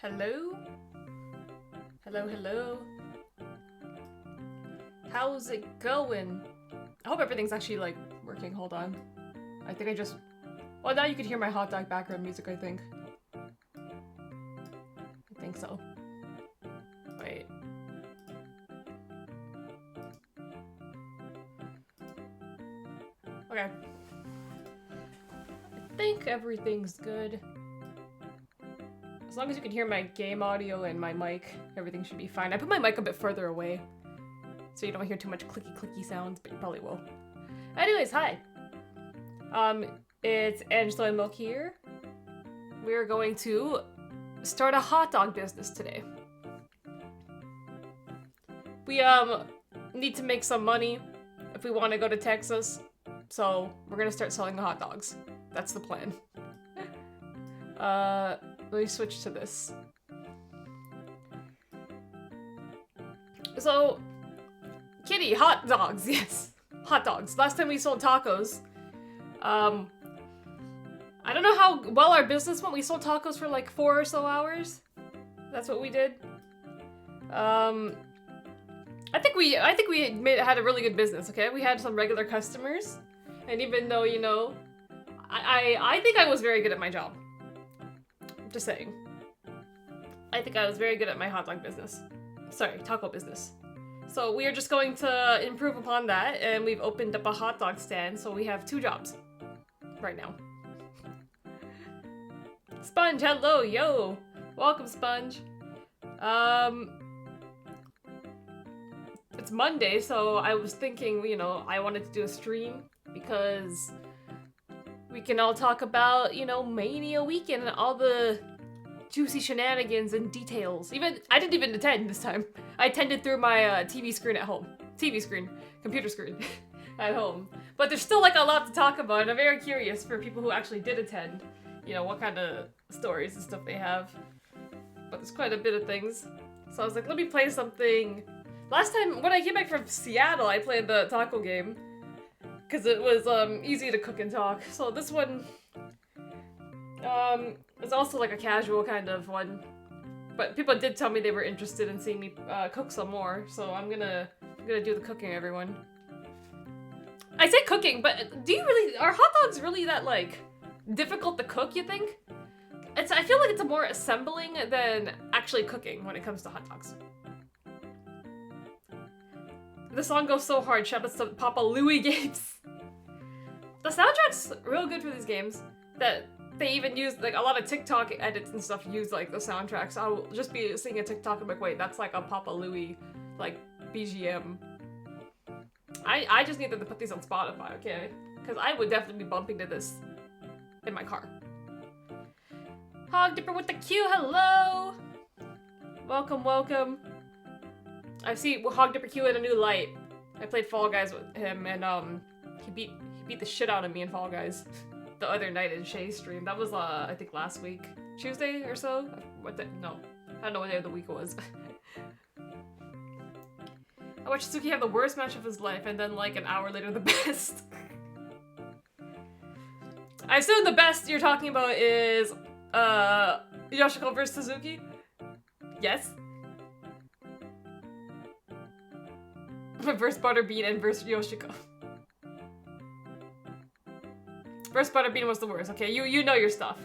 Hello? Hello, hello. How's it going? I hope everything's actually, like, working. Hold on. I think I just... Well, now you can hear my hot dog background music, I think. I think so. Wait. Okay. I think everything's good. As long as you can hear my game audio and my mic, everything should be fine. I put my mic a bit further away, so you don't hear too much clicky sounds, but you probably will. Anyways, hi! It's Angela and Milk here. We're going to start a hot dog business today. We, need to make some money if we want to go to Texas, so we're gonna start selling the hot dogs. That's the plan. Let me switch to this. So, Kitty, hot dogs, yes. Hot dogs. Last time we sold tacos, I don't know how well our business went. We sold tacos for like 4 or so hours. That's what we did. I think we had a really good business, okay? We had some regular customers. And even though, you know, I think I was very good at my job. Just saying. I think I was very good at my hot dog business. Sorry, taco business. So we are just going to improve upon that, and we've opened up a hot dog stand, so we have 2 jobs right now. Sponge, hello, yo! Welcome, Sponge. It's Monday, so I was thinking, you know, I wanted to do a stream because we can all talk about, you know, Mania weekend and all the juicy shenanigans and details. I didn't even attend this time. I attended through my TV screen at home. Computer screen at home. But there's still like a lot to talk about, and I'm very curious for people who actually did attend, you know, what kind of stories and stuff they have. But there's quite a bit of things. So I was like, let me play something. Last time, when I came back from Seattle, I played the taco game. Because it was easy to cook and talk. So this one is also like a casual kind of one. But people did tell me they were interested in seeing me cook some more. So I'm gonna do the cooking, everyone. I say cooking, but are hot dogs really that like difficult to cook, you think? I feel like it's a more assembling than actually cooking when it comes to hot dogs. The song goes so hard, shout out to Papa Louie Gates. The soundtrack's real good for these games. That they even use, like, a lot of TikTok edits and stuff use, like, the soundtracks. I'll just be seeing a TikTok and be like, wait, that's like a Papa Louie, like, BGM. I just needed to put these on Spotify, okay? Because I would definitely be bumping to this in my car. Hog Dipper with the Q, hello! Welcome, welcome. I see Hog Dipper Q in a new light. I played Fall Guys with him, and he beat the shit out of me in Fall Guys the other night in Shay's stream. That was I think last week, Tuesday or so. No, I don't know what day of the week it was. I watched Suki have the worst match of his life, and then like an hour later, the best. I assume the best you're talking about is Yoshiko versus Suzuki. Yes. Versus Butterbean and versus Yoshiko. Versus Butterbean was the worst. Okay, you know your stuff.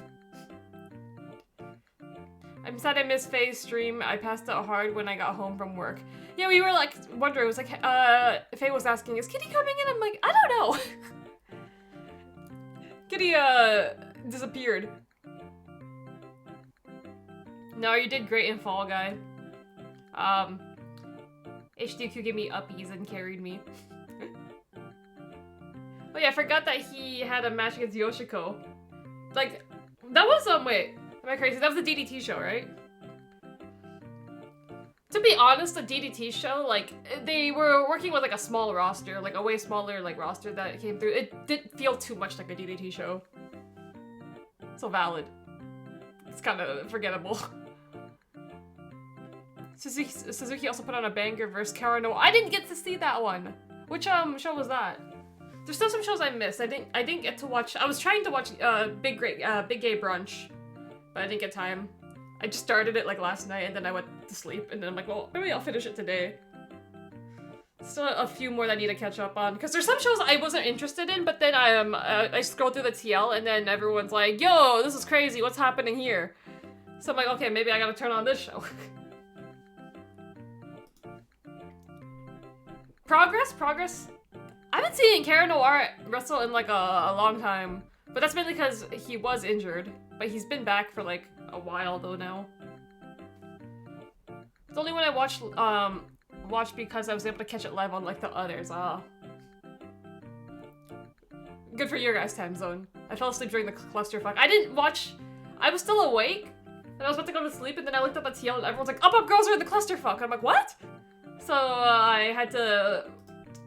I'm sad I missed Faye's stream. I passed out hard when I got home from work. Yeah, we were like wondering. It was like Faye was asking, "Is Kitty coming in?" I'm like, I don't know. Kitty disappeared. No, you did great in Fall Guy. HDQ gave me uppies and carried me. Oh yeah, I forgot that he had a match against Yoshiko. Like, that was wait, am I crazy? That was the DDT show, right? To be honest, the DDT show, like, they were working with like a small roster, like a way smaller like roster that came through. It didn't feel too much like a DDT show. So valid. It's kind of forgettable. Suzuki also put on a banger versus Karano. I didn't get to see that one. Which show was that? There's still some shows I missed. I didn't get to watch. I was trying to watch Big Gay Brunch, but I didn't get time. I just started it like last night and then I went to sleep and then I'm like, well, maybe I'll finish it today. Still a few more that I need to catch up on because there's some shows I wasn't interested in, but then I scrolled through the TL and then everyone's like, yo, this is crazy, what's happening here? So I'm like, okay, maybe I gotta turn on this show. Progress. I haven't seen Cara Noir wrestle in like a long time, but that's mainly because he was injured, but he's been back for like a while though now. It's only when I watched because I was able to catch it live on like the others. Good for your guys' time zone. I fell asleep during the clusterfuck. I didn't watch. I was still awake and I was about to go to sleep and then I looked at the TL and everyone's like, up girls are in the clusterfuck. I'm like, what? So I had to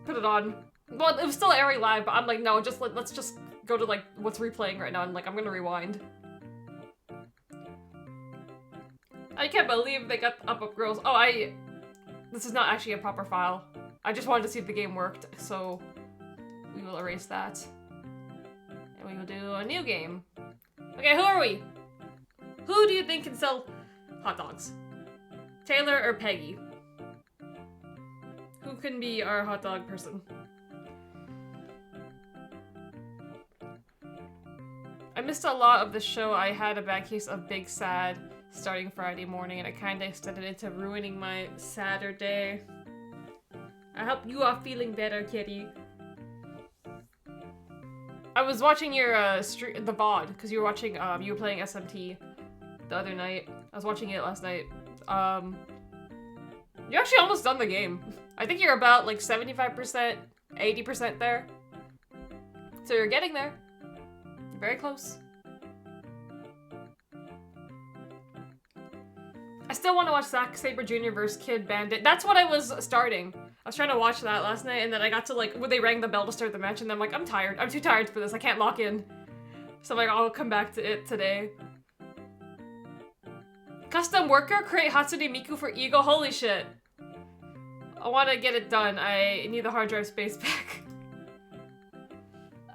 put it on. Well, it was still airing live, but I'm like, no, just let's just go to like what's replaying right now and like I'm gonna rewind. I can't believe they got Up Girls. Oh, this is not actually a proper file. I just wanted to see if the game worked, so we will erase that. And we will do a new game. Okay, who are we? Who do you think can sell hot dogs? Taylor or Peggy? Who can be our hot dog person? I missed a lot of the show. I had a bad case of Big Sad starting Friday morning and I kinda extended it to ruining my Saturday. I hope you are feeling better, kitty. I was watching your the VOD because you were watching you were playing SMT the other night. I was watching it last night. You're actually almost done the game. I think you're about like 75%, 80% there. So you're getting there. You're very close. I still want to watch Zack Sabre Jr. vs. Kid Bandit. That's what I was starting. I was trying to watch that last night and then I got to like, when they rang the bell to start the match and I'm like, I'm tired. I'm too tired for this. I can't lock in. So I'm like, I'll come back to it today. Custom worker? Create Hatsune Miku for Ego? Holy shit. I want to get it done. I need the hard drive space back.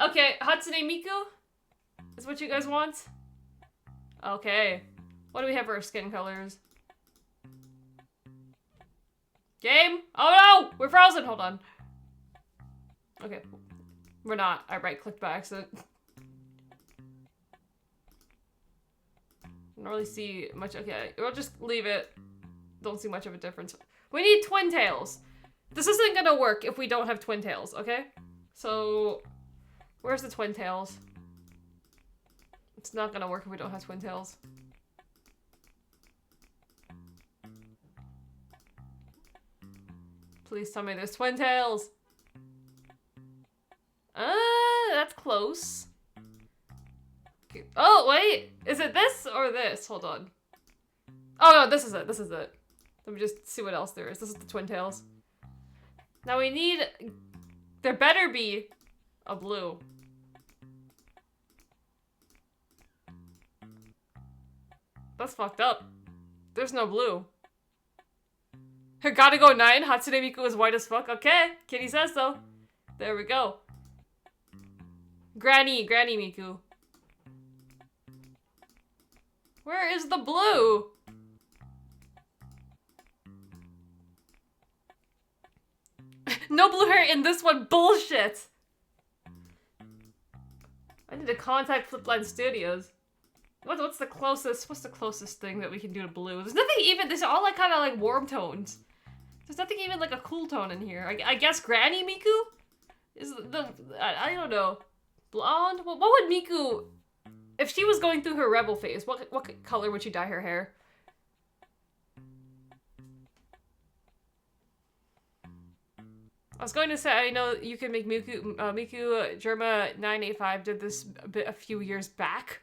Okay, Hatsune Miku? Is what you guys want? Okay. What do we have for our skin colors? Game? Oh no! We're frozen! Hold on. Okay. We're not. I right-clicked by accident. I don't really see much. Okay, we'll just leave it. Don't see much of a difference. We need twin tails. This isn't gonna work if we don't have twin tails, okay? So, where's the twin tails? It's not gonna work if we don't have twin tails. Please tell me there's twin tails. That's close. Okay. Oh, wait. Is it this or this? Hold on. Oh, no, this is it. This is it. Let me just see what else there is. This is the twin tails. Now we need... There better be a blue. That's fucked up. There's no blue. Gotta go 9. Hatsune Miku is white as fuck. Okay, Kitty says so. There we go. Granny Miku. Where is the blue? No blue hair in this one. Bullshit. I need to contact Flipline Studios. What's the closest thing that we can do to blue? There's nothing even. These are all like kind of like warm tones. There's nothing even like a cool tone in here. I guess Granny Miku is the I don't know. Blonde? What would Miku, if she was going through her rebel phase? What color would she dye her hair? I was going to say, I know you can make Miku Germa 985 did this a few years back.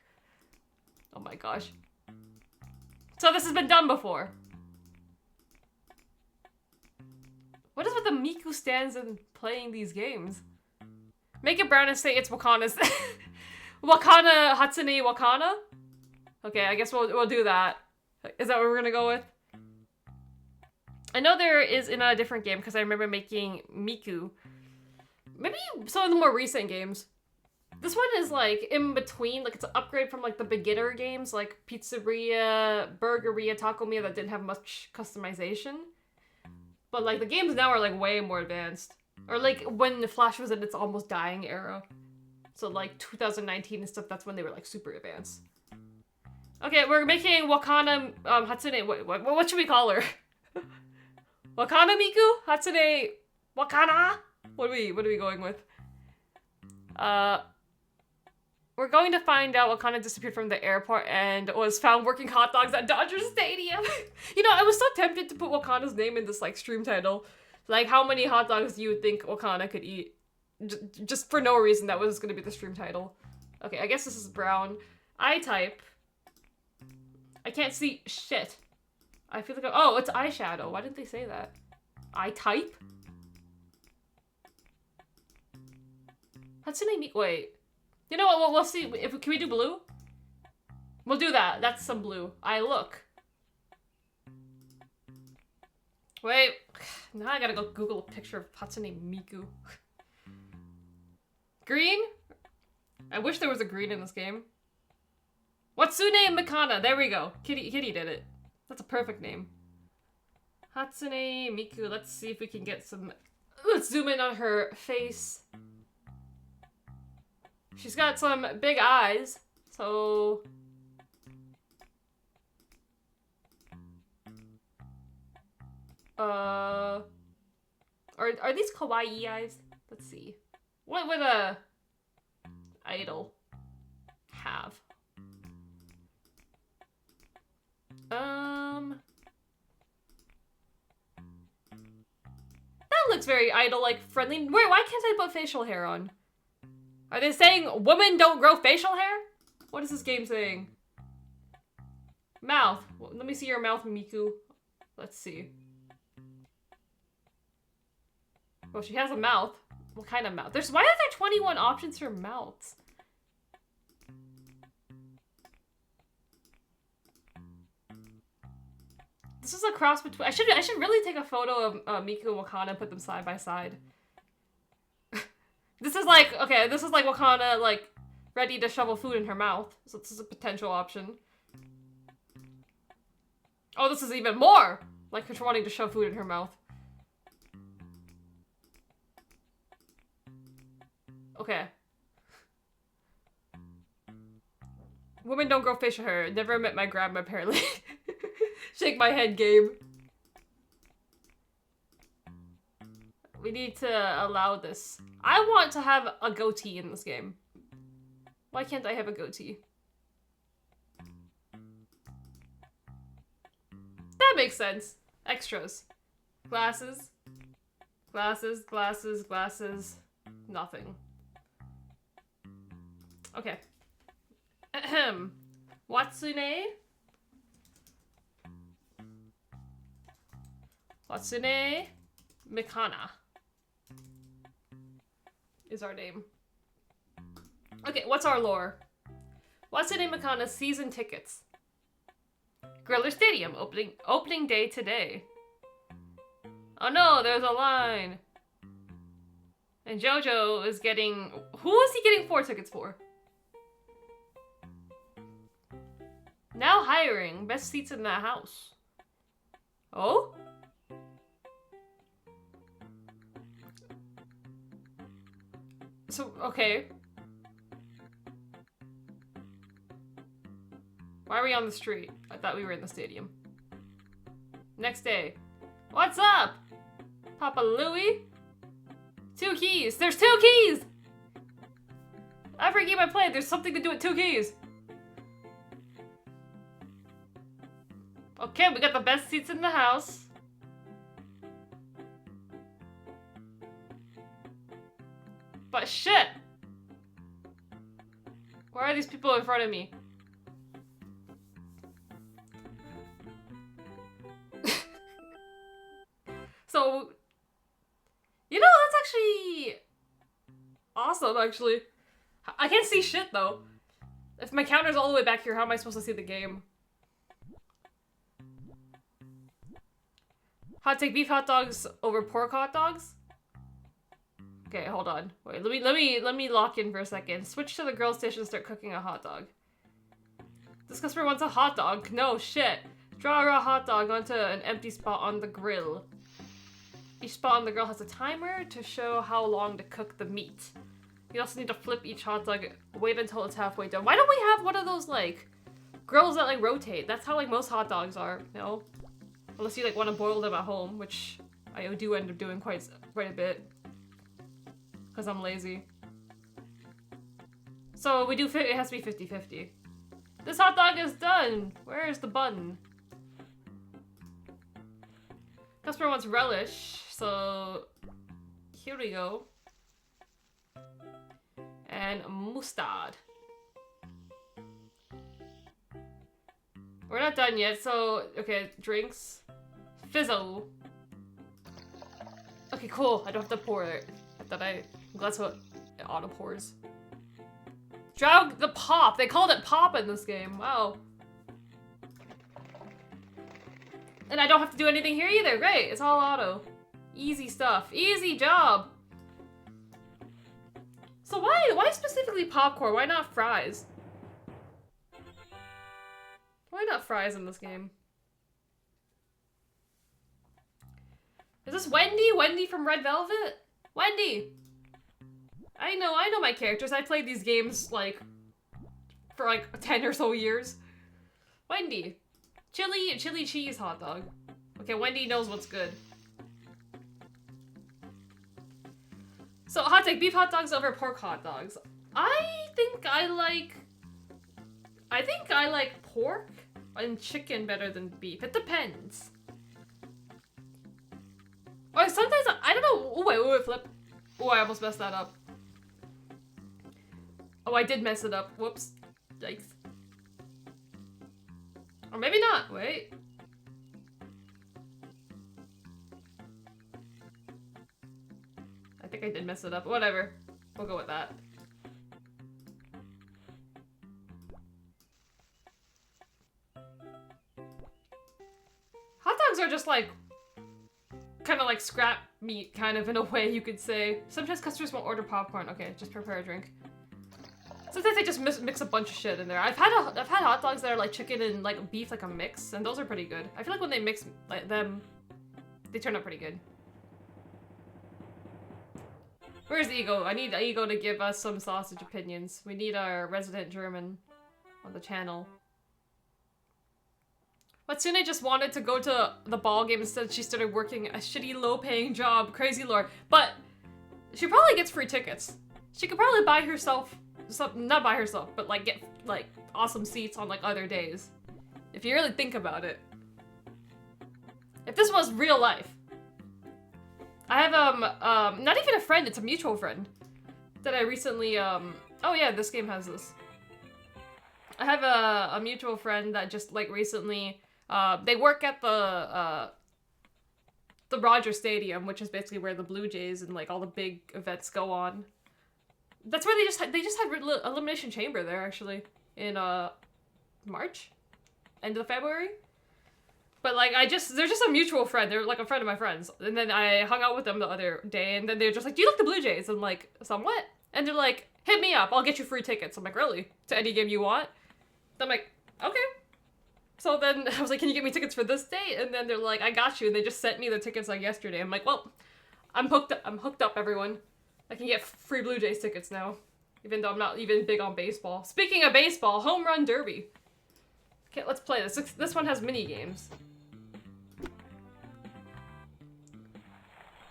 Oh my gosh. So this has been done before. What is with the Miku stands in playing these games? Make it brown and say it's Wakana's. Wakana Hatsune Wakana? Okay, I guess we'll do that. Is that what we're gonna go with? I know there is in a different game because I remember making Miku. Maybe some of the more recent games. This one is like in between, like it's an upgrade from like the beginner games like Pizzeria, Burgeria, Taco Mia that didn't have much customization. But like the games now are like way more advanced. Or like when the Flash was in its almost dying era. So like 2019 and stuff, that's when they were like super advanced. Okay, we're making Wakana Hatsune. What should we call her? Wakana Miku? Hatsune Wakana? What are we going with? We're going to find out Wakana disappeared from the airport and was found working hot dogs at Dodger Stadium. You know, I was so tempted to put Wakana's name in this like stream title. Like, how many hot dogs do you think Wakana could eat? Just for no reason, that was gonna be the stream title. Okay, I guess this is brown. I type. I can't see shit. I feel like oh, it's eyeshadow. Why didn't they say that? I type? Hatsune Miku. Wait. You know what? We'll see. Can we do blue? We'll do that. That's some blue. I look. Wait. Now I gotta go Google a picture of Hatsune Miku. Green? I wish there was a green in this game. Watsune Mikana. There we go. Kitty did it. That's a perfect name. Hatsune Miku. Let's see if we can get some... Let's zoom in on her face. She's got some big eyes, so... Are these kawaii eyes? Let's see. What would a idol have? That looks very idol-like friendly. Wait, why can't I put facial hair on? Are they saying women don't grow facial hair? What is this game saying? Mouth. Well, let me see your mouth, Miku. Let's see. Well, she has a mouth. What kind of mouth? Why are there 21 options for mouths? This is a cross between... I should really take a photo of Miku and Wakana and put them side by side. This is like, okay, this is like Wakana, like, ready to shovel food in her mouth. So this is a potential option. Oh, this is even more! Like her wanting to shove food in her mouth. Okay. Women don't grow facial hair. Never met my grandma, apparently. Shake my head, Gabe. We need to allow this. I want to have a goatee in this game. Why can't I have a goatee? That makes sense. Extras. Glasses. Glasses, glasses, glasses. Nothing. Okay. Ahem. Watsune? Watsune Mikana is our name. Okay, what's our lore? Watsune Mikana season tickets. Griller Stadium opening day today. Oh no, there's a line. And Jojo is getting... Who is he getting 4 tickets for? Now hiring. Best seats in the house. Oh? So, okay. Why are we on the street? I thought we were in the stadium. Next day. What's up? Papa Louie? 2 keys. There's 2 keys! Every game I play, there's something to do with 2 keys. Okay, we got the best seats in the house. But shit! Where are these people in front of me? So, you know, that's actually awesome, actually. I can't see shit, though. If my counter's all the way back here, how am I supposed to see the game? Hot take beef hot dogs over pork hot dogs? Okay, hold on. Wait, let me lock in for a second. Switch to the grill station and start cooking a hot dog. This customer wants a hot dog. No shit. Draw a raw hot dog onto an empty spot on the grill. Each spot on the grill has a timer to show how long to cook the meat. You also need to flip each hot dog. Wait until it's halfway done. Why don't we have one of those, like, grills that, like, rotate? That's how, like, most hot dogs are, you know? Unless you, like, want to boil them at home, which I do end up doing quite a bit. Because I'm lazy. So we do, it has to be 50-50. This hot dog is done! Where is the bun? Customer wants relish, so here we go. And mustard. We're not done yet, so, okay, drinks. Fizzle. Okay, cool, I don't have to pour it. I'm glad that's what it auto pours. Drag the pop. They called it pop in this game. Wow. And I don't have to do anything here either. Great. It's all auto. Easy stuff. Easy job. So why specifically popcorn? Why not fries? Why not fries in this game? Is this Wendy? Wendy from Red Velvet? Wendy! I know my characters. I played these games, like, for, like, 10 or so years. Wendy. Chili cheese hot dog. Okay, Wendy knows what's good. So, hot take, beef hot dogs over pork hot dogs. I think I like pork and chicken better than beef. It depends. Or sometimes, I don't know. Oh, wait, flip. Oh, I almost messed that up. Oh, I did mess it up. Whoops. Yikes. Or maybe not. Wait. I think I did mess it up. Whatever. We'll go with that. Hot dogs are just like kind of like scrap meat, kind of, in a way, you could say. Sometimes customers won't order popcorn. Okay, just prepare a drink. Sometimes they just mix a bunch of shit in there. I've had hot dogs that are like chicken and like beef, like a mix, and those are pretty good. I feel like when they mix like them, they turn out pretty good. Where's Ego? I need Ego to give us some sausage opinions. We need our resident German on the channel. Matsune just wanted to go to the ball game instead. She started working a shitty low-paying job. Crazy lord. But she probably gets free tickets. She could probably buy herself some, not buy herself, but like get like awesome seats on like other days. If you really think about it. If this was real life. I have not even a friend, it's a mutual friend that I recently oh yeah, this game has this. I have a mutual friend that just like recently they work at the Rogers Stadium, which is basically where the Blue Jays and like all the big events go on. That's where they just had Elimination Chamber there actually in March, end of February. But like they're just a mutual friend. They're like a friend of my friends. And then I hung out with them the other day, and then they're just like, "Do you like the Blue Jays?" I'm like, "Somewhat." And they're like, "Hit me up. I'll get you free tickets." I'm like, "Really? To any game you want?" I'm like, "Okay." So then I was like, "Can you get me tickets for this date?" And then they're like, "I got you." And they just sent me the tickets like yesterday. I'm like, "Well, I'm hooked up, everyone. I can get free Blue Jays tickets now, even though I'm not even big on baseball." Speaking of baseball, Home Run Derby. Okay, let's play this. This one has mini games.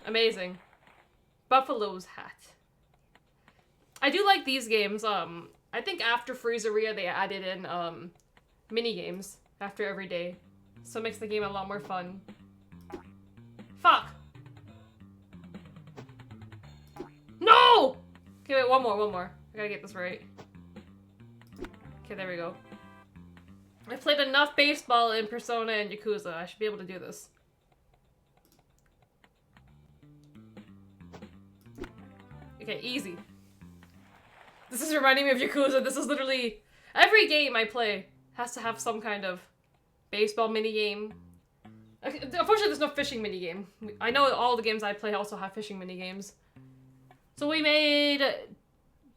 Amazing. Buffalo's hat. I do like these games. I think after Freezeria they added in mini games after every day, so it makes the game a lot more fun. Fuck. No! Okay, wait, one more. I gotta get this right. Okay, there we go. I've played enough baseball in Persona and Yakuza. I should be able to do this. Okay, easy. This is reminding me of Yakuza. This is literally... Every game I play has to have some kind of baseball minigame. Unfortunately, there's no fishing minigame. I know all the games I play also have fishing minigames. So So we made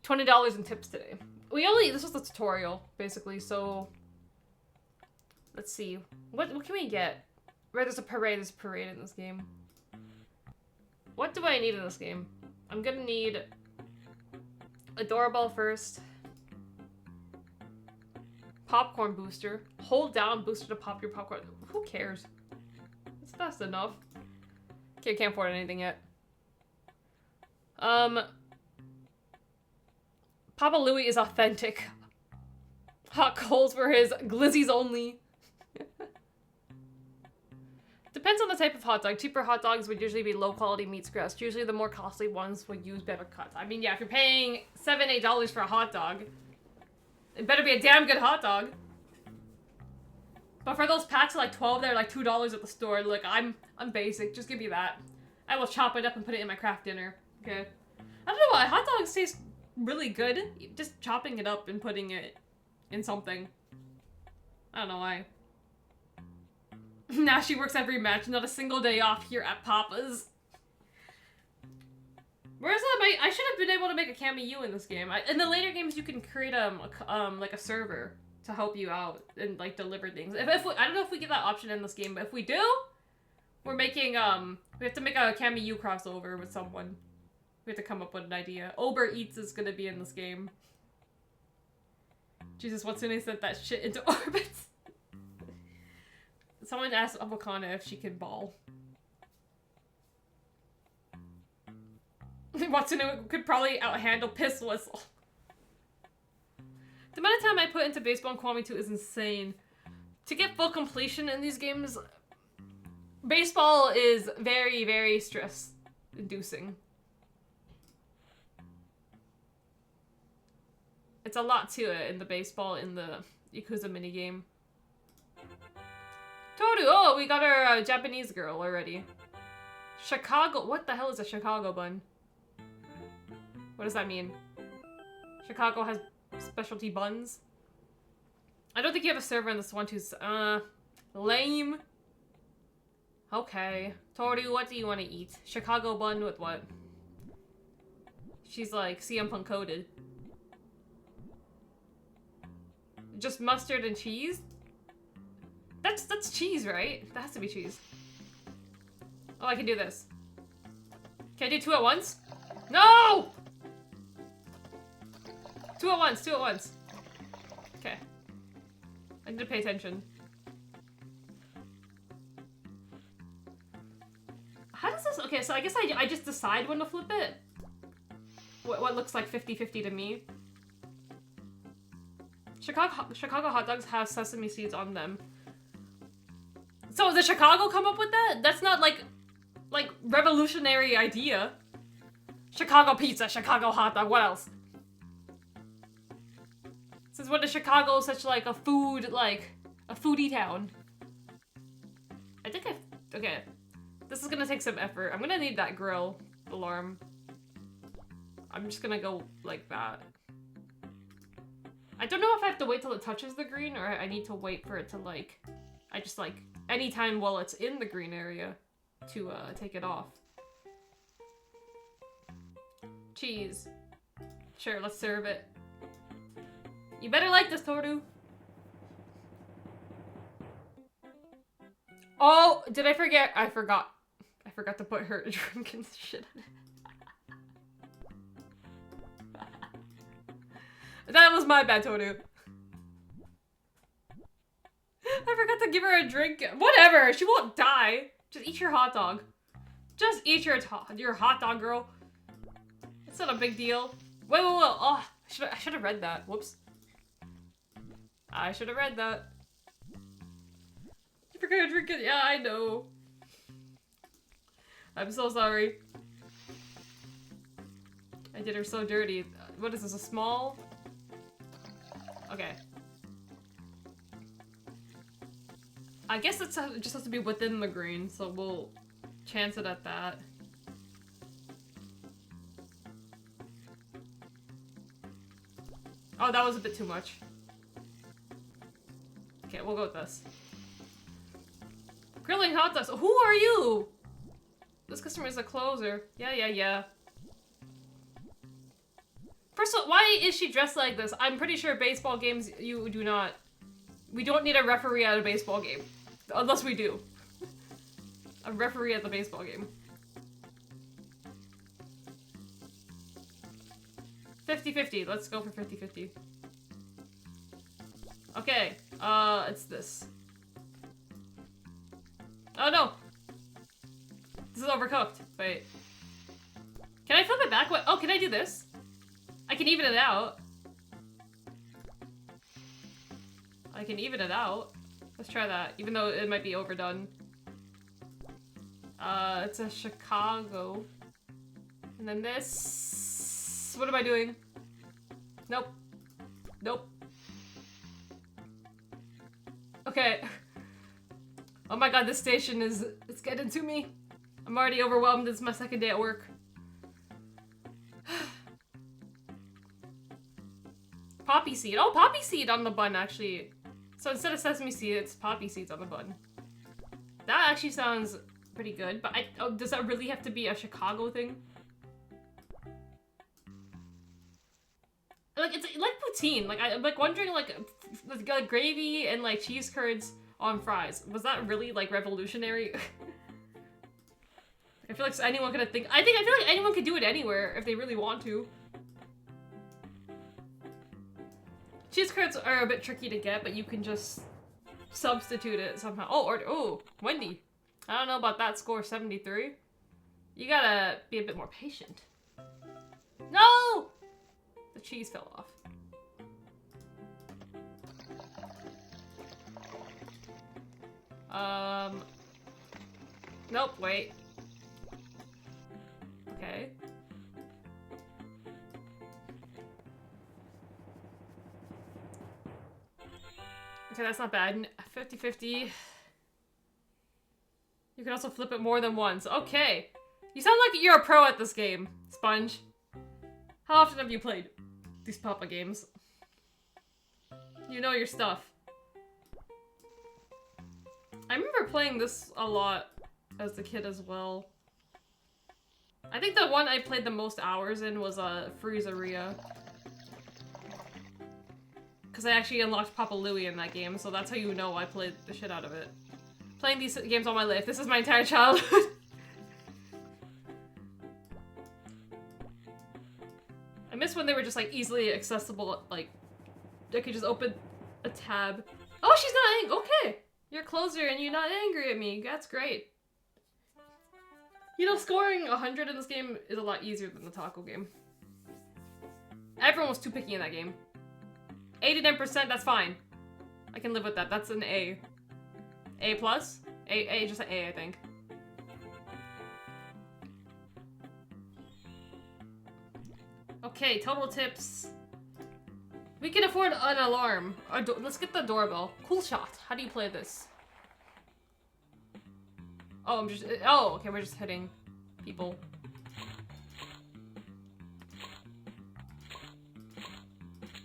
$20 in tips today. This was the tutorial, basically, so... Let's see. What can we get? Right, there's a parade in this game. What do I need in this game? I'm gonna need a doorbell first. Popcorn booster. Hold down booster to pop your popcorn. Who cares? It's fast enough. Okay, can't afford anything yet. Papa Louie is authentic. Hot coals for his glizzies only. Depends on the type of hot dog. Cheaper hot dogs would usually be low quality meat scraps. Usually the more costly ones would use better cuts. I mean, yeah, if you're paying $7, $8 for a hot dog, it better be a damn good hot dog. But for those packs of like 12, they're like $2 at the store. Look, I'm basic. Just give me that. I will chop it up and put it in my craft dinner. Okay. I don't know why. Hot dogs taste really good. Just chopping it up and putting it in something. I don't know why. Now she works every match, not a single day off here at Papa's. Where's that? I should have been able to make a cameo in this game. In the later games, you can create like a server to help you out and like deliver things. I don't know if we get that option in this game, but if we do, we're making we have to make a cameo crossover with someone. We have to come up with an idea. Uber Eats is gonna be in this game. Jesus, what's when they sent that shit into orbit? Someone asked Avocana if she can ball. Watsuno could probably outhandle Piss Whistle. The amount of time I put into baseball and Kwame 2 is insane. To get full completion in these games, baseball is very, very stress-inducing. It's a lot to it in the baseball in the Yakuza minigame. Toru! Oh, we got our Japanese girl already. Chicago. What the hell is a Chicago bun? What does that mean? Chicago has specialty buns? I don't think you have a server in this one too. Lame. Okay. Toru, what do you want to eat? Chicago bun with what? She's like CM Punk coded. Just mustard and cheese? That's cheese, right? That has to be cheese. Oh, I can do this. Can I do 2 at once? No! 2 at once, 2 at once. Okay. I need to pay attention. How does this... Okay, so I guess I just decide when to flip it. What looks like 50-50 to me. Chicago hot dogs have sesame seeds on them. So did Chicago come up with that? That's not like revolutionary idea. Chicago pizza, Chicago hot dog, what else? Since when is Chicago such like a foodie town? I think okay. This is gonna take some effort. I'm gonna need that grill alarm. I'm just gonna go like that. I don't know if I have to wait till it touches the green or I need to wait for it to anytime while it's in the green area to take it off. Cheese. Sure, let's serve it. You better like this, Toru. Oh, did I forget? I forgot to put her drink and shit in it. That was my bad, Toru. I forgot to give her a drink. Whatever, she won't die. Just eat your hot dog. Just eat your hot dog, girl. It's not a big deal. Wait. Oh, I should have read that. Whoops. I should have read that. You forgot to drink it. Yeah, I know. I'm so sorry. I did her so dirty. What is this, a small? Okay. I guess it just has to be within the green, so we'll chance it at that. Oh, that was a bit too much. Okay, we'll go with this. Grilling hot dogs. Who are you? This customer is a closer. Yeah. First of all, why is she dressed like this? I'm pretty sure baseball games, you do not... We don't need a referee at a baseball game. Unless we do. A referee at the baseball game. 50-50. Let's go for 50-50. Okay. It's this. Oh no! This is overcooked. Wait. Can I flip it back? What? Oh, can I do this? I can even it out. I can even it out. Let's try that, even though it might be overdone. It's a Chicago. And then this... What am I doing? Nope. Nope. Okay. Oh my god, this station is... It's getting to me. I'm already overwhelmed. It's my second day at work. Poppy seed. Oh, poppy seed on the bun, actually. So instead of sesame seed, it's poppy seeds on the bun. That actually sounds pretty good, but does that really have to be a Chicago thing? Like, it's like poutine. Like, I'm like wondering, like gravy and like cheese curds on fries. Was that really like revolutionary? I feel like anyone could think. I feel like anyone could do it anywhere if they really want to. Cheese curds are a bit tricky to get, but you can just substitute it somehow. Oh, Wendy. I don't know about that score, 73. You gotta be a bit more patient. No! The cheese fell off. Nope, wait. Okay. Okay, that's not bad. 50-50. You can also flip it more than once. Okay. You sound like you're a pro at this game, Sponge. How often have you played these Papa games? You know your stuff. I remember playing this a lot as a kid as well. I think the one I played the most hours in was Freezeria. Because I actually unlocked Papa Louie in that game, so that's how you know I played the shit out of it. Playing these games all my life. This is my entire childhood. I miss when they were just like easily accessible, like I could just open a tab. Oh, she's not angry. Okay. You're closer and you're not angry at me. That's great. You know, scoring 100 in this game is a lot easier than the taco game. Everyone was too picky in that game. 89%, that's fine. I can live with that. That's an A. A plus? A, just an A, I think. Okay, total tips. We can afford an alarm. Let's get the doorbell. Cool shot. How do you play this? Oh, okay, we're just hitting people.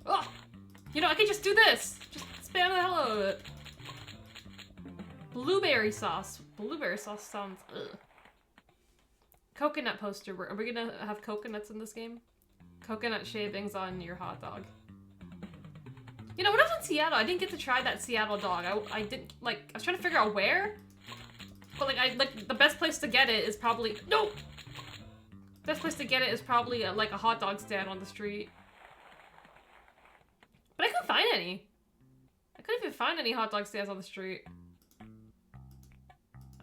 Oh! You know, I could just do this! Just spam the hell out of it. Blueberry sauce. Blueberry sauce sounds ugh. Coconut poster. Are we gonna have coconuts in this game? Coconut shavings on your hot dog. You know, when I was in Seattle, I didn't get to try that Seattle dog. I didn't, like, I was trying to figure out where. But, like, the best place to get it is probably... No! Best place to get it is probably, like, a hot dog stand on the street. But I couldn't find any. I couldn't even find any hot dog stands on the street.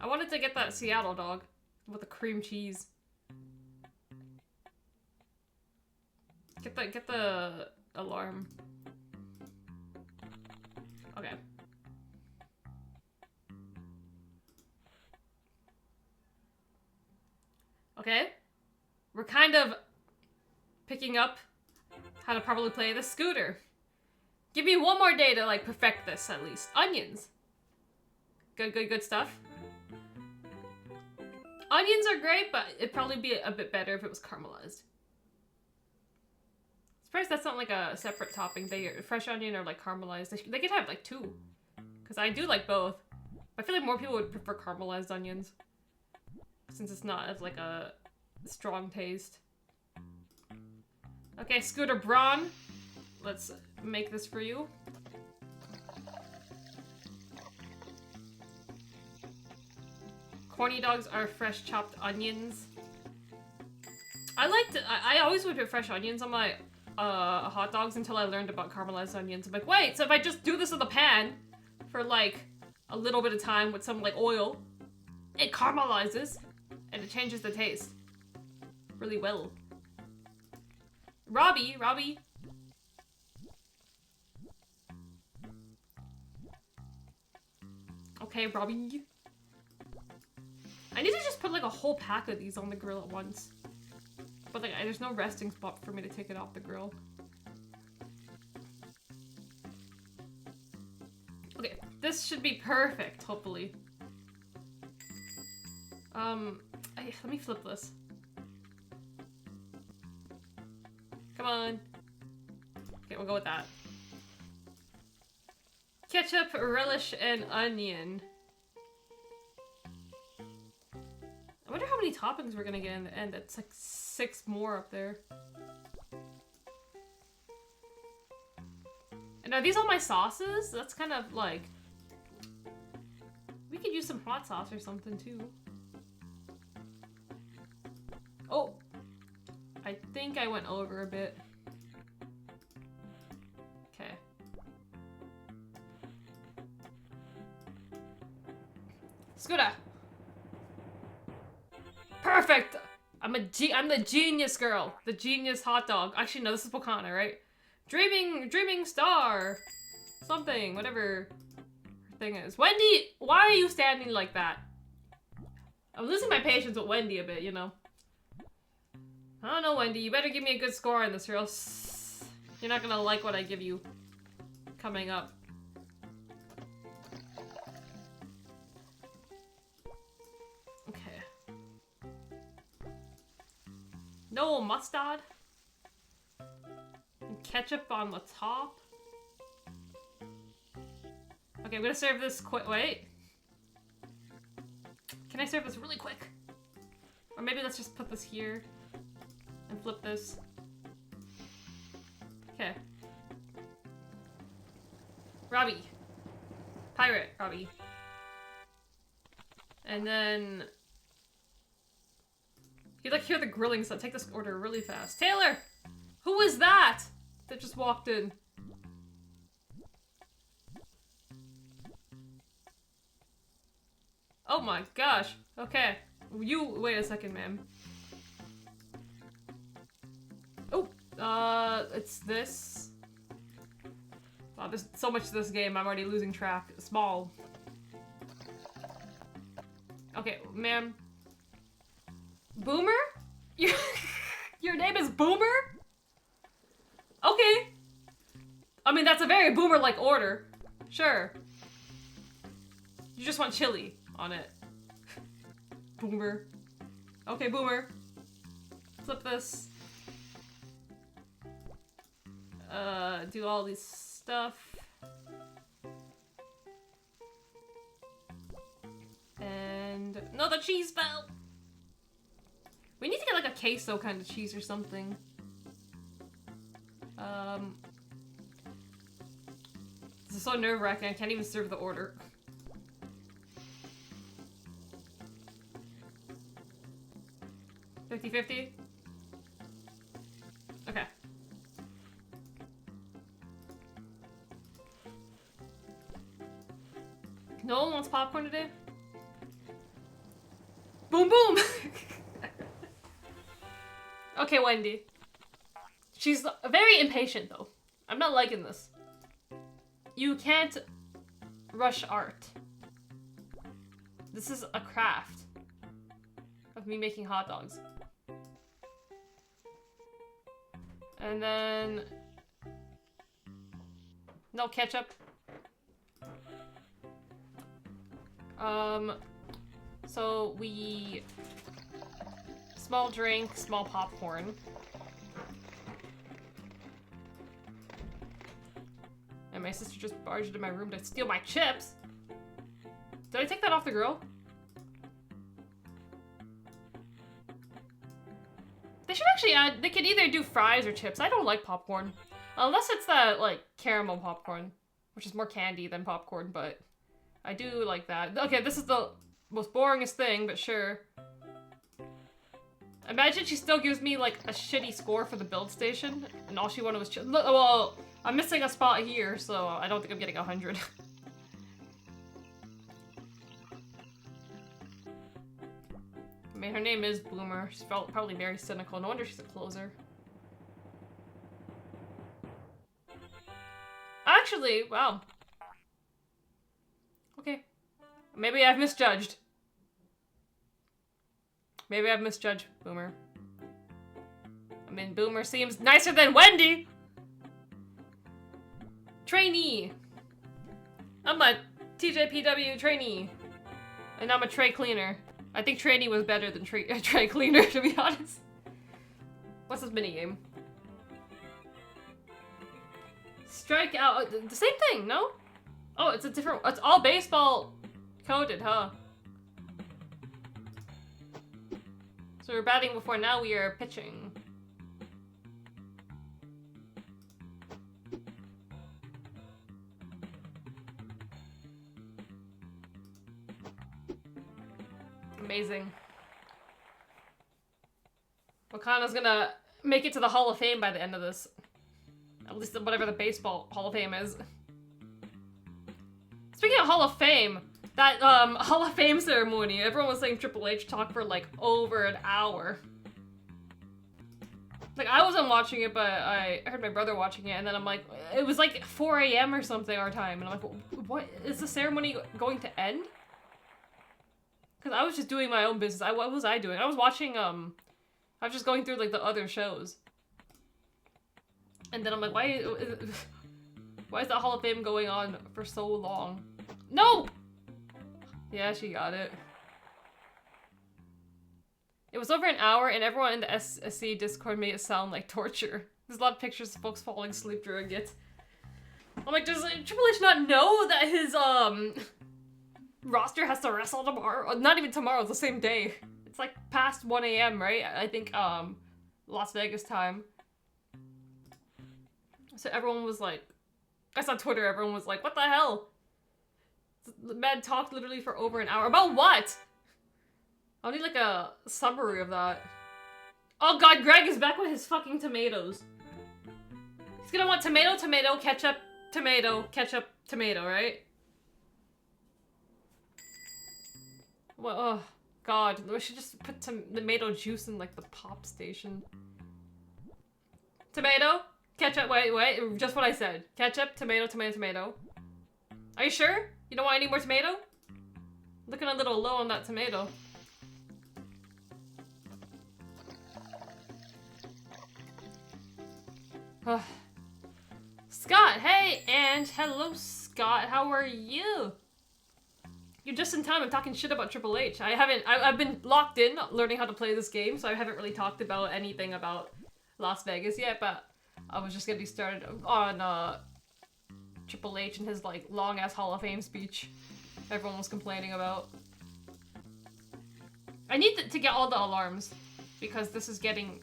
I wanted to get that Seattle dog with the cream cheese. Get the alarm. Okay. Okay. We're kind of picking up how to properly play the scooter. Give me one more day to, like, perfect this, at least. Onions. Good stuff. Onions are great, but it'd probably be a bit better if it was caramelized. Surprised that's not, like, a separate topping. Fresh onion or, like, caramelized. They could have, like, two. Because I do like both. I feel like more people would prefer caramelized onions. Since it's not as, like, a strong taste. Okay, Scooter Braun. Let's make this for you. Corny dogs are fresh chopped onions. I always would put fresh onions on my hot dogs until I learned about caramelized onions. I'm like, wait, so if I just do this in the pan for like a little bit of time with some like oil, it caramelizes and it changes the taste really well. Robbie. Okay, Robbie. I need to just put like a whole pack of these on the grill at once. But like, there's no resting spot for me to take it off the grill. Okay, this should be perfect, hopefully. Let me flip this. Come on. Okay, we'll go with that. Ketchup, relish, and onion. I wonder how many toppings we're gonna get in the end. It's like 6 more up there. And are these all my sauces? That's kind of like... We could use some hot sauce or something too. Oh! I think I went over a bit. Okay. Scooter! Perfect! I'm the genius girl. The genius hot dog. Actually, no, this is Wakana, right? Dreaming star! Something, whatever her thing is. Wendy, why are you standing like that? I'm losing my patience with Wendy a bit, you know? I don't know, Wendy. You better give me a good score on this or else you're not gonna like what I give you coming up. Okay. No mustard. And ketchup on the top. Okay, I'm gonna serve this quick. Wait. Can I serve this really quick? Or maybe let's just put this here. And flip this. Okay. Robbie. Pirate, Robbie. And then... You like hear the grilling, so take this order really fast. Taylor! Who is that? That just walked in. Oh my gosh. Okay. You, wait a second, ma'am. Oh, it's this. Wow, there's so much to this game, I'm already losing track. Small. Okay, ma'am. Boomer? Your name is Boomer? Okay. I mean, that's a very Boomer-like order. Sure. You just want chili on it. Boomer. Okay, Boomer. Flip this. Do all this stuff. And... No, the cheese fell! We need to get like a queso kind of cheese or something. This is so nerve-wracking, I can't even serve the order. $50-50? Okay. No one wants popcorn today? Boom boom! Okay, Wendy. She's very impatient though. I'm not liking this. You can't rush art. This is a craft of me making hot dogs. And then... No ketchup. So we... Small drink, small popcorn. And my sister just barged into my room to steal my chips. Did I take that off the grill? They should actually add, they could either do fries or chips. I don't like popcorn. Unless it's that, like, caramel popcorn, which is more candy than popcorn, but I do like that. Okay, this is the most boringest thing, but sure. Imagine she still gives me, like, a shitty score for the build station, and all she wanted was well, I'm missing a spot here, so I don't think I'm getting 100. I mean, her name is Boomer. She's probably very cynical. No wonder she's a closer. Actually, wow. Okay. Maybe I've misjudged. Maybe I've misjudged Boomer. I mean, Boomer seems nicer than Wendy! Trainee! I'm a TJPW trainee. And I'm a tray cleaner. I think trainee was better than tray cleaner, to be honest. What's this minigame? Strike out. The same thing, no? Oh, it's a different. It's all baseball coded, huh? So we're batting before, now we are pitching. Amazing. Wakana's gonna make it to the Hall of Fame by the end of this. At least whatever the baseball Hall of Fame is. Speaking of Hall of Fame, that Hall of Fame ceremony, everyone was saying Triple H talked for like over an hour. Like, I wasn't watching it, but I heard my brother watching it, and then I'm like, it was like 4 AM or something our time, and I'm like, what, is the ceremony going to end? Because I was just doing my own business. What was I doing? I was watching, I was just going through, like, the other shows. And then I'm like, why is that Hall of Fame going on for so long? No! Yeah, she got it. It was over an hour, and everyone in the SC Discord made it sound like torture. There's a lot of pictures of folks falling asleep during it. I'm like, does Triple H not know that his, roster has to wrestle tomorrow? Not even tomorrow, it's the same day. It's like past 1 AM, right? I think, Las Vegas time. So everyone was like, I saw Twitter, everyone was like, what the hell? The man talked literally for over an hour. About what? I'll need like a summary of that. Oh god, Greg is back with his fucking tomatoes. He's gonna want tomato, tomato, ketchup, tomato, right? Well, oh god, we should just put tomato juice in like the pop station. Tomato, ketchup, wait, just what I said. Ketchup, tomato, tomato, tomato. Are you sure? You don't want any more tomato? Looking a little low on that tomato. Scott, hey, and hello Scott, how are you? You're just in time. I'm talking shit about Triple H. I've been locked in learning how to play this game, so I haven't really talked about anything about Las Vegas yet, but I was just getting started on Triple H and his like long ass Hall of Fame speech everyone was complaining about. I need to get all the alarms because this is getting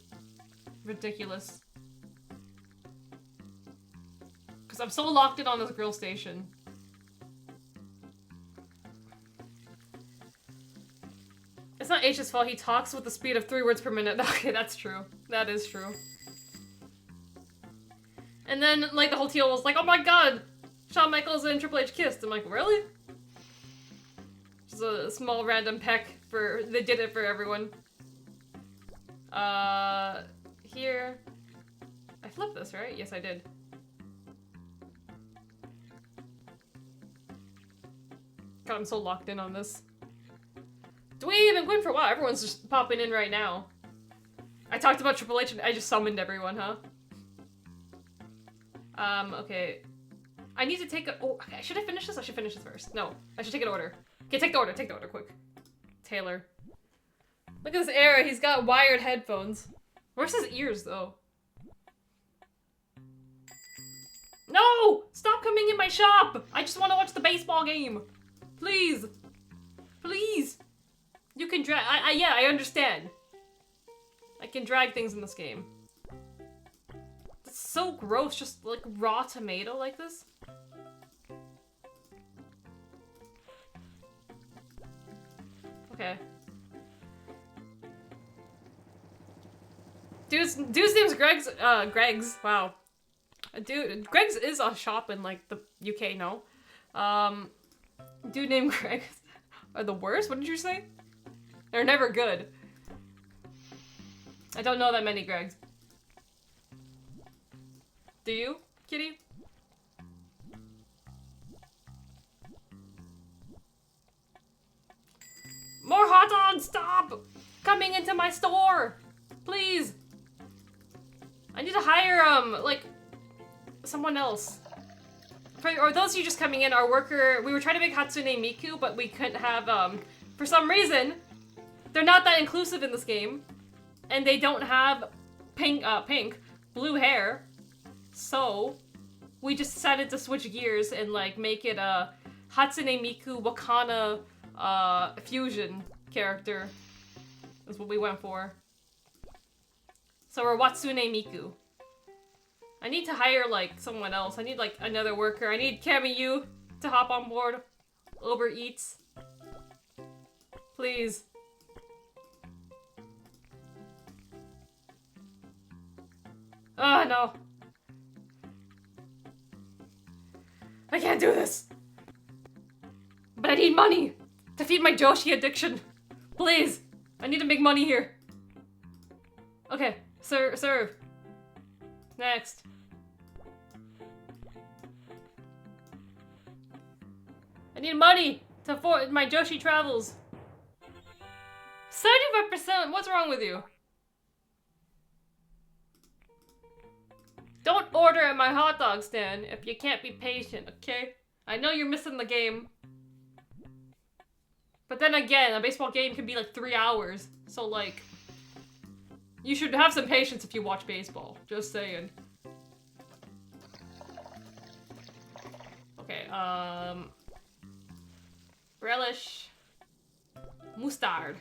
ridiculous. Because I'm so locked in on this grill station. It's not H's fault, he talks with the speed of 3 words per minute. Okay, that's true. That is true. And then, like, the whole deal was like, oh my god! Shawn Michaels and Triple H kissed. I'm like, really? Just a small random peck for... They did it for everyone. Here... I flipped this, right? Yes, I did. God, I'm so locked in on this. Do we even win for what? Everyone's just popping in right now. I talked about Triple H and I just summoned everyone, huh? Okay. I need to take a- oh, okay, should I finish this? I should finish this first. No, I should take an order. Okay, take the order, quick. Taylor. Look at this era, he's got wired headphones. Where's his ears, though? No! Stop coming in my shop! I just want to watch the baseball game! Please! Please! You can yeah, I understand. I can drag things in this game. It's so gross, just like raw tomato like this. Okay. Dude's name's Greg's, wow. Greg's is a shop in like the UK, no? Dude named Greg are the worst? What did you say? They're never good. I don't know that many Gregs. Do you, kitty? More hot dogs! Stop coming into my store! Please! I need to hire, like, someone else. Or those of you just coming in, our worker, we were trying to make Hatsune Miku, but we couldn't have, for some reason, they're not that inclusive in this game. And they don't have blue hair. So, we just decided to switch gears and, like, make it a Hatsune Miku Wakana, fusion character. That's what we went for. So we're Watsune Miku. I need to hire, like, someone else. I need, like, another worker. I need Kamiyu to hop on board. Uber Eats. Please. Oh, no. I can't do this. But I need money to feed my Joshi addiction. Please. I need to make money here. Okay. Serve. Next. I need money to afford my Joshi travels. 75%? What's wrong with you? Don't order at my hot dog stand if you can't be patient, okay? I know you're missing the game. But then again, a baseball game can be like 3 hours. So like, you should have some patience if you watch baseball. Just saying. Okay, relish. Mustard.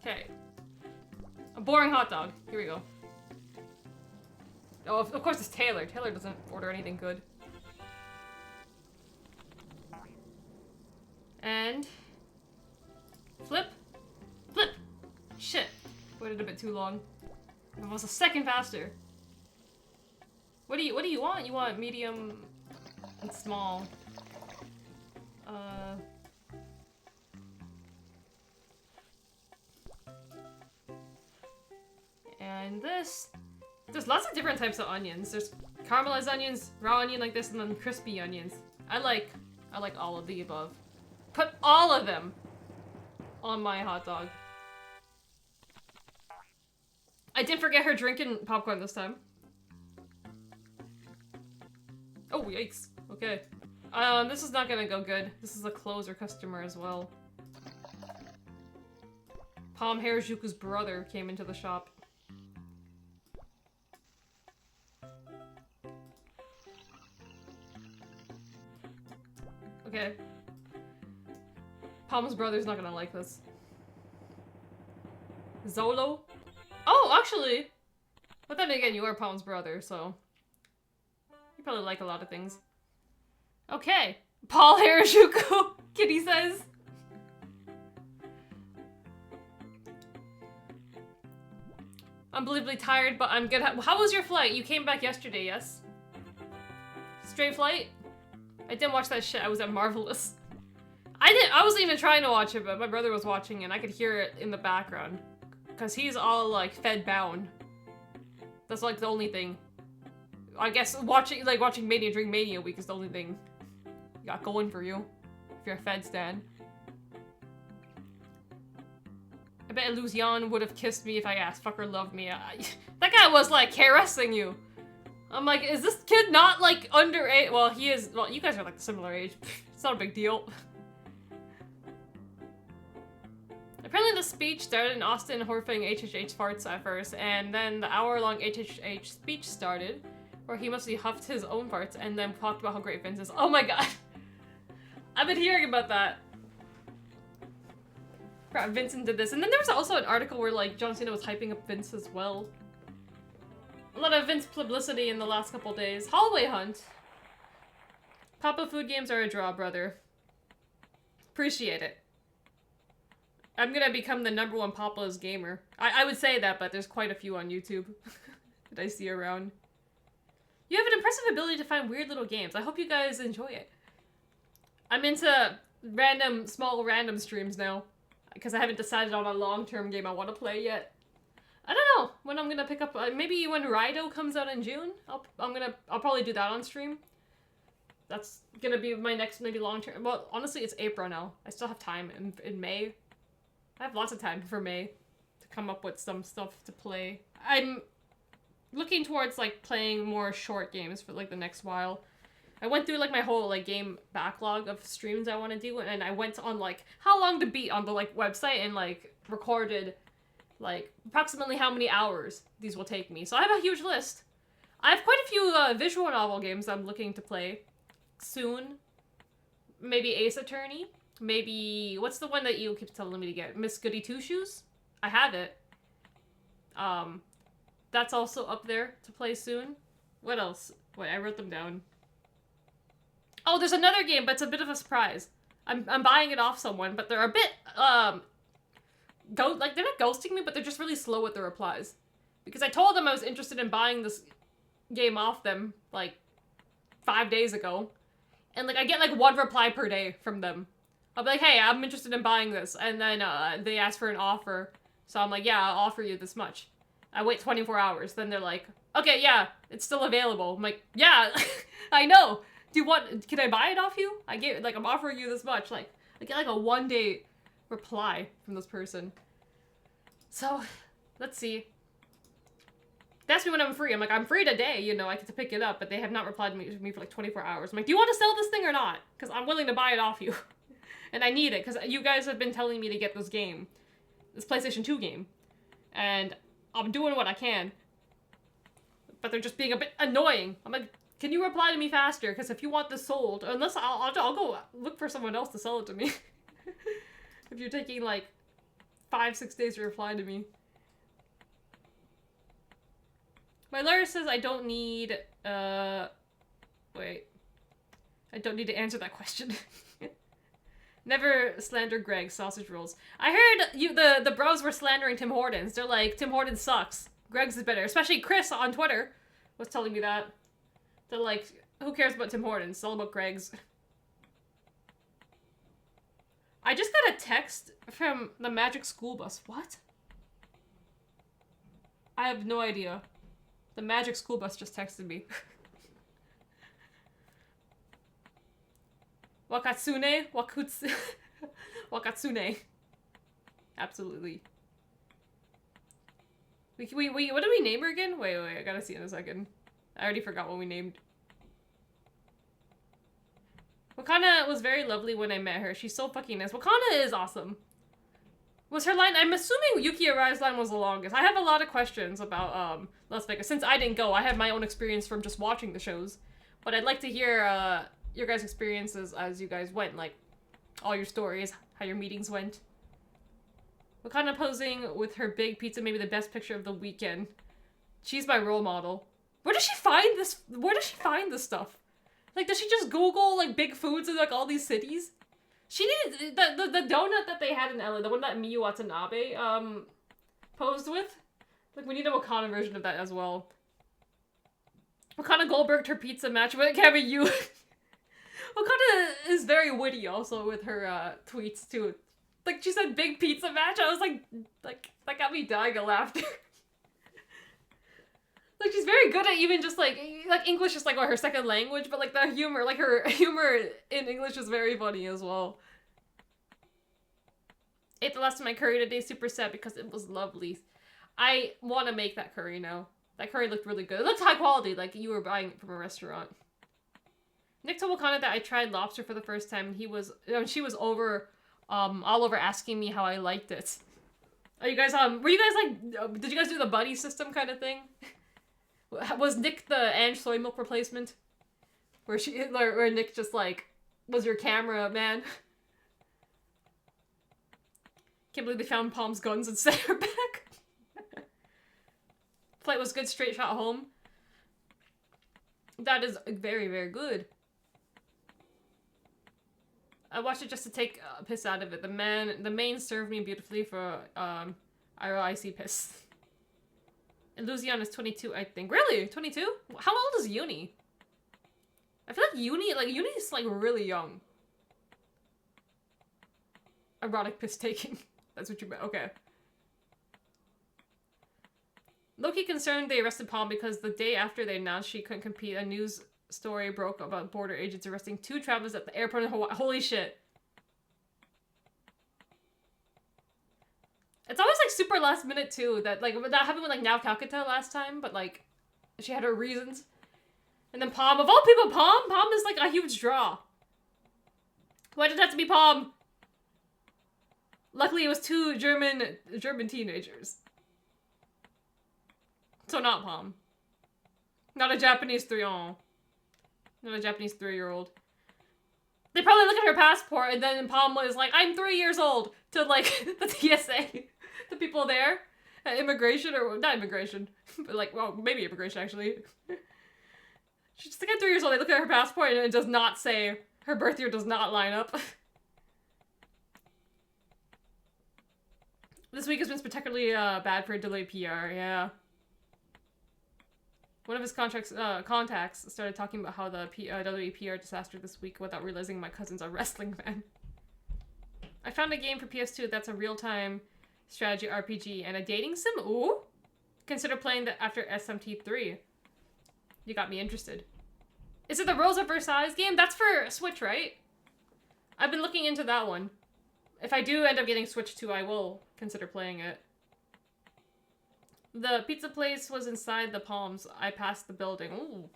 Okay. A boring hot dog. Here we go. Oh, of course it's Taylor. Taylor doesn't order anything good. And... flip. Flip! Shit. Waited a bit too long. Almost a second faster. What do you want? You want medium and small. And this. There's lots of different types of onions. There's caramelized onions, raw onion like this, and then crispy onions. I like all of the above. Put all of them on my hot dog. I didn't forget her drinking popcorn this time. Oh, yikes. Okay. This is not gonna go good. This is a closer customer as well. Palm Harajuku's brother came into the shop. Okay. Palm's brother's not gonna like this. Zolo? Oh, actually! But then again, you are Palm's brother, so... you probably like a lot of things. Okay. Paul Harajuku, Kitty says. Unbelievably tired, but I'm good. How was your flight? You came back yesterday, yes? Straight flight? I didn't watch that shit. I was at Marvelous. I wasn't even trying to watch it, but my brother was watching and I could hear it in the background. Cause he's all like Fed bound. That's like the only thing. I guess watching Mania during Mania week is the only thing you got going for you. If you're a Fed stan. I bet Lucian would have kissed me if I asked. Fucker loved me. That guy was like caressing you. I'm like, is this kid not like underage? Well, he is. Well, you guys are like the similar age. It's not a big deal. Apparently the speech started in Austin horrifying HHH farts at first, and then the hour-long HHH speech started, where he mostly huffed his own farts and then talked about how great Vince is. Oh my god. I've been hearing about that. Vincent did this. And then there was also an article where, like, John Cena was hyping up Vince as well. A lot of Vince publicity in the last couple days. Hallway Hunt. Papa food games are a draw, brother. Appreciate it. I'm gonna become the #1 Papa's gamer. I would say that, but there's quite a few on YouTube that I see around. You have an impressive ability to find weird little games. I hope you guys enjoy it. I'm into small random streams now, because I haven't decided on a long-term game I want to play yet. I don't know when I'm gonna pick up. Maybe when Rido comes out in June. I'll probably do that on stream. That's gonna be my next maybe long-term. Well, honestly, it's April now. I still have time in May. I have lots of time for May to come up with some stuff to play. I'm looking towards, like, playing more short games for, like, the next while. I went through, like, my whole, like, game backlog of streams I want to do, and I went on, like, how long to beat on the, like, website and, like, recorded, like, approximately how many hours these will take me. So I have a huge list. I have quite a few visual novel games I'm looking to play soon. Maybe Ace Attorney. Maybe, what's the one that you keep telling me to get? Miss Goody Two Shoes? I have it. That's also up there to play soon. What else? Wait, I wrote them down. Oh, there's another game, but it's a bit of a surprise. I'm buying it off someone, but they're a bit, they're not ghosting me, but they're just really slow with the replies. Because I told them I was interested in buying this game off them, like, 5 days ago. And, like, I get, like, 1 reply per day from them. I'll be like, hey, I'm interested in buying this. And then they ask for an offer. So I'm like, yeah, I'll offer you this much. I wait 24 hours. Then they're like, okay, yeah, it's still available. I'm like, yeah, I know. Can I buy it off you? I'm offering you this much. Like, I get like a 1-day reply from this person. So, let's see. They asked me when I'm free. I'm like, I'm free today, you know, I get to pick it up. But they have not replied to me for like 24 hours. I'm like, do you want to sell this thing or not? Because I'm willing to buy it off you. And I need it, because you guys have been telling me to get this game. This PlayStation 2 game. And I'm doing what I can. But they're just being a bit annoying. I'm like, can you reply to me faster? Because if you want this sold, unless I'll go look for someone else to sell it to me. If you're taking, like, 5-6 days to reply to me. My lawyer says I don't need, wait. I don't need to answer that question. Never slander Greg, sausage rolls. I heard the bros were slandering Tim Hortons. They're like, Tim Hortons sucks. Greg's is better. Especially Chris on Twitter was telling me that. They're like, who cares about Tim Hortons? It's all about Greg's. I just got a text from the Magic School Bus. What? I have no idea. The Magic School Bus just texted me. Wakatsune? Wakatsune. Absolutely. What did we name her again? Wait, I gotta see in a second. I already forgot what we named. Wakana was very lovely when I met her. She's so fucking nice. Wakana is awesome. Was her line? I'm assuming Yuki Arai's line was the longest. I have a lot of questions about Las Vegas. Since I didn't go, I have my own experience from just watching the shows. But I'd like to hear your guys' experiences as you guys went, like all your stories, how your meetings went. Wakana posing with her big pizza, maybe the best picture of the weekend. She's my role model. Where does she find this? Where does she find this stuff? Like, does she just Google like big foods in like all these cities? She did the donut that they had in LA, the one that Miyu Watanabe posed with. Like, we need a Wakana version of that as well. Wakana Goldberged her pizza match, but it can't be you. Wakana is very witty also with her tweets too. Like, she said big pizza match, I was like that got me dying of laughter. Like, she's very good at even just like English is like her second language, but like the humor, like her humor in English is very funny as well. Ate the last of my curry today, super sad because it was lovely. I want to make that curry now. That curry looked really good. It looked high quality, like you were buying it from a restaurant. Nick told Wakana that I tried lobster for the first time. She was over, all over asking me how I liked it. Are you guys, were you guys like, did you guys do the buddy system kind of thing? Was Nick the Ange soy milk replacement? Where Nick just like, was your camera man? Can't believe they found Palm's guns and sent her back. Flight was good, straight shot home. That is very, very good. I watched it just to take a piss out of it. The main served me beautifully for icy piss. And Lucian is 22, I think. Really? 22? How old is Uni? I feel like Uni is like really young. Erotic piss taking. That's what you meant. Okay. Low-key concerned they arrested Palm because the day after they announced she couldn't compete, a news story broke about border agents arresting 2 travelers at the airport in Hawaii. Holy shit. It's always like super last minute too. That happened with like Now Calcutta last time, but like she had her reasons. And then Palm, of all people, Palm is like a huge draw. Why did it have to be Palm? Luckily it was 2 German teenagers. So not Palm. Not a Japanese 3-year-old. They probably look at her passport and then Palm was like, I'm 3 years old, to like the TSA. The people there at immigration, or not immigration, but like, well, maybe immigration actually. She's just like, I'm 3 years old. They look at her passport and it does not say, her birth year does not line up. This week has been spectacularly bad for delayed PR, yeah. One of his contacts started talking about how the WWE PR disaster this week without realizing my cousin's a wrestling fan. I found a game for PS2 that's a real-time strategy RPG and a dating sim. Ooh! Consider playing that after SMT3. You got me interested. Is it the Rose of Versailles game? That's for Switch, right? I've been looking into that one. If I do end up getting Switch 2, I will consider playing it. The pizza place was inside the Palms. I passed the building. Ooh.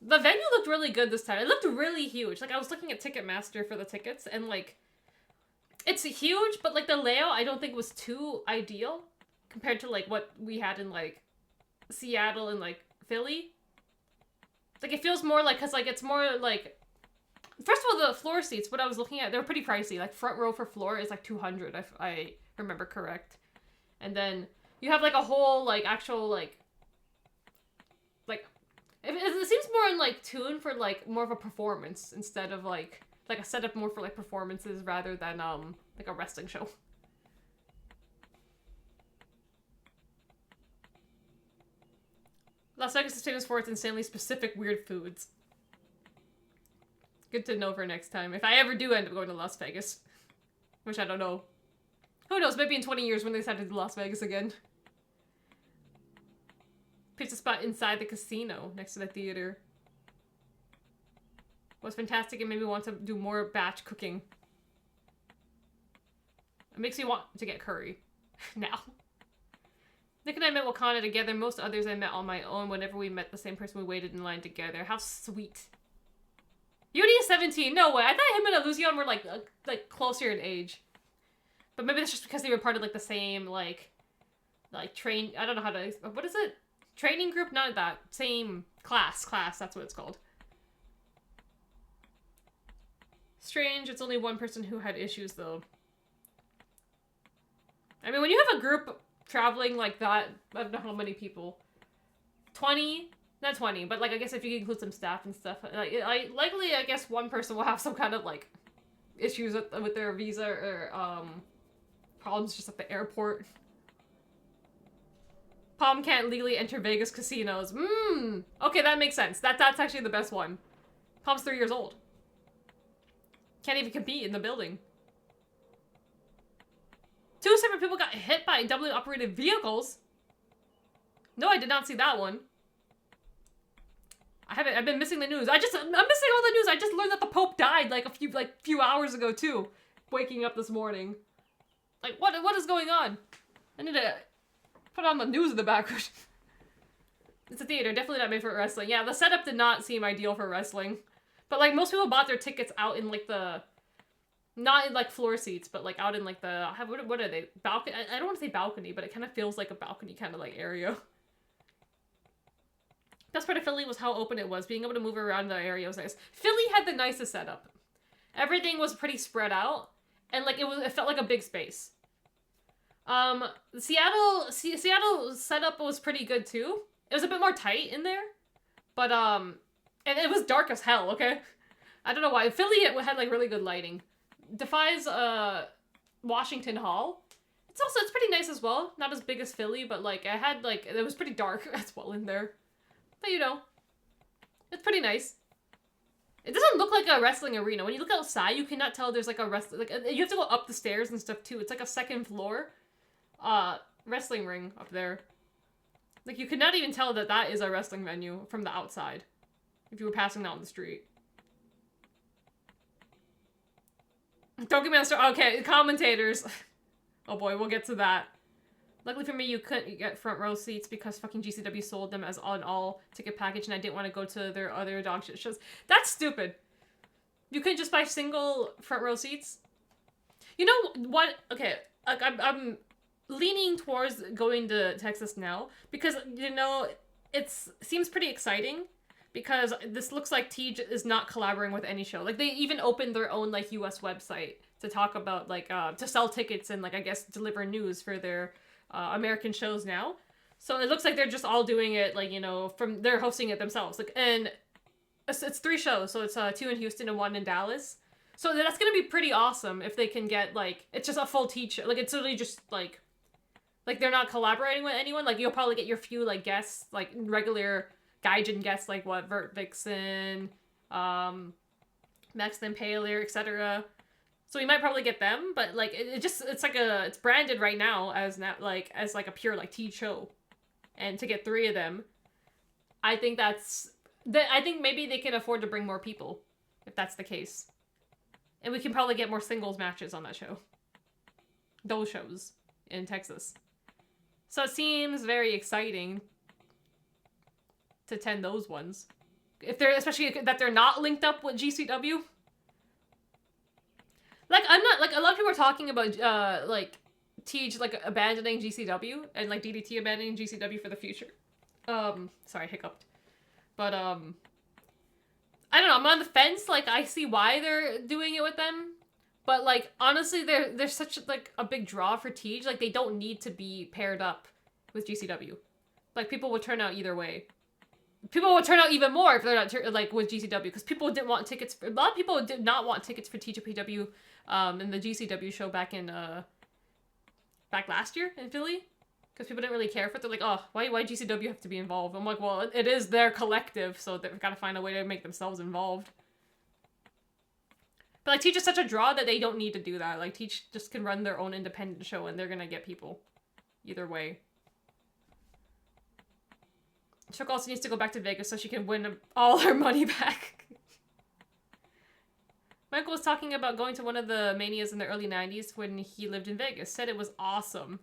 The venue looked really good this time. It looked really huge. Like, I was looking at Ticketmaster for the tickets, and, like, it's huge, but, like, the layout I don't think was too ideal compared to, like, what we had in, like, Seattle and, like, Philly. Like, it feels more like, because, like, it's more, like... First of all, the floor seats, what I was looking at, they're pretty pricey. Like, front row for floor is, like, $200, if I remember correct. And then... You have, like, a whole, like, actual, like, it seems more in, like, tune for, like, more of a performance instead of, like a setup more for, like, performances rather than, like, a wrestling show. Las Vegas is famous for its insanely specific weird foods. Good to know for next time. If I ever do end up going to Las Vegas. Which I don't know. Who knows, maybe in 20 years when they decide to do Las Vegas again. Pizza spot inside the casino, next to the theater. Was fantastic and made me want to do more batch cooking. It makes me want to get curry. Now. Nick and I met Wakanda together. Most others I met on my own. Whenever we met the same person, we waited in line together. How sweet. Yudi is 17. No way. I thought him and Lucian were, like closer in age. But maybe that's just because they were part of, like, the same, like train... I don't know how to... What is it? Training group? Not that. Same class. That's what it's called. Strange. It's only one person who had issues, though. I mean, when you have a group traveling like that, I don't know how many people. 20? Not 20, but, like, I guess if you include some staff and stuff. Like, likely, I guess one person will have some kind of, like, issues with their visa or, problems just at the airport. Palm can't legally enter Vegas casinos. Okay, that makes sense. That's actually the best one. Palm's 3 years old. Can't even compete in the building. 2 separate people got hit by doubly operated vehicles. No, I did not see that one. I've been missing the news. I'm missing all the news. I just learned that the Pope died like a few hours ago too. Waking up this morning. Like, what is going on? I need to put on the news in the background. It's a theater, definitely not made for wrestling. Yeah, the setup did not seem ideal for wrestling. But, like, most people bought their tickets out in, like, the... Not in, like, floor seats, but, like, out in, like, the... What are they? Balcony? I don't want to say balcony, but it kind of feels like a balcony kind of, like, area. Best part of Philly was how open it was. Being able to move around the area was nice. Philly had the nicest setup. Everything was pretty spread out. and like it felt like a big space. Seattle setup was pretty good too. It was a bit more tight in there, but and it was dark as hell. Okay, I don't know why. Philly it had like really good lighting. Defies Washington Hall. It's pretty nice as well. Not as big as Philly, but like it was pretty dark as well in there. But you know, it's pretty nice. It doesn't look like a wrestling arena. When you look outside, you cannot tell there's like a you have to go up the stairs and stuff too. It's like a second floor wrestling ring up there. Like you could not even tell that is a wrestling venue from the outside if you were passing down the street. Pokemon okay, commentators. Oh boy, we'll get to that. Luckily for me, you couldn't get front row seats because fucking GCW sold them as an all ticket package, and I didn't want to go to their other dog shit shows. That's stupid. You couldn't just buy single front row seats. You know what? Okay, like I'm leaning towards going to Texas now because you know it seems pretty exciting because this looks like Tej is not collaborating with any show. Like they even opened their own like US website to talk about like to sell tickets and like I guess deliver news for their American shows now. So it looks like they're just all doing it like, you know, they're hosting it themselves. Like, and it's 3 shows. So it's 2 in Houston and 1 in Dallas. So that's going to be pretty awesome if they can get like, it's just a full Tej show. Like it's literally just like they're not collaborating with anyone. Like you'll probably get your few like guests, like regular Gaijin guests, like what, Vert Vixen, Max the Impaler, etc. So we might probably get them, but like it's branded right now as like a pure like Tej show, and to get 3 of them, I think I think maybe they can afford to bring more people if that's the case, and we can probably get more singles matches on that show. Those shows in Texas, so it seems very exciting to attend those ones, especially that they're not linked up with GCW. Like, I'm not, like, a lot of people are talking about, like, Tej, like, abandoning GCW, and, like, DDT abandoning GCW for the future. Sorry, hiccuped. But, I don't know, I'm on the fence, like, I see why they're doing it with them, but, like, honestly, they're such, like, a big draw for Tej, like, they don't need to be paired up with GCW. Like, people would turn out either way. People would turn out even more if they're not, like, with GCW, because people didn't want tickets, a lot of people did not want tickets for TJPW, in the GCW show back last year in Philly, because people didn't really care for it. They're like, oh, why GCW have to be involved? I'm like, well, it is their collective, so they've got to find a way to make themselves involved. But, like, Tej is such a draw that they don't need to do that. Like, Tej just can run their own independent show, and they're gonna get people either way. Choco also needs to go back to Vegas so she can win all her money back. Michael was talking about going to one of the Manias in the early 90s when he lived in Vegas. Said it was awesome.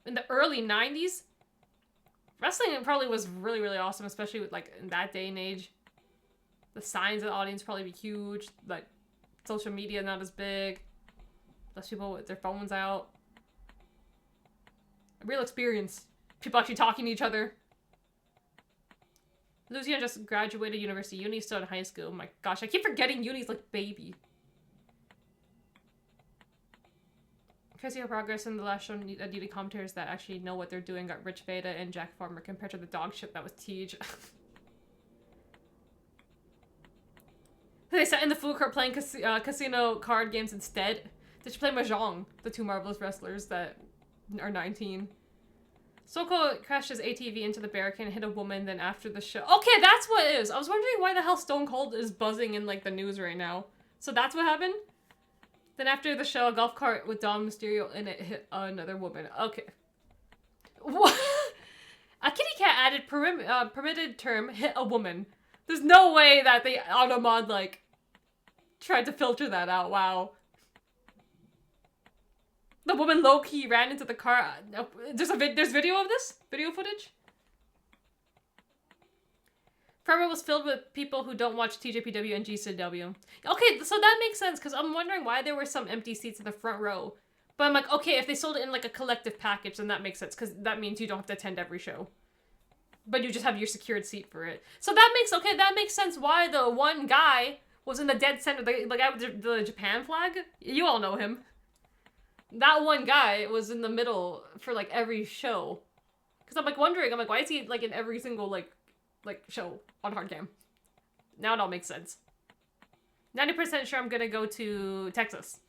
In the early 90s? Wrestling probably was really, really awesome, especially with, like, in that day and age. The signs of the audience probably be huge. Like, social media not as big. Less people with their phones out. A real experience. People actually talking to each other. Lucian just graduated university. Uni's still in high school. Oh my gosh, I keep forgetting Uni's like baby. Crazy how progress in the last show needed commentators that actually know what they're doing got Rich Veda and Jack Farmer compared to the dog shit that was Tej. They sat in the food court playing casino card games instead. They should play Mahjong, the 2 marvelous wrestlers that are 19. Soko crashed his ATV into the barricade and hit a woman, then after the show... Okay, that's what it is! I was wondering why the hell Stone Cold is buzzing in, like, the news right now. So that's what happened? Then after the show, a golf cart with Dom Mysterio in it hit another woman. Okay. What? A kitty cat added permitted term, hit a woman. There's no way that they automod, like, tried to filter that out. Wow. The woman low-key ran into the car. There's video of this? Video footage? Farmer was filled with people who don't watch TJPW and GCW. Okay, so that makes sense, because I'm wondering why there were some empty seats in the front row. But I'm like, okay, if they sold it in, like, a collective package, then that makes sense, because that means you don't have to attend every show. But you just have your secured seat for it. So that makes sense why the one guy was in the dead center, the guy with the Japan flag. You all know him. That one guy was in the middle for like every show. Because I'm like wondering, I'm like, why is he like in every single like show on hardcam? Now it all makes sense. 90% sure I'm gonna go to Texas.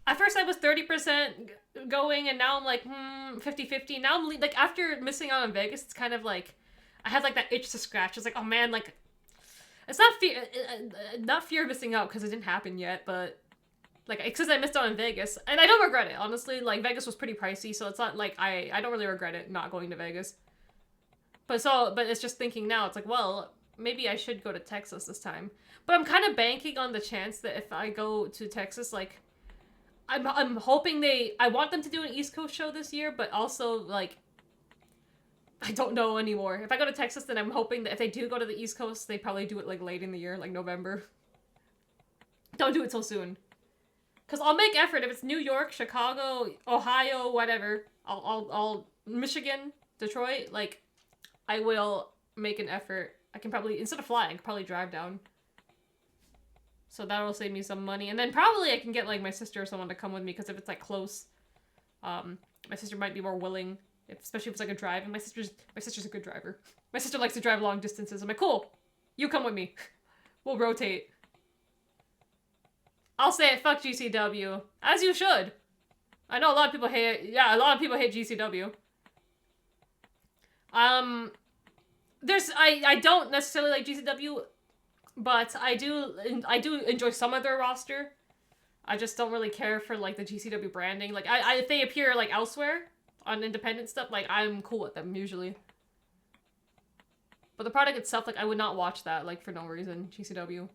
At first I was 30% going, and now I'm like, 50-50. Now I'm like, after missing out on Vegas, it's kind of like, I had like that itch to scratch. It's like, oh man, like, it's not fear of missing out because it didn't happen yet, but like, because I missed out on Vegas, and I don't regret it, honestly. Like, Vegas was pretty pricey, so it's not like, I don't really regret it not going to Vegas. But it's just thinking now, it's like, well, maybe I should go to Texas this time. But I'm kind of banking on the chance that if I go to Texas, like, I'm hoping I want them to do an East Coast show this year, but also, like, I don't know anymore. If I go to Texas, then I'm hoping that if they do go to the East Coast, they probably do it, like, late in the year, like November. Don't do it so soon. Because I'll make effort. If it's New York, Chicago, Ohio, whatever, I'll Michigan, Detroit, like, I will make an effort. I can probably, instead of flying, I can probably drive down. So that'll save me some money. And then probably I can get, like, my sister or someone to come with me, because if it's, like, close, my sister might be more willing, especially if it's, like, a drive. And my sister's a good driver. My sister likes to drive long distances. I'm like, cool, you come with me. We'll rotate. I'll say it, fuck GCW. As you should. I know a lot of people hate it. Yeah, a lot of people hate GCW. I don't necessarily like GCW, but I do enjoy some of their roster. I just don't really care for, like, the GCW branding. Like, if they appear, like, elsewhere on independent stuff, like, I'm cool with them, usually. But the product itself, like, I would not watch that, like, for no reason, GCW.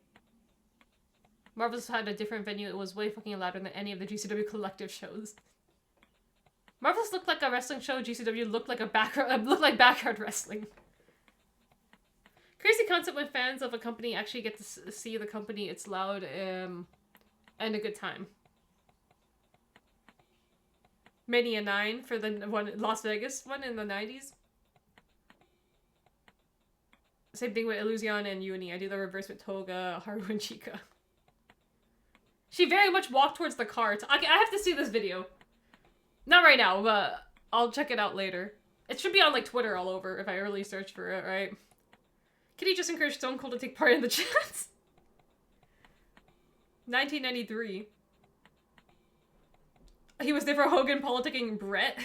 Marvelous had a different venue. It was way fucking louder than any of the GCW Collective shows. Marvelous looked like a wrestling show. GCW looked like backyard wrestling. Crazy concept when fans of a company actually get to see the company. It's loud and a good time. Mania 9 for the one Las Vegas one in the 90s. Same thing with Illusion and Uni. I do the reverse with Toga, Haru, and Chica. She very much walked towards the cart. I have to see this video. Not right now, but I'll check it out later. It should be on, like, Twitter all over if I really search for it, right? Kitty just encouraged Stone Cold to take part in the chats. 1993. He was there for Hogan politicking Brett.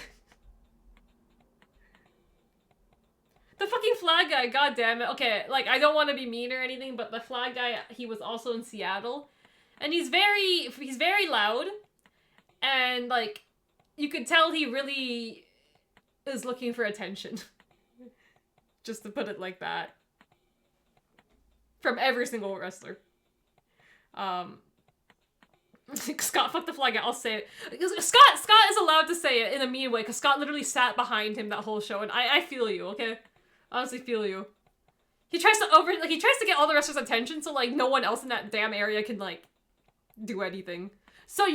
The fucking flag guy, god damn it. Okay, like, I don't want to be mean or anything, but the flag guy, he was also in Seattle. And he's very loud. And, like, you could tell he really is looking for attention. Just to put it like that. From every single wrestler. Scott, fuck the flag, I'll say it. Scott is allowed to say it in a mean way, because Scott literally sat behind him that whole show, and I feel you, okay? Honestly feel you. He tries to get all the wrestlers' attention, so, like, no one else in that damn area can, like, do anything. So,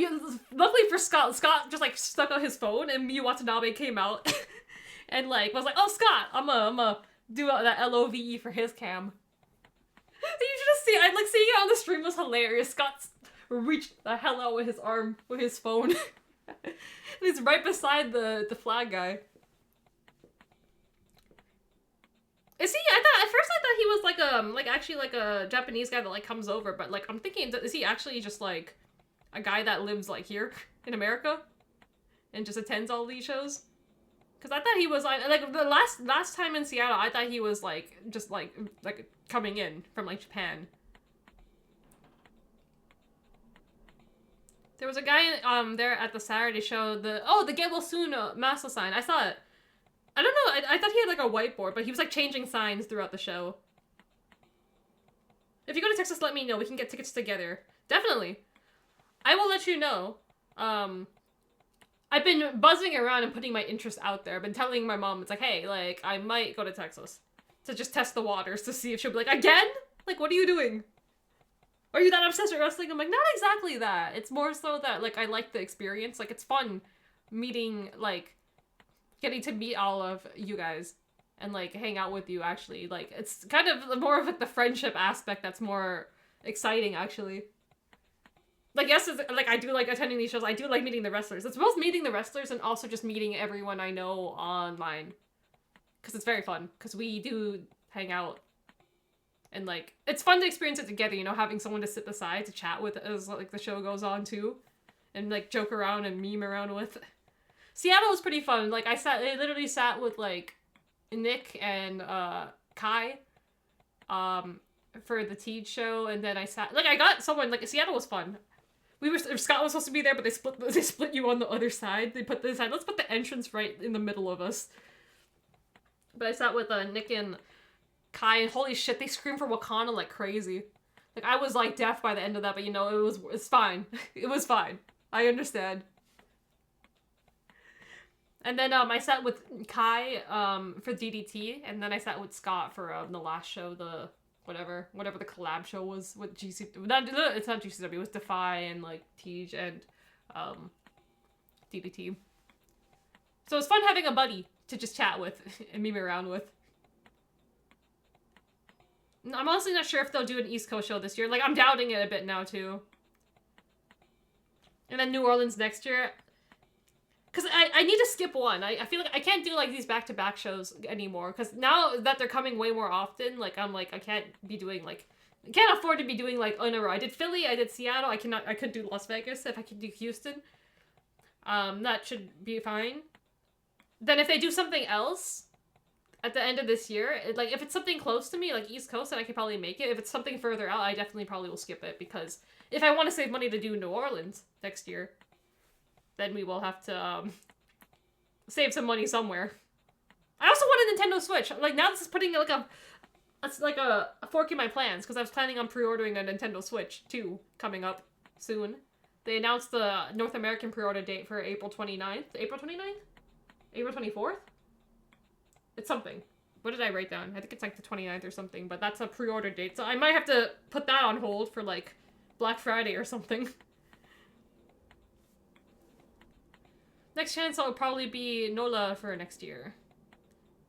luckily for Scott just, like, stuck out his phone, and Miyu Watanabe came out, and, like, was like, oh, Scott, I'm gonna do that LOVE for his cam. You should just see, like, seeing it on the stream was hilarious. Scott's reached the hell out with his arm, with his phone. And he's right beside the flag guy. Is he, at first I thought he was actually like a Japanese guy that, like, comes over, but, like, I'm thinking, is he actually just, like, a guy that lives, like, here in America? And just attends all these shows? Because I thought he was, like, the last time in Seattle, I thought he was, like, just, like, coming in from, like, Japan. There was a guy, there at the Saturday show, the Get Well Soon Masa sign. I saw it. I don't know, I thought he had, like, a whiteboard, but he was, like, changing signs throughout the show. If you go to Texas, let me know. We can get tickets together. Definitely. I will let you know. I've been buzzing around and putting my interest out there. I've been telling my mom, it's like, hey, like, I might go to Texas to just test the waters to see if she'll be like, again? Like, what are you doing? Are you that obsessed with wrestling? I'm like, not exactly that. It's more so that, like, I like the experience. Like, it's fun meeting, like, getting to meet all of you guys and, like, hang out with you, actually. Like, it's kind of more of, like, the friendship aspect that's more exciting, actually. Like, yes, it's, like, I do like attending these shows. I do like meeting the wrestlers. It's both meeting the wrestlers and also just meeting everyone I know online. Because it's very fun. Because we do hang out. And, like, it's fun to experience it together, you know, having someone to sit beside to chat with as, like, the show goes on, too. And, like, joke around and meme around with. Seattle was pretty fun. Like, I literally sat with, like, Nick and, Kai, for the Teed show, and then I got someone, like, Seattle was fun. Scott was supposed to be there, but they split you on the other side. They put this side, let's put the entrance right in the middle of us. But I sat with, Nick and Kai, and holy shit, they screamed for Wakanda like crazy. Like, I was, like, deaf by the end of that, but, you know, it's fine. It was fine. I understand. And then, I sat with Kai, for DDT, and then I sat with Scott for, the last show, the whatever the collab show was with GC. It's not GCW, it was Defy and, like, Tej and, DDT. So it's fun having a buddy to just chat with and meme around with. I'm honestly not sure if they'll do an East Coast show this year. Like, I'm doubting it a bit now, too. And then New Orleans next year. Because I need to skip one. I feel like I can't do, like, these back-to-back shows anymore. Because now that they're coming way more often, like, I'm like, I can't be doing, like... I can't afford to be doing, like, in a row. I did Philly, I did Seattle. I could do Las Vegas if I could do Houston. That should be fine. Then if they do something else at the end of this year, like, if it's something close to me, like East Coast, then I could probably make it. If it's something further out, I definitely probably will skip it, because if I want to save money to do New Orleans next year, then we will have to, save some money somewhere. I also want a Nintendo Switch. Like, now this is putting, like, a fork in my plans, because I was planning on pre-ordering a Nintendo Switch, too, coming up soon. They announced the North American pre-order date for April 29th. April 29th? April 24th? It's something. What did I write down? I think it's like the 29th or something, but that's a pre-order date. So I might have to put that on hold for, like, Black Friday or something. Next chance will probably be NOLA for next year.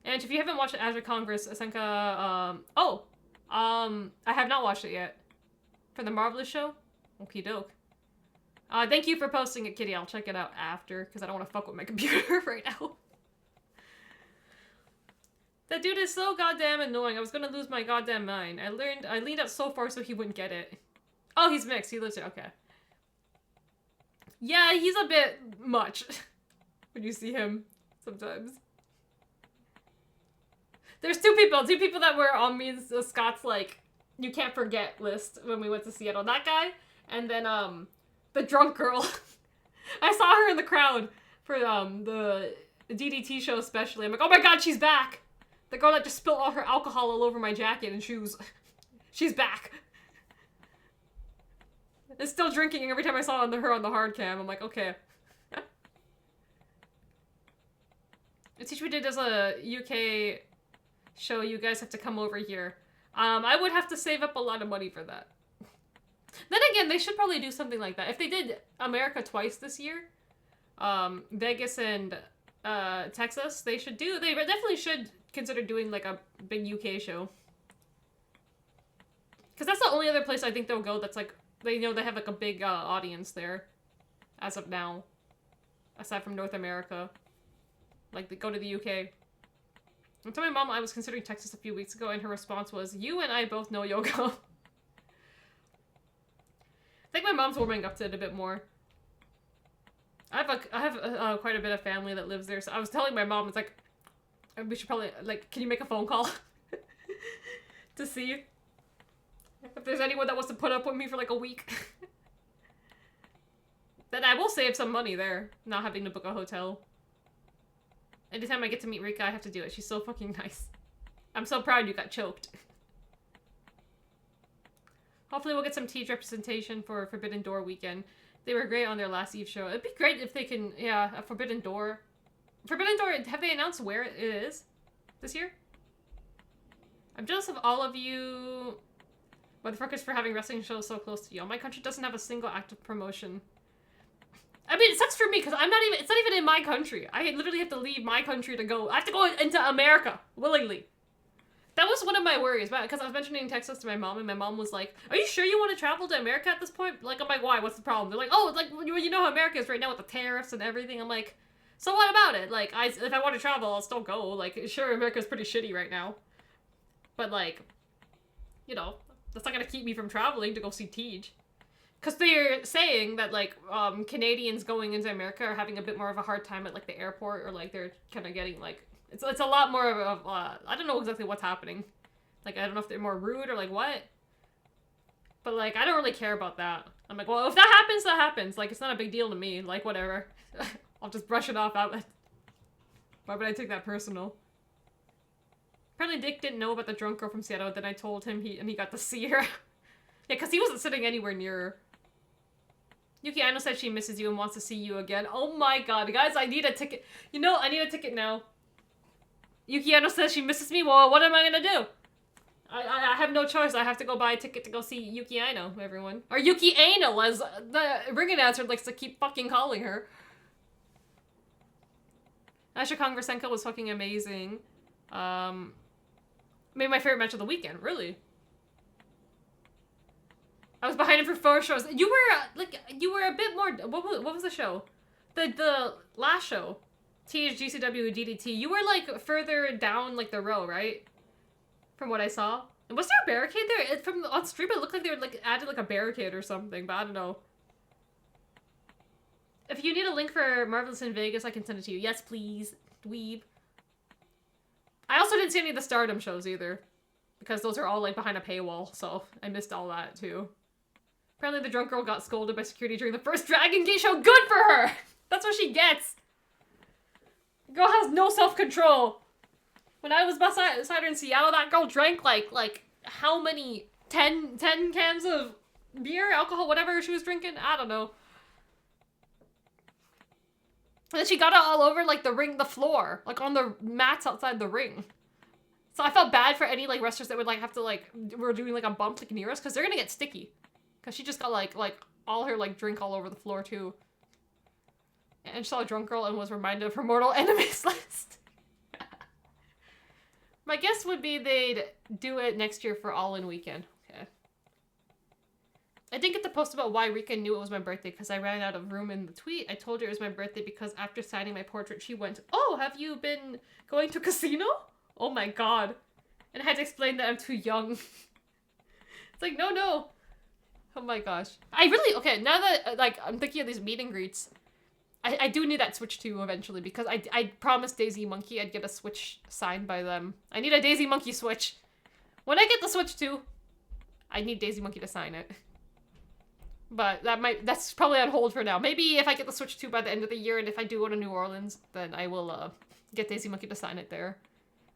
And if you haven't watched Azure Congress, Asenka, I have not watched it yet. For the Marvelous show? Okie doke. Thank you for posting it, Kitty. I'll check it out after, because I don't want to fuck with my computer right now. That dude is so goddamn annoying. I was gonna lose my goddamn mind. I leaned up so far so he wouldn't get it. Oh, he's mixed. He lives here. Okay. Yeah, he's a bit much. When you see him, sometimes. There's two people that were on me and Scott's, like, you can't forget list when we went to Seattle. That guy, and then, the drunk girl. I saw her in the crowd for, the DDT show especially. I'm like, oh my god, she's back! The girl that just spilled all her alcohol all over my jacket and shoes. She's back. And still drinking every time I saw her on the hard cam. I'm like, okay. The teacher we did as a UK show, you guys have to come over here. I would have to save up a lot of money for that. Then again, they should probably do something like that. If they did America twice this year, Vegas and Texas, they definitely should consider doing, like, a big UK show. Because that's the only other place I think they'll go that's, like, they know they have, like, a big audience there. As of now. Aside from North America. Like, they go to the UK. I told my mom I was considering Texas a few weeks ago, and her response was, you and I both know yoga. I think my mom's warming up to it a bit more. I have quite a bit of family that lives there, so I was telling my mom, it's like, we should probably, like, can you make a phone call? To see if there's anyone that wants to put up with me for, like, a week. Then I will save some money there, not having to book a hotel. Anytime I get to meet Rika, I have to do it. She's so fucking nice. I'm so proud you got choked. Hopefully we'll get some Tej representation for Forbidden Door weekend. They were great on their last Eve show. It'd be great if they can, yeah, a Forbidden Door. Forbidden Door, have they announced where it is this year? I'm jealous of all of you motherfuckers for having wrestling shows so close to you. My country doesn't have a single active promotion. I mean, it sucks for me because it's not even in my country. I literally have to leave my country to go. I have to go into America willingly. that was one of my worries, because I was mentioning Texas to my mom, and my mom was like, "Are you sure you want to travel to America at this point?" Like, I'm like, "Why? What's the problem?" They're like, "Oh, it's like you know how America is right now with the tariffs and everything." I'm like, "So what about it? Like, if I want to travel, I'll still go. Like, sure, America's pretty shitty right now, but like, you know, that's not gonna keep me from traveling to go see Tej." Because they're saying that, like, Canadians going into America are having a bit more of a hard time at, like, the airport, or, like, they're kind of getting, like... It's a lot more of, I don't know exactly what's happening. Like, I don't know if they're more rude or, like, what. But, like, I don't really care about that. I'm like, well, if that happens, that happens. Like, it's not a big deal to me. Like, whatever. I'll just brush it off out. Why would I take that personal? Apparently Dick didn't know about the drunk girl from Seattle, then I told him he got to see her. Yeah, because he wasn't sitting anywhere near her. Yuki Aino said she misses you and wants to see you again. Oh my god, guys, I need a ticket. You know, I need a ticket now. Yuki Aino says she misses me. Well, what am I gonna do? I have no choice. I have to go buy a ticket to go see Yuki Aino, everyone. Or Yuki Aino, as the ring announcer likes to keep fucking calling her. Asha Kongrasenko was fucking amazing. Maybe my favorite match of the weekend, really. I was behind him for 4 shows. You were, you were a bit more... What was the show? The last show. THGCW DDT. You were, like, further down, like, the row, right? From what I saw. And was there a barricade there? On stream, it looked like they were, like, added, like, a barricade or something, but I don't know. If you need a link for Marvelous in Vegas, I can send it to you. Yes, please. Dweeb. I also didn't see any of the Stardom shows, either. Because those are all, like, behind a paywall, so I missed all that, too. Apparently the drunk girl got scolded by security during the first Dragon Gate show. Good for her! That's what she gets! The girl has no self-control. When I was beside her in Seattle, that girl drank, like how many? 10 cans of beer, alcohol, whatever she was drinking? I don't know. And then she got it all over, like, the floor. Like, on the mats outside the ring. So I felt bad for any, like, wrestlers that would, like, have to, like, were doing, like, a bump, like, near us, because they're gonna get sticky. Because she just got, like, all her, like, drink all over the floor, too. And she saw a drunk girl and was reminded of her mortal enemies list. My guess would be they'd do it next year for All In Weekend. Okay. I didn't get the post about why Rika knew it was my birthday because I ran out of room in the tweet. I told her it was my birthday because after signing my portrait, she went, "Oh, have you been going to casino?" Oh my god. And I had to explain that I'm too young. It's like, no. Oh my gosh. I really, okay, now that, like, I'm thinking of these meet and greets, I do need that Switch 2 eventually, because I promised Daisy Monkey I'd get a Switch signed by them. I need a Daisy Monkey Switch. When I get the Switch 2, I need Daisy Monkey to sign it. But that's probably on hold for now. Maybe if I get the Switch 2 by the end of the year, and if I do go to New Orleans, then I will, get Daisy Monkey to sign it there.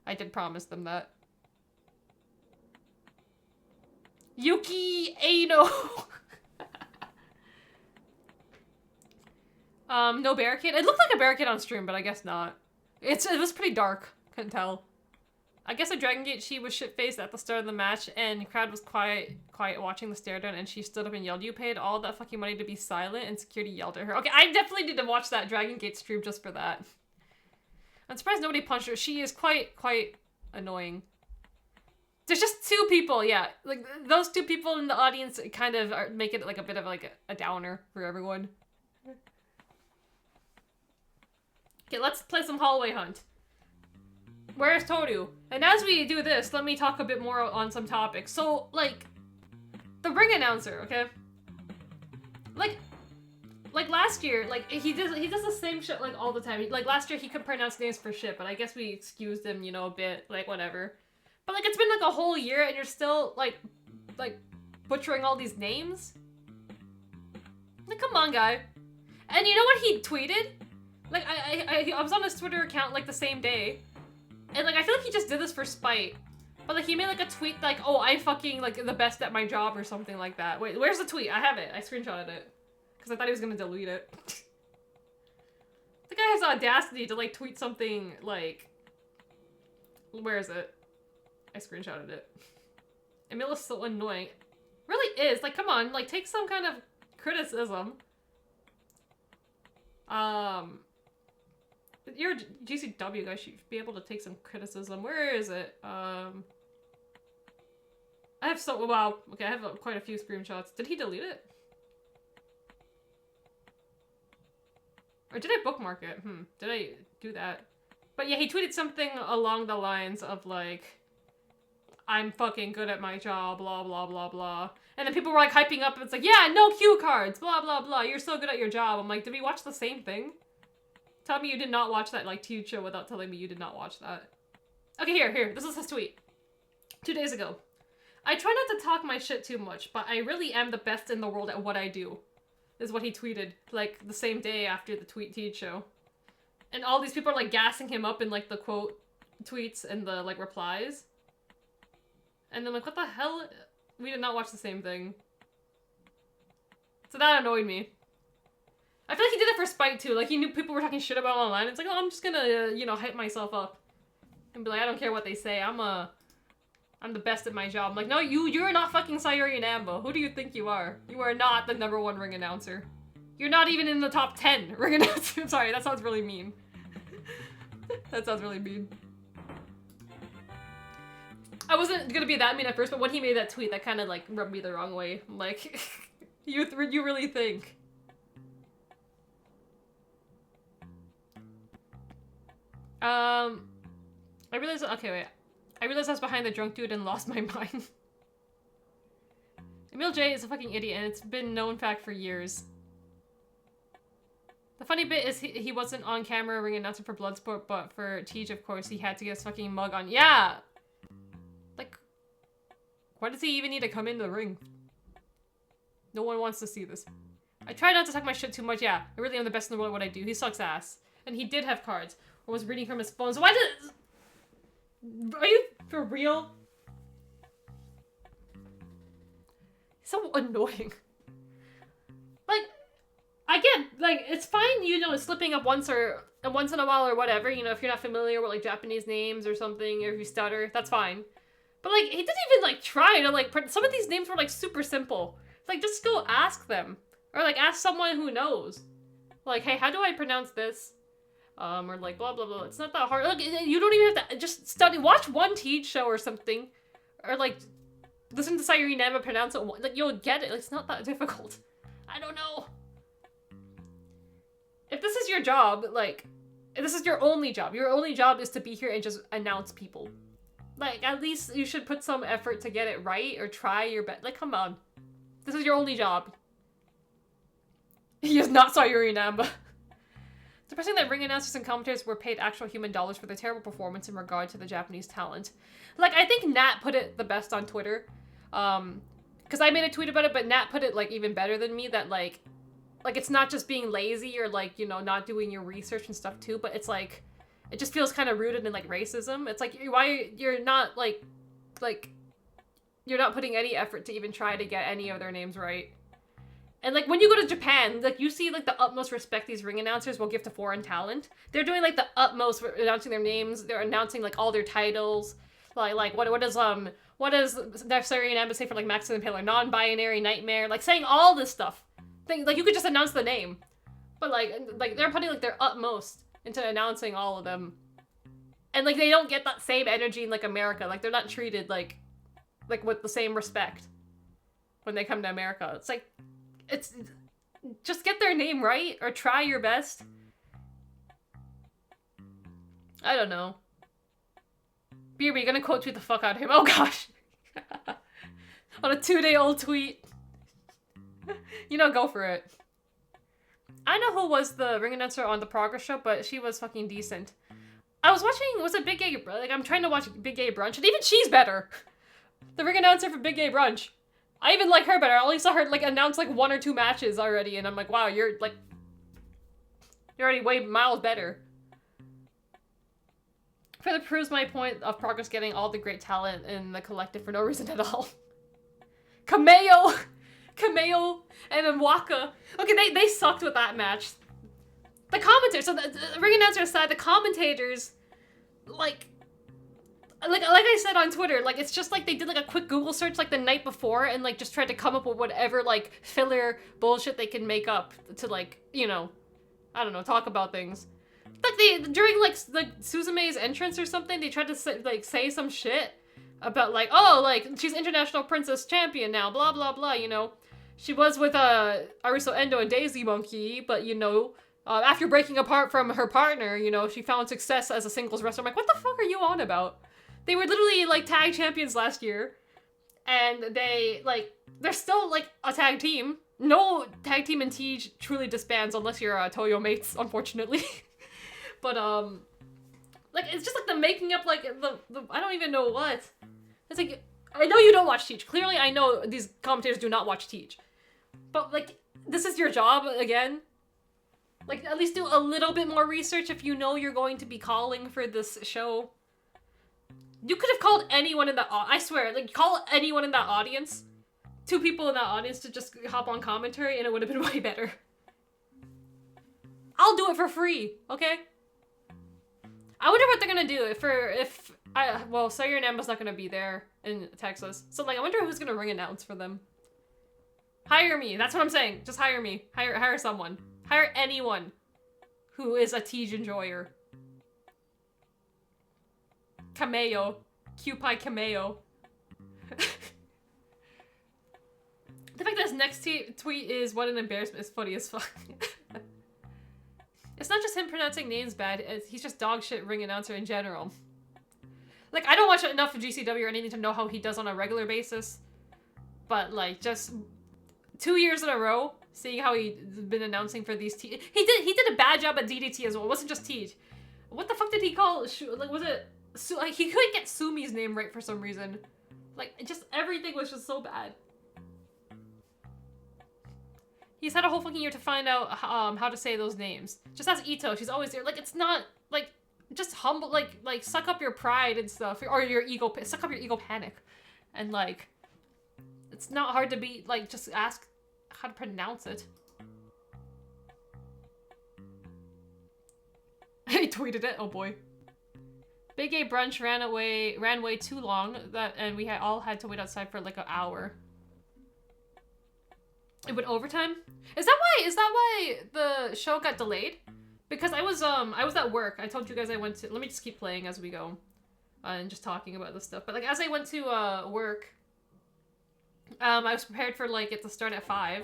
I did promise them that. Yuki Aino! No barricade. It looked like a barricade on stream, but I guess not. It was pretty dark. Couldn't tell. I guess at Dragon Gate, she was shit-faced at the start of the match, and the crowd was quiet watching the stare down, and she stood up and yelled, "You paid all that fucking money to be silent," and security yelled at her. Okay, I definitely need to watch that Dragon Gate stream just for that. I'm surprised nobody punched her. She is quite annoying. There's just 2 people, yeah. Like, those 2 people in the audience kind of make it like a bit of like a downer for everyone. Okay, let's play some hallway hunt. Where's Toru? And as we do this, let me talk a bit more on some topics. So, like, the ring announcer, okay? Like last year, like, he does the same shit, like, all the time. Like, last year he couldn't pronounce names for shit, but I guess we excused him, you know, a bit, like, whatever. But, like, it's been, like, a whole year, and you're still, like, butchering all these names? Like, come on, guy. And you know what he tweeted? Like, I was on his Twitter account, like, the same day. And, like, I feel like he just did this for spite. But, like, he made, like, a tweet, like, "Oh, I'm fucking, like, the best at my job," or something like that. Wait, where's the tweet? I have it. I screenshotted it. Because I thought he was gonna delete it. The guy has audacity to, like, tweet something, like... Where is it? I screenshotted it. Emila's so annoying. Really is. Like, come on. Like, take some kind of criticism. You're a GCW guy, should be able to take some criticism. Where is it? I have so, wow. Okay, I have quite a few screenshots. Did he delete it? Or did I bookmark it? Did I do that? But yeah, he tweeted something along the lines of like, I'm fucking good at my job, blah, blah, blah, blah. And then people were like hyping up, and it's like, yeah, no cue cards, blah, blah, blah. You're so good at your job. I'm like, did we watch the same thing? Tell me you did not watch that, like, TV show without telling me you did not watch that. Okay, here. This is his tweet. 2 days ago. I try not to talk my shit too much, but I really am the best in the world at what I do. Is what he tweeted, like, the same day after the TV show. And all these people are, like, gassing him up in, like, the quote tweets and the, like, replies. And then, like, what the hell? We did not watch the same thing. So that annoyed me. I feel like he did it for spite, too. Like, he knew people were talking shit about him online. It's like, oh, I'm just gonna, you know, hype myself up. And be like, I don't care what they say. I'm the best at my job. I'm like, no, you're not fucking Sayuri Namba. Who do you think you are? You are not the #1 ring announcer. You're not even in the top 10 ring announcer. I'm sorry, that sounds really mean. That sounds really mean. I wasn't gonna be that mean at first, but when he made that tweet, that kind of, like, rubbed me the wrong way. I'm like, you really think. I realized, okay, wait. I realized I was behind the drunk dude and lost my mind. Emil J is a fucking idiot, and it's been known fact for years. The funny bit is he wasn't on camera ring announcer for Bloodsport, but for Tej, of course, he had to get his fucking mug on. Yeah! Like, why does he even need to come in the ring? No one wants to see this. I try not to talk my shit too much. Yeah, I really am the best in the world at what I do. He sucks ass. And he did have cards. Or was reading from his phone. So why did... Are you for real? So annoying. Like, I get, like, it's fine, you know, slipping up once in a while or whatever, you know, if you're not familiar with, like, Japanese names or something, or if you stutter, that's fine. But, like, he didn't even, like, try to, like, some of these names were, like, super simple. Like, just go ask them. Or, like, ask someone who knows. Like, hey, how do I pronounce this? Or like, blah, blah, blah. It's not that hard. Look, you don't even have to just study. Watch one Tej show or something. Or, like, listen to Sayuri Namba pronounce it. Like, you'll get it. Like, it's not that difficult. I don't know. If this is your job, like, if this is your only job is to be here and just announce people. Like, at least you should put some effort to get it right or try your best. Like, come on. This is your only job. He is not Sayuri Namba. It's depressing that ring announcers and commentators were paid actual human dollars for their terrible performance in regard to the Japanese talent. Like, I think Nat put it the best on Twitter. Because I made a tweet about it, but Nat put it, like, even better than me, that, like, it's not just being lazy or, like, you know, not doing your research and stuff, too, but it's, like, it just feels kind of rooted in, like, racism. It's, like, why you're not, like, you're not putting any effort to even try to get any of their names right. And, like, when you go to Japan, like, you see, like, the utmost respect these ring announcers will give to foreign talent. They're doing, like, the utmost for announcing their names. They're announcing, like, all their titles. Like, what does Sayuri Namba say for, like, Max the Impaler? Non-binary, nightmare. Like, saying all this stuff. Like, you could just announce the name. But, like, they're putting, like, their utmost into announcing all of them. And, like, they don't get that same energy in, like, America. Like, they're not treated, like, with the same respect when they come to America. It's, like... just get their name right, or try your best. I don't know. Beer, you're gonna quote tweet the fuck out of him. Oh gosh. On a 2-day-old tweet. You know, go for it. I know who was the ring announcer on the Progress show, but she was fucking decent. I was watching, was it Big Gay, like, I'm trying to watch Big Gay Brunch, and even she's better. The ring announcer for Big Gay Brunch. I even like her better. I only saw her, like, announce, like, 1 or 2 matches already, and I'm like, wow, you're already way miles better. Further proves my point of Progress getting all the great talent in the collective for no reason at all. Kameo, and then Waka. Okay, they sucked with that match. The commentators, so the ring announcer aside, the commentators, like I said on Twitter, like, it's just like they did, like, a quick Google search, like, the night before and, like, just tried to come up with whatever, like, filler bullshit they can make up to, like, you know, I don't know, talk about things. Like, during, like Suzume's entrance or something, they tried to say some shit. about like, oh, like she's international princess champion now, blah blah blah. You know, she was with Arisu Endo and Daisy Monkey, but you know, after breaking apart from her partner, you know, she found success as a singles wrestler. I'm like, what the fuck are you on about? They were literally like tag champions last year, and they're still like a tag team. No tag team in Tej truly disbands unless you're Toyo mates, unfortunately. But like it's just like the making up, like the I don't even know what. It's like, I know you don't watch Tej. Clearly, I know these commentators do not watch Tej. But like, this is your job again. Like, at least do a little bit more research if you know you're going to be calling for this show. You could have called anyone in that, I swear, like, call anyone in that audience. 2 people in that audience to just hop on commentary and it would have been way better. I'll do it for free, okay? I wonder what they're gonna do well, Sayer and Amba's not gonna be there in Texas. So, like, I wonder who's gonna ring announce for them. Hire me, that's what I'm saying. Just hire me. Hire someone. Hire anyone who is a Tej enjoyer. Cameo. Q-Pie Cameo. The fact that his next tweet is, what an embarrassment, is funny as fuck. It's not just him pronouncing names bad, he's just dog shit ring announcer in general. Like, I don't watch enough of GCW or anything to know how he does on a regular basis. But, like, just 2 years in a row, seeing how he's been announcing for these He did a bad job at DDT as well. It wasn't just Tej. What the fuck did he call? Like, was it... Like, he couldn't get Sumi's name right for some reason. Like, just everything was just so bad. He's had a whole fucking year to find out how to say those names. Just ask Ito. She's always there. Like, it's not, like, just humble, like, suck up your pride and stuff. Or your ego, suck up your ego panic. And, like, it's not hard to be, like, just ask how to pronounce it. He tweeted it. Oh, boy. Big A brunch ran way too long, and we all had to wait outside for, like, an hour. It went overtime? Is that why the show got delayed? Because I was at work. I told you guys I went to, let me just keep playing as we go. And just talking about this stuff. But like as I went to work, I was prepared for like it to start at 5.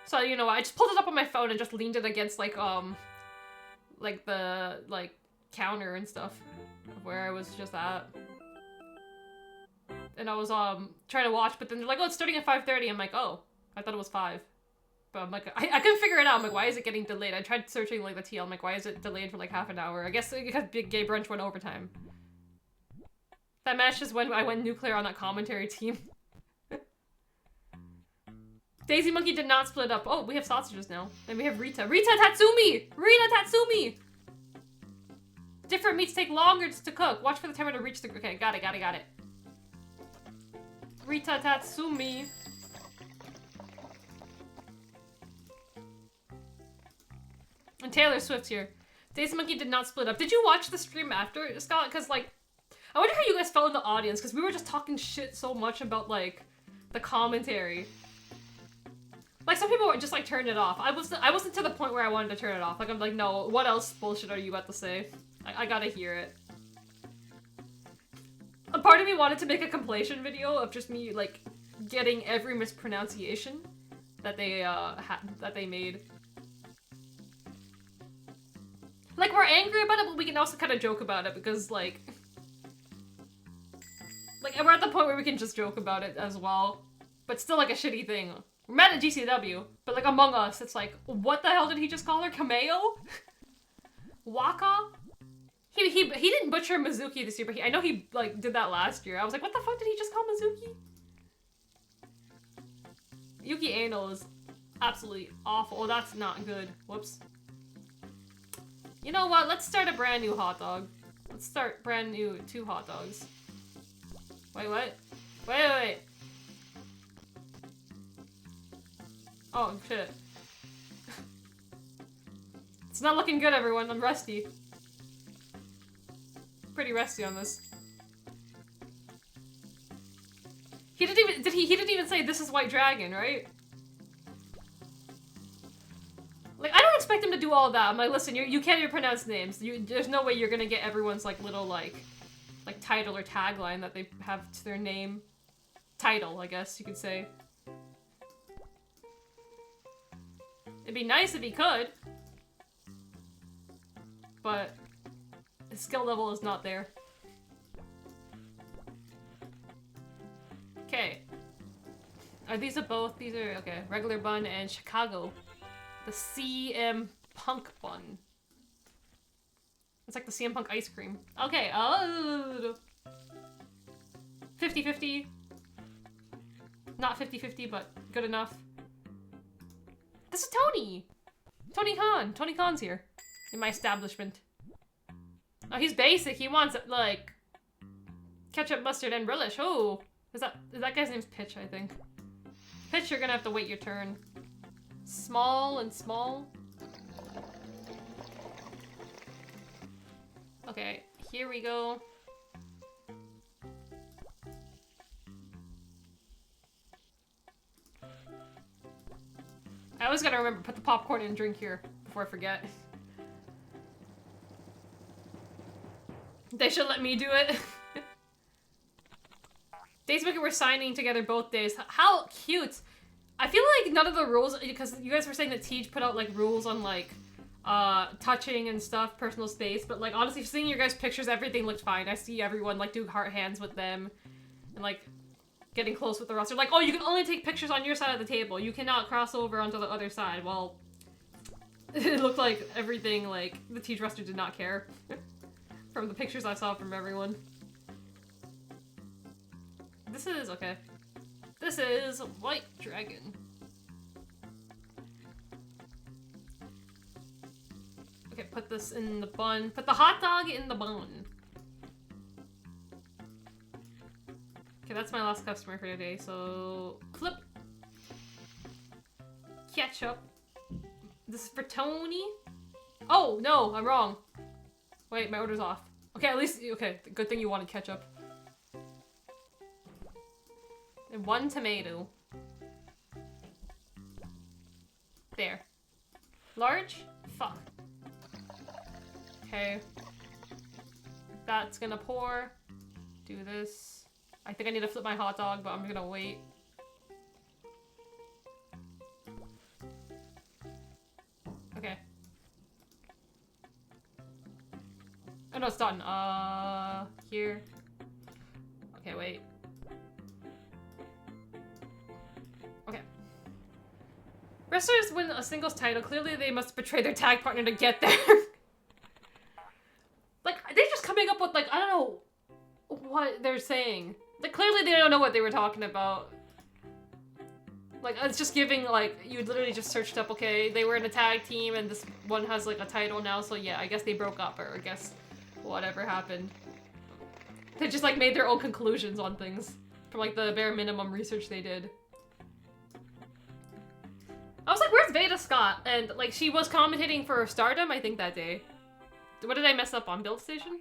So, you know, I just pulled it up on my phone and just leaned it against like the like counter and stuff of where I was just at. And I was trying to watch, but then they're like, oh, it's starting at 5:30. I'm like, oh. I thought it was 5. But I'm like, I couldn't figure it out. I'm like, why is it getting delayed? I tried searching like the TL. I'm like, why is it delayed for like half an hour? I guess because Big Gay Brunch went overtime. That match is when I went nuclear on that commentary team. Daisy Monkey did not split up. Oh, we have sausages now. And we have Rita. Rita Tatsumi! Rita Tatsumi! Different meats take longer to cook. Watch for the timer to reach the... Okay, got it. Rita Tatsumi. And Taylor Swift's here. Daisy Monkey did not split up. Did you watch the stream after, Scott? Because, like, I wonder how you guys felt in the audience, because we were just talking shit so much about, like, the commentary. Like, some people were just, like, turned it off. I wasn't to the point where I wanted to turn it off. Like, I'm like, no, what else bullshit are you about to say? I gotta hear it. A part of me wanted to make a compilation video of just me, like, getting every mispronunciation that they made. Like, we're angry about it, but we can also kind of joke about it because, like, we're at the point where we can just joke about it as well. But still, like, a shitty thing. We're mad at GCW, but, like, among us, it's like, what the hell did he just call her? Cameo? Waka? He didn't butcher Mizuki this year, but I know he, like, did that last year. I was like, what the fuck did he just call Mizuki? Yuki Anal is absolutely awful. Oh, that's not good. Whoops. You know what? Let's start a brand new hot dog. Let's start brand new 2 hot dogs. Wait, what? Wait. Oh, shit. It's not looking good, everyone. I'm rusty. Pretty rusty on this. He didn't even say this is White Dragon, right? Like, I don't expect him to do all of that. I'm like, listen, you can't even pronounce names. There's no way you're gonna get everyone's, like, little, like like title or tagline that they have to their name. Title, I guess you could say. It'd be nice if he could, but his skill level is not there. Okay. Are these both? These are, okay. Regular bun and Chicago. The CM Punk bun. It's like the CM Punk ice cream. Okay, 50-50. Not 50-50, but good enough. This is Tony! Tony Khan! Tony Khan's here. In my establishment. Oh, he's basic. He wants, like, ketchup, mustard, and relish. Oh! That guy's name's Pitch, I think. Pitch, you're gonna have to wait your turn. Small and small. Okay, here we go. I always gotta remember, put the popcorn and drink here before I forget. They should let me do it. Days Maker were signing together both days. How cute! I feel like none of the rules, because you guys were saying that Tej put out like rules on like touching and stuff, personal space, but like honestly seeing your guys' pictures, everything looked fine. I see everyone like do heart hands with them and like getting close with the roster. Like, oh, you can only take pictures on your side of the table. You cannot cross over onto the other side. Well, it looked like everything, like, the Tej roster did not care. From the pictures I saw from everyone. This is, okay. This is White Dragon. Okay, put this in the bun. Put the hot dog in the bun. Okay, that's my last customer for today, so... Flip. Ketchup. This is for Tony? Oh, no, I'm wrong. Wait, my order's off. Okay, at least, okay, good thing you wanted ketchup. And 1 tomato. There. Large? Fuck. Okay. That's gonna pour. Do this. I think I need to flip my hot dog, but I'm gonna wait. Okay. Oh no, it's done. Here. Okay, wait. Okay. Wrestlers win a singles title. Clearly they must betray their tag partner to get there. Like, they're just coming up with, like, I don't know what they're saying. Like, clearly they don't know what they were talking about. Like, it's just giving, like, you literally just searched up, okay, they were in a tag team and this one has, like, a title now, so yeah, I guess they broke up, or I guess whatever happened. They just, like, made their own conclusions on things from, like, the bare minimum research they did. I was like, where's Veda Scott? And, like, she was commentating for Stardom, I think, that day. What did I mess up on? Build Station?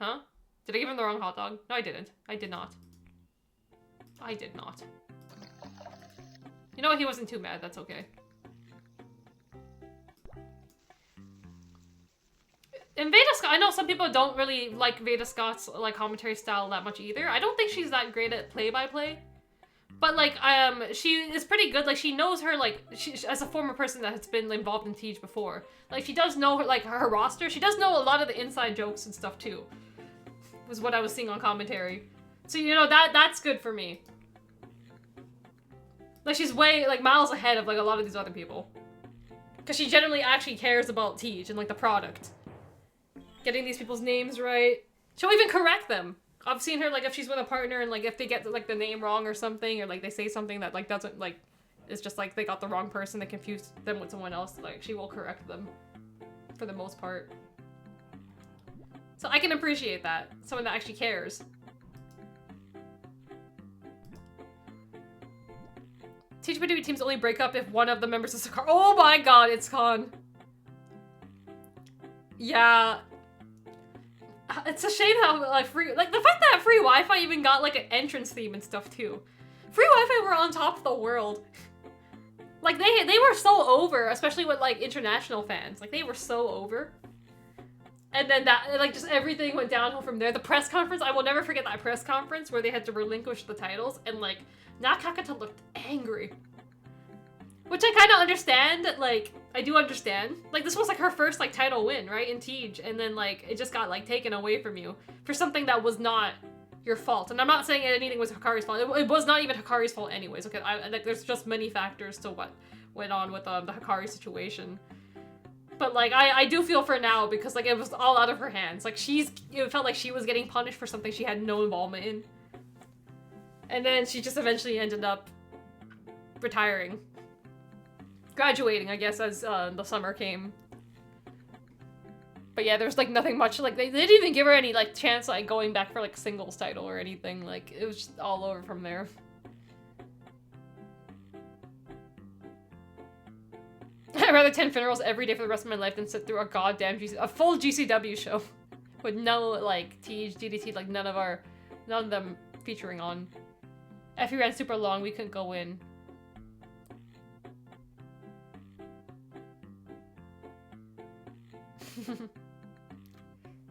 Huh? Did I give him the wrong hot dog? No, I didn't. I did not. I did not. You know what? He wasn't too mad. That's okay. And Veda Scott, I know some people don't really like Veda Scott's like commentary style that much either. I don't think she's that great at play-by-play. But like, she is pretty good. Like, she knows her, like, as a former person that has been involved in Tej before. Like, she does know her, like, her roster. She does know a lot of the inside jokes and stuff too. Was what I was seeing on commentary. So, you know, that's good for me. Like, she's way, like, miles ahead of, like, a lot of these other people. Because she generally actually cares about Tej and, like, the product. Getting these people's names right. She'll even correct them. I've seen her, like, if she's with a partner and, like, if they get, like, the name wrong or something, or, like, they say something that, like, doesn't, like, it's just, like, they got the wrong person, they confused them with someone else, like, she will correct them. For the most part. So I can appreciate that. Someone that actually cares. Tej Madubi teams only break up if one of the members is a car. Oh my god, it's Khan. Yeah. It's a shame how, like, free- like, the fact that free Wi-Fi even got, like, an entrance theme and stuff, too. Free Wi-Fi were on top of the world. Like, they were so over, especially with, like, international fans. Like, they were so over. And then that, like, just everything went downhill from there. The press conference, I will never forget that press conference where they had to relinquish the titles, and, like, Nakakata looked angry. Which I kind of understand, like, I do understand. Like, this was, like, her first, like, title win, right, in Tej, and then, like, it just got, like, taken away from you for something that was not your fault. And I'm not saying anything was Hikari's fault. It was not even Hikari's fault anyways, okay? Like, there's just many factors to what went on with, the Hikari situation. But, like, I do feel for now because, like, it was all out of her hands. Like, it felt like she was getting punished for something she had no involvement in. And then she just eventually ended up retiring. Graduating, I guess, as the summer came. But yeah, there's, like, nothing much. Like, they didn't even give her any, like, chance, like, going back for, like, singles title or anything. Like, it was just all over from there. I'd rather 10 funerals every day for the rest of my life than sit through a goddamn a full GCW show with no, like, TH, DDT, like, none of them featuring on. If we ran super long, we couldn't go in.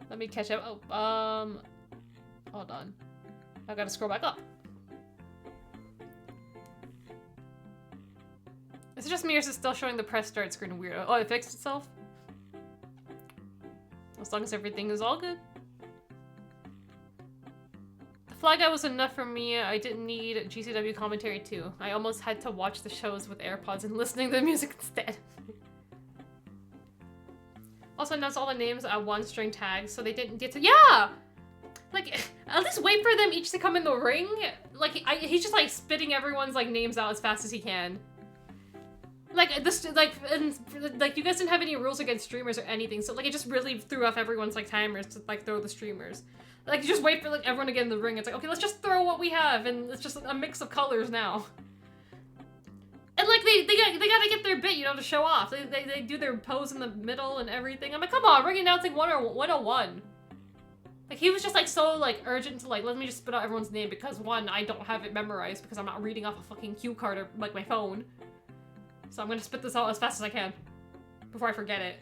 Let me catch up. Oh, hold on. I gotta scroll back up. Is it just me or is it still showing the press start screen weird? Oh, it fixed itself? As long as everything is all good. The Fly Guy was enough for me. I didn't need GCW commentary too. I almost had to watch the shows with AirPods and listening to the music instead. Also announced all the names at one-string tags, so they didn't get to- Yeah! Like, at least wait for them each to come in the ring. Like, he's just, like, spitting everyone's, like, names out as fast as he can. Like, this, like, you guys didn't have any rules against streamers or anything, so, like, it just really threw off everyone's, like, timers to, like, throw the streamers. Like, just wait for, like, everyone to get in the ring. It's like, okay, let's just throw what we have, and it's just a mix of colors now. And, like, they gotta get their bit, you know, to show off. They do their pose in the middle and everything. I'm like, come on, ring announcing 101. Like, he was just, like, so, like, urgent to, like, let me just spit out everyone's name because, one, I don't have it memorized because I'm not reading off a fucking cue card or, like, my phone. So I'm gonna spit this out as fast as I can before I forget it.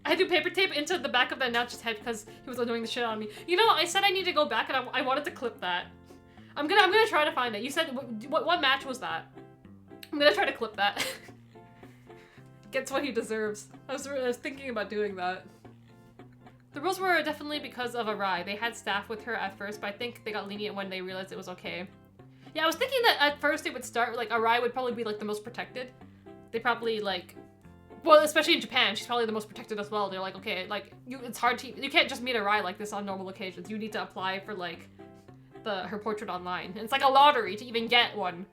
I do paper tape into the back of the announcer's head because he was annoying the shit out of me. You know, I said I need to go back and I wanted to clip that. I'm gonna try to find it. You said, what match was that? I'm gonna try to clip that. Gets what he deserves. I was thinking about doing that. The rules were definitely because of Arai. They had staff with her at first, but I think they got lenient when they realized it was okay. Yeah, I was thinking that at first it would start, like, Arai would probably be, like, the most protected. They probably, like... Well, especially in Japan, she's probably the most protected as well. They're like, okay, like, it's hard to... You can't just meet Arai like this on normal occasions. You need to apply for, like, her portrait online. And it's like a lottery to even get one.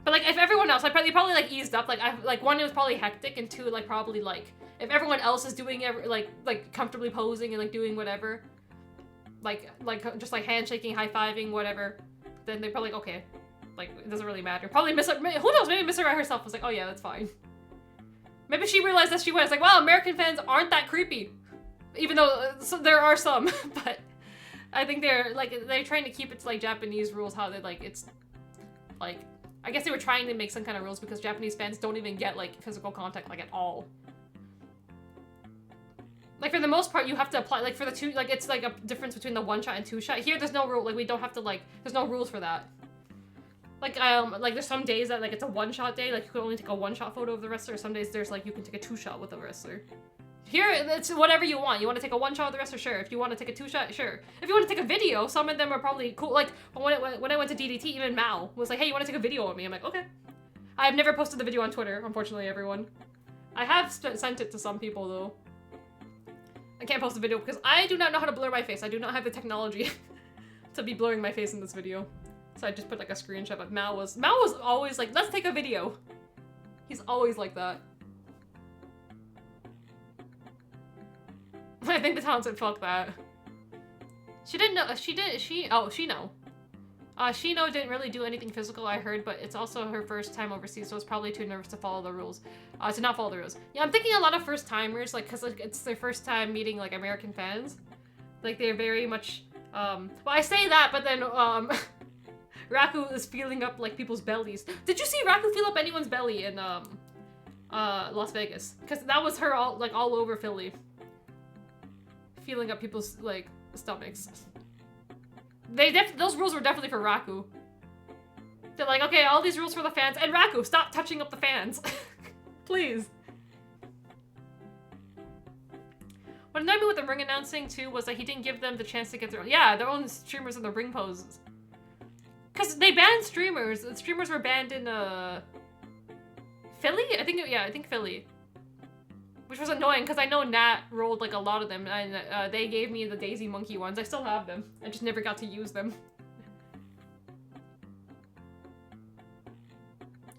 But, like, if everyone else... they probably, like, eased up. Like, one, it was probably hectic, and two, like, probably, like... If everyone else is doing, like, comfortably posing and, like, doing whatever... just like handshaking, high-fiving, whatever, then they're probably like, okay, like, it doesn't really matter. Probably who knows, maybe Miss Arai herself was like, oh yeah, that's fine. Maybe she realized that she was like, wow, American fans aren't that creepy. Even though there are some, but I think they're trying to keep it to, like, Japanese rules, how they, like, it's, like, I guess they were trying to make some kind of rules because Japanese fans don't even get, like, physical contact, like, at all. Like, for the most part, you have to apply, like, for the two, like, it's, like, a difference between the one-shot and two-shot. Here, there's no rule, like, we don't have to, like, there's no rules for that. Like, there's some days that, like, it's a one-shot day, like, you can only take a one-shot photo of the wrestler. Some days there's, like, you can take a two-shot with the wrestler. Here, it's whatever you want. You want to take a one-shot with the wrestler? Sure. If you want to take a two-shot? Sure. If you want to take a video, some of them are probably cool. Like, when I went to DDT, even Mao was like, hey, you want to take a video of me? I'm like, okay. I've never posted the video on Twitter, unfortunately, everyone. I have sent it to some people, though. I can't post a video because I do not know how to blur my face. I do not have the technology to be blurring my face in this video. So I just put, like, a screenshot, but Mao was always like, let's take a video. He's always like that. I think the talent said fuck that. She didn't know, Shino. Shino didn't really do anything physical, I heard, but it's also her first time overseas, so it's probably too nervous to follow the rules. To not follow the rules. Yeah, I'm thinking a lot of first-timers, like, because, like, it's their first time meeting, like, American fans. Like, they're very much, well, I say that, but then, Raku is feeling up, like, people's bellies. Did you see Raku feel up anyone's belly in Las Vegas. Because that was her all over Philly. Feeling up people's, like, stomachs. Those rules were definitely for Raku. They're like, okay, all these rules for the fans, and Raku, stop touching up the fans. Please. What annoyed me with the ring announcing, too, was that he didn't give them the chance to get their own streamers in the ring poses. Because they banned streamers. The streamers were banned in, Philly? I think Philly. Which was annoying, because I know Nat rolled, like, a lot of them, and they gave me the Daisy Monkey ones. I still have them. I just never got to use them.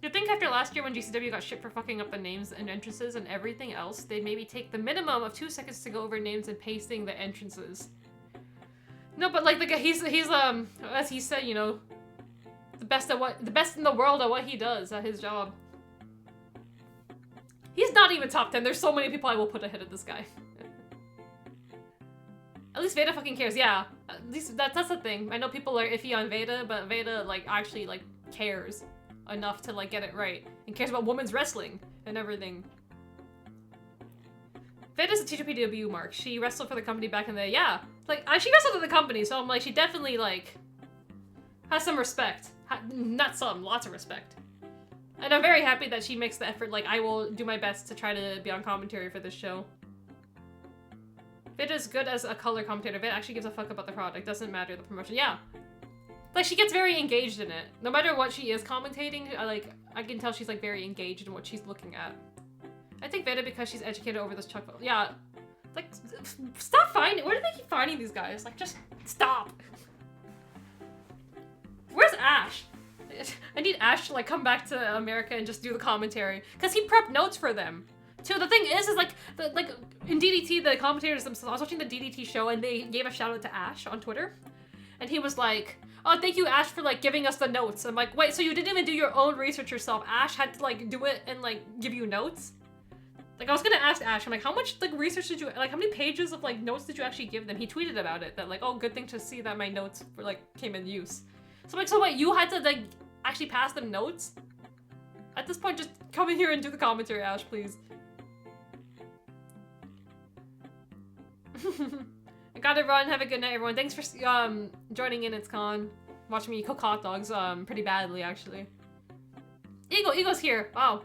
You'd think after last year when GCW got shit for fucking up the names and entrances and everything else, they'd maybe take the minimum of 2 seconds to go over names and pasting the entrances. No, but like he's as he said, you know, the best in the world at what he does at his job. He's not even top 10. There's so many people I will put ahead of this guy. At least Veda fucking cares. Yeah, at least that's the thing. I know people are iffy on Veda, but Veda like actually like cares enough to like get it right and cares about women's wrestling and everything. Veda's a TJPW mark. She wrestled for the company back in the day. Yeah, like she wrestled for the company, so I'm like she definitely like has some respect. Not some, lots of respect. And I'm very happy that she makes the effort. Like I will do my best to try to be on commentary for this show. Veda's good as a color commentator. Veda actually gives a fuck about the product. Doesn't matter the promotion. Yeah. Like, she gets very engaged in it. No matter what she is commentating, I can tell she's, like, very engaged in what she's looking at. I think Veda because she's educated over this Chuck. Yeah. Like, stop finding. Where do they keep finding these guys? Like, just stop. Where's Ash? I need Ash to, like, come back to America and just do the commentary. Because he prepped notes for them. Too, the thing is like, in DDT, the commentators themselves, I was watching the DDT show and they gave a shout out to Ash on Twitter. And he was like, oh, thank you, Ash, for, like, giving us the notes. I'm like, wait, so you didn't even do your own research yourself? Ash had to, like, do it and, like, give you notes? Like, I was gonna ask Ash, I'm like, how much, like, research did you, like, how many pages of, like, notes did you actually give them? He tweeted about it, that, like, oh, good thing to see that my notes were, like, came in use. So I'm like, so wait, you had to, like, actually pass them notes? At this point, just come in here and do the commentary, Ash, please. I gotta run. Have a good night, everyone. Thanks for joining in. It's Con. Watching me cook hot dogs pretty badly, actually. Eagle's here. Wow.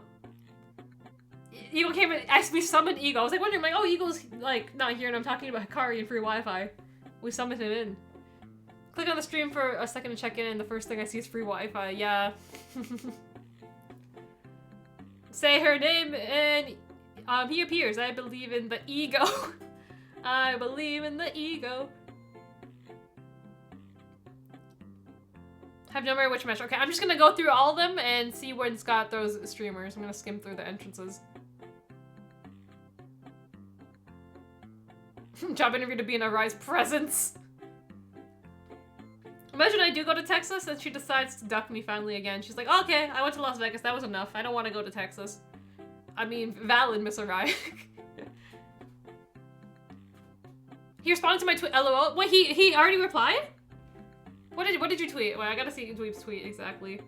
Eagle came and asked me to summon Eagle. I was like wondering, like, oh, Eagle's like not here, and I'm talking about Hikari and free Wi-Fi. We summoned him in. Click on the stream for a second to check in, and the first thing I see is free Wi-Fi. Yeah. Say her name, and he appears. I believe in the ego. I believe in the ego. Have no memory which match. Okay, I'm just gonna go through all of them and see when Scott throws streamers. I'm gonna skim through the entrances. Job interview to be in a Rise presence. Imagine I do go to Texas and she decides to duck me finally again. She's like, oh, okay, I went to Las Vegas. That was enough. I don't want to go to Texas. I mean, valid, Miss Arai. He responded to my tweet. LOL. Wait, he already replied? What did you tweet? Wait, I gotta see Dweeb's tweet exactly.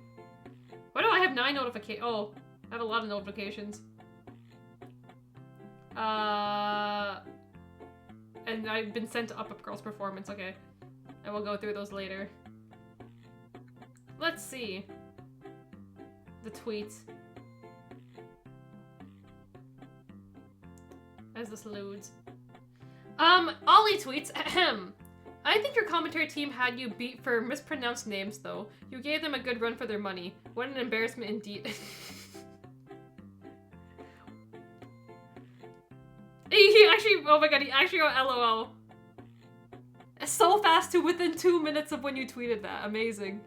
Why do I have 9 notifications? Oh, I have a lot of notifications. And I've been sent to Up Girl's performance. Okay, I will go through those later. Let's see the tweet as this loads. Ollie tweets, ahem. I think your commentary team had you beat for mispronounced names, though. You gave them a good run for their money. What an embarrassment indeed. He actually, oh my god, he actually wrote LOL. So fast too, within 2 minutes of when you tweeted that. Amazing.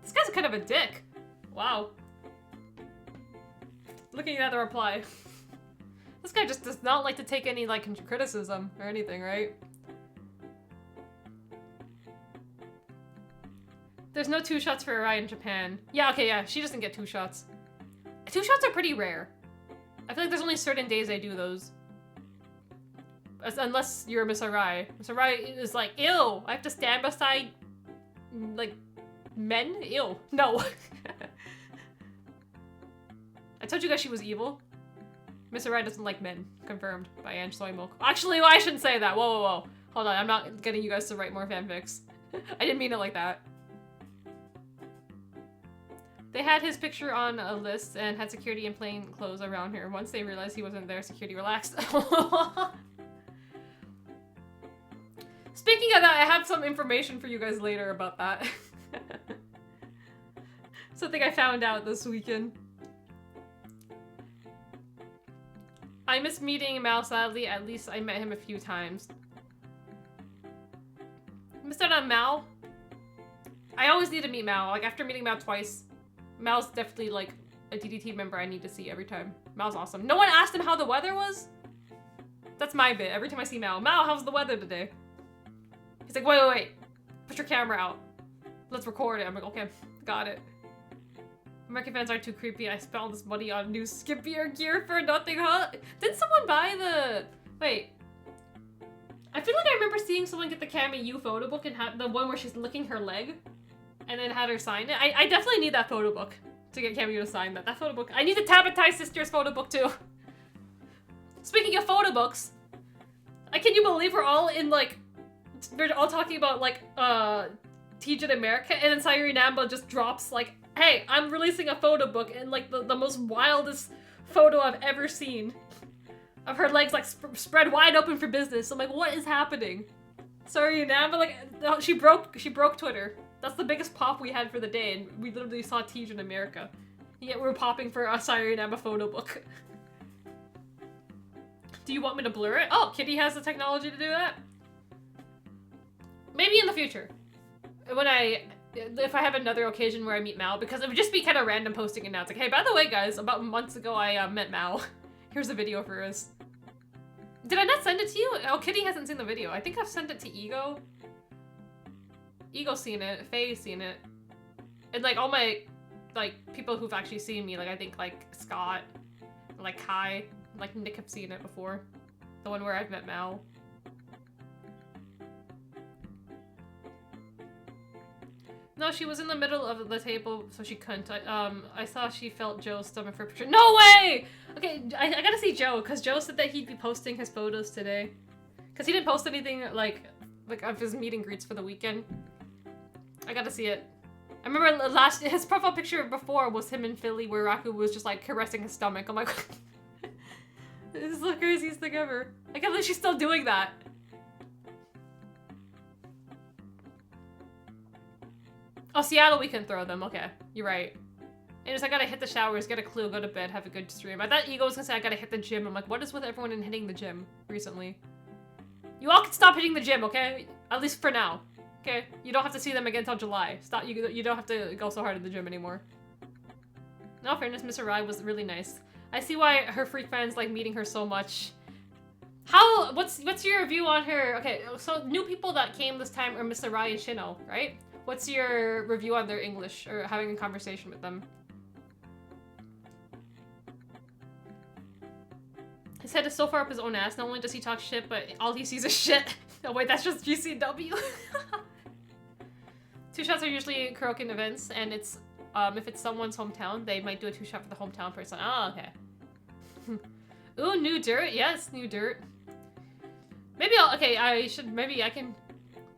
This guy's kind of a dick. Wow. Looking at the reply. This guy just does not like to take any, like, criticism or anything, right? There's no 2 shots for Arai in Japan. Yeah, okay, yeah, she doesn't get 2 shots. 2 shots are pretty rare. I feel like there's only certain days I do those. Unless you're Miss Arai. Miss Arai is like, ew, I have to stand beside, like, Men? Ew. No. I told you guys she was evil. Mr. Right doesn't like men. Confirmed by Ange Soy Milk. Actually, well, I shouldn't say that. Whoa, whoa, whoa. Hold on, I'm not getting you guys to write more fanfics. I didn't mean it like that. They had his picture on a list and had security in plain clothes around here. Once they realized he wasn't there, security relaxed. Speaking of that, I have some information for you guys later about that. Something I found out this weekend. I miss meeting Mal, sadly. At least I met him a few times. Missed out on Mal? I always need to meet Mal. Like, after meeting Mal twice, Mal's definitely, like, a DDT member I need to see every time. Mal's awesome. No one asked him how the weather was? That's my bit. Every time I see Mal, Mal, how's the weather today? He's like, wait, wait, wait. Put your camera out. Let's record it. I'm like, okay, got it. American fans are too creepy. I spent all this money on new skippier gear for nothing, huh? Didn't someone buy the... Wait. I feel like I remember seeing someone get the Cammy U photo book and have the one where she's licking her leg and then had her sign it. I definitely need that photo book to get Cammy U to sign that. That photo book. I need the Tabatai Sisters photo book too. Speaking of photo books, can you believe we're all in like... They're all talking about like, Tejan America, and then Sayuri Namba just drops like, hey, I'm releasing a photo book, and like the most wildest photo I've ever seen of her legs like spread wide open for business. I'm like, what is happening? Sayuri Namba, like, she broke Twitter. That's the biggest pop we had for the day, and we literally saw Tejan America. Yet we're popping for a Sayuri Namba photo book. Do you want me to blur it? Oh, Kitty has the technology to do that? Maybe in the future. When if I have another occasion where I meet Mal, because it would just be kind of random posting it now. It's like, hey, by the way, guys, about months ago I met Mal. Here's a video for us. Did I not send it to you? Oh, Kitty hasn't seen the video. I think I've sent it to Ego. Ego's seen it. Faye's seen it. And like all my like people who've actually seen me, like I think like Scott, like Kai, like Nick have seen it before. The one where I've met Mal. No, she was in the middle of the table, so she couldn't. I saw she felt Joe's stomach for a picture. No way! Okay, I gotta see Joe, because Joe said that he'd be posting his photos today. Because he didn't post anything, like of his meet and greets for the weekend. I gotta see it. I remember his profile picture before was him in Philly, where Raku was just, like, caressing his stomach. I'm like, this is the craziest thing ever. I can't believe she's still doing that. Oh, Seattle, we can throw them. Okay, you're right. And it's I gotta hit the showers, get a clue, go to bed, have a good stream. I thought Ego was gonna say I gotta hit the gym. I'm like, what is with everyone in hitting the gym recently? You all can stop hitting the gym, okay? At least for now. Okay? You don't have to see them again until July. Stop. You don't have to go so hard in the gym anymore. In all fairness, Miss Arai was really nice. I see why her freak fans like meeting her so much. What's your view on her? Okay, so new people that came this time are Miss Arai and Shino, right? What's your review on their English, or having a conversation with them? His head is so far up his own ass, not only does he talk shit, but all he sees is shit. Oh wait, that's just GCW. Two shots are usually Kurokin events, and it's, if it's someone's hometown, they might do a two shot for the hometown person. Oh, okay. Ooh, new dirt? Yes, new dirt. Maybe maybe I can,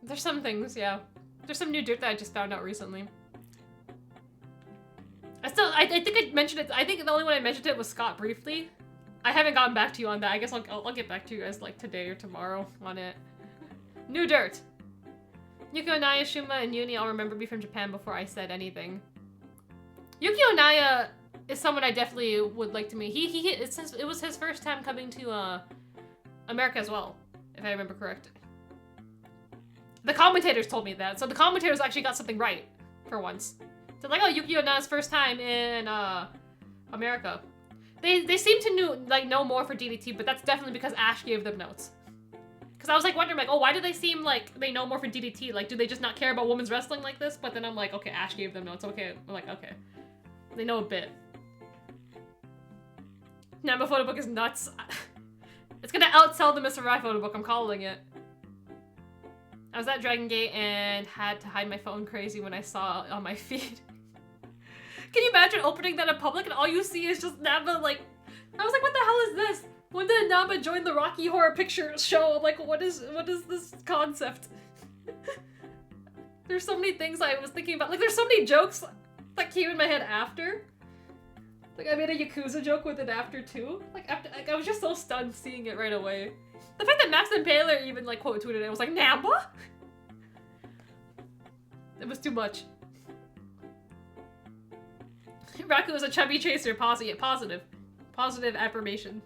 there's some things, yeah. There's some new dirt that I just found out recently. I think I mentioned it. I think the only one I mentioned it was Scott briefly. I haven't gotten back to you on that. I guess I'll get back to you guys like today or tomorrow on it. New dirt. Yukio Naya, Shuma, and Yuni all remember me from Japan before I said anything. Yukio Naya is someone I definitely would like to meet. It was his first time coming to America as well, if I remember correct. The commentators told me that, so the commentators actually got something right for once. They're like, oh, Yukio Na's first time in America. They seem to know more for DDT, but that's definitely because Ash gave them notes. Because I was like wondering, like, oh, why do they seem like they know more for DDT? Like, do they just not care about women's wrestling like this? But then I'm like, okay, Ash gave them notes. Okay, I'm like, okay, they know a bit. Namba photo book is nuts. It's gonna outsell the Miss Arai photo book. I'm calling it. was at Dragon Gate and had to hide my phone crazy when I saw it on my feed. Can you imagine opening that in public and all you see is just Namba, like... I was like, what the hell is this? When did Namba join the Rocky Horror Picture Show? I'm like, what is this concept? There's so many things I was thinking about. Like, there's so many jokes that came in my head after. Like, I made a Yakuza joke with it after, too. Like, I was just so stunned seeing it right away. The fact that Max Impaler even, like, quote tweeted it, I was like, Namba? It was too much. Raku was a chubby chaser, positive. Positive affirmation.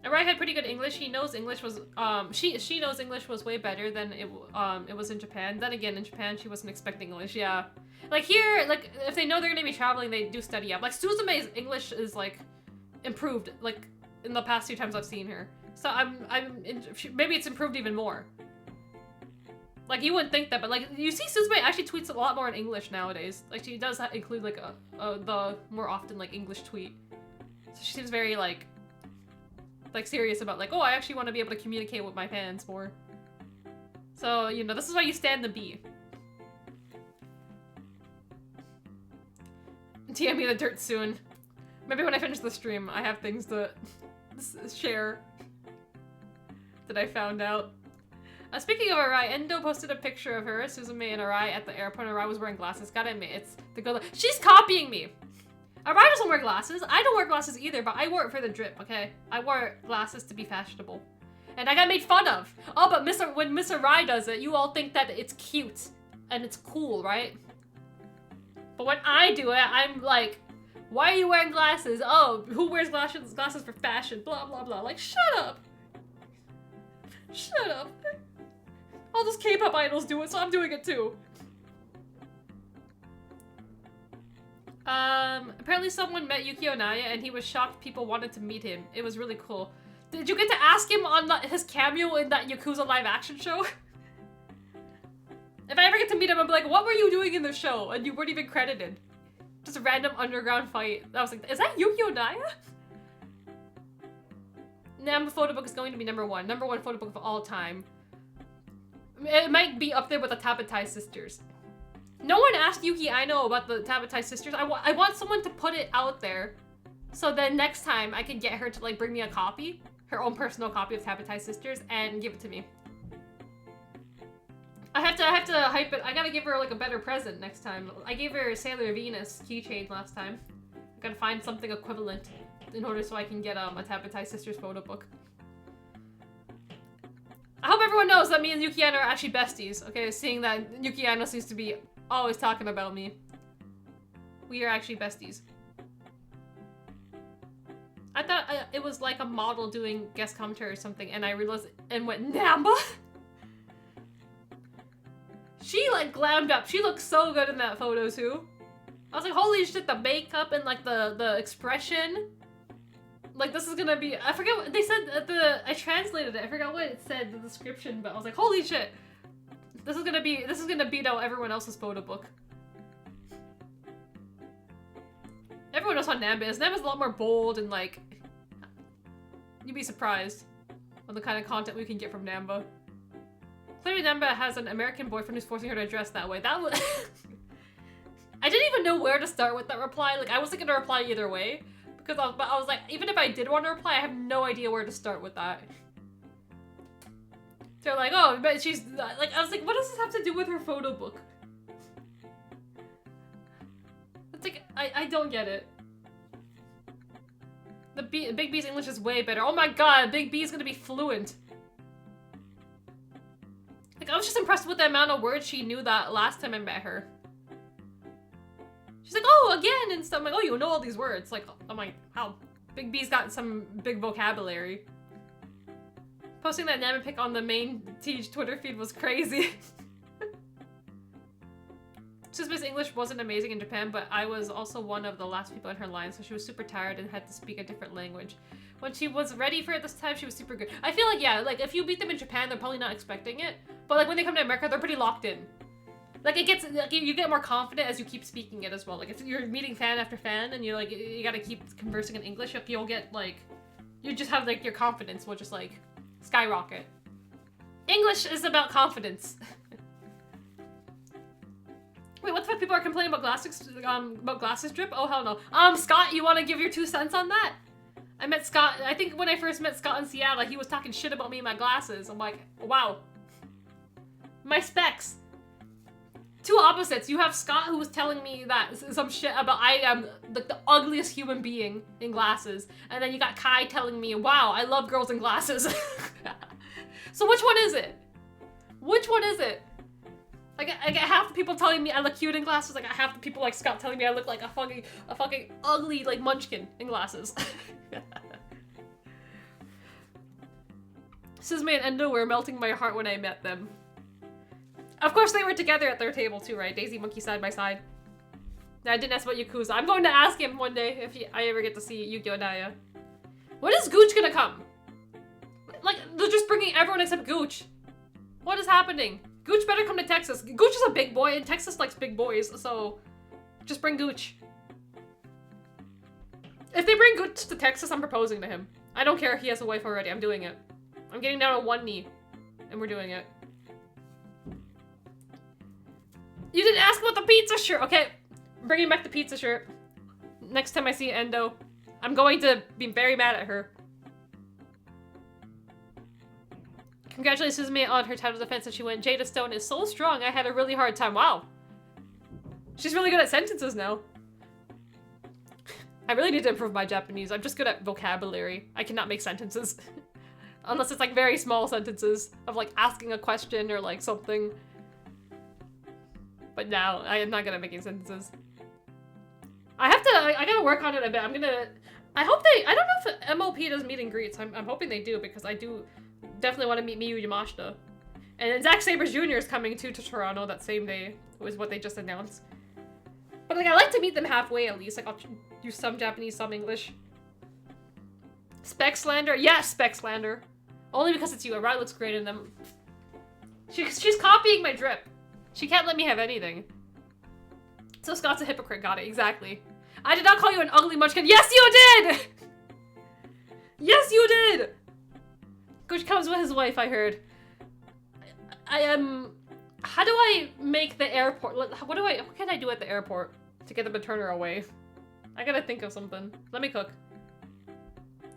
Arai had pretty good English. He knows English was, she knows English was way better than it was in Japan. Then again, in Japan, she wasn't expecting English, yeah. Like here, like, if they know they're gonna be traveling, they do study up. Like, Suzume's English is, like, improved, like, in the past 2 times I've seen her. So maybe it's improved even more. Like, you wouldn't think that, but, like, you see Suzume actually tweets a lot more in English nowadays. Like, she does include, like, the more often, like, English tweet. So she seems very, like, serious about, like, oh, I actually want to be able to communicate with my fans more. So, you know, this is why you stand the B. TM me the dirt soon. Maybe when I finish the stream, I have things to share that I found out. Speaking of Arai, Endo posted a picture of her, Suzume and Arai at the airport. Arai was wearing glasses. Gotta admit, it's the girl. She's copying me! Arai doesn't wear glasses. I don't wear glasses either, but I wore it for the drip, okay? I wore glasses to be fashionable. And I got made fun of. Oh, but when Miss Arai does it, you all think that it's cute and it's cool, right? But when I do it, I'm like, why are you wearing glasses? Oh, who wears glasses for fashion? Blah, blah, blah. Like, shut up. Shut up. All those K-pop idols do it, so I'm doing it too. Apparently someone met Yukio Naya and he was shocked people wanted to meet him. It was really cool. Did you get to ask him on his cameo in that Yakuza live action show? If I ever get to meet him, I'll be like, what were you doing in the show? And you weren't even credited. Just a random underground fight. I was like, is that Yukio Naya? Namba photo book is going to be number 1. Number 1 photo book of all time. It might be up there with the Tabatai sisters. No one asked Yuki Aino about the Tabatai sisters. I want someone to put it out there. So then next time I can get her to, like, bring me a copy. Her own personal copy of Tabatai sisters and give it to me. I have to hype it. I gotta give her, like, a better present next time. I gave her Sailor Venus keychain last time. I gotta find something equivalent in order so I can get a Tabatai sisters photo book. I hope everyone knows that me and Yuki Aino are actually besties, okay? Seeing that Yuki Aino seems to be always talking about me. We are actually besties. I thought it was like a model doing guest commentary or something, and I realized and went, Namba? She, like, glammed up. She looked so good in that photo, too. I was like, holy shit, the makeup and, like, the expression. Like, this is gonna be, I forget what they said at I translated it. I forgot what it said, the description, but I was like, holy shit. This is gonna beat out everyone else's photo book. Everyone knows how Namba is. Namba's a lot more bold and, like, you'd be surprised on the kind of content we can get from Namba. Clearly Namba has an American boyfriend who's forcing her to dress that way. That was... I didn't even know where to start with that reply. Like, I wasn't gonna reply either way. Because I was like, even if I did want to reply, I have no idea where to start with that. They're like, oh, but she's... Like, I was like, what does this have to do with her photo book? It's like, I don't get it. Big B's English is way better. Oh my god, Big B is gonna be fluent. Like, I was just impressed with the amount of words she knew that last time I met her. She's like, oh, again, and stuff. I'm like, oh, you know all these words. Like, I'm like, how? Big B's got some big vocabulary. Posting that Namba pic on the main Teach Twitter feed was crazy. Suzume's English wasn't amazing in Japan, but I was also one of the last people in her line, so she was super tired and had to speak a different language. When she was ready for it this time, she was super good. I feel like, yeah, like, if you beat them in Japan, they're probably not expecting it. But, like, when they come to America, they're pretty locked in. Like, it gets, like, you get more confident as you keep speaking it as well. Like, if you're meeting fan after fan and you're, like, you gotta keep conversing in English, you'll get, like, you just have, like, your confidence will just, like, skyrocket. English is about confidence. Wait, what the fuck? People are complaining about glasses drip? Oh, hell no. Scott, you want to give your 2 cents on that? I met Scott, I think when I first met Scott in Seattle, he was talking shit about me and my glasses. I'm like, wow. My specs. 2 opposites. You have Scott who was telling me that some shit about I am the ugliest human being in glasses. And then you got Kai telling me, wow, I love girls in glasses. So which one is it? Which one is it? I get half the people telling me I look cute in glasses. I got half the people like Scott telling me I look like a fucking ugly like munchkin in glasses. Suzume and Endo were melting my heart when I met them. Of course they were together at their table too, right? Daisy Monkey side by side. I didn't ask about Yakuza. I'm going to ask him one day if I ever get to see Yukio Naya. When is Gooch gonna come? Like, they're just bringing everyone except Gooch. What is happening? Gooch better come to Texas. Gooch is a big boy and Texas likes big boys, so just bring Gooch. If they bring Gooch to Texas, I'm proposing to him. I don't care if he has a wife already, I'm doing it. I'm getting down on 1 knee, and we're doing it. You didn't ask about the pizza shirt! Okay, bringing back the pizza shirt. Next time I see Endo, I'm going to be very mad at her. Congratulations Suzume on her title defense and she went, Jada Stone is so strong, I had a really hard time. Wow. She's really good at sentences now. I really need to improve my Japanese. I'm just good at vocabulary. I cannot make sentences. Unless it's like very small sentences of like asking a question or like something. But now, I am not good at making sentences. I gotta work on it a bit. I hope I don't know if MOP does meet and greets. I'm hoping they do because I do definitely want to meet Miyu Yamashita. And then Zack Sabre Jr. is coming too to Toronto that same day, was what they just announced. But like, I like to meet them halfway at least. Like, I'll do some Japanese, some English. Spec slander? Yes, spec slander. Only because it's you. Arai looks great in them. She's copying my drip. She can't let me have anything. So Scott's a hypocrite, got it, exactly. I did not call you an ugly munchkin. Yes, you did! Yes, you did! Gooch comes with his wife, I heard. I am... How do I make the airport... What can I do at the airport to get the to turn her away? I gotta think of something. Let me cook.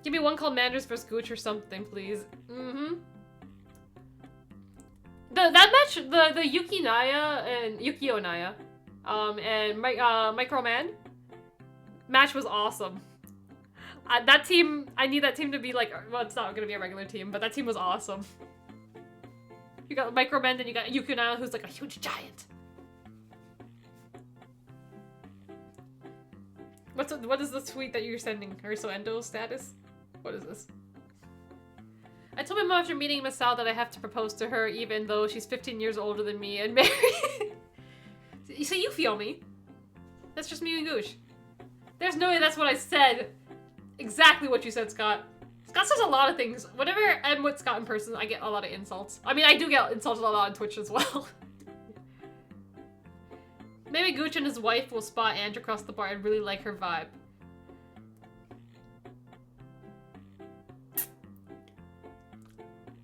Give me one called Manders vs. Gooch or something, please. Mm-hmm. That match, the Yuki Naya and Yukio Naya, and Micro Man match was awesome. That team, I need that team to be like, well, it's not gonna be a regular team, but that team was awesome. You got Micro Man, then you got Yukio Naya, who's like a huge giant. What is the tweet that you're sending? Ariso Endo status? What is this? I told my mom after meeting Masao that I have to propose to her even though she's 15 years older than me and married. So you feel me. That's just me and Gooch. There's no way that's what I said. Exactly what you said, Scott. Scott says a lot of things. Whenever I'm with Scott in person, I get a lot of insults. I mean, I do get insulted a lot on Twitch as well. Maybe Gooch and his wife will spot Andrew across the bar and really like her vibe.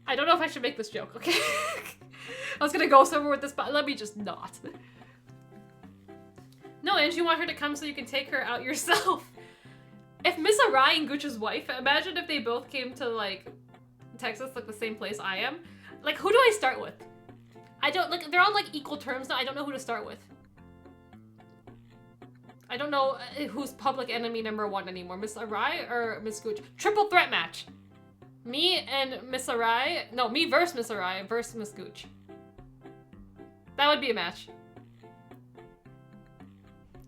I don't know if I should make this joke, okay? I was gonna go somewhere with this, but let me just not. No, and you want her to come so you can take her out yourself. If Miss Arai and Gooch's wife, imagine if they both came to, like, Texas, like, the same place I am. Like, who do I start with? I don't, like, they're on, like, equal terms now. I don't know who to start with. I don't know who's public enemy #1 anymore. Miss Arai or Miss Gooch? Triple threat match. Me and Miss Arai, no, me versus Miss Arai versus Miss Gooch. That would be a match.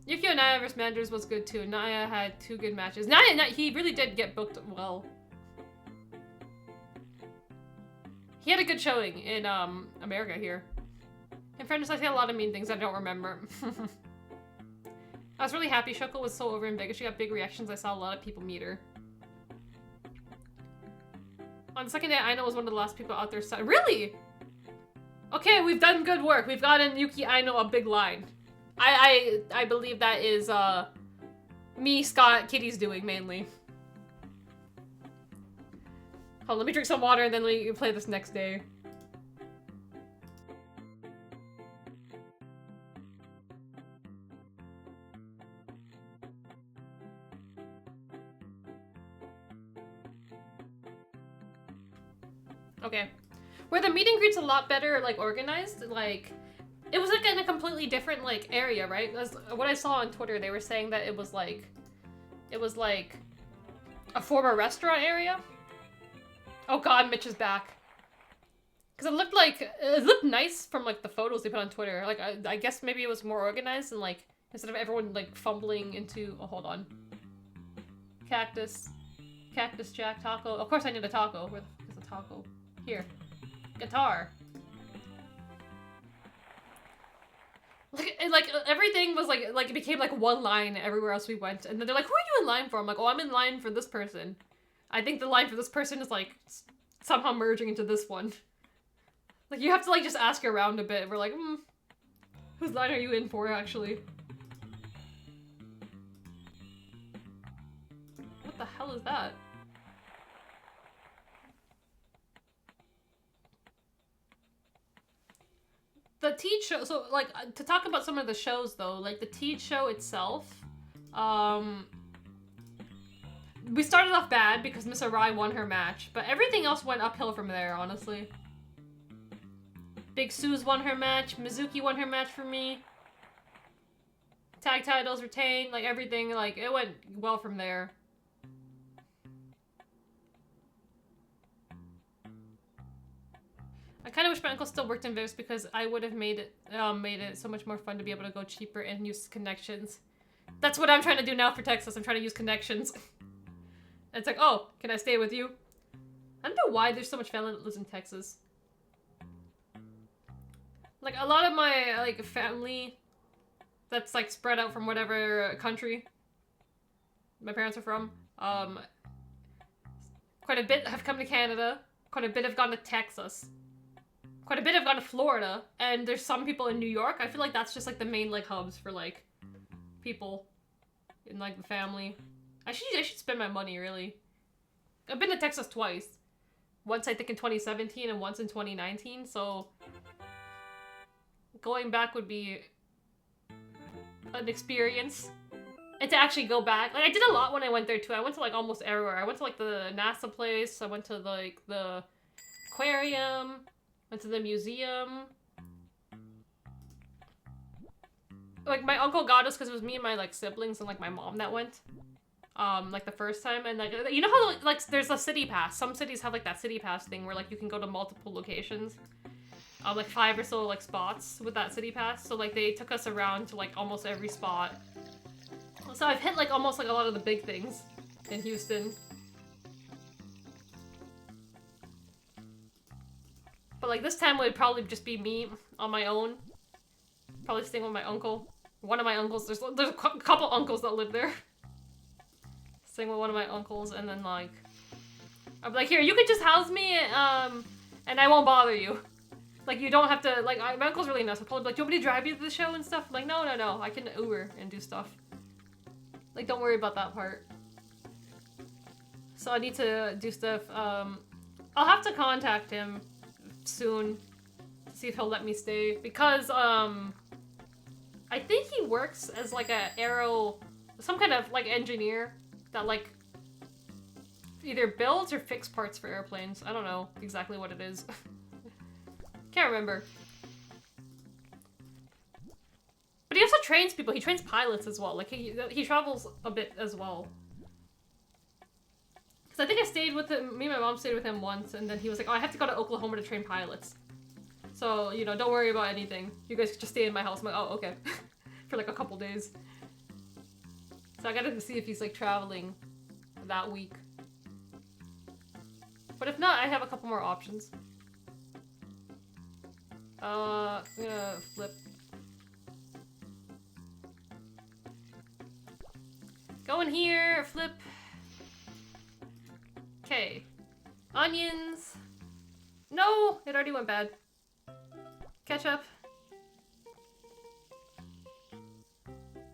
Yukio Naya vs. Manders was good too. Naya had 2 good matches. Naya, he really did get booked well. He had a good showing in America here. In fairness, I say a lot of mean things I don't remember. I was really happy Shoko was so over in Vegas. She got big reactions. I saw a lot of people meet her. On the second day, Aino was one of the last people out there. Really? Okay, we've done good work. We've gotten Yuki Aino a big line. I believe that is me, Scott, Kitty's doing mainly. Hold on, let me drink some water and then we can play this next day. Okay. Where the meet and greet's a lot better, like, organized, like, it was, like, in a completely different, like, area, right? As what I saw on Twitter, they were saying that it was, like, a former restaurant area. Oh god, Mitch is back. Because it looked nice from, like, the photos they put on Twitter. Like, I guess maybe it was more organized and, like, instead of everyone, like, fumbling into, oh, hold on. Cactus Jack, taco. Of course I need a taco. Where the fuck is a taco? Here. Guitar. Like everything was like it became like one line everywhere else we went, and then they're like, "Who are you in line for?" I'm like, "Oh, I'm in line for this person." I think the line for this person is like somehow merging into this one. Like you have to like just ask around a bit. We're like, whose line are you in for actually? What the hell is that? The Teach show, so, like, to talk about some of the shows, though, like, the Teach show itself, we started off bad because Miss Arai won her match, but everything else went uphill from there, honestly. Big Suze won her match, Mizuki won her match for me. Tag titles retained, like, everything, like, it went well from there. I kind of wish my uncle still worked in Vips because I would have made it so much more fun to be able to go cheaper and use connections. That's what I'm trying to do now for Texas. I'm trying to use connections. It's like, oh, can I stay with you? I don't know why there's so much family that lives in Texas. Like, a lot of my, like, family that's, like, spread out from whatever country my parents are from, quite a bit have come to Canada. Quite a bit have gone to Texas. Quite a bit have gone to Florida, and there's some people in New York. I feel like that's just, like, the main, like, hubs for, like, people in, like, the family. I should spend my money, really. I've been to Texas twice. Once, I think, in 2017, and once in 2019, so going back would be an experience. And to actually go back, like, I did a lot when I went there, too. I went to, like, almost everywhere. I went to, like, the NASA place. I went to, like, the aquarium. Went to the museum. Like, my uncle got us because it was me and my, like, siblings and, like, my mom that went. Like, the first time. And, like, you know how, like, there's a city pass. Some cities have, like, that city pass thing where, like, you can go to multiple locations. Like, 5 or so, like, spots with that city pass. So, like, they took us around to, like, almost every spot. So I've hit, like, almost, like, a lot of the big things in Houston. But, like, this time would probably just be me on my own. Probably staying with my uncle. One of my uncles. There's a couple uncles that live there. Staying with one of my uncles, and then, like, I'll be like, here, you can just house me, and I won't bother you. Like, you don't have to, like, my uncle's really nice. I'll probably be like, do you want me to drive you to the show and stuff? I'm like, no, I can Uber and do stuff. Like, don't worry about that part. So I need to do stuff, I'll have to contact him soon to see if he'll let me stay, because I think he works as like some kind of like engineer that like either builds or fixes parts for airplanes. I don't know exactly what it is. Can't remember. But he also trains people. He trains pilots as well. Like he travels a bit as well. I think I stayed with him, me and my mom stayed with him once, and then he was like, oh, I have to go to Oklahoma to train pilots. So, you know, don't worry about anything. You guys just stay in my house. I'm like, oh, okay. For like a couple days. So I gotta see if he's like traveling that week. But if not, I have a couple more options. I'm gonna flip. Go in here, flip. Okay. Onions. No! It already went bad. Ketchup.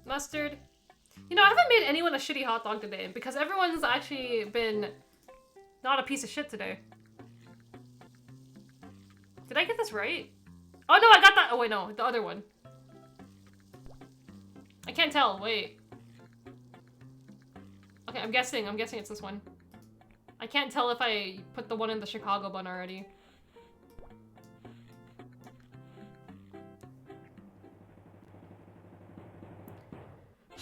Mustard. You know, I haven't made anyone a shitty hot dog today because everyone's actually been not a piece of shit today. Did I get this right? Oh no, I got that! Oh wait, no, the other one. I can't tell, wait. Okay, I'm guessing it's this one. I can't tell if I put the one in the Chicago bun already.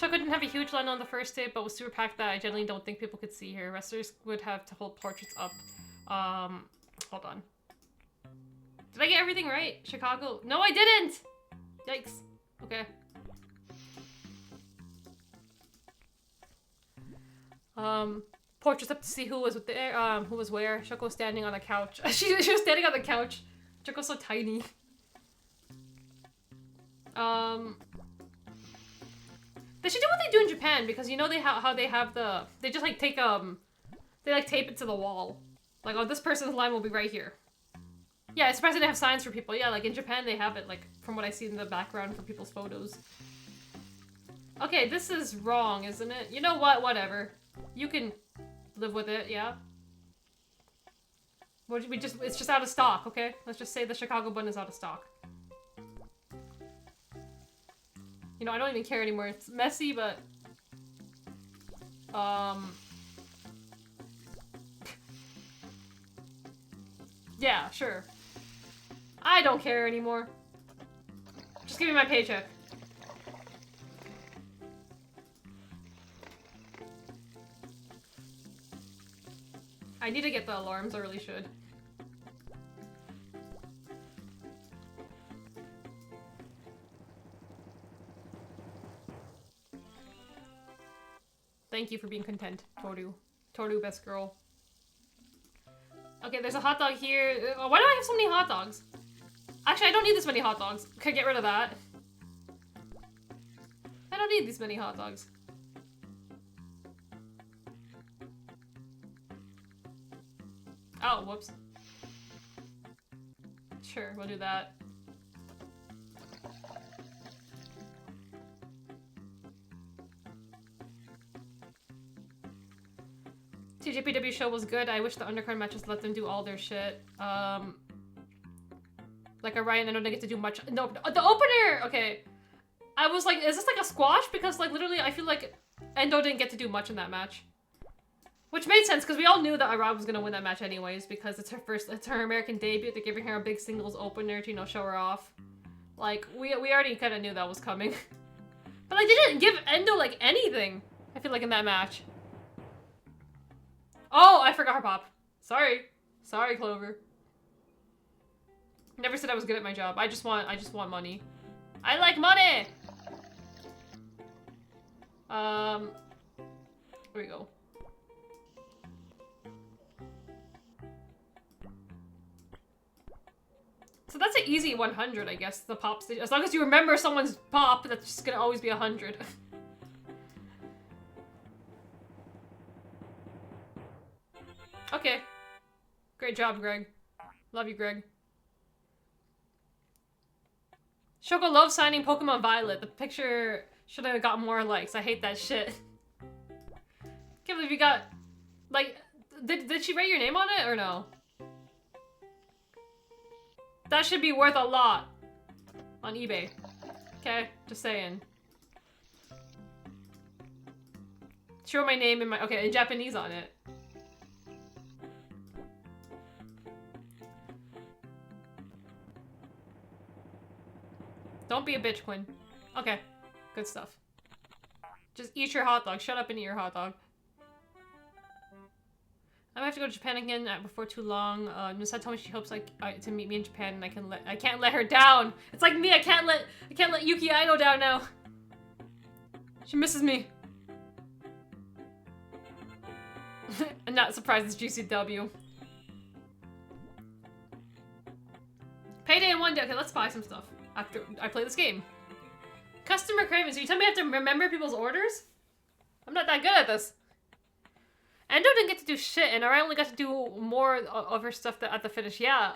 Shoko didn't have a huge line on the first day, but was super packed that I generally don't think people could see her. Wrestlers would have to hold portraits up. Hold on. Did I get everything right? Chicago? No, I didn't! Yikes. Okay. Portraits up to see who was there, who was where. Shoko was standing on the couch. she was standing on the couch. Shoko's so tiny. They should do what they do in Japan, because you know how they have the... They just like take, they like tape it to the wall. Like, oh, this person's line will be right here. Yeah, it's surprising they have signs for people. Yeah, like in Japan they have it, like, from what I see in the background for people's photos. Okay, this is wrong, isn't it? You know what? Whatever. You can live with it, yeah? It's just out of stock, okay? Let's just say the Chicago bun is out of stock. You know, I don't even care anymore. It's messy, but... Yeah, sure. I don't care anymore. Just give me my paycheck. I need to get the alarms, I really should. Thank you for being content, Toru. Toru, best girl. Okay, there's a hot dog here. Why do I have so many hot dogs? Actually, I don't need this many hot dogs. Okay, get rid of that. I don't need these many hot dogs. Oh, whoops. Sure, we'll do that. TJPW show was good. I wish the undercard matches let them do all their shit. Like Orion, I don't get to do much. No, the opener! Okay. I was like, is this like a squash? Because like literally I feel like Endo didn't get to do much in that match. Which made sense because we all knew that Arab was gonna win that match anyways because it's her American debut. They're giving her a big singles opener to, you know, show her off. Like, we already kind of knew that was coming. But like, they didn't give Endo like anything, I feel like, in that match. Oh, I forgot her pop. Sorry. Sorry, Clover. Never said I was good at my job. I just want money. I like money! Here we go. So that's an easy 100, I guess, the pop stage. As long as you remember someone's pop, that's just gonna always be 100. Okay. Great job, Greg. Love you, Greg. Shoko loves signing Pokemon Violet. The picture should have got more likes. I hate that shit. Can't believe you got... Like, did she write your name on it or no? That should be worth a lot on eBay. Okay? Just saying. She wrote my name in my... Okay, in Japanese on it. Don't be a bitch, Quinn. Okay. Good stuff. Just eat your hot dog. Shut up and eat your hot dog. I might have to go to Japan again before too long. Misa told me she hopes to meet me in Japan, and I can't let her down. It's like me. I can't let Yuki Aino down now. She misses me. I'm not surprised it's GCW. Payday in one day. Okay, let's buy some stuff after I play this game. Customer cravings. So you tell me I have to remember people's orders? I'm not that good at this. Endo didn't get to do shit, and I only got to do more of her stuff at the finish. Yeah.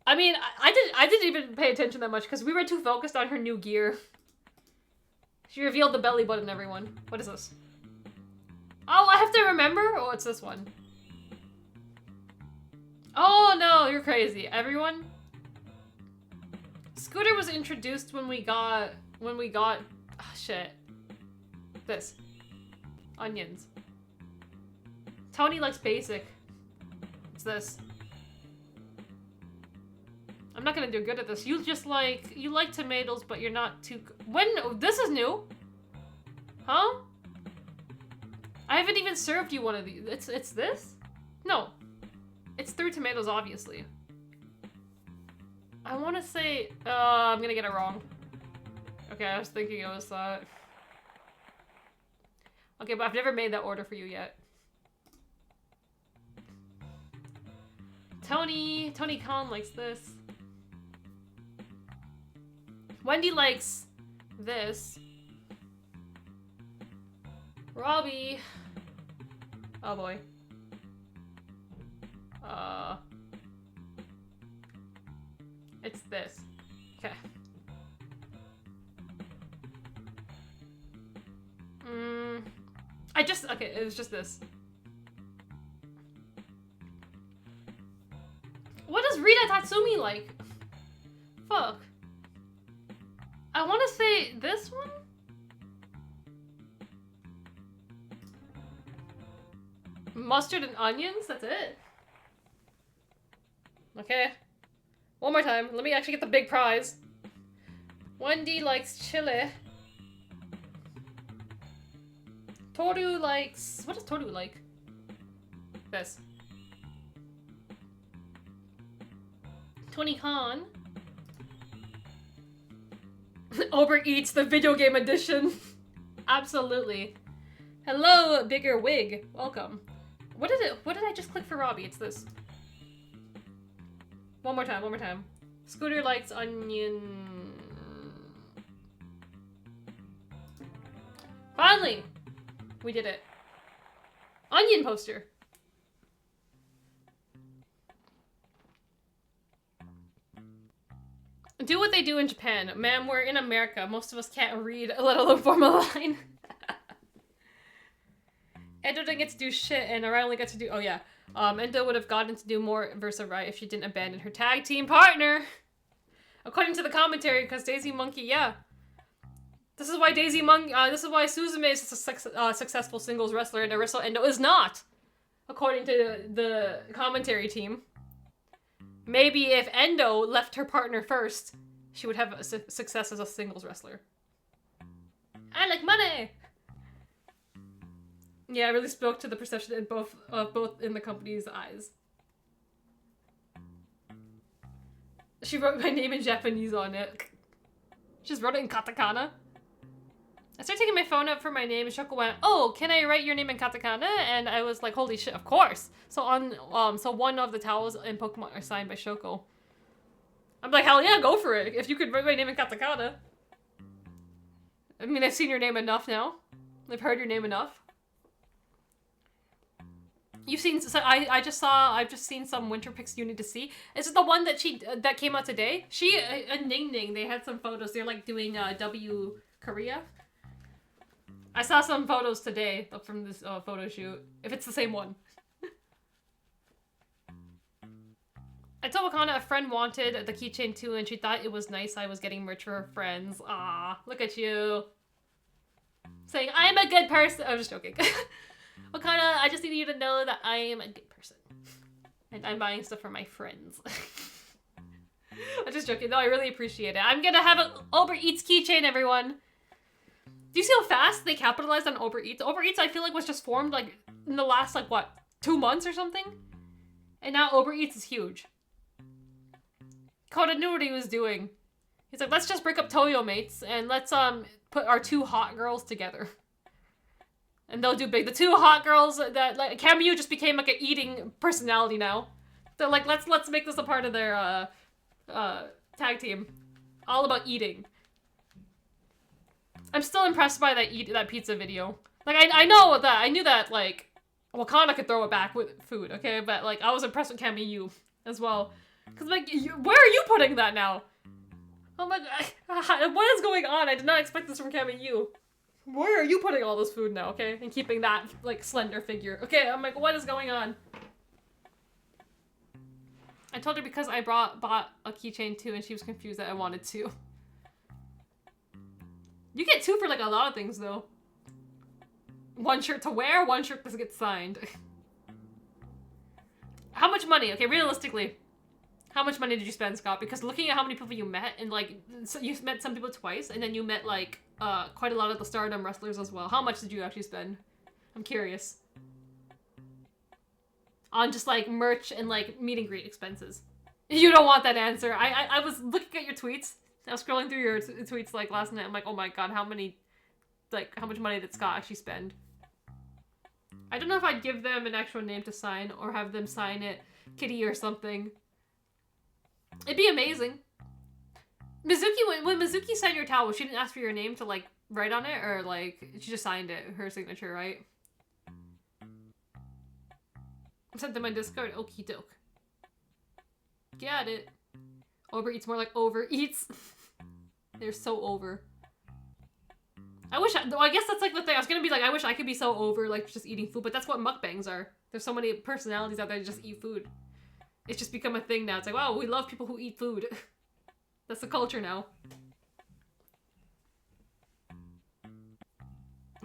I mean, I didn't even pay attention that much because we were too focused on her new gear. She revealed the belly button, everyone. What is this? Oh, I have to remember? Oh, it's this one. Oh no, you're crazy. Everyone? Scooter was introduced when we got, oh, shit. This. Onions. Tony likes basic. It's this. I'm not gonna do good at this. You like tomatoes, but you're not too... When? This is new. Huh? I haven't even served you one of these. It's this? No. It's 3 tomatoes, obviously. I want to say... I'm gonna get it wrong. Okay, I was thinking it was that. Okay, but I've never made that order for you yet. Tony Khan likes this. Wendy likes this. Robbie. Oh boy. It's this. Okay. Okay, it was just this. What does Rita Tatsumi like? Fuck. I want to say this one? Mustard and onions? That's it? Okay. One more time. Let me actually get the big prize. Wendy likes chili. Toru likes... What does Toru like? This. Tony Khan. Uber Eats, the video game edition. Absolutely. Hello, Bigger Wig. Welcome. What did I just click for Robbie? It's this. One more time. Scooter likes onion. Finally! We did it. Onion poster. Do what they do in Japan. Ma'am, we're in America. Most of us can't read, let alone form a line. Endo didn't get to do shit, and Arai only got to do... Oh, yeah. Endo would have gotten to do more versus Arai if she didn't abandon her tag team partner. According to the commentary, because Daisy Monkey, yeah. This is why this is why Suzume is a successful singles wrestler and Arisa Endo is not. According to the commentary team. Maybe if Endo left her partner first, she would have a success as a singles wrestler. I like money! Yeah, it really spoke to the perception in both in the company's eyes. She wrote my name in Japanese on it. She just wrote it in katakana. I started taking my phone out for my name and Shoko went, "Oh, can I write your name in katakana?" And I was like, "Holy shit, of course!" So so one of the towels in Pokemon are signed by Shoko. I'm like, hell yeah, go for it! If you could write my name in katakana. I mean, I've seen your name enough now. I've heard your name enough. You've seen, so I've just seen some winter pics you need to see. Is it the one that that came out today? She and Ning Ning, they had some photos. They're like doing W Korea. I saw some photos today from this photo shoot. If it's the same one. I told Wakana a friend wanted the keychain too, and she thought it was nice I was getting merch for her friends. Ah, look at you. Saying, I'm a good person. I'm just joking. Wakana, I just need you to know that I am a good person. And I'm buying stuff for my friends. I'm just joking. No, I really appreciate it. I'm gonna have an Uber Eats keychain, everyone. Do you see how fast they capitalized on Uber Eats? Uber Eats, I feel like, was just formed, like, in the last, like, what, 2 months or something? And now Uber Eats is huge. Koda knew what he was doing. He's like, let's just break up Toyo mates, and let's, put our 2 hot girls together. And they'll do big. The 2 hot girls that, like, Kamyu just became, like, an eating personality now. They're like, let's make this a part of their, tag team. All about eating. I'm still impressed by that pizza video. Like, I knew that, like, Wakana could throw it back with food, okay? But, like, I was impressed with Kamyu as well. Because, like, where are you putting that now? Oh my god, what is going on? I did not expect this from Kamyu. Where are you putting all this food now, okay? And keeping that, like, slender figure. Okay, I'm like, what is going on? I told her because I bought a keychain too, and she was confused that I wanted 2. You get 2 for, like, a lot of things, though. 1 shirt to wear, 1 shirt to get signed. How much money? Okay, realistically. How much money did you spend, Scott? Because looking at how many people you met, and, like, so you met some people twice, and then you met, like, quite a lot of the Stardom wrestlers as well. How much did you actually spend? I'm curious. On just like merch and like meet and greet expenses. You don't want that answer. I was looking at your tweets. I was scrolling through your tweets like last night. I'm like, oh my god, how much money did Scott actually spend? I don't know if I'd give them an actual name to sign or have them sign it Kitty or something. It'd be amazing. Mizuki, when Mizuki signed your towel, she didn't ask for your name to like write on it, or like she just signed it, her signature, right? I sent them my Discord. Okie doke. Get it. Overeats more like overeats. They're so over. I guess that's like the thing. I was gonna be like, I wish I could be so over like just eating food, but that's what mukbangs are. There's so many personalities out there that just eat food. It's just become a thing now. It's like, wow, we love people who eat food. That's the culture now.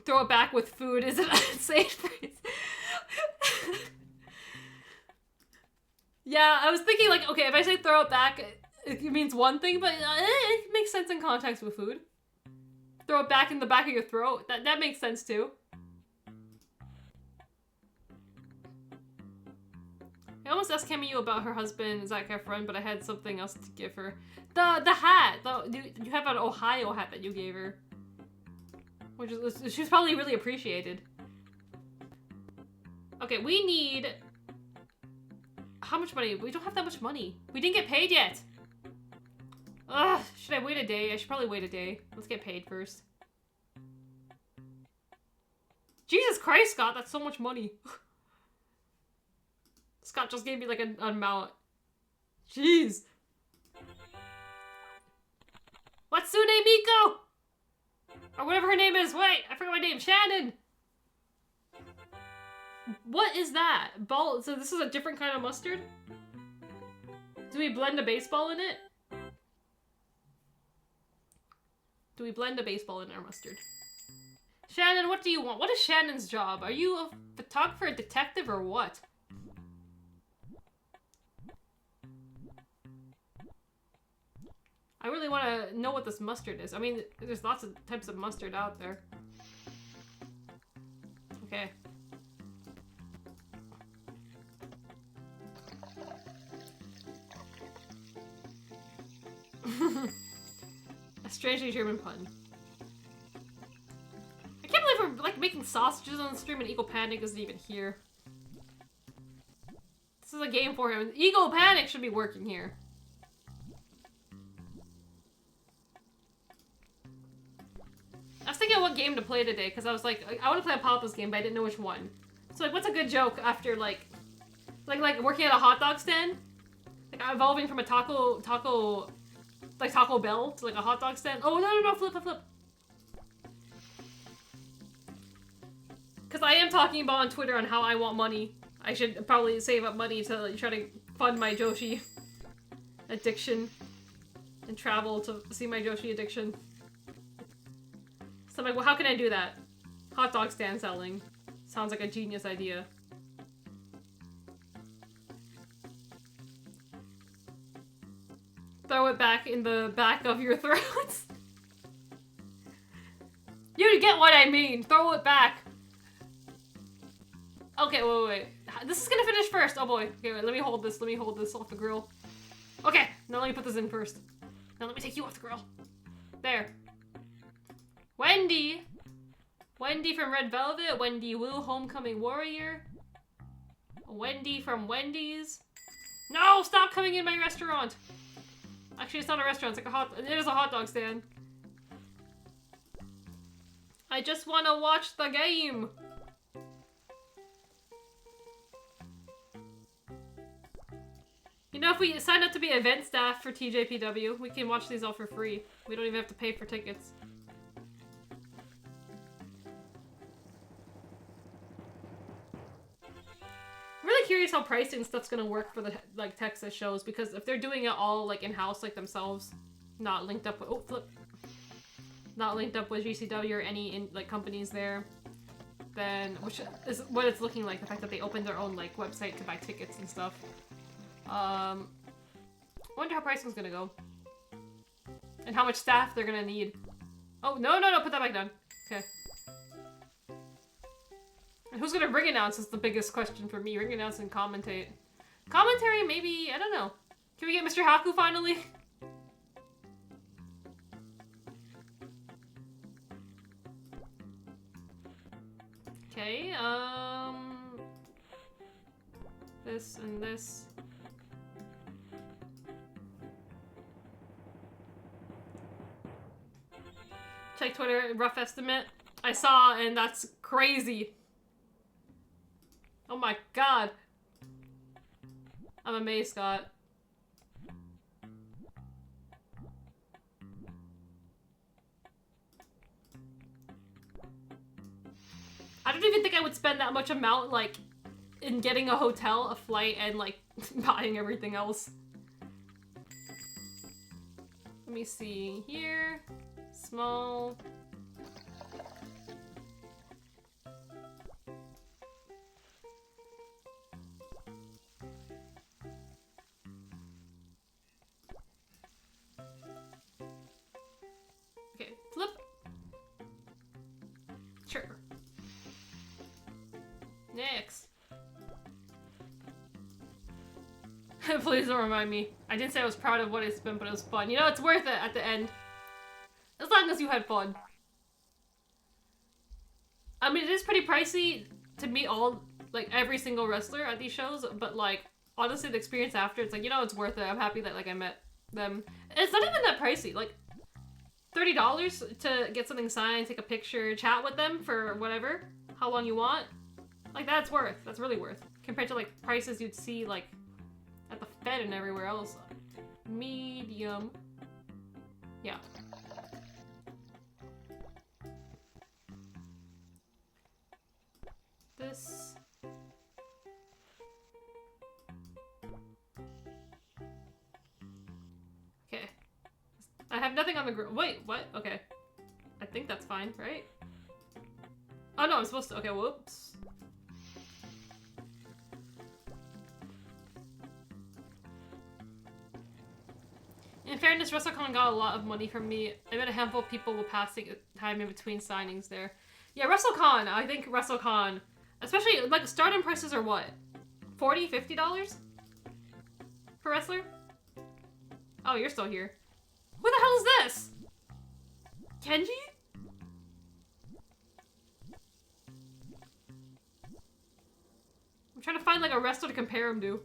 Throw it back with food is an insane phrase. Yeah, I was thinking like, okay, if I say throw it back, it means one thing, but it makes sense in context with food. Throw it back in the back of your throat. That makes sense too. I almost asked Camille about her husband, Zac Efron, but I had something else to give her. The hat! You have an Ohio hat that you gave her. Which is, she was probably really appreciated. Okay, we need... How much money? We don't have that much money. We didn't get paid yet! Ugh, should I wait a day? I should probably wait a day. Let's get paid first. Jesus Christ, Scott, that's so much money. Scott just gave me like an amount. Jeez. Watsune Miko! Or whatever her name is. Wait, I forgot my name. Shannon! What is that? Ball. So this is a different kind of mustard? Do we blend a baseball in it? Do we blend a baseball in our mustard? Shannon, what do you want? What is Shannon's job? Are you a photographer, a detective, or what? I really want to know what this mustard is. I mean, there's lots of types of mustard out there. Okay. A strangely German pun. I can't believe we're like making sausages on the stream and Eagle Panic isn't even here. This is a game for him. Eagle Panic should be working here. I was thinking of what game to play today because I was like, I want to play a Papa's game, but I didn't know which one. So like, what's a good joke after like working at a hot dog stand? Like evolving from a Taco Bell to like a hot dog stand. Oh, no, flip. Because I am talking about on Twitter on how I want money. I should probably save up money to try to fund my Joshi addiction and travel to see my Joshi addiction. So I'm like, well, how can I do that? Hot dog stand selling. Sounds like a genius idea. Throw it back in the back of your throats. You get what I mean. Throw it back. Okay, wait. This is gonna finish first. Oh boy. Okay, wait, let me hold this. Let me hold this off the grill. Okay, now let me put this in first. Now let me take you off the grill. There. Wendy! Wendy from Red Velvet. Wendy Wu, Homecoming Warrior. Wendy from Wendy's. No! Stop coming in my restaurant! Actually, it's not a restaurant. It's like it is a hot dog stand. I just want to watch the game. You know, if we sign up to be event staff for TJPW, we can watch these all for free. We don't even have to pay for tickets. I'm really curious how pricing stuff's gonna work for the like Texas shows, because if they're doing it all like in-house like themselves, not linked up with not linked up with GCW or any like companies there, then which is what it's looking like, the fact that they opened their own like website to buy tickets and stuff. Wonder how pricing's gonna go and how much staff they're gonna need. Oh, no, put that back down. Okay. And who's gonna ring announce is the biggest question for me. Ring announce and commentate. Commentary, maybe, I don't know. Can we get Mr. Haku finally? Okay, this and this. Check Twitter, rough estimate. I saw, and that's crazy. Oh my god. I'm amazed, Scott. I don't even think I would spend that much amount, like, in getting a hotel, a flight, and, like, buying everything else. Let me see here. Small. Okay, flip. Sure. Next. Please don't remind me. I didn't say I was proud of what I spent, but it was fun. You know, it's worth it at the end. As long as you had fun. I mean, it is pretty pricey to meet all, like, every single wrestler at these shows, but, like, honestly, the experience after, it's like, you know, it's worth it. I'm happy that, like, I met them. And it's not even that pricey. Like, $30 to get something signed, take a picture, chat with them for whatever, how long you want. Like, that's worth. That's really worth. Compared to, like, prices you'd see, like, at the Fed and everywhere else. Medium. Yeah. This. Okay. I have nothing on the group. Wait, what? Okay. I think that's fine, right? Oh no, I'm supposed to. Okay, whoops. In fairness, WrestleCon got a lot of money from me. I bet a handful of people will pass time in between signings there. Yeah, WrestleCon. I think WrestleCon. Especially, like, stardom prices are what? $40, $50? Per wrestler? Oh, you're still here. Who the hell is this? Kenji? I'm trying to find, like, a wrestler to compare him to.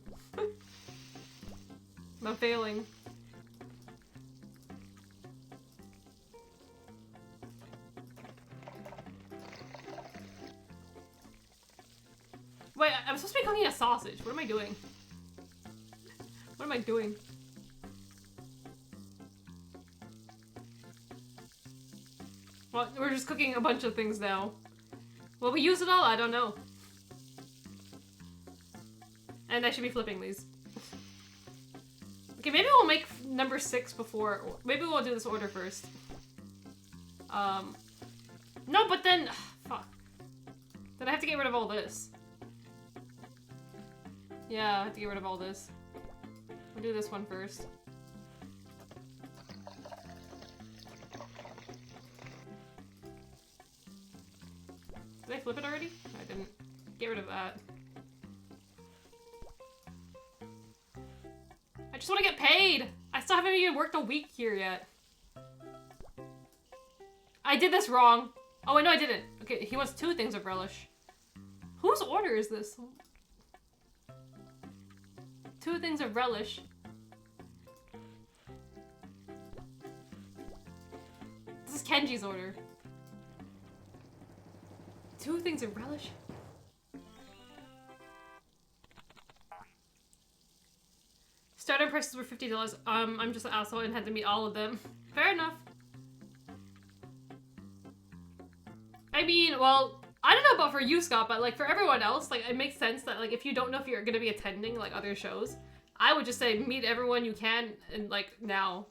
I'm failing. Wait, I'm supposed to be cooking a sausage. What am I doing? What am I doing? Well, we're just cooking a bunch of things now. Will we use it all? I don't know. And I should be flipping these. Okay, maybe we'll make number 6 before. Maybe we'll do this order first. No, but then... fuck. Then I have to get rid of all this. Yeah, I have to get rid of all this. We'll do this one first. Did I flip it already? I didn't. Get rid of that. I just want to get paid! I still haven't even worked a week here yet. I did this wrong. Oh, wait, no, I didn't. Okay, he wants 2 things of relish. Whose order is this? 2 things of relish. This is Kenji's order. 2 things of relish? Starter prices were $50. I'm just an asshole and had to meet all of them. Fair enough. I mean, well, I don't know about for you, Scott, but like for everyone else, like it makes sense that like if you don't know if you're gonna be attending like other shows, I would just say meet everyone you can and like now.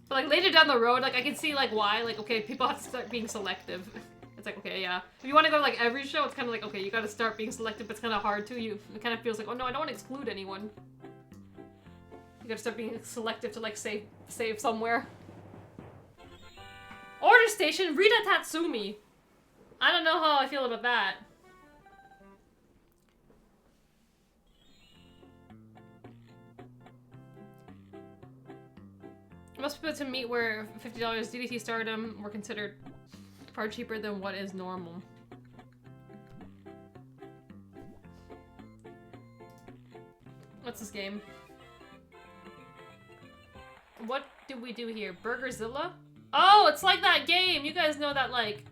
But like later down the road, like I can see like why, like okay, people have to start being selective. It's like, okay, yeah. If you want to go to like every show, it's kind of like, okay, you gotta start being selective, but it's kind of hard too. It kind of feels like, oh no, I don't want to exclude anyone. You gotta start being selective to like save somewhere. Order station, Rita Tatsumi. I don't know how I feel about that. Most people to meet were $50 DDT stardom were considered far cheaper than what is normal. What's this game? What do we do here? Burgerzilla? Oh, it's like that game! You guys know that, like,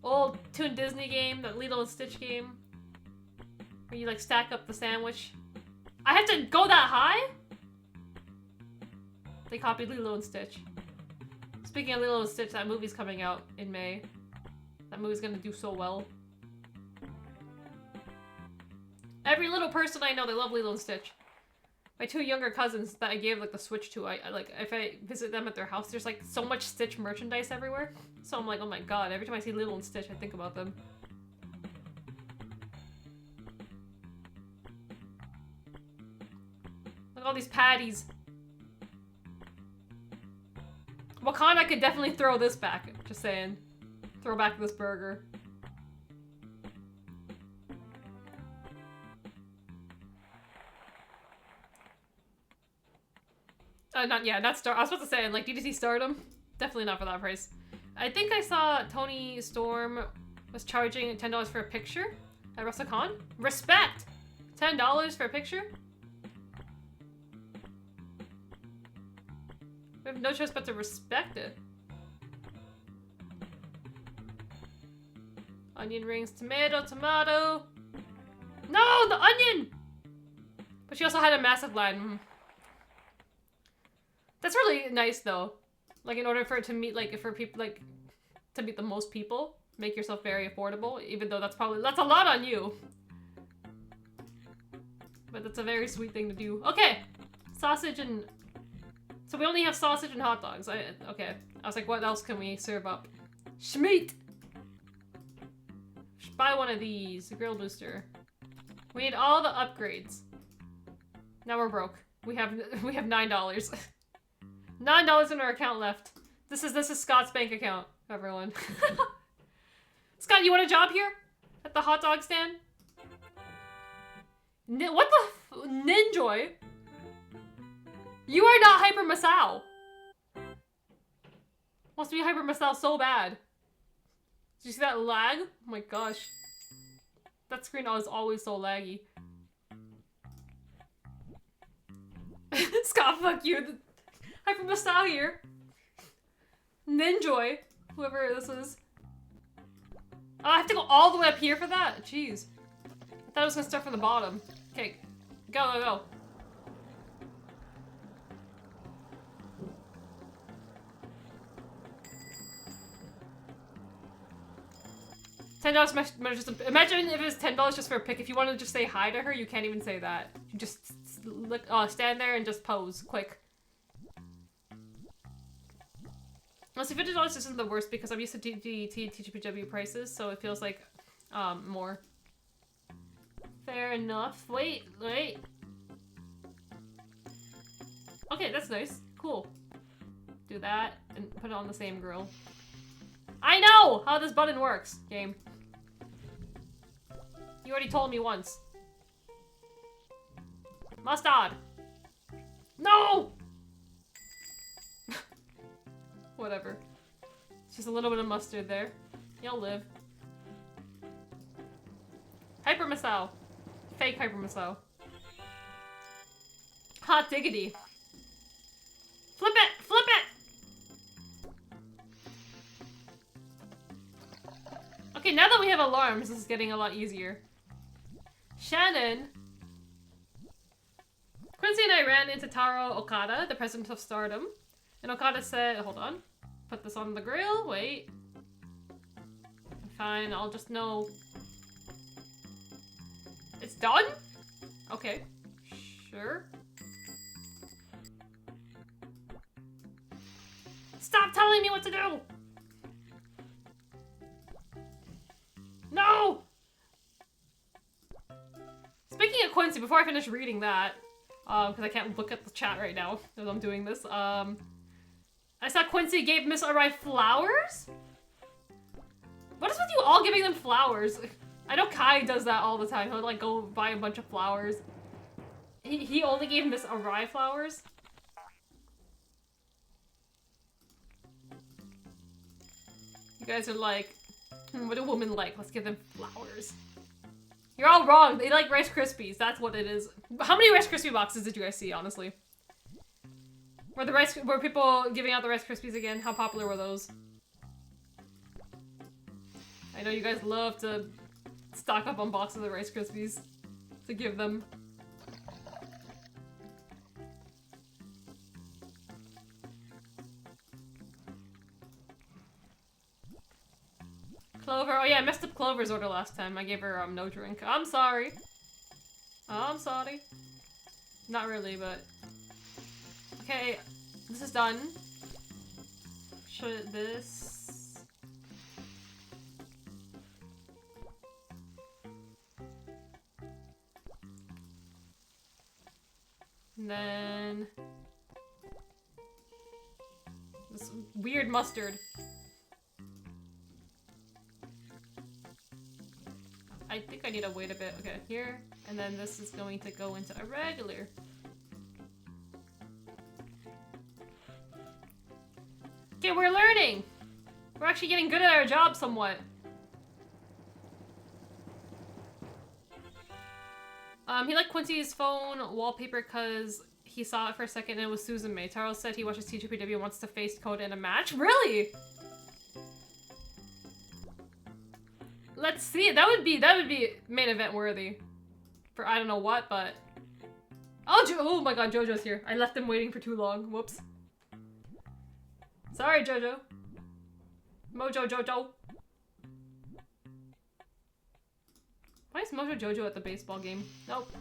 old Toon Disney game? That Lilo and Stitch game? Where you, like, stack up the sandwich? I have to go that high? They copied Lilo and Stitch. Speaking of Lilo and Stitch, that movie's coming out in May. That movie's gonna do so well. Every little person I know, they love Lilo and Stitch. My two younger cousins that I gave like the Switch to, I like if I visit them at their house, there's like so much Stitch merchandise everywhere. So I'm like, oh my god, every time I see Lilo and Stitch, I think about them. Look at all these patties. Wakanda could definitely throw this back, just saying. Throw back this burger. Not Star. I was about to say, like, DDT Stardom? Definitely not for that price. I think I saw Tony Storm was charging $10 for a picture at WrestleCon. Respect! $10 for a picture? We have no choice but to respect it. Onion rings, tomato, tomato. No, the onion! But she also had a massive line. That's really nice though. Like in order for it to meet, like for people, like to meet the most people, make yourself very affordable, even though that's a lot on you. But that's a very sweet thing to do. Okay, sausage and, so we only have sausage and hot dogs. Okay, I was like, what else can we serve up? Schmeat! Buy one of these, grill booster. We need all the upgrades. Now we're broke. We have $9. $9 in our account left. This is Scott's bank account, everyone. Scott, you want a job here? At the hot dog stand? What the Ninjoy? You are not Hyper Masao. Wants to be Hyper Masao so bad. Did you see that lag? Oh my gosh. That screen is always so laggy. Scott, fuck you. Hyper Masao here. Ninjoy. Whoever this is. Oh, I have to go all the way up here for that? Jeez. I thought I was gonna start from the bottom. Okay. Go, go, go. $10 just imagine if it was $10 just for a pic. If you want to just say hi to her, you can't even say that. You just look, stand there and just pose, quick. Honestly, $50 isn't the worst because I'm used to TGPW prices, so it feels like more. Fair enough. Wait. Okay, that's nice. Cool. Do that and put it on the same grill. I know how this button works, game. You already told me once. Mustard! No! Whatever. Just a little bit of mustard there. You'll live. Hyper Masao. Fake Hyper Masao. Hot diggity. Flip it! Flip it! Okay, now that we have alarms, this is getting a lot easier. Shannon. Quincy and I ran into Taro Okada, the president of Stardom. And Okada said, hold on. Put this on the grill. Wait. Fine, I'll just know. It's done? Okay. Sure. Stop telling me what to do! No! Speaking of Quincy, before I finish reading that, Because I can't look at the chat right now as I'm doing this. I saw Quincy gave Miss Arai flowers? What is with you all giving them flowers? I know Kai does that all the time. He'll like go buy a bunch of flowers. He only gave Miss Arai flowers? You guys are like, what do women like? Let's give them flowers. You're all wrong. They like Rice Krispies. That's what it is. How many Rice Krispie boxes did you guys see, honestly? Were people giving out the Rice Krispies again? How popular were those? I know you guys love to stock up on boxes of Rice Krispies to give them. Clover. Oh yeah, I messed up Clover's order last time. I gave her no drink. I'm sorry. I'm sorry. Not really, but... Okay, this is done. Should this... And then... This weird mustard. I think I need to wait a bit. Okay, here. And then this is going to go into a regular. Okay, we're learning! We're actually getting good at our job somewhat. He liked Quincy's phone wallpaper because he saw it for a second and it was Susan May. Taro said he watches T2PW and wants to face Coda in a match. Really? Let's see. That would be main event worthy. For I don't know what, but... Oh my god, JoJo's here. I left him waiting for too long. Whoops. Sorry, JoJo. Mojo Jojo. Why is Mojo Jojo at the baseball game? Nope.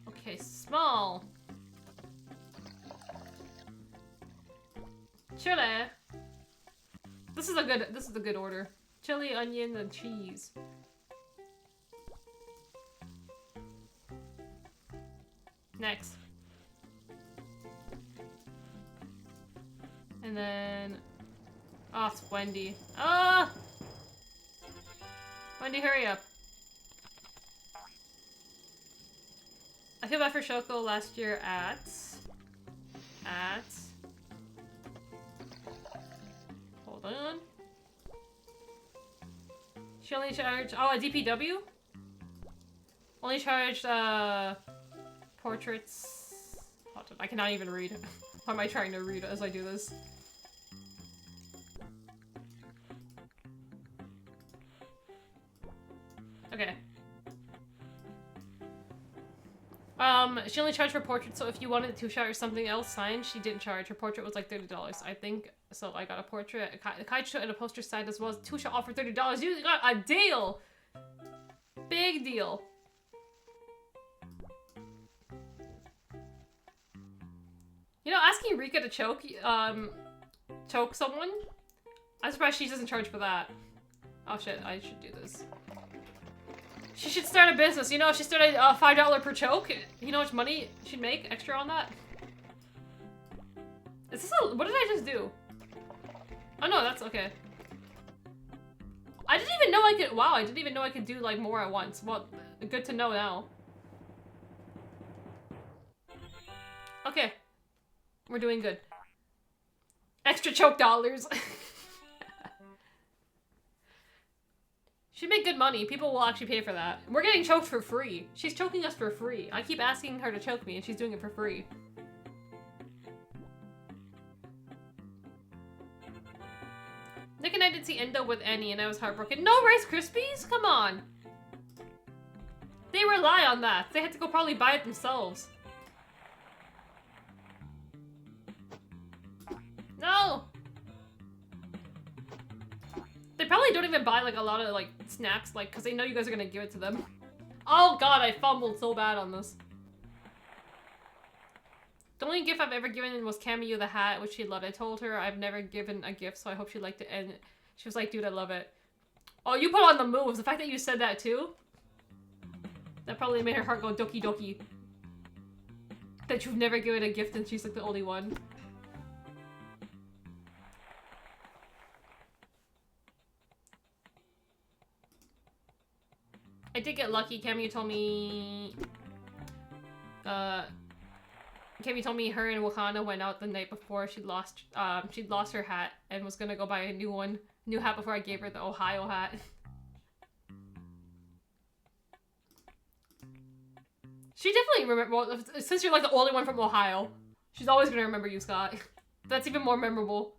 Okay, small. Chile. This is a good order. Chili, onion, and cheese. Next. And then... Oh, it's Wendy. Ah! Wendy, hurry up. I feel bad for Shoko last year at... Hold on. She only charged... Oh, a DPW? Only charged, portraits... Hold on, I cannot even read. How am I trying to read as I do this? Okay. She only charged for portraits, so if you wanted to charge something else signed, she didn't charge. Her portrait was like $30, I think. So I got a portrait, a kaicho, and a poster signed as well. Two shot offer $30. You got a deal! Big deal. You know, asking Rika to choke someone? I'm surprised she doesn't charge for that. Oh shit, I should do this. She should start a business, you know, if she started a $5 per choke, you know how much money she'd make extra on that? Is this what did I just do? Oh no, that's okay. I didn't even know I could, wow, I didn't even know I could do like more at once. Well, good to know now. Okay. We're doing good. Extra choke dollars. She'd make good money. People will actually pay for that. We're getting choked for free. She's choking us for free. I keep asking her to choke me and she's doing it for free. Nick and I did see Endo with Annie and I was heartbroken. No Rice Krispies? Come on. They rely on that. They had to go probably buy it themselves. No! They probably don't even buy like a lot of like snacks, like, because they know you guys are gonna give it to them. Oh god, I fumbled so bad on this. The only gift I've ever given was Cameo the hat, which she loved. I told her I've never given a gift, so I hope she liked it, and she was like, dude, I love it. Oh, you put on the moves. The fact that you said that too? That probably made her heart go doki doki. That you've never given a gift and she's like the only one. I did get lucky. Cammy told me... Cammy told me her and Wakana went out the night before she'd lost her hat and was gonna go buy a new hat before I gave her the Ohio hat. She definitely remember. Well, since you're like the only one from Ohio, she's always gonna remember you, Scott. That's even more memorable.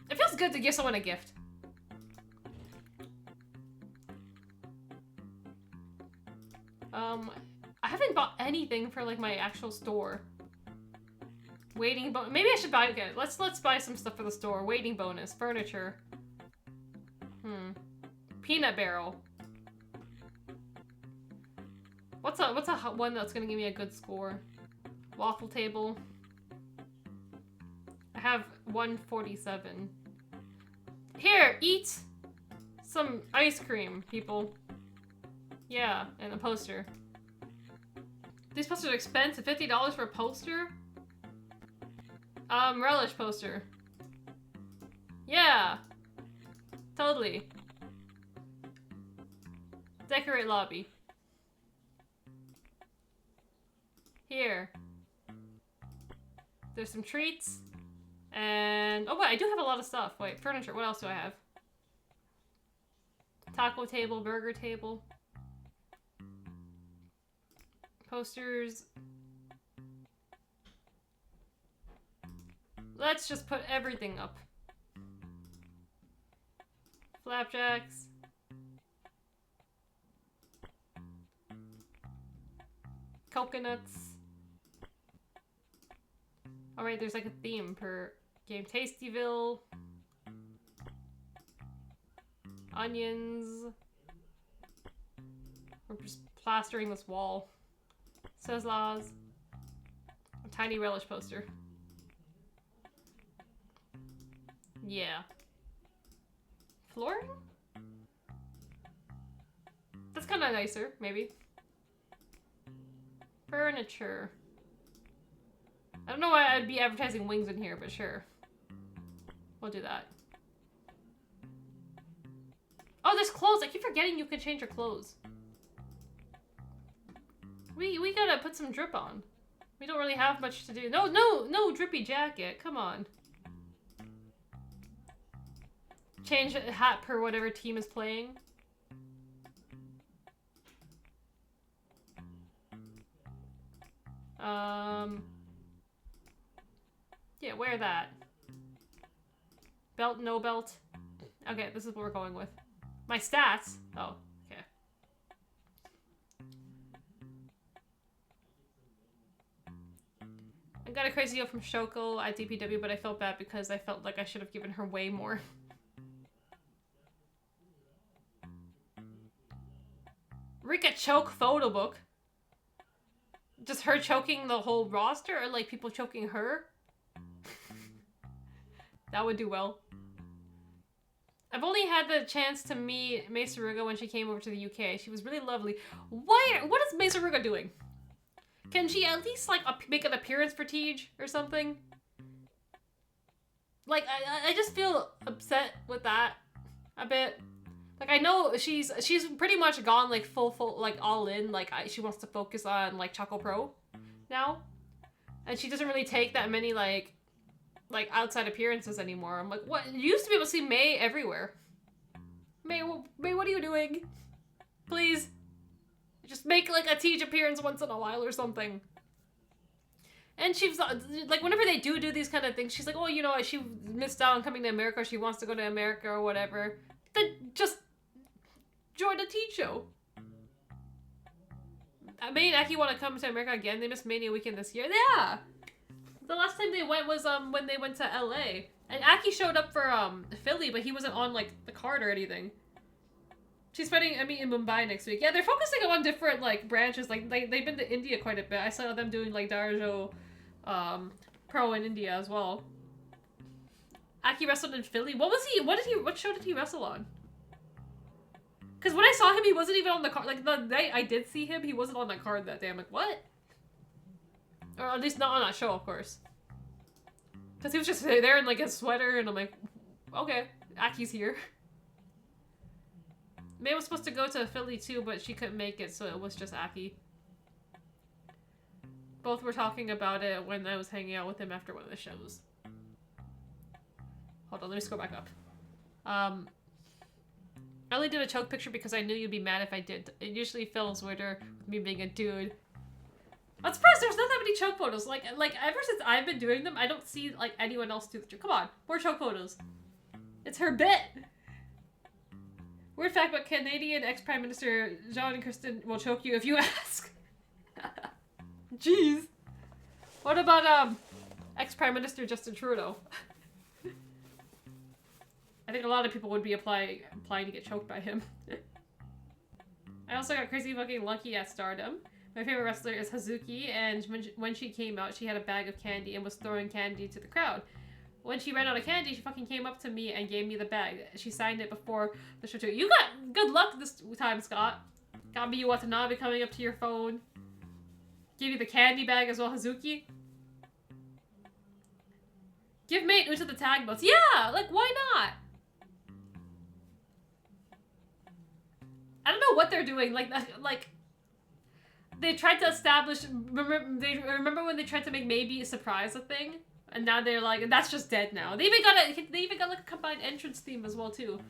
It feels good to give someone a gift. I haven't bought anything for like my actual store. Waiting bonus. Maybe I should buy again. Let's buy some stuff for the store. Waiting bonus, furniture. Peanut barrel. What's a one that's gonna give me a good score? Waffle table. I have 147. Here, eat some ice cream, people. Yeah, and a poster. These posters are expensive. $50 for a poster? Relish poster. Yeah. Totally. Decorate lobby. Here. There's some treats. And... oh, wait, I do have a lot of stuff. Wait, furniture. What else do I have? Taco table, burger table. Posters. Let's just put everything up. Flapjacks. Coconuts. Alright, there's like a theme per game. Tastyville. Onions. We're just plastering this wall. Seslaws. A tiny relish poster. Yeah. Flooring? That's kind of nicer, maybe. Furniture. I don't know why I'd be advertising wings in here, but sure. We'll do that. Oh, there's clothes! I keep forgetting you can change your clothes. We gotta put some drip on. We don't really have much to do. No drippy jacket. Come on. Change a hat per whatever team is playing. Yeah, wear that. Belt, no belt. Okay, this is what we're going with. My stats? Oh, okay. I got a crazy deal from Shoko at DPW, but I felt bad because I felt like I should have given her way more. Rika choke photo book. Just her choking the whole roster, or like people choking her? That would do well. I've only had the chance to meet Mei Saruga when she came over to the UK. She was really lovely. What is Mei Saruga doing? Can she at least like make an appearance for Tej or something? Like I just feel upset with that a bit. Like I know she's pretty much gone like full like all in. Like she wants to focus on like Choco Pro now, and she doesn't really take that many like outside appearances anymore. I'm like, what? You used to be able to see Mei everywhere. Mei, what are you doing? Please, just make like a Tej appearance once in a while or something. And she's like, whenever they do these kind of things, she's like, oh, you know, she missed out on coming to America. She wants to go to America or whatever. Then just join a Tej show. I made Aki want to come to America again. They missed Mania weekend this year. Yeah. The last time they went was when they went to LA. And Aki showed up for Philly, but he wasn't on like the card or anything. She's fighting Emmy in Mumbai next week. Yeah, they're focusing on different like branches. Like they've been to India quite a bit. I saw them doing like Darajo Pro in India as well. Aki wrestled in Philly. What show did he wrestle on? Because when I saw him, he wasn't even on the card. Like, the night I did see him, he wasn't on that card that day. I'm like, what? Or at least not on that show, of course. Because he was just there in, like, his sweater, and I'm like, okay, Aki's here. May was supposed to go to Philly, too, but she couldn't make it, so it was just Aki. Both were talking about it when I was hanging out with him after one of the shows. Hold on, let me scroll back up. I only did a choke picture because I knew you'd be mad if I did. It usually fills weirder with me being a dude. I'm surprised there's not that many choke photos. Like ever since I've been doing them, I don't see like anyone else do the choke. Come on, more choke photos. It's her bit. Weird fact, but Canadian ex-Prime Minister John and Kristen will choke you if you ask. Jeez. What about ex-Prime Minister Justin Trudeau? I think a lot of people would be applying to get choked by him. I also got crazy fucking lucky at Stardom. My favorite wrestler is Hazuki, and when she came out, she had a bag of candy and was throwing candy to the crowd. When she ran out of candy, she fucking came up to me and gave me the bag. She signed it before the show too. You got good luck this time, Scott. Got me Watanabe coming up to your phone. Give you the candy bag as well, Hazuki. Give mate Uta the tag belts. Yeah, like why not? I don't know what they're doing. Like they tried to establish. Remember when they tried to make maybe a surprise a thing, and now they're like that's just dead now. They even got like a combined entrance theme as well too.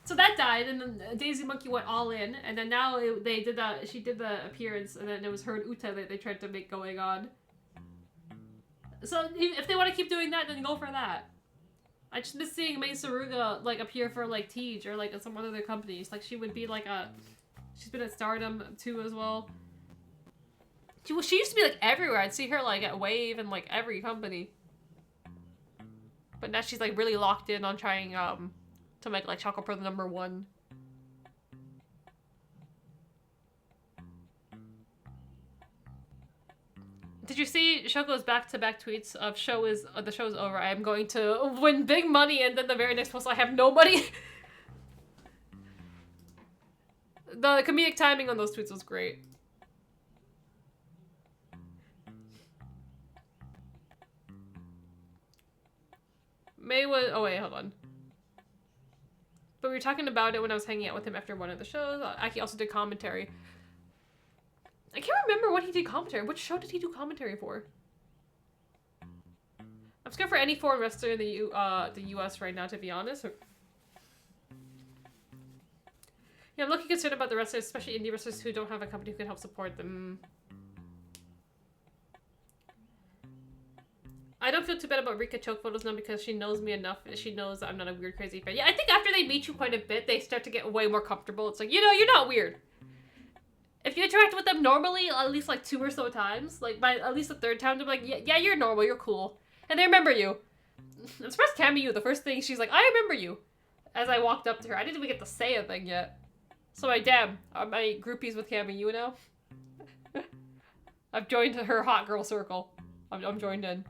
So that died, and then Daisy Monkey went all in, and then now she did the appearance, and then it was her and Uta that they tried to make going on. So if they want to keep doing that, then go for that. I just miss seeing Mei Saruga like appear for like Tej or like some other companies. Like she would be like she's been at Stardom too as well. She used to be like everywhere. I'd see her like at Wave and like every company. But now she's like really locked in on trying to make like Choco Pro the #1. Did you see Shoko's back-to-back tweets of the show is over, I am going to win big money, and then the very next post I have no money? The comedic timing on those tweets was great. May was oh wait, hold on. But we were talking about it when I was hanging out with him after one of the shows. Aki also did commentary. I can't remember what he did commentary. Which show did he do commentary for? I'm scared for any foreign wrestler in the US right now, to be honest. Yeah, I'm looking concerned about the wrestlers, especially indie wrestlers who don't have a company who can help support them. I don't feel too bad about Rika choke photos now because she knows me enough. She knows that I'm not a weird, crazy fan. Yeah, I think after they meet you quite a bit, they start to get way more comfortable. It's like, you know, you're not weird. If you interact with them normally, at least like 2 or so times, like by at least the 3rd time, they're like, yeah, you're normal, you're cool. And they remember you. I'm surprised Cammy, the first thing, she's like, I remember you. As I walked up to her. I didn't even get to say a thing yet. So like, damn, are my groupies with Cammy you now? I've joined her hot girl circle. I'm joined in.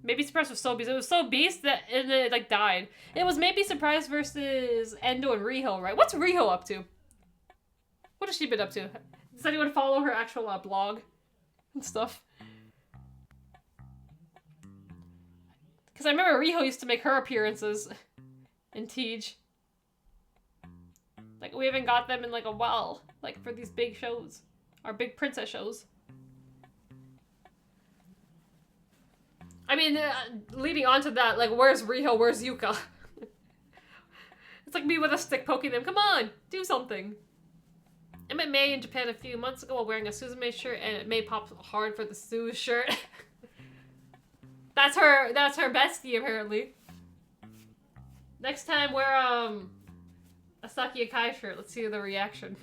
Maybe Surprise was So Beast. It was So Beast that it like died. It was maybe Surprise versus Endo and Riho, right? What's Riho up to? What has she been up to? Does anyone follow her actual blog and stuff? Because I remember Riho used to make her appearances in Tej. Like we haven't got them in like a while, like for these big shows, our big princess shows. I mean, leading on to that, like, where's Riho, where's Yuka? It's like me with a stick poking them. Come on, do something. I met May in Japan a few months ago while wearing a Suzume shirt, and May popped hard for the Suze shirt. That's her bestie, apparently. Next time, wear, a Saki Akai shirt. Let's see the reaction.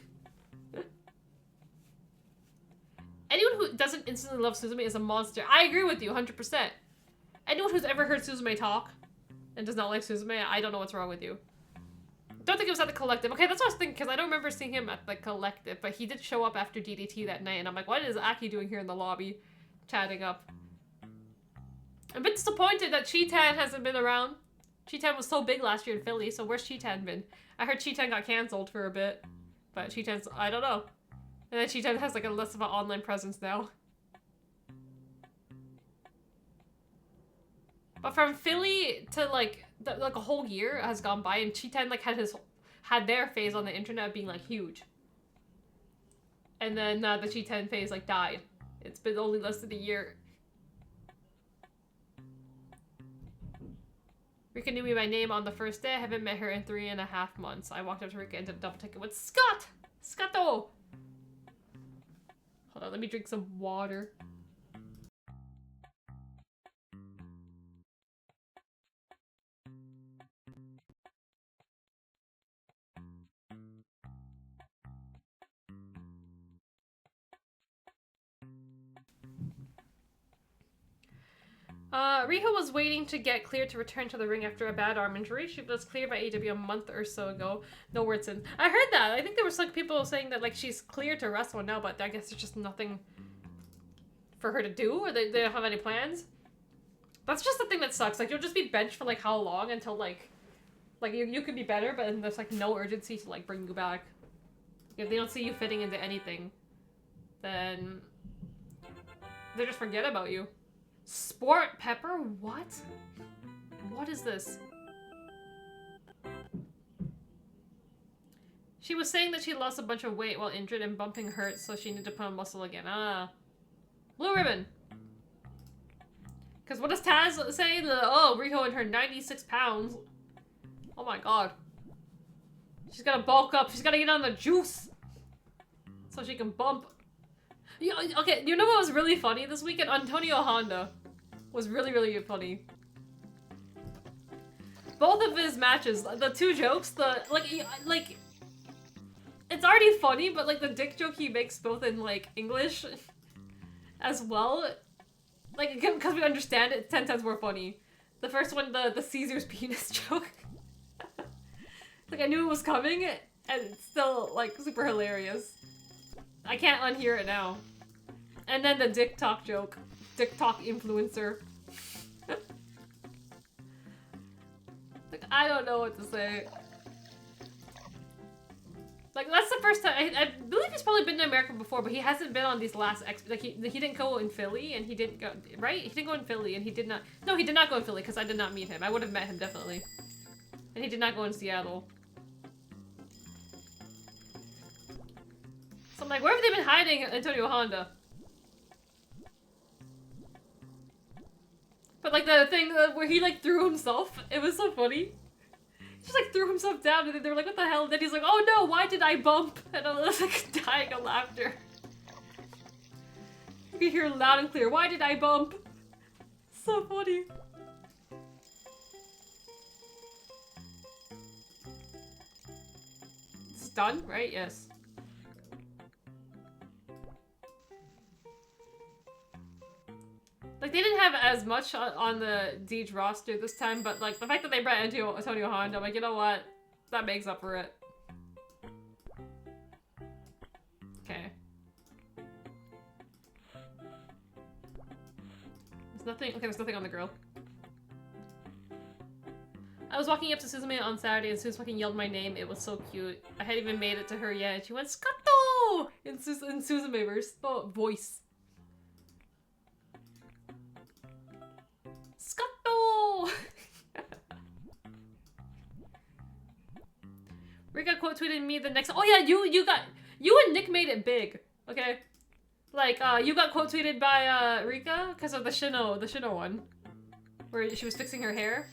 Anyone who doesn't instantly love Suzume is a monster. I agree with you, 100%. Anyone who's ever heard Suzume talk and does not like Suzume, I don't know what's wrong with you. Don't think it was at the Collective. Okay, that's what I was thinking, because I don't remember seeing him at the Collective, but he did show up after DDT that night, and I'm like, what is Aki doing here in the lobby, chatting up? I'm a bit disappointed that Cheetan hasn't been around. Cheetan was so big last year in Philly, so where's Cheetan been? I heard Cheetan got cancelled for a bit. But Cheetan's, I don't know. And then Cheetan has like a less of an online presence now. But from Philly to like, like a whole year has gone by and Cheetan like had their phase on the internet being like huge. And then the Cheetan phase like died. It's been only less than a year. Rika knew me by name on the first day. I haven't met her in 3.5 months. I walked up to Rika and did a double ticket with Scott! Scotto! Hold on, let me drink some water. Riho was waiting to get cleared to return to the ring after a bad arm injury. She was cleared by AEW a month or so ago. No word since. I heard that. I think there were some people saying that like she's cleared to wrestle now, but I guess there's just nothing for her to do, or they don't have any plans. That's just the thing that sucks. Like you'll just be benched for like how long until like you could be better, but then there's like no urgency to like bring you back. If they don't see you fitting into anything, then they just forget about you. Sport pepper? What? What is this? She was saying that she lost a bunch of weight while injured and bumping hurt, so she needed to put on muscle again. Ah. Blue ribbon. Because what does Taz say? Oh, Riho and her 96 pounds. Oh my god. She's gotta bulk up. She's gotta get on the juice. So she can bump. Okay, you know what was really funny this weekend? Antonio Honda was really, really funny. Both of his matches, the two jokes, like, it's already funny, but like the dick joke he makes both in like English as well, like, because we understand it, 10 times more funny. The first one, the Caesar's penis joke. Like, I knew it was coming, and it's still, like, super hilarious. I can't unhear it now. And then the dick talk joke. Dick talk influencer. Like, I don't know what to say. Like, that's the first time, I believe he's probably been to America before, but he hasn't been on these last like, he didn't go in Philly, and he didn't go, right? He didn't go in Philly, and he did not, no, he did not go in Philly, because I did not meet him. I would have met him, definitely. And he did not go in Seattle. So I'm like, where have they been hiding Antonio Honda? But like the thing where he like threw himself, it was so funny. He just like threw himself down and then they were like, what the hell? And then he's like, oh no, why did I bump? And I was like dying of laughter. You can hear loud and clear, why did I bump? So funny. It's done, right? Yes. Like, they didn't have as much on the Deej roster this time, but, like, the fact that they brought Antonio Honda, I'm like, you know what? That makes up for it. Okay. There's nothing- okay, there's nothing on the girl. I was walking up to Suzume on Saturday and Suze fucking yelled my name. It was so cute. I hadn't even made it to her yet, and she went, Scotto! In Suzume's voice. Scotto! Rika quote tweeted me the next. Oh yeah, you and Nick made it big. Okay, like you got quote tweeted by Rika because of the Shino one, where she was fixing her hair,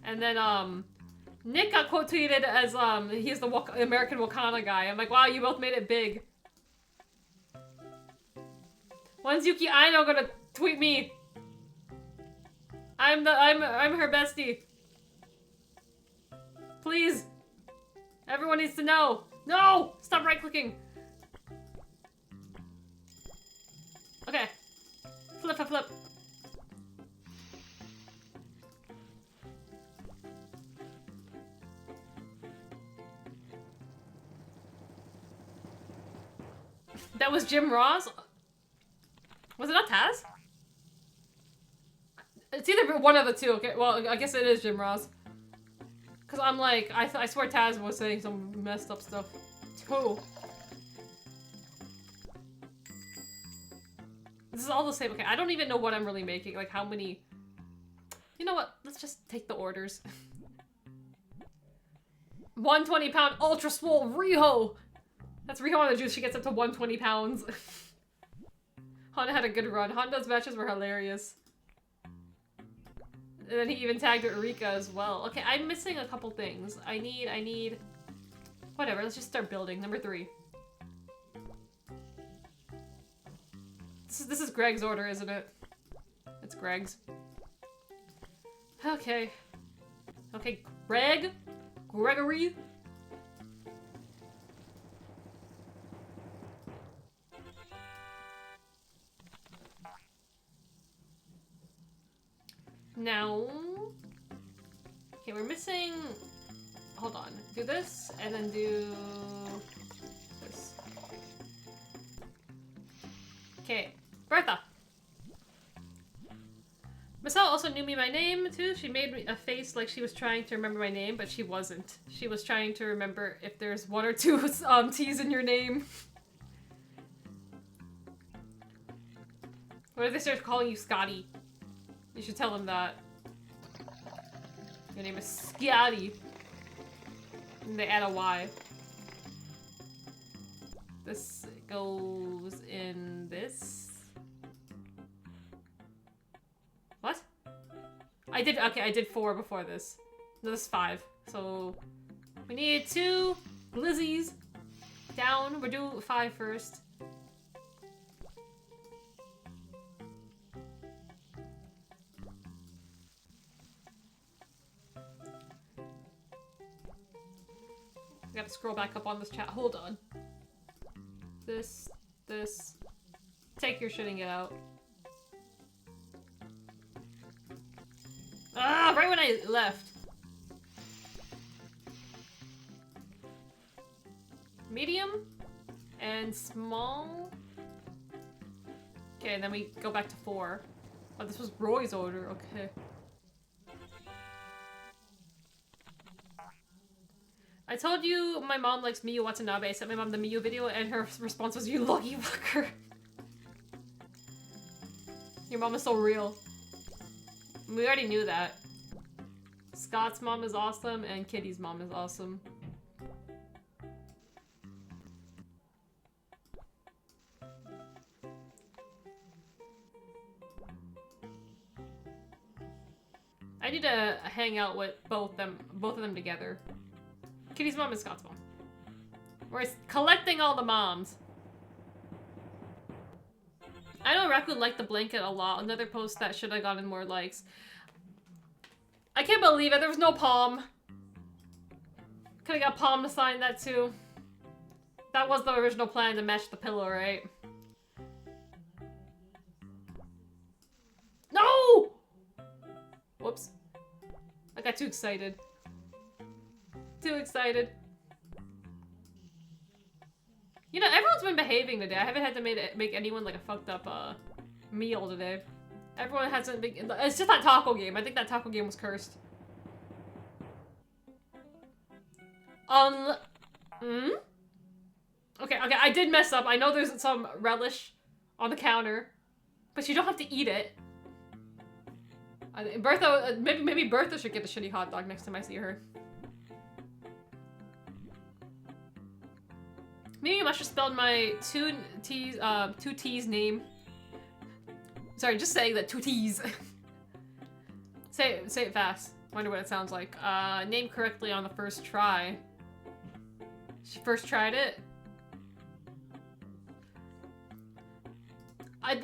and then Nick got quote tweeted as he's the American Wakana guy. I'm like, wow, you both made it big. When's Yuki Aino gonna tweet me? I'm her bestie. Please. Everyone needs to know. No! Stop right-clicking. Okay. Flip, flip, flip. That was Jim Ross? Was it not Taz? It's either one of the two, okay? Well, I guess it is Jim Ross. Because I'm like, I swear Taz was saying some messed up stuff. Too. This is all the same. Okay, I don't even know what I'm really making. Like, how many... You know what? Let's just take the orders. 120-pound ultra swole Riho! That's Riho on the juice. She gets up to 120 pounds. Honda had a good run. Honda's matches were hilarious. And then he even tagged Eureka as well. Okay, I'm missing a couple things. I need... Whatever, let's just start building. Number 3. This is Greg's order, isn't it? It's Greg's. Okay. Okay, Gregory? Now... Okay, we're missing... Hold on. Do this, and then do... this. Okay. Bertha! Michelle also knew me by name, too. She made me a face like she was trying to remember my name, but she wasn't. She was trying to remember if there's 1 or 2 T's in your name. What if they start calling you Scotty? You should tell them that. Your name is Scotty. And they add a Y. This goes in this. What? I did 4 before this. No, this is 5. So we need 2 Lizzies down. We're doing 5 first. I gotta scroll back up on this chat. Hold on. This. Take your shit and get out. Ah, right when I left. Medium and small. Okay, and then we go back to 4. Oh, this was Roy's order. Okay. I told you my mom likes Miyu Watanabe. I sent my mom the Miyu video and her response was, "You lucky fucker." Your mom is so real. We already knew that. Scott's mom is awesome and Kitty's mom is awesome. I need to hang out with both of them together. Kitty's mom and Scott's mom. We're collecting all the moms. I know Raku liked the blanket a lot. Another post that should have gotten more likes. I can't believe it. There was no Palm. Could have got Palm to sign that too. That was the original plan to match the pillow, right? No! Whoops. I got too excited. Too excited. You know, everyone's been behaving today. I haven't had to make anyone like a fucked up meal today. Everyone hasn't been. It's just that taco game. I think that taco game was cursed. Okay, I did mess up. I know there's some relish on the counter, but you don't have to eat it. Bertha, maybe Bertha should get the shitty hot dog next time I see her. Maybe you must have spelled my two T's name. Sorry, just saying that 2 T's. Say it fast. Wonder what it sounds like. Named correctly on the first try. She first tried it.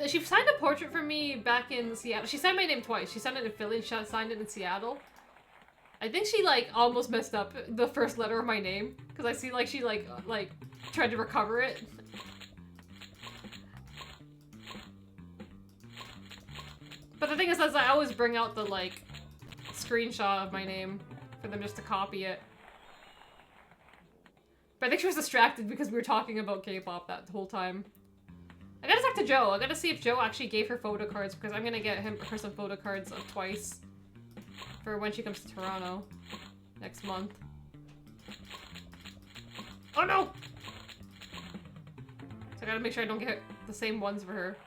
She signed a portrait for me back in Seattle. She signed my name twice. She signed it in Philly and she signed it in Seattle. I think she like almost messed up the first letter of my name because I see like she like tried to recover it. But the thing is, I always bring out the like screenshot of my name for them just to copy it. But I think she was distracted because we were talking about K-pop that whole time. I gotta talk to Joe. I gotta see if Joe actually gave her photo cards because I'm gonna get her some photo cards of twice for when she comes to Toronto next month. Oh no! So I gotta make sure I don't get the same ones for her.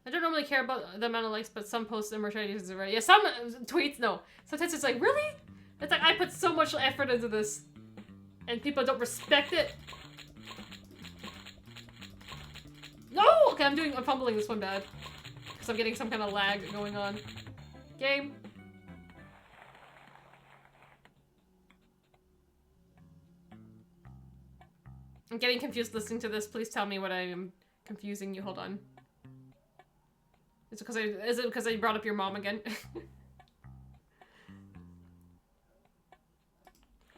I don't normally care about the amount of likes, but some posts and merch ideas are right. Yeah, some tweets, no. Sometimes it's like, really? It's like, I put so much effort into this, and people don't respect it. No! Okay, I'm fumbling this one bad. Because I'm getting some kind of lag going on. Game. I'm getting confused listening to this. Please tell me what I am confusing you. Hold on. Is it because I brought up your mom again?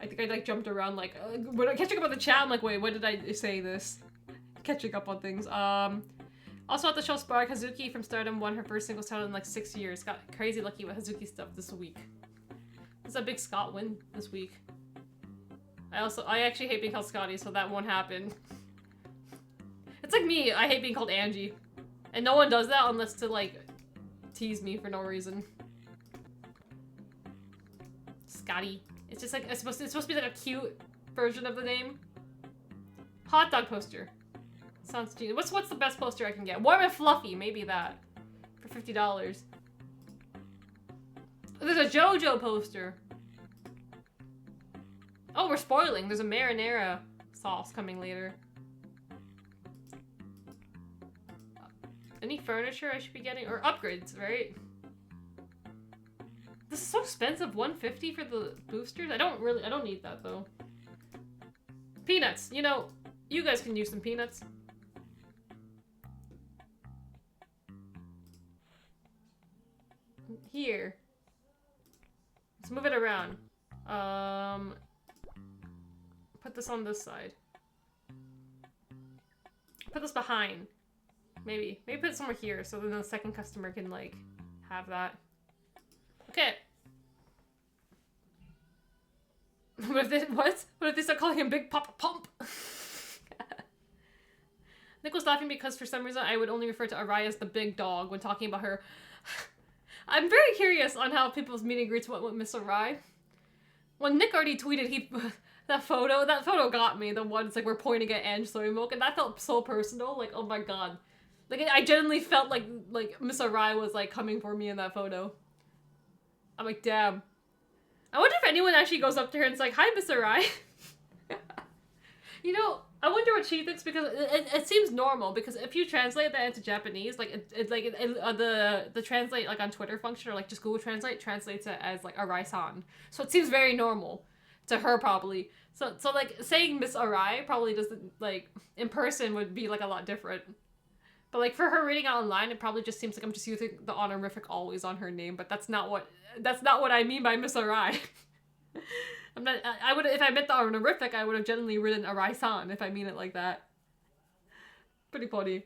I think I like jumped around like when I catching up on the chat. I'm like, wait, when did I say this? Catching up on things. Also at the show, Spark Hazuki from Stardom won her first singles title in like 6 years. Got crazy lucky with Hazuki stuff this week. It's a big Scott win this week. I actually hate being called Scotty, so that won't happen. It's like me. I hate being called Angie. And no one does that unless to, like, tease me for no reason. Scotty. It's just like, it's supposed to be like a cute version of the name. Hot dog poster. Sounds genius. What's the best poster I can get? Warm and fluffy. Maybe that. For $50. There's a JoJo poster. Oh, we're spoiling. There's a marinara sauce coming later. Any furniture I should be getting? Or upgrades, right? This is so expensive. $150 for the boosters? I don't need that though. Peanuts. You know, you guys can use some peanuts. Here. Let's move it around. Put this on this side. Put this behind. Maybe put it somewhere here so then the second customer can like have that. Okay. What if they start calling him Big Papa Pump? Nick was laughing because for some reason I would only refer to Arai as the big dog when talking about her. I'm very curious on how people's meet and greets went with Miss Arai. When Nick already tweeted that photo got me. The one it's like we're pointing at Ange Soy Milk, and that felt so personal. Like, oh my god. Like, I genuinely felt like Miss Arai was, like, coming for me in that photo. I'm like, damn. I wonder if anyone actually goes up to her and is like, hi, Miss Arai. You know, I wonder what she thinks because it seems normal because if you translate that into Japanese, like, the translate, like, on Twitter function or, like, just Google Translate translates it as, like, Arai-san. So it seems very normal to her, probably. So like, saying Miss Arai probably doesn't, like, in person would be, like, a lot different. But, like, for her reading it online, it probably just seems like I'm just using the honorific always on her name, but that's not what I mean by Miss Arai. I would, if I meant the honorific, I would have generally written Arai-san, if I mean it like that. Pretty funny.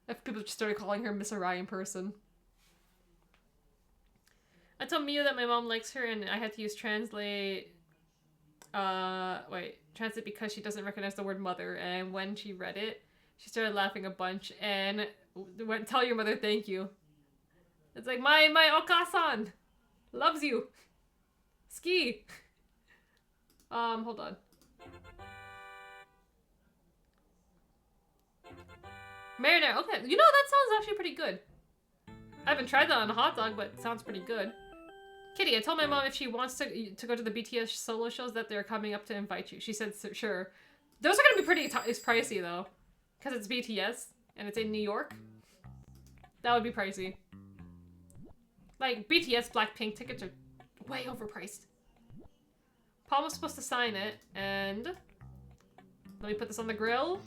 If people just started calling her Miss Arai in person. I told Mia that my mom likes her, and I had to use translate, translate because she doesn't recognize the word mother, and when she read it, she started laughing a bunch and went, tell your mother thank you. It's like, my Okasan loves you. Ski. Hold on. Marinara. Okay, you know, that sounds actually pretty good. I haven't tried that on a hot dog, but it sounds pretty good. Kitty, I told my mom if she wants to go to the BTS solo shows that they're coming up to invite you. She said, sure. Those are gonna be pretty pricey, though. Because it's BTS, and it's in New York. That would be pricey. Like, BTS Blackpink tickets are way overpriced. Paul was supposed to sign it, and... let me put this on the grill.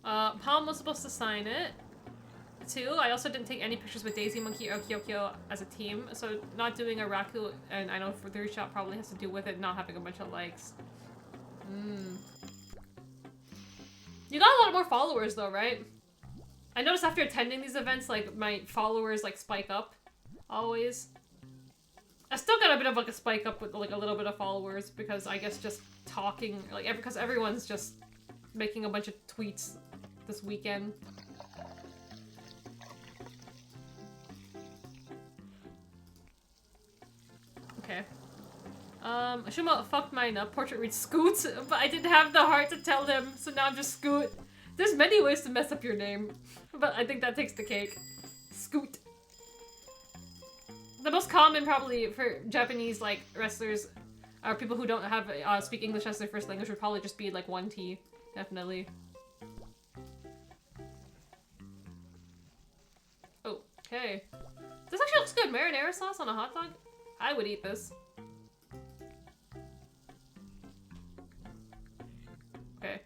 Palm was supposed to sign it, too. I also didn't take any pictures with Daisy Monkey or Kyokyo as a team, so not doing a Raku, and I know for 3 shot probably has to do with it not having a bunch of likes. You got a lot more followers though, right? I noticed after attending these events, like, my followers, like, spike up. Always. I still got a bit of like a spike up with like a little bit of followers because I guess just talking, like because everyone's just making a bunch of tweets this weekend. Okay. Ashuma fucked mine up. Portrait reads Scoot, but I didn't have the heart to tell him, so now I'm just Scoot. There's many ways to mess up your name, but I think that takes the cake. Scoot. The most common probably for Japanese like wrestlers or people who don't have speak English as their first language would probably just be like 1T, definitely. Okay. This actually looks good. Marinara sauce on a hot dog? I would eat this. Okay.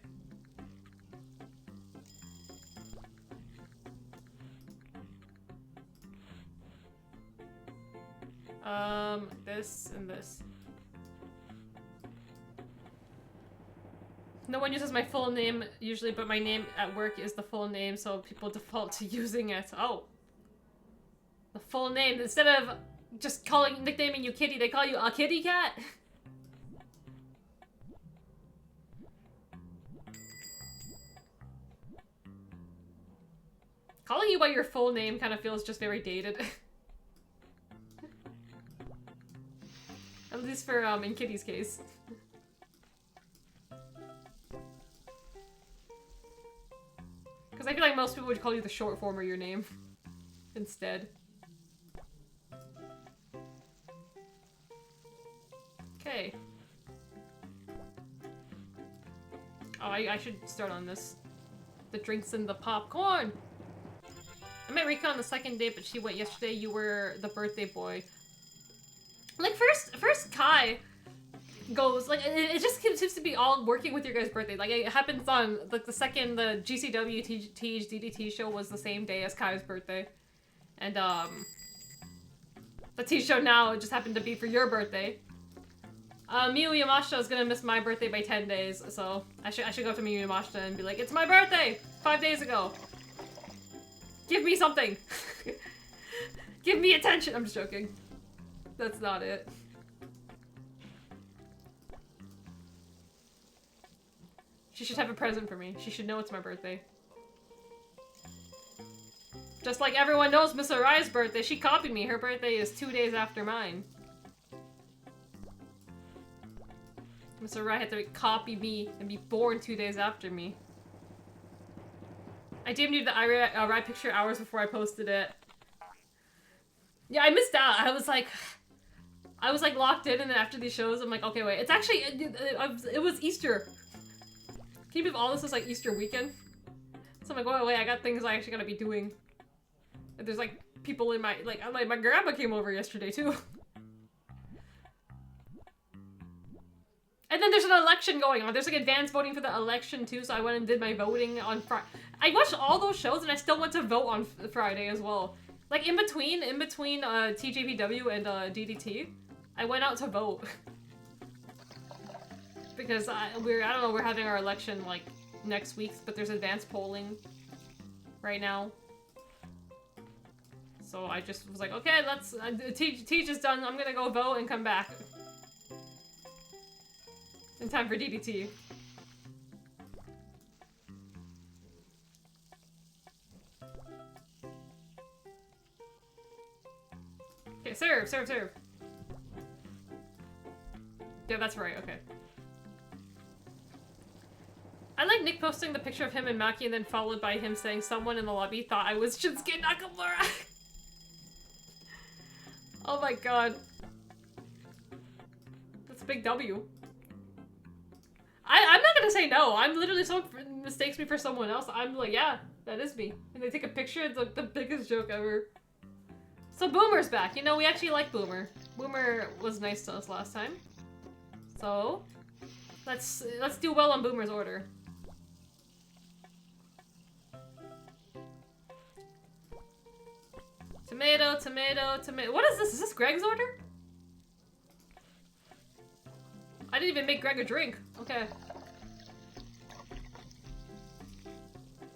This and this. No one uses my full name usually, but my name at work is the full name, so people default to using it. Oh. The full name. Instead of just nicknaming you Kitty, they call you a kitty cat? Calling you by your full name kind of feels just very dated. At least for, in Kitty's case. Because I feel like most people would call you the short form of your name instead. Okay. Oh, I should start on this. The drinks and the popcorn! I met Rika on the second date, but she went yesterday. You were the birthday boy. Like, first Kai goes, like, it just seems to be all working with your guys' birthday. Like, it happens on, like, the GCW TH DDT show was the same day as Kai's birthday. And, the T show now just happened to be for your birthday. Miyu Yamashita is gonna miss my birthday by 10 days, so I should go to Miyu Yamashita and be like, it's my birthday! 5 days ago! Give me something! Give me attention! I'm just joking. That's not it. She should have a present for me. She should know it's my birthday. Just like everyone knows Miss Arai's birthday, she copied me. Her birthday is 2 days after mine. Miss Arai had to copy me and be born 2 days after me. I DM'd you the Arai picture hours before I posted it. Yeah, I missed out. I was like locked in, and then after these shows, I'm like, okay, wait. It's actually, it was Easter. Can you believe all this is like Easter weekend? So I'm like, wait, I got things I actually gotta be doing. And there's like people in my, like my grandma came over yesterday too. And then there's an election going on. There's like advanced voting for the election too, so I went and did my voting on Friday. I watched all those shows and I still went to vote on Friday as well. Like in between TJPW and DDT, I went out to vote. Because I don't know, we're having our election like next week, but there's advanced polling right now. So I just was like, okay, let's, Teach is done, I'm gonna go vote and come back. In time for DDT. Okay, serve. Yeah, that's right, okay. I like Nick posting the picture of him and Maki and then followed by him saying someone in the lobby thought I was Shinsuke Nakamura. Oh my god. That's a big W. I'm not gonna say no. I'm literally, someone mistakes me for someone else, I'm like, yeah, that is me. And they take a picture, it's like the biggest joke ever. So Boomer's back. You know, we actually like Boomer. Boomer was nice to us last time. So, let's do well on Boomer's order. Tomato. What is this? Is this Greg's order? I didn't even make Greg a drink. Okay.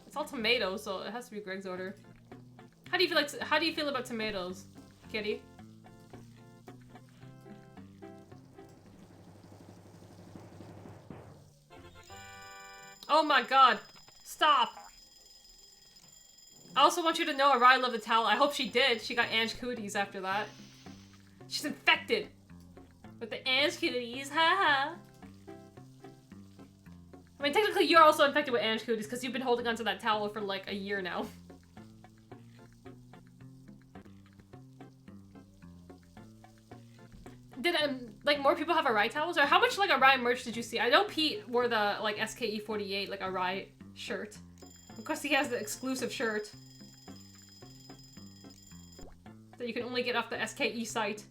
It's all tomatoes, so it has to be Greg's order. How do you feel about tomatoes, Kitty? Oh my god. Stop. I also want you to know Arai loved the towel. I hope she did. She got Ange cooties after that. She's infected with the Ange cooties. Haha. I mean, technically you're also infected with Ange cooties because you've been holding onto that towel for like a year now. Did like more people have Arai towels? Or how much like Arai merch did you see? I know Pete wore the like SKE48 like Arai shirt. Of course he has the exclusive shirt that you can only get off the SKE site.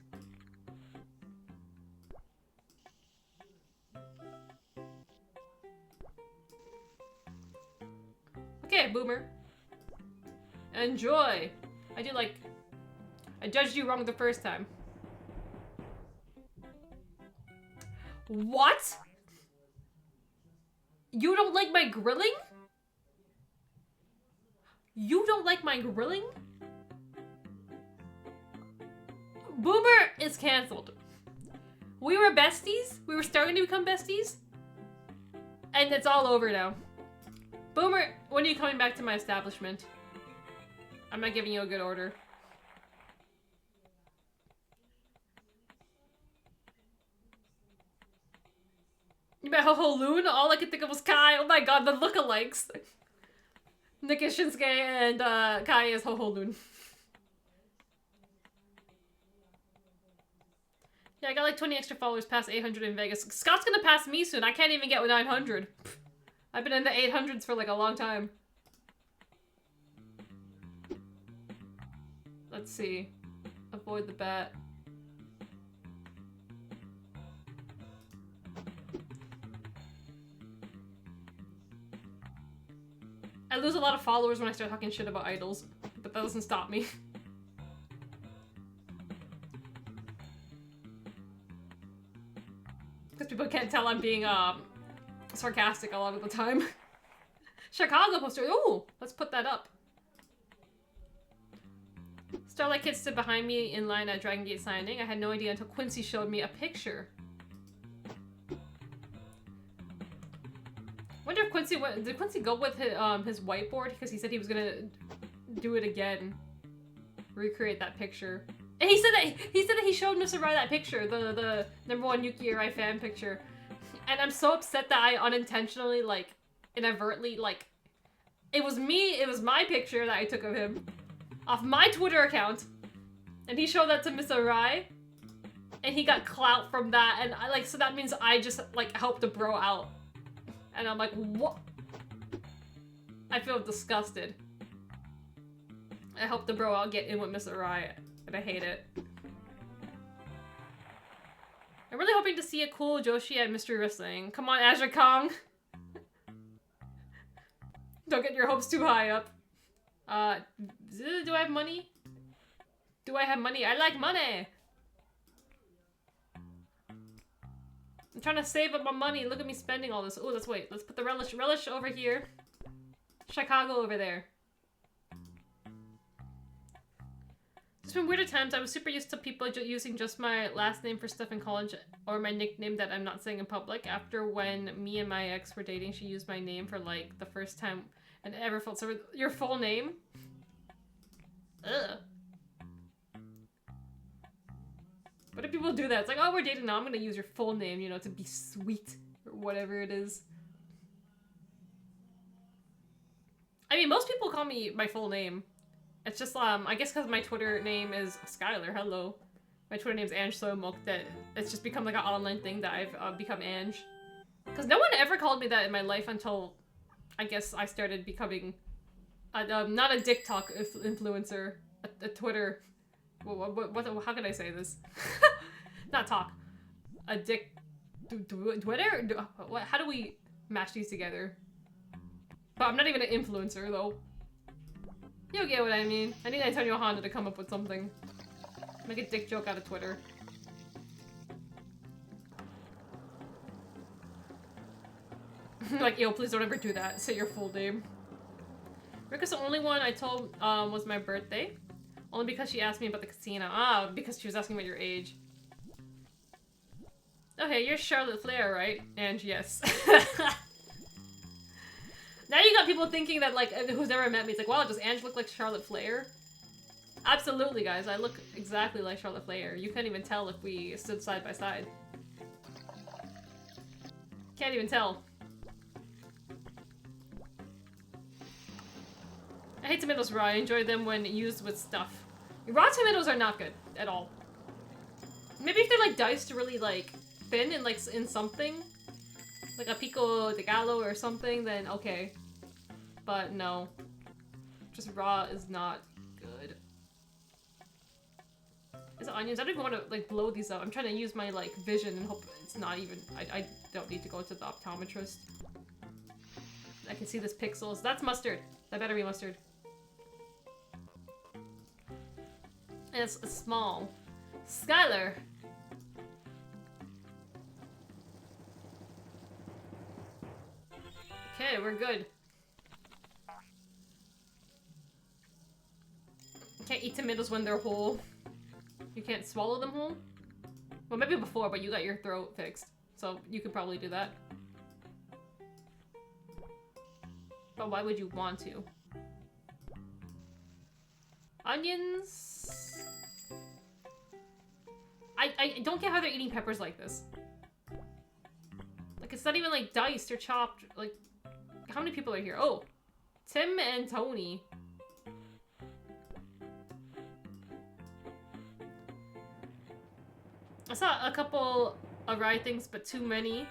Okay, boomer. Enjoy. I judged you wrong the first time. What? You don't like my grilling? You don't like my grilling? Boomer is cancelled. We were besties. We were starting to become besties. And it's all over now. Boomer, when are you coming back to my establishment? I'm not giving you a good order. You met Ho-Ho Loon? All I could think of was Kai. Oh my god, the lookalikes. Nick is Shinsuke and Kai is Ho-Ho Loon. Yeah, I got like 20 extra followers past 800 in Vegas. Scott's gonna pass me soon. I can't even get 900. I've been in the 800s for like a long time. Let's see. Avoid the bat. I lose a lot of followers when I start talking shit about idols, but that doesn't stop me. Because people can't tell I'm being sarcastic a lot of the time. Chicago poster. Ooh, let's put that up. Starlight Kid stood behind me in line at Dragon Gate signing. I had no idea until Quincy showed me a picture. Wonder if Quincy went. Did Quincy go with his whiteboard because he said he was gonna do it again, recreate that picture. And he said that he showed Mr. Rai that picture, the #1 Yuki Arai fan picture, and I'm so upset that I unintentionally like inadvertently like it was my picture that I took of him off my Twitter account, and he showed that to Mr. Rai, and he got clout from that, and I like so that means I just like helped a bro out. And I'm like, what? I feel disgusted. I helped the bro out get in with Mr. Riot, and I hate it. I'm really hoping to see a cool Joshi at Mystery Wrestling. Come on, Azure Kong! Don't get your hopes too high up. Do I have money? Do I have money? I like money! I'm trying to save up my money. Look at me spending all this. Oh, let's wait. Let's put the relish over here. Chicago over there. It's been weird at times. I was super used to people using just my last name for stuff in college or my nickname that I'm not saying in public. After when me and my ex were dating, she used my name for like the first time and ever felt so. Your full name? Ugh. What do people do that? It's like, oh, we're dating now. I'm gonna use your full name, you know, to be sweet or whatever it is. I mean, most people call me my full name. It's just, I guess because my Twitter name is Skylar. Hello. My Twitter name's Ange Somok. That it's just become like an online thing that I've become Ange. Because no one ever called me that in my life until, I guess, I started becoming, not a TikTok influencer, a Twitter. How can I say this? Not talk. A Twitter? How do we mash these together? But I'm not even an influencer, though. You get what I mean. I need Antonio Honda to come up with something. Make a dick joke out of Twitter. Like, yo, please don't ever do that. Say your full name. Rika's the only one I told was my birthday. Only because she asked me about the casino. Ah, because she was asking about your age. Okay, you're Charlotte Flair, right? And yes. Now you got people thinking that, like, who's never met me, it's like, wow, does Ange look like Charlotte Flair? Absolutely, guys. I look exactly like Charlotte Flair. You can't even tell if we stood side by side. Can't even tell. I hate tomatoes raw. I enjoy them when used with stuff. Raw tomatoes are not good at all. Maybe if they're like diced really like thin and like in something, like a pico de gallo or something, then okay. But no, just raw is not good. Is it onions? I don't even want to like blow these up. I'm trying to use my like vision and hope it's not even. I don't need to go to the optometrist. I can see this pixels. That's mustard. That better be mustard. And it's small. Skylar. Okay, we're good. Can't eat tomatoes when they're whole. You can't swallow them whole? Well, maybe before, but you got your throat fixed. So you could probably do that. But why would you want to? Onions... I don't get how they're eating peppers like this. Like, it's not even, like, diced or chopped. Like, how many people are here? Oh! Tim and Tony. I saw a couple Arai things, but too many.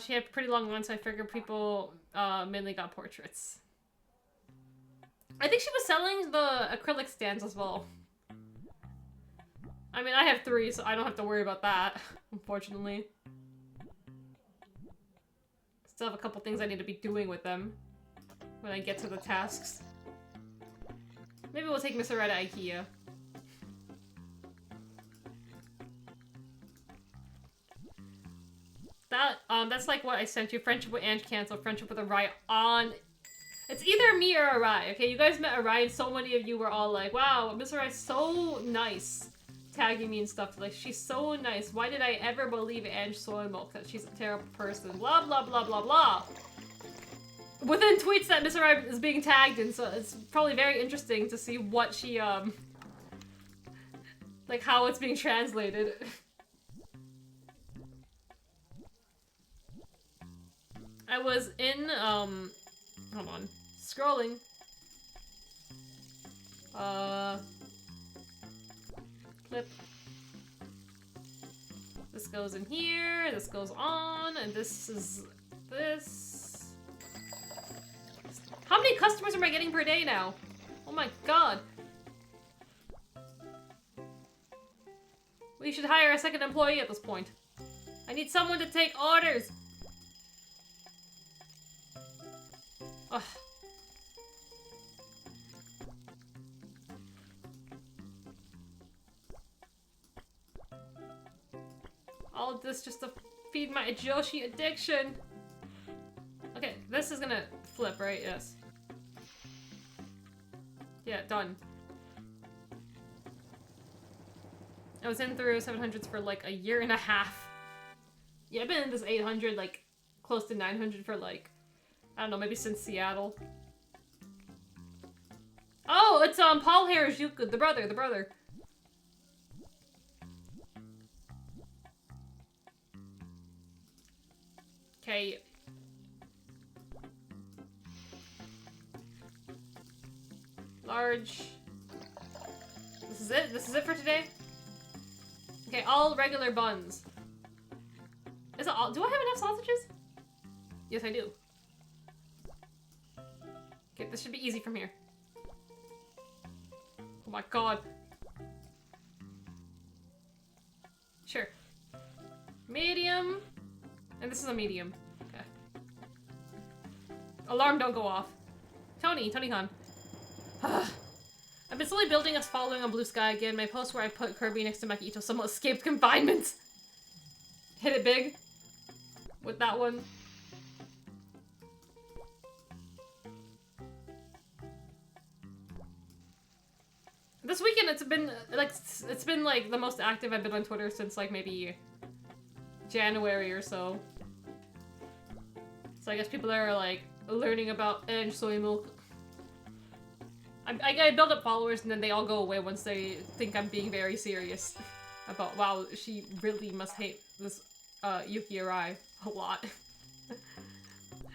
She had pretty long ones, so I figured people mainly got portraits. I think she was selling the acrylic stands as well. I mean, I have 3, so I don't have to worry about that, unfortunately. Still have a couple things I need to be doing with them when I get to the tasks. Maybe we'll take Miss Arai to IKEA. That's like what I sent you. Friendship with Ange canceled. Friendship with Arai on. It's either me or Arai, okay? You guys met Arai and so many of you were all like, wow, Miss Arai's so nice. Tagging me and stuff. Like, she's so nice. Why did I ever believe Ange Soy Milk that she's a terrible person? Blah, blah, blah, blah, blah. Within tweets that Miss Arai is being tagged in, so it's probably very interesting to see what she, like, how it's being translated. I was in, hold on. Scrolling. Clip. This goes in here, this goes on, and this is this. How many customers am I getting per day now? Oh my god. We should hire a second employee at this point. I need someone to take orders. Ugh. All of this just to feed my Joshi addiction. Okay, this is gonna flip, right? Yes. Yeah, done. I was in through 700s for like a year and a half. Yeah, I've been in this 800, like, close to 900 for like, I don't know, maybe since Seattle. Oh, it's Paul Harajuku, the brother. Okay. Large. This is it? This is it for today? Okay, all regular buns. Is it all? Do I have enough sausages? Yes, I do. Okay, this should be easy from here. Oh my god. Sure. Medium. And this is a medium. Okay. Alarm, don't go off. Tony Khan. I've been slowly building us following on Blue Sky again. My post where I put Kirby next to Makito somewhat escaped confinement. Hit it big. With that one. This weekend it's been like the most active I've been on Twitter since like maybe January or so. So I guess people are like learning about and soy milk. I build up followers and then they all go away once they think I'm being very serious about, wow, she really must hate this Yuki Arai a lot.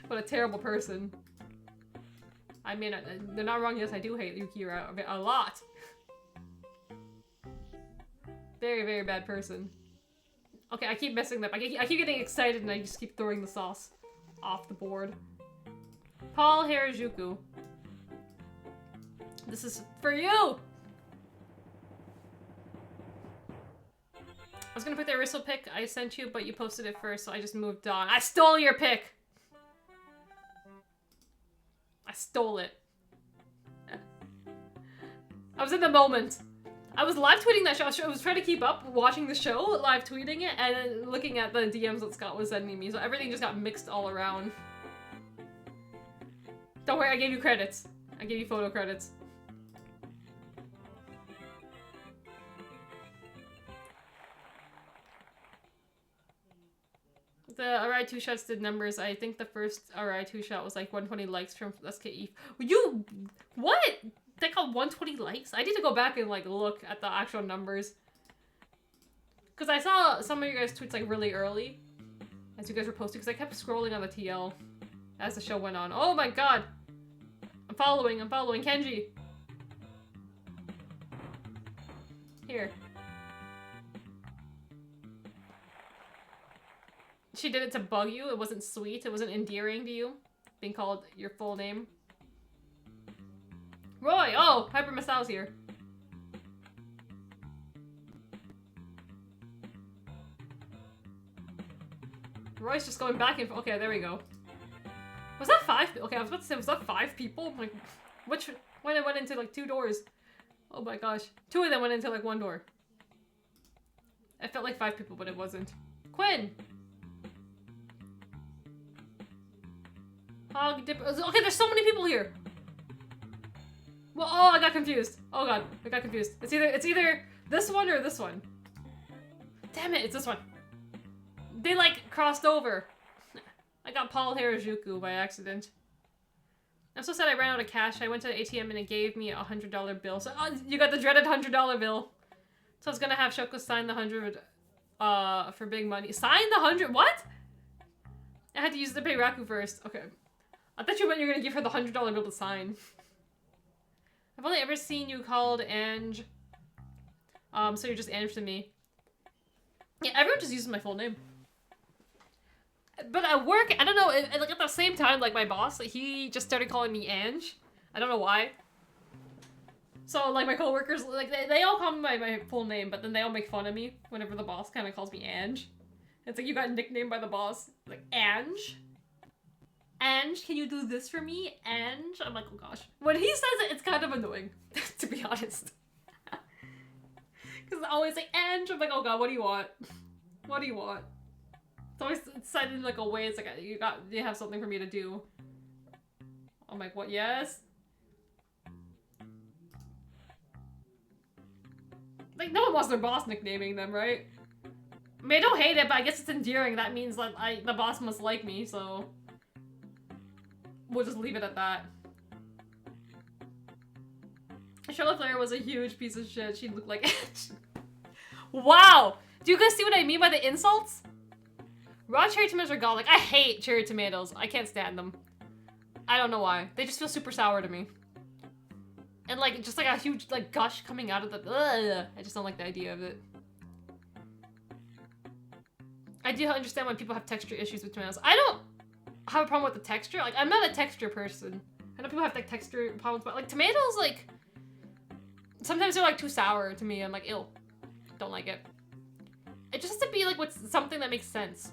What a terrible person. I mean, they're not wrong, yes, I do hate Yuki Arai a lot. Very, very bad person. Okay, I keep messing up. I keep getting excited and I just keep throwing the sauce off the board. Paul Harajuku. This is for you! I was gonna put the Aristo pic I sent you, but you posted it first, so I just moved on. I stole your pic! I stole it. I was in the moment. I was live tweeting that show. I was trying to keep up watching the show, live tweeting it, and then looking at the DMs that Scott was sending me, so everything just got mixed all around. Don't worry, I gave you credits. I gave you photo credits. The Arai 2 shots did numbers. I think the first Arai 2 shot was like 120 likes from SKE. You... What? They got 120 likes? I need to go back and like look at the actual numbers. Because I saw some of you guys' tweets like really early. As you guys were posting. Because I kept scrolling on the TL as the show went on. Oh my god! I'm following Kenji! Here. She did it to bug you. It wasn't sweet. It wasn't endearing to you. Being called your full name. Roy! Oh! Hyper Masal's here. Roy's just going back and forth. Okay, there we go. Was that 5? Okay, I was about to say, was that 5 people? Like, which when it went into like 2 doors? Oh my gosh. 2 of them went into like 1 door. It felt like 5 people, but it wasn't. Quinn! Hog dip. Okay, there's so many people here. Well, oh, I got confused. Oh god, I got confused. It's either this one or this one. Damn it, it's this one. They like crossed over. I got Paul Harajuku by accident. I'm so sad I ran out of cash. I went to the ATM and it gave me a $100 bill. So you got the dreaded $100 bill. So I was gonna have Shoko sign the 100 for big money. Sign the 100? What? I had to use the pay Raku first. Okay. I thought you meant you were gonna give her the $100 bill to sign. I've only ever seen you called Ange. So you're just Ange to me. Yeah, everyone just uses my full name. But at work, I don't know, like at the same time, like my boss, he just started calling me Ange. I don't know why. So like my coworkers, like they all call me my full name, but then they all make fun of me whenever the boss kind of calls me Ange. It's like, you got nicknamed by the boss. Like, Ange? Ange, can you do this for me? Ange? I'm like, oh gosh. When he says it, it's kind of annoying, to be honest. Because I always say, Ange, I'm like, oh god, what do you want? What do you want? It's always said in like a way, it's like, you have something for me to do. I'm like, what, yes? Like, no one wants their boss nicknaming them, right? I mean, I don't hate it, but I guess it's endearing. That means that the boss must like me, so... We'll just leave it at that. Charlotte Flair was a huge piece of shit. She looked like Wow! Do you guys see what I mean by the insults? Raw cherry tomatoes are god. Like, I hate cherry tomatoes. I can't stand them. I don't know why. They just feel super sour to me. And like, just like a huge like gush coming out of the... Ugh, I just don't like the idea of it. I do understand why people have texture issues with tomatoes. I don't have a problem with the texture. Like, I'm not a texture person. I know people have like texture problems, but like tomatoes, like sometimes they're like too sour to me. I'm like, ew, don't like it. It just has to be like with something that makes sense.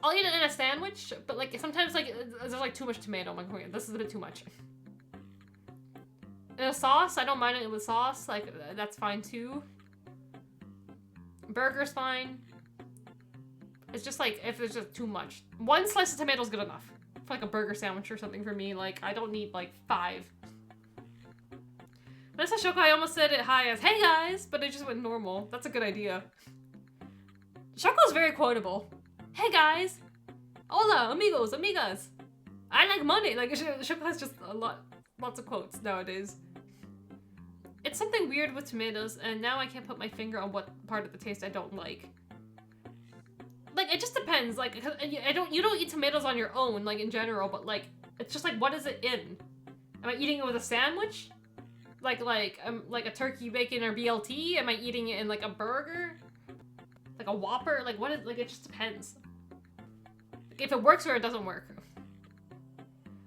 I'll eat it in a sandwich, but like sometimes like there's like too much tomato. I'm like, okay, this is a bit too much. In a sauce, I don't mind it with sauce. Like, that's fine too. Burger's fine. It's just like, if it's just too much. 1 slice of tomato is good enough. For like a burger sandwich or something for me. Like, I don't need like 5. Vanessa Shoko, I almost said it high as, hey guys, but it just went normal. That's a good idea. Shoko's very quotable. Hey guys. Hola, amigos, amigas. I like money. Like Shoko has just lots of quotes nowadays. It's something weird with tomatoes, and now I can't put my finger on what part of the taste I don't like. Like, it just depends. Like, you don't eat tomatoes on your own, like, in general, but, like, it's just, like, what is it in? Am I eating it with a sandwich? Like a turkey, bacon, or BLT? Am I eating it in, like, a burger? Like a Whopper? Like, what is, like, it just depends. Like, if it works or it doesn't work.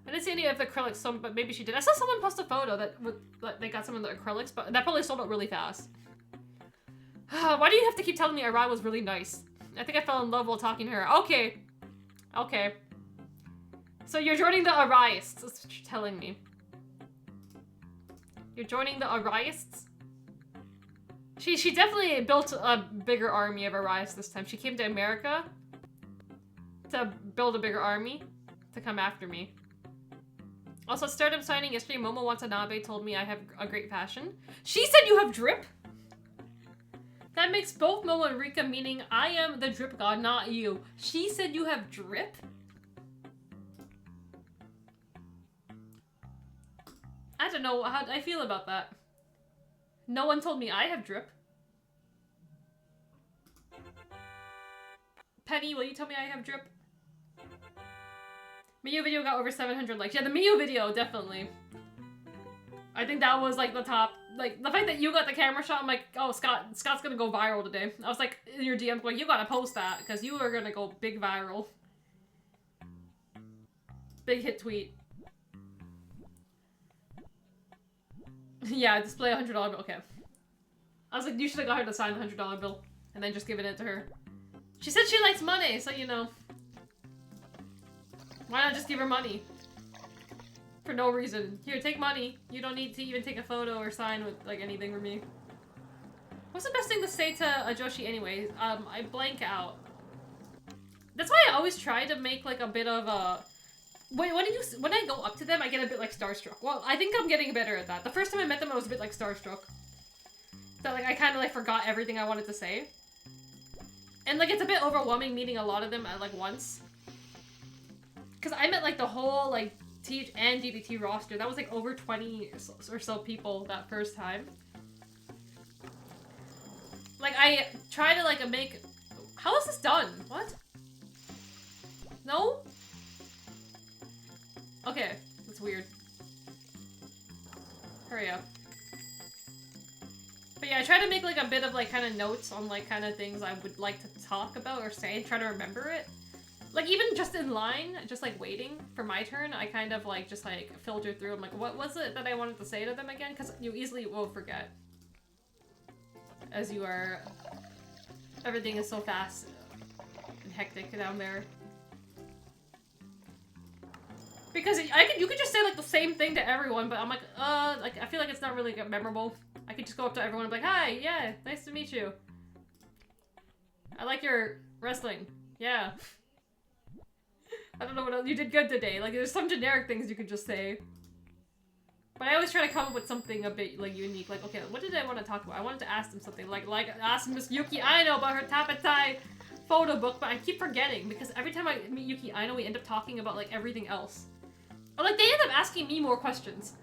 I didn't see any of the acrylics, but maybe she did. I saw someone post a photo that they got some of the acrylics, but that probably sold out really fast. Why do you have to keep telling me Arai was really nice? I think I fell in love while talking to her. Okay. Okay. So you're joining the Araists, that's what you're telling me. You're joining the Araists? She definitely built a bigger army of Araists this time. She came to America to build a bigger army to come after me. Also, startup signing yesterday, Momo Watanabe told me I have a great fashion. She said you have drip? That makes both Momo and Rika, meaning I am the drip god, not you. She said you have drip? I don't know how I feel about that. No one told me I have drip. Penny, will you tell me I have drip? Miyu video got over 700 likes. Yeah, the Miyu video, definitely. I think that was, like, the top. Like, the fact that you got the camera shot, I'm like, oh, Scott's gonna go viral today. I was like, in your DM, like, you gotta post that, because you are gonna go big viral. Big hit tweet. Yeah, display a $100 bill. Okay. I was like, you should have got her to sign the $100 bill, and then just given it to her. She said she likes money, so, you know. Why not just give her money? For no reason. Here, take money. You don't need to even take a photo or sign with, like, anything for me. What's the best thing to say to a Joshi anyway? I blank out. That's why I always try to make, like, a bit of a... When I go up to them, I get a bit, like, starstruck. Well, I think I'm getting better at that. The first time I met them, I was a bit, like, starstruck. So, like, I kind of, like, forgot everything I wanted to say. And, like, it's a bit overwhelming meeting a lot of them at, like, once. Because I met, like, the whole, like, TH and DBT roster. That was, like, over 20 or so people that first time. Like, I try to, like, make... How is this done? What? No? Okay. That's weird. Hurry up. But yeah, I try to make, like, a bit of, like, kind of notes on, like, kind of things I would like to talk about or say and try to remember it. Like, even just in line, just, like, waiting for my turn, I kind of, like, just, like, filter through. I'm like, what was it that I wanted to say to them again? Because you easily will forget. As you are... Everything is so fast and hectic down there. Because you could just say, like, the same thing to everyone, but I'm like, I feel like it's not really memorable. I could just go up to everyone and be like, hi, yeah, nice to meet you. I like your wrestling. Yeah. I don't know what else. You did good today. Like, there's some generic things you could just say. But I always try to come up with something a bit, like, unique. Like, okay, what did I want to talk about? I wanted to ask them something. Like ask Miss Yuki Aino about her Tapetai photo book, but I keep forgetting because every time I meet Yuki Aino, we end up talking about, like, everything else. Or, like, they end up asking me more questions.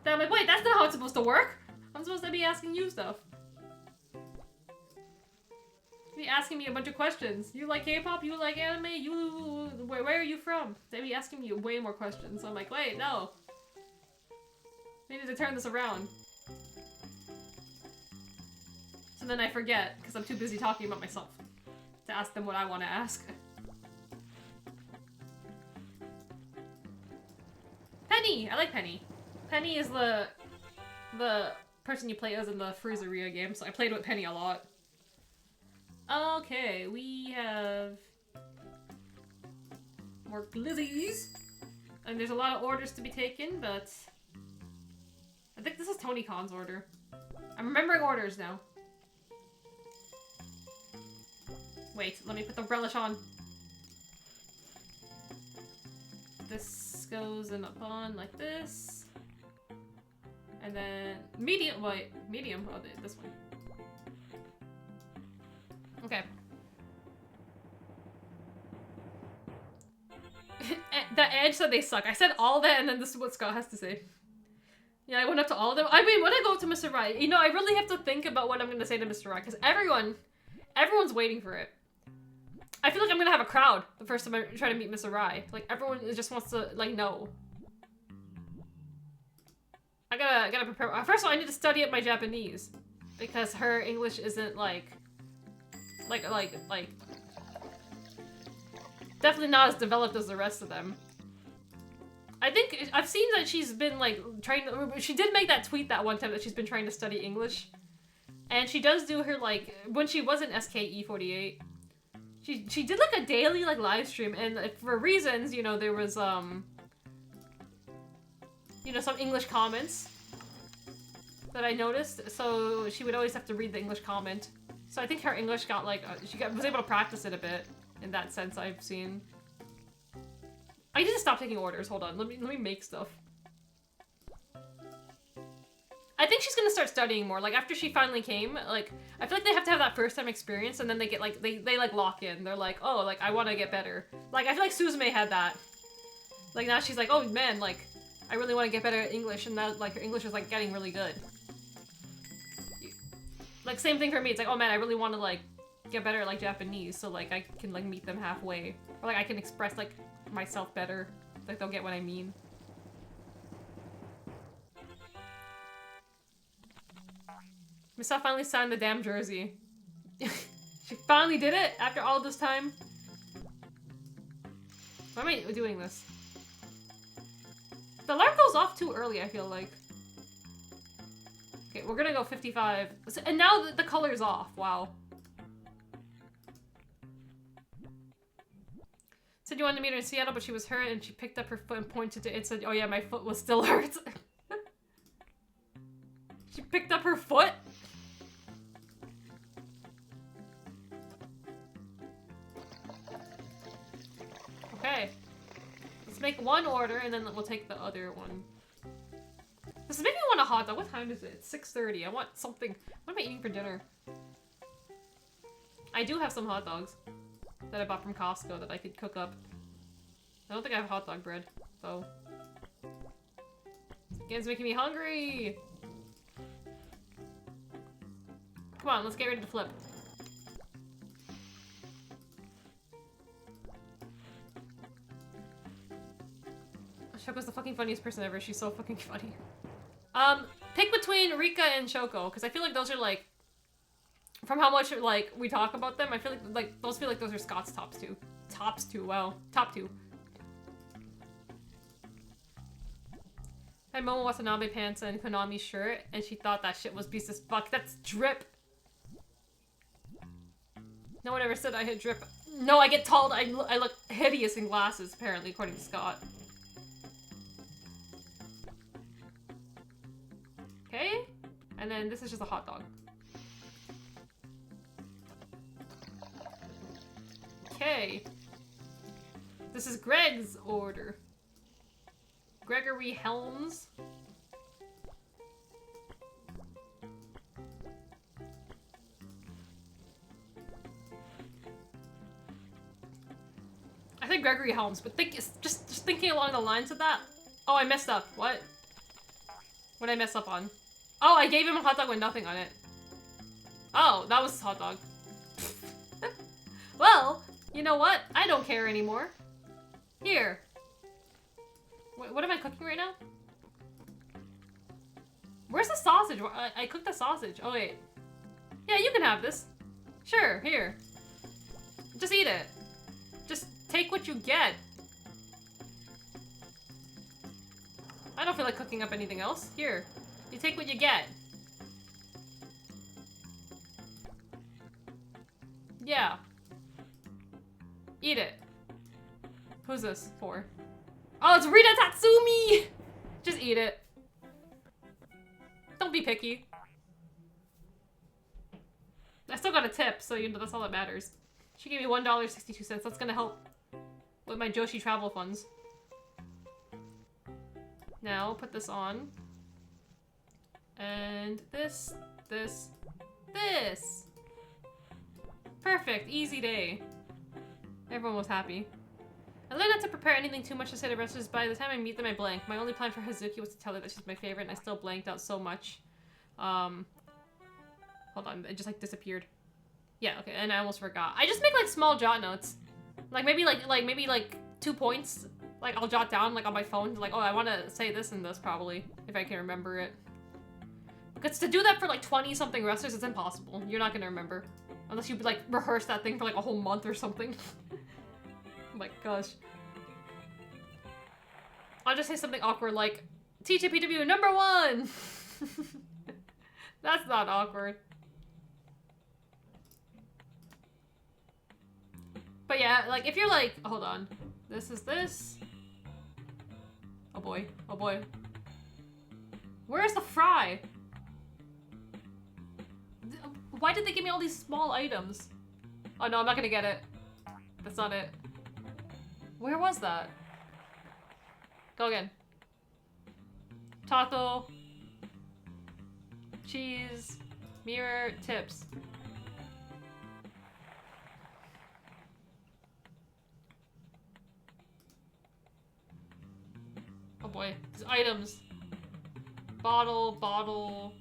Then I'm like, wait, that's not how it's supposed to work. I'm supposed to be asking you stuff. Be asking me a bunch of questions. You like K-pop? You like anime? Where are you from? They be asking me way more questions. So I'm like, wait, no. I needed to turn this around. So then I forget, because I'm too busy talking about myself. To ask them what I want to ask. Penny! I like Penny. Penny is the person you play as in the Fruzeria game, so I played with Penny a lot. Okay, we have more glizzies. And there's a lot of orders to be taken, but I think this is Tony Khan's order. I'm remembering orders now. Wait, let me put the relish on. This goes in up on like this. And then medium, wait, medium, oh, this one. Okay. That Edge said they suck. I said all that, and then this is what Scott has to say. Yeah, I went up to all of them. I mean, when I go up to Mr. Right, you know, I really have to think about what I'm gonna say to Mr. Right, because everyone's waiting for it. I feel like I'm gonna have a crowd the first time I try to meet Mr. Rai. Like, everyone just wants to, like, know. I gotta prepare. First of all, I need to study up my Japanese. Because her English isn't, like... Definitely not as developed as the rest of them. I think, I've seen that she's been, like, trying to... She did make that tweet that one time that she's been trying to study English. And she does do her, like, when she was in SKE48, she did, like, a daily, like, live stream, and for reasons, you know, there was, you know, some English comments that I noticed, so she would always have to read the English comment. So I think her English got, like, was able to practice it a bit, in that sense I've seen. I need to stop taking orders, hold on, let me make stuff. I think she's gonna start studying more. Like, after she finally came, like, I feel like they have to have that first-time experience, and then they get, like, they like, lock in. They're like, oh, like, I want to get better. Like, I feel like Suzume had that. Like, now she's like, oh, man, like, I really want to get better at English, and now, like, her English is, like, getting really good. Like, same thing for me. It's like, oh, man, I really want to, like, get better at, like, Japanese, so, like, I can, like, meet them halfway. Or, like, I can express, like, myself better. Like, they'll get what I mean. Misa finally signed the damn jersey. She finally did it after all this time. Why am I doing this? The alarm goes off too early, I feel like. Okay, we're gonna go 55. And now the color's off. Wow. Said you wanted to meet her in Seattle, but she was hurt and she picked up her foot and pointed to it and said, oh yeah, my foot was still hurt. She picked up her foot? Okay. Let's make one order and then we'll take the other one. This is making me want a hot dog. What time is it? It's 6:30. I want something. What am I eating for dinner? I do have some hot dogs that I bought from Costco that I could cook up. I don't think I have hot dog bread, though. This game's making me hungry! Come on, let's get ready to flip. Shoko's the fucking funniest person ever. She's so fucking funny. Pick between Rika and Shoko, because I feel like those are, like, from how much, like, we talk about them, I feel like those are Scott's tops two. Tops two, wow. Top two. I had Momo Watanabe pants and Konami shirt, and she thought that shit was beast as fuck. That's drip! No one ever said I had drip. No, I get told I look hideous in glasses, apparently, according to Scott. Okay? And then this is just a hot dog. Okay. This is Greg's order. Gregory Helms. I think Gregory Helms, but just thinking along the lines of that. Oh, I messed up. What? What did I mess up on? Oh, I gave him a hot dog with nothing on it. Oh, that was his hot dog. Well, you know what? I don't care anymore. Here. What am I cooking right now? Where's the sausage? I cooked the sausage. Oh, wait. Yeah, you can have this. Sure, here. Just eat it. Just take what you get. I don't feel like cooking up anything else. Here. You take what you get. Yeah. Eat it. Who's this for? Oh, it's Rita Tatsumi! Just eat it. Don't be picky. I still got a tip, so you know that's all that matters. She gave me $1.62. That's gonna help with my Joshi travel funds. Now, put this on. And this. Perfect, easy day. Everyone was happy. I learned not to prepare anything too much to say to wrestlers. By the time I meet them, I blank. My only plan for Hazuki was to tell her that she's my favorite, and I still blanked out so much. Hold on, it just like disappeared. Yeah, okay, and I almost forgot. I just make like small jot notes. Like maybe like 2 points. Like I'll jot down like on my phone, like, oh, I want to say this and this probably, if I can remember it. Because to do that for like 20 something wrestlers, it's impossible. You're not gonna remember. Unless you like rehearse that thing for like a whole month or something. Oh my gosh. I'll just say something awkward like, TJPW #1! That's not awkward. But yeah, like if you're like, hold on. This is this. Oh boy, oh boy. Where's the fry? Why did they give me all these small items? Oh no, I'm not gonna get it. That's not it. Where was that? Go again. Taco. Cheese. Mirror. Tips. Oh boy. These items. Bottle.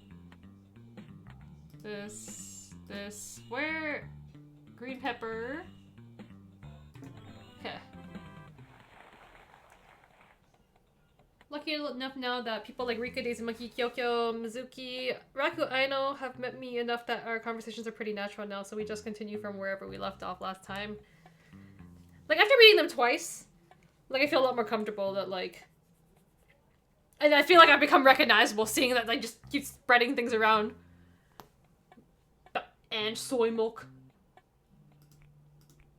This. Where? Green pepper. Okay. Lucky enough now that people like Rika, Daisy Monkey, Kyokyo, Mizuki, Raku, Aino have met me enough that our conversations are pretty natural now, so we just continue from wherever we left off last time. Like, after meeting them twice, like, I feel a lot more comfortable that, like... And I feel like I've become recognizable seeing that I just keep spreading things around. And soy milk.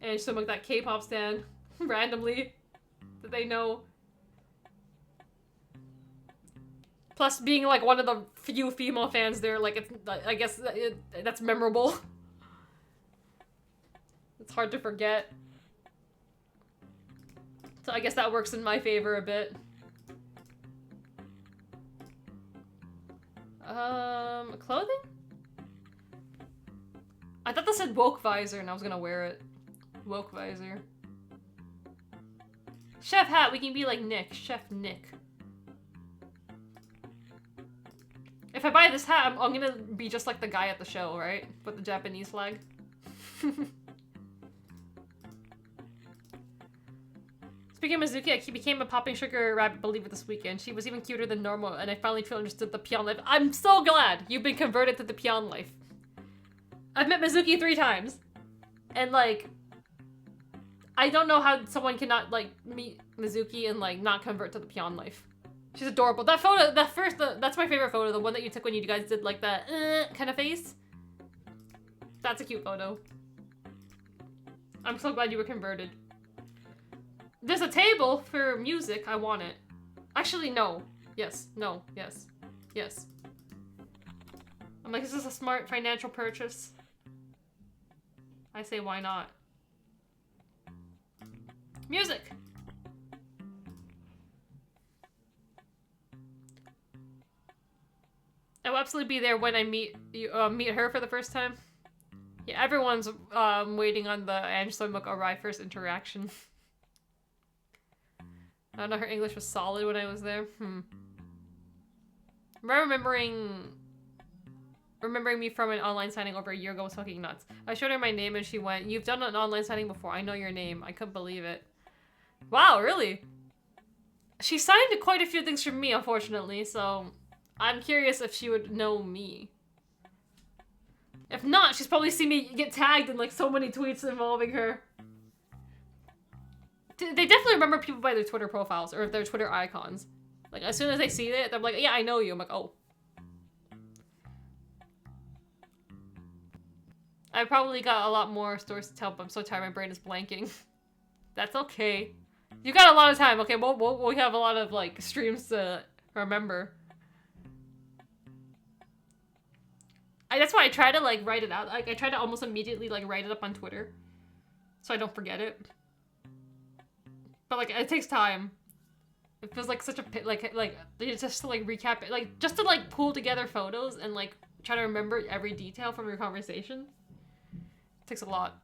And soy milk, that K-pop stand. Randomly. That they know. Plus, being like one of the few female fans there, like, it's, I guess that's memorable. It's hard to forget. So I guess that works in my favor a bit. Clothing? I thought that said woke visor and I was gonna wear it. Woke visor. Chef hat, we can be like Nick. Chef Nick. If I buy this hat, I'm gonna be just like the guy at the show, right? With the Japanese flag. Speaking of Mizuki, I became a popping sugar rabbit believer this weekend. She was even cuter than normal, and I finally truly understood the peon life. I'm so glad you've been converted to the peon life. I've met Mizuki 3 times. And, like, I don't know how someone cannot, like, meet Mizuki and, like, not convert to the peon life. She's adorable. That photo, that's my favorite photo. The one that you took when you guys did, like, that kind of face. That's a cute photo. I'm so glad you were converted. There's a table for music. I want it. Actually, no. Yes. No. Yes. Yes. I'm like, is this a smart financial purchase? I say, why not? Music! I will absolutely be there when I meet her for the first time. Yeah, everyone's waiting on the Ange Soymuk arrive first interaction. I don't know, her English was solid when I was there. Remembering me from an online signing over a year ago was fucking nuts. I showed her my name and she went, "You've done an online signing before, I know your name." I couldn't believe it. Wow, really? She signed quite a few things from me, unfortunately, so I'm curious if she would know me. If not, she's probably seen me get tagged in like so many tweets involving her. They definitely remember people by their Twitter profiles or their Twitter icons. Like, as soon as they see it, they're like, yeah, I know you. I'm like, oh. I probably got a lot more stories to tell, but I'm so tired, my brain is blanking. That's okay. You got a lot of time, okay? We have a lot of, like, streams to remember. That's why I try to, like, write it out. Like, I try to almost immediately, like, write it up on Twitter. So I don't forget it. But, like, it takes time. It feels like such a just to, like, recap it. Like, just to, like, pull together photos and, like, try to remember every detail from your conversation. It takes a lot.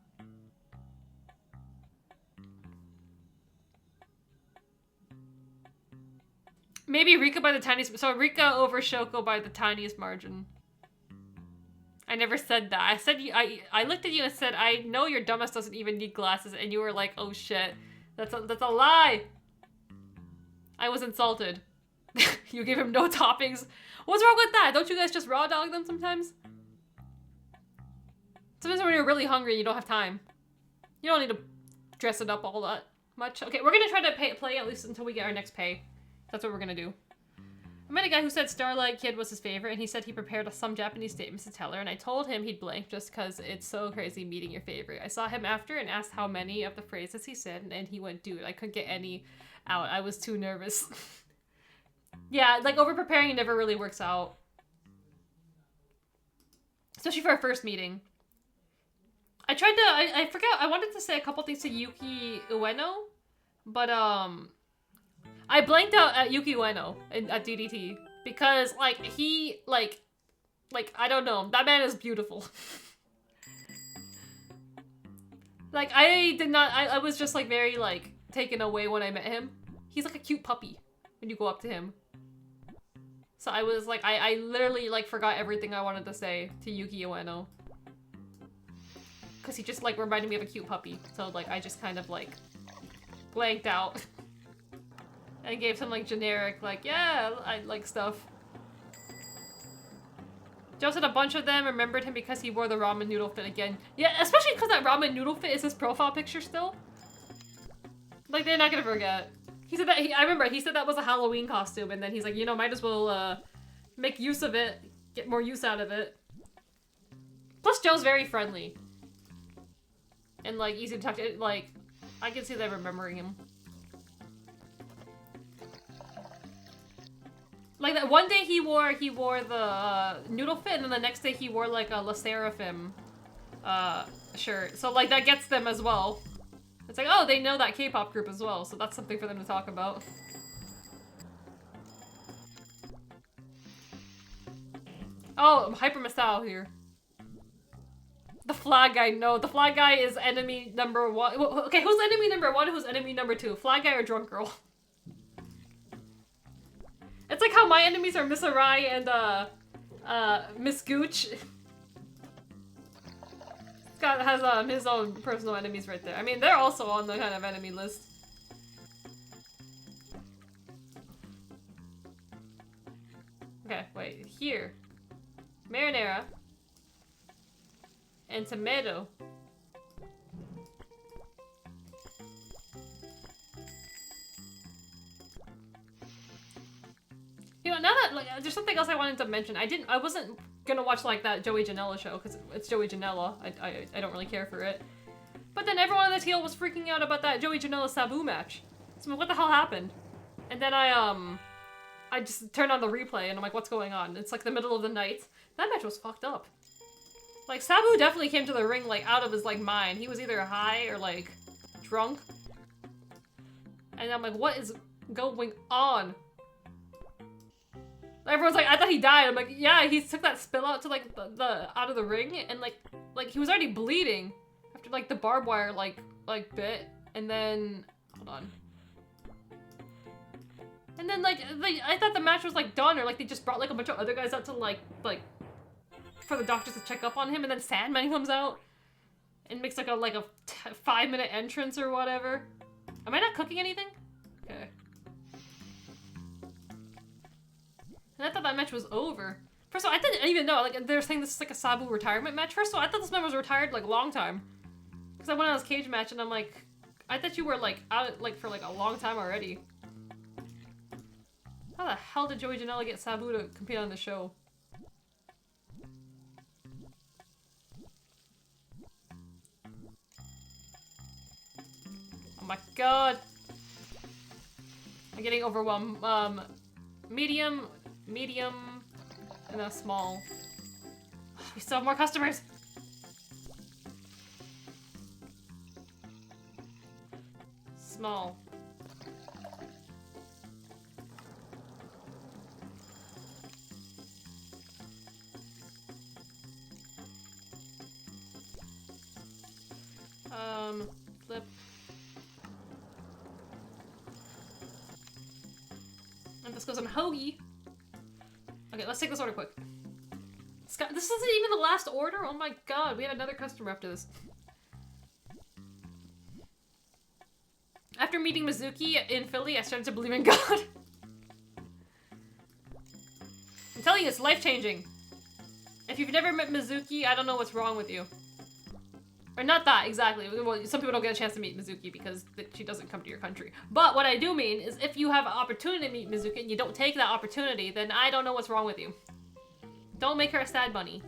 Maybe Rika by the tiniest. So Rika over Shoko by the tiniest margin. I never said that. I said you. I looked at you and said, I know your dumbass doesn't even need glasses, and you were like, oh shit, that's a lie. I was insulted. You gave him no toppings. What's wrong with that? Don't you guys just raw dog them sometimes? Sometimes when you're really hungry, you don't have time. You don't need to dress it up all that much. Okay, we're gonna try to play at least until we get our next pay. That's what we're gonna do. I met a guy who said Starlight Kid was his favorite, and he said he prepared some Japanese statements to tell her, and I told him he'd blank just because it's so crazy meeting your favorite. I saw him after and asked how many of the phrases he said, and he went, dude, I couldn't get any out. I was too nervous. Yeah, like over-preparing never really works out. Especially for our first meeting. I tried to, I forgot, I wanted to say a couple things to Yuki Ueno, but, I blanked out at Yuki Ueno at DDT because, like, he, like, I don't know. That man is beautiful. Like, I was just, like, very, like, taken away when I met him. He's like a cute puppy when you go up to him. So I was, like, I literally, like, forgot everything I wanted to say to Yuki Ueno. Because he just, like, reminded me of a cute puppy. So, like, I just kind of, like, blanked out. And gave some, like, generic, like, yeah, I like stuff. Joe said a bunch of them remembered him because he wore the ramen noodle fit again. Yeah, especially because that ramen noodle fit is his profile picture still. Like, they're not gonna forget. He said that, I remember, he said that was a Halloween costume, and then he's like, you know, might as well, make use of it, get more use out of it. Plus, Joe's very friendly. And, like, easy to talk to, like, I can see them remembering him. Like that one day he wore the noodle fit, and then the next day he wore like a La Seraphim shirt. So like that gets them as well. It's like, oh, they know that K-pop group as well, so that's something for them to talk about. Oh, Hyper Masao here. The flag guy, no. The flag guy is enemy number 1. Okay, who's enemy number 1? Who's enemy number 2? Flag guy or drunk girl? It's like how my enemies are Miss Arai and, Miss Gooch. Scott has, his own personal enemies right there. I mean, they're also on the kind of enemy list. Okay, wait. Here. Marinara. And tomato. You know, now that, like, there's something else I wanted to mention. I wasn't gonna watch, like, that Joey Janela show, because it's Joey Janela. I don't really care for it. But then everyone on the TL was freaking out about that Joey Janela Sabu match. So I'm like, what the hell happened? And then I just turned on the replay, and I'm like, what's going on? It's, like, the middle of the night. That match was fucked up. Like, Sabu definitely came to the ring, like, out of his, like, mind. He was either high or, like, drunk. And I'm like, what is going on? Everyone's like, I thought he died. I'm like, yeah, he took that spill out to, like, the out of the ring, and, like, he was already bleeding after, like, the barbed wire, like, bit. And then, hold on. And then, like, I thought the match was, like, done, or, like, they just brought, like, a bunch of other guys out to, like, for the doctors to check up on him, and then Sandman comes out and makes, like, a 5-minute entrance or whatever. Am I not cooking anything? Okay. And I thought that match was over. First of all, I didn't even know, like, they were saying this is, like, a Sabu retirement match. First of all, I thought this man was retired, like, a long time. Because I went on his cage match, and I'm like, I thought you were, like, out, like, for, like, a long time already. How the hell did Joey Janela get Sabu to compete on the show? Oh my god. I'm getting overwhelmed. Medium, and a small. We still have more customers. Small. Flip. And This goes on hoagie. Okay, let's take this order quick. Scott, this isn't even the last order? Oh my god, we have another customer after this. After meeting Mizuki in Philly, I started to believe in God. I'm telling you, it's life-changing. If you've never met Mizuki, I don't know what's wrong with you. Or not that, exactly. Well, some people don't get a chance to meet Mizuki because she doesn't come to your country. But what I do mean is if you have an opportunity to meet Mizuki and you don't take that opportunity, then I don't know what's wrong with you. Don't make her a sad bunny.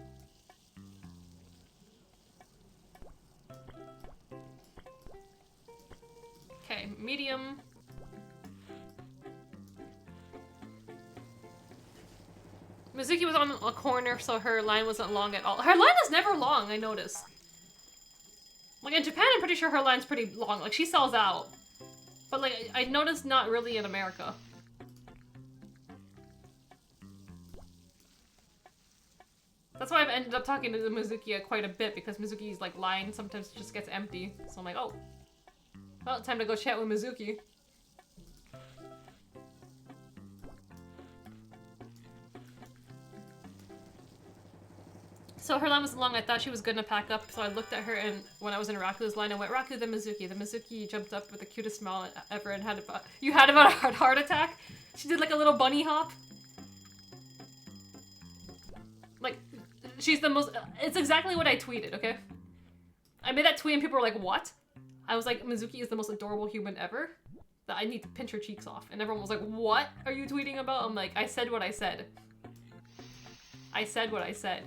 Okay, medium. Mizuki was on a corner, so her line wasn't long at all. Her line is never long, I noticed. Like, in Japan, I'm pretty sure her line's pretty long. Like, she sells out. But, like, I noticed not really in America. That's why I've ended up talking to Mizuki quite a bit, because Mizuki's, like, line sometimes just gets empty. So I'm like, oh. Well, time to go chat with Mizuki. So her line was long, I thought she was gonna pack up, so I looked at her and when I was in Raku's line, I went, Raku, then Mizuki. The Mizuki jumped up with the cutest smile ever and had about— You had about a heart attack? She did like a little bunny hop. Like, she's the most— It's exactly what I tweeted, okay? I made that tweet and people were like, what? I was like, Mizuki is the most adorable human ever. That I need to pinch her cheeks off. And everyone was like, what are you tweeting about? I'm like, I said what I said. I said what I said.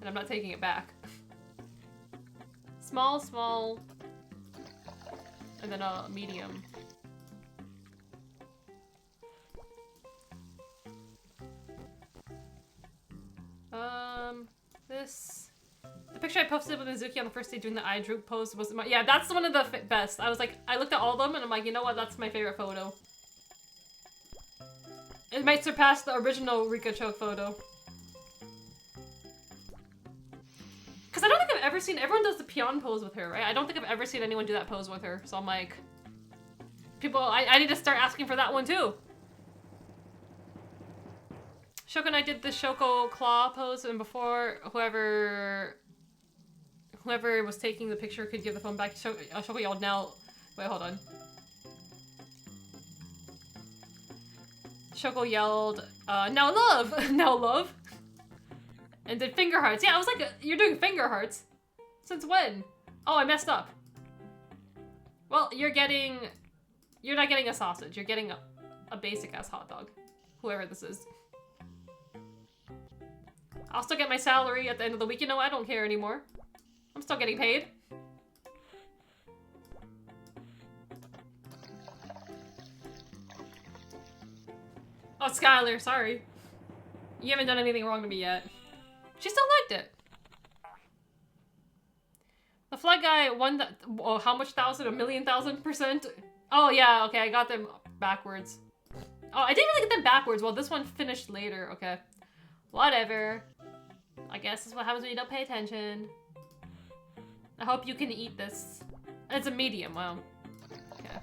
And I'm not taking it back. Small, small. And then a medium. This. The picture I posted with Mizuki on the first day doing the eye droop pose was my— Yeah, that's one of the best. I was like, I looked at all of them and I'm like, you know what? That's my favorite photo. It might surpass the original Rika Choke photo. Because I don't think I've ever seen— Everyone does the peon pose with her, right? I don't think I've ever seen anyone do that pose with her. So I'm like, people, I need to start asking for that one too. Shoko and I did the Shoko claw pose, and before whoever was taking the picture could give the phone back, Shoko yelled, now— Wait, hold on. Shoko yelled, now love! Now love! And did finger hearts. Yeah, I was like, you're doing finger hearts? Since when? Oh, I messed up. Well, you're not getting a sausage. You're getting a basic-ass hot dog. Whoever this is. I'll still get my salary at the end of the week. You know, I don't care anymore. I'm still getting paid. Oh, Skylar, sorry. You haven't done anything wrong to me yet. She still liked it. The flag guy won the— oh, how much thousand? A million thousand%? Oh yeah, okay, I got them backwards. Oh, I didn't really get them backwards. Well, this one finished later. Okay. Whatever. I guess that's what happens when you don't pay attention. I hope you can eat this. It's a medium, wow. Okay.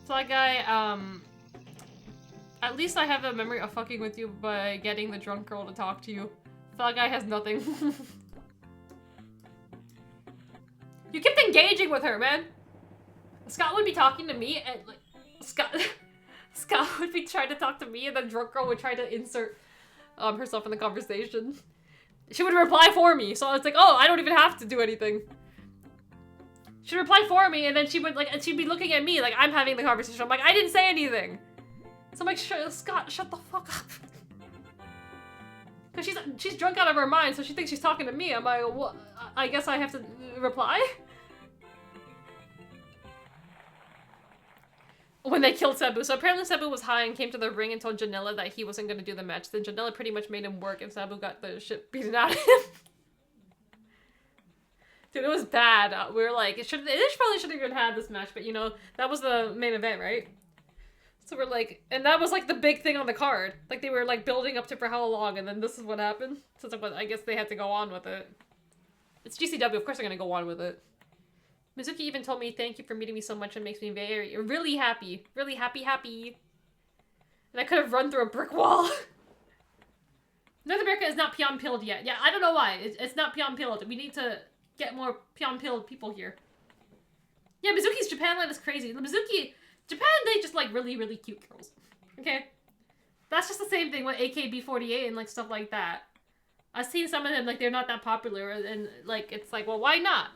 Flag guy, at least I have a memory of fucking with you by getting the drunk girl to talk to you. Flag guy has nothing. You kept engaging with her, man! Scott would be talking to me and like Scott would be trying to talk to me and then drunk girl would try to insert herself in the conversation. She would reply for me, so I was like, oh, I don't even have to do anything. She'd reply for me and then she would like— she'd be looking at me like I'm having the conversation. I'm like, I didn't say anything. So I'm like, Scott, shut the fuck up. Cause she's drunk out of her mind, so she thinks she's talking to me. I'm like, what? I guess I have to reply? When they killed Sabu. So apparently Sabu was high and came to the ring and told Janilla that he wasn't gonna do the match. Then Janilla pretty much made him work and Sabu got the shit beaten out of him. Dude, it was bad. We were like, they probably shouldn't even had this match, but you know, that was the main event, right? So we're like, and that was like the big thing on the card. Like they were like building up to for how long, and then this is what happened. So it's like, well, I guess they had to go on with it. It's GCW, of course they're gonna go on with it. Mizuki even told me thank you for meeting me so much and makes me really happy. Really happy. And I could have run through a brick wall. North America is not peon-pilled yet. Yeah, I don't know why. It's not peon-pilled. We need to get more peon-pilled people here. Yeah, Mizuki's Japanland is crazy. Japan, they just like really, really cute girls. Okay? That's just the same thing with AKB48 and like stuff like that. I've seen some of them, like, they're not that popular, and like, it's like, well, why not?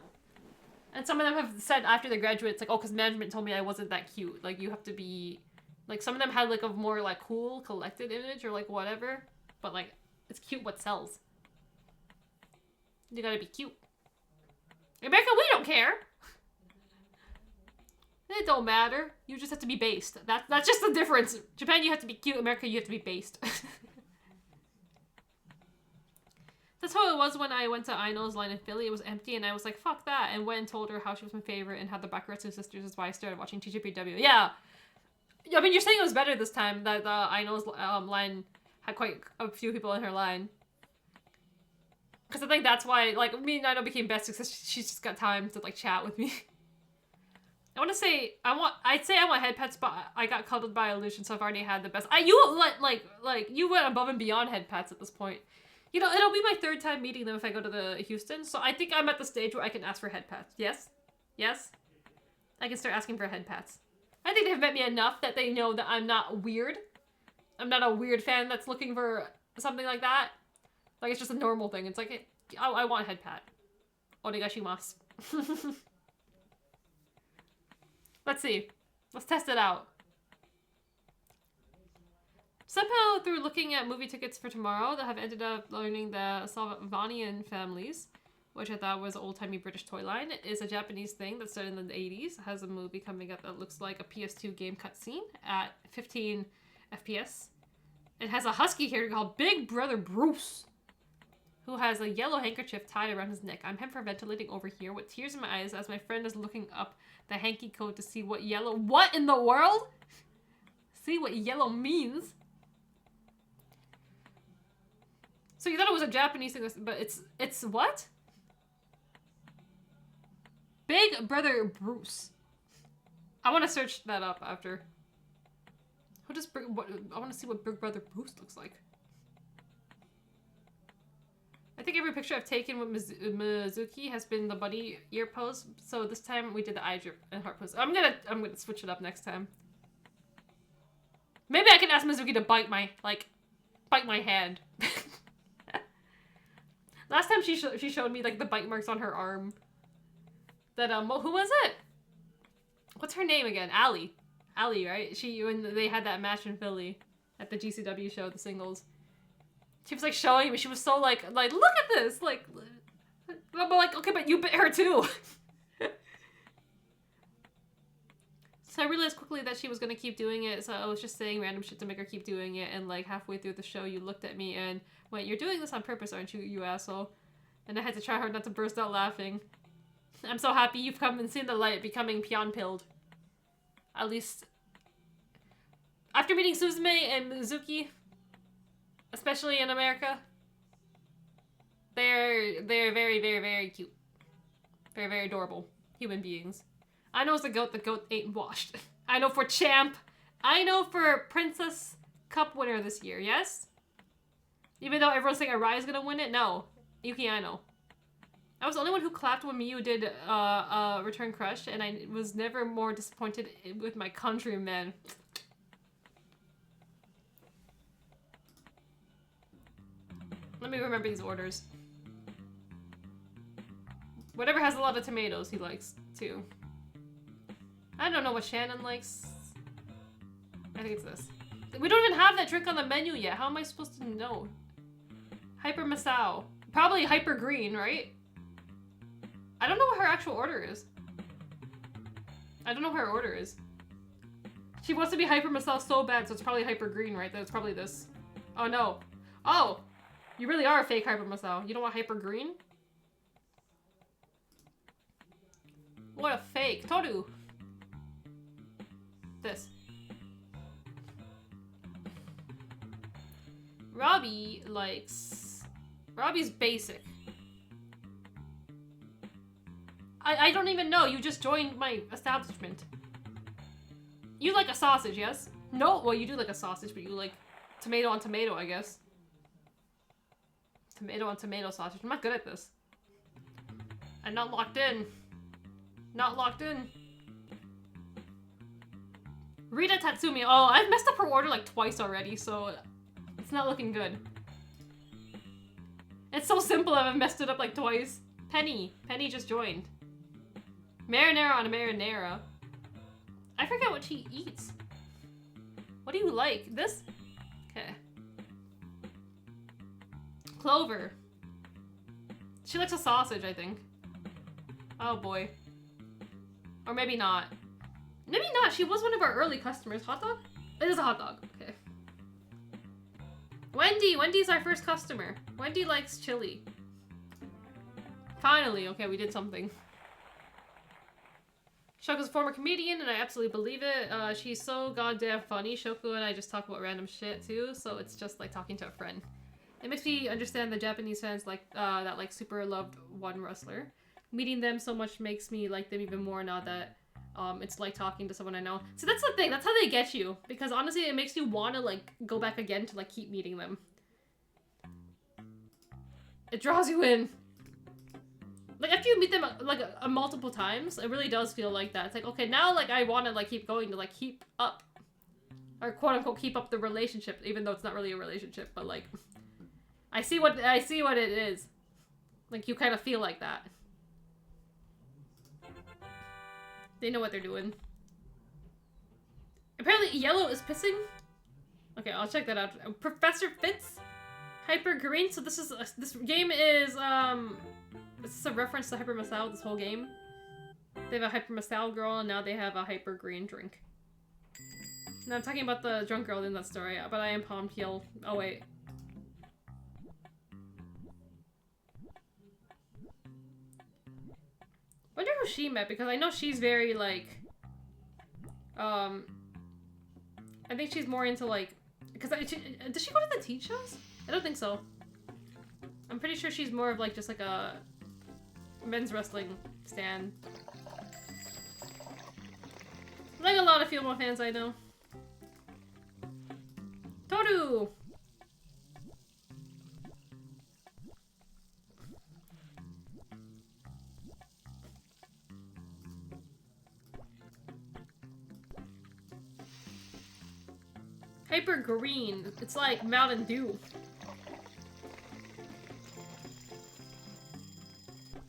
And some of them have said after they graduate, it's like, oh, because management told me I wasn't that cute. Like, you have to be... Like, some of them had, like, a more, like, cool, collected image or, like, whatever. But, like, it's cute what sells. You gotta be cute. In America, we don't care. It don't matter. You just have to be based. That's just the difference. Japan, you have to be cute. America, you have to be based. That's how it was when I went to Aino's line in Philly. It was empty, and I was like, fuck that, and went and told her how she was my favorite and how the Bakuretsu sisters is why I started watching TJPW. Yeah! I mean, you're saying it was better this time, that Aino's line had quite a few people in her line. Because I think that's why, like, me and Aino became best because she's just got time to, like, chat with me. I want to say, I'd say I want head pats, but I got cuddled by Illusion, so I've already had the best. You went above and beyond head pats at this point. You know, it'll be my third time meeting them if I go to the Houston, so I think I'm at the stage where I can ask for head pats. Yes? Yes? I can start asking for head pats. I think they've met me enough that they know that I'm not weird. I'm not a weird fan that's looking for something like that. Like, it's just a normal thing. It's like, I want a head pat. Onegashimasu. Let's see. Let's test it out. Somehow, through looking at movie tickets for tomorrow, that have ended up learning that Salvanian Families, which I thought was old-timey British toy line, is a Japanese thing that started in the 80s. It has a movie coming up that looks like a PS2 game cutscene at 15 FPS. It has a husky character called Big Brother Bruce, who has a yellow handkerchief tied around his neck. I'm hyperventilating over here with tears in my eyes as my friend is looking up the hanky code to see what yellow... What in the world? See what yellow means. So you thought it was a Japanese thing, but it's what? Big Brother Bruce. I want to search that up after. I want to see what Big Brother Bruce looks like. I think every picture I've taken with Mizuki has been the bunny ear pose. So this time we did the eye drip and heart pose. I'm gonna switch it up next time. Maybe I can ask Mizuki to bite my hand. Last time she showed me like the bite marks on her arm. That who was it? What's her name again? Allie, right? When they had that match in Philly at the GCW show, the singles. She was like showing me. She was so like look at this, like I'm like, okay, but you bit her too. So I realized quickly that she was gonna keep doing it, so I was just saying random shit to make her keep doing it, and like halfway through the show you looked at me and went, "You're doing this on purpose, aren't you, you asshole?" And I had to try hard not to burst out laughing. I'm so happy you've come and seen the light becoming peon-pilled. At least after meeting Suzume and Mizuki, especially in America, they're very, very, very cute. Very, very adorable human beings. I know it's the goat ain't washed. I know for champ. I know for Princess Cup winner this year, yes? Even though everyone's saying Arai's gonna win it, no. Yuki, I know. I was the only one who clapped when Miyu did Return Crush, and I was never more disappointed with my countrymen. Let me remember these orders. Whatever has a lot of tomatoes, he likes, too. I don't know what Shannon likes. I think it's this. We don't even have that drink on the menu yet. How am I supposed to know? Hyper Masao. Probably Hyper Green, right? I don't know what her actual order is. I don't know what her order is. She wants to be Hyper Masao so bad, so it's probably Hyper Green, right? That's probably this. Oh, no. Oh! You really are a fake Hyper Masao. You don't want Hyper Green? What a fake. Toru! This. Robbie likes... Robbie's basic. I don't even know. You just joined my establishment. You like a sausage, yes? No, well, you do like a sausage, but you like tomato on tomato, I guess. Tomato on tomato sausage. I'm not good at this. I'm not locked in. Not locked in. Rita Tatsumi. Oh, I've messed up her order like twice already, so it's not looking good. It's so simple I've messed it up like twice. Penny. Penny just joined. Marinara on a marinara. I forget what she eats. What do you like? This? Okay. Clover. She likes a sausage, I think. Oh boy. Or maybe not. Maybe not. She was one of our early customers. Hot dog? It is a hot dog. Okay. Wendy. Wendy's our first customer. Wendy likes chili. Finally. Okay, we did something. Shoko's a former comedian, and I absolutely believe it. She's so goddamn funny. Shoko and I just talk about random shit, too, so it's just like talking to a friend. It makes me understand the Japanese fans like that like super loved one wrestler. Meeting them so much makes me like them even more now that it's like talking to someone I know. So that's the thing, that's how they get you. Because honestly, it makes you want to like go back again to like keep meeting them. It draws you in. Like after you meet them like multiple times, it really does feel like that. It's like, okay, now like I want to like keep going to like keep up. Or quote unquote keep up the relationship, even though it's not really a relationship, but like I see what it is. Like you kind of feel like that. They know what they're doing. Apparently yellow is pissing. Okay, I'll check that out. Professor Fitz, Hyper Green. So this game is this is a reference to Hyper Masao. This whole game. They have a Hyper Masao girl, and now they have a Hyper Green drink. No, I'm talking about the drunk girl in that story, but I am Palm Heel. Oh wait. Wonder who she met, because I know she's very, like, I think she's more into, like, because does she go to the teen shows? I don't think so. I'm pretty sure she's more of, like, just, like, a men's wrestling stan. Like a lot of female fans I know. Toru! Hyper Green. It's like Mountain Dew.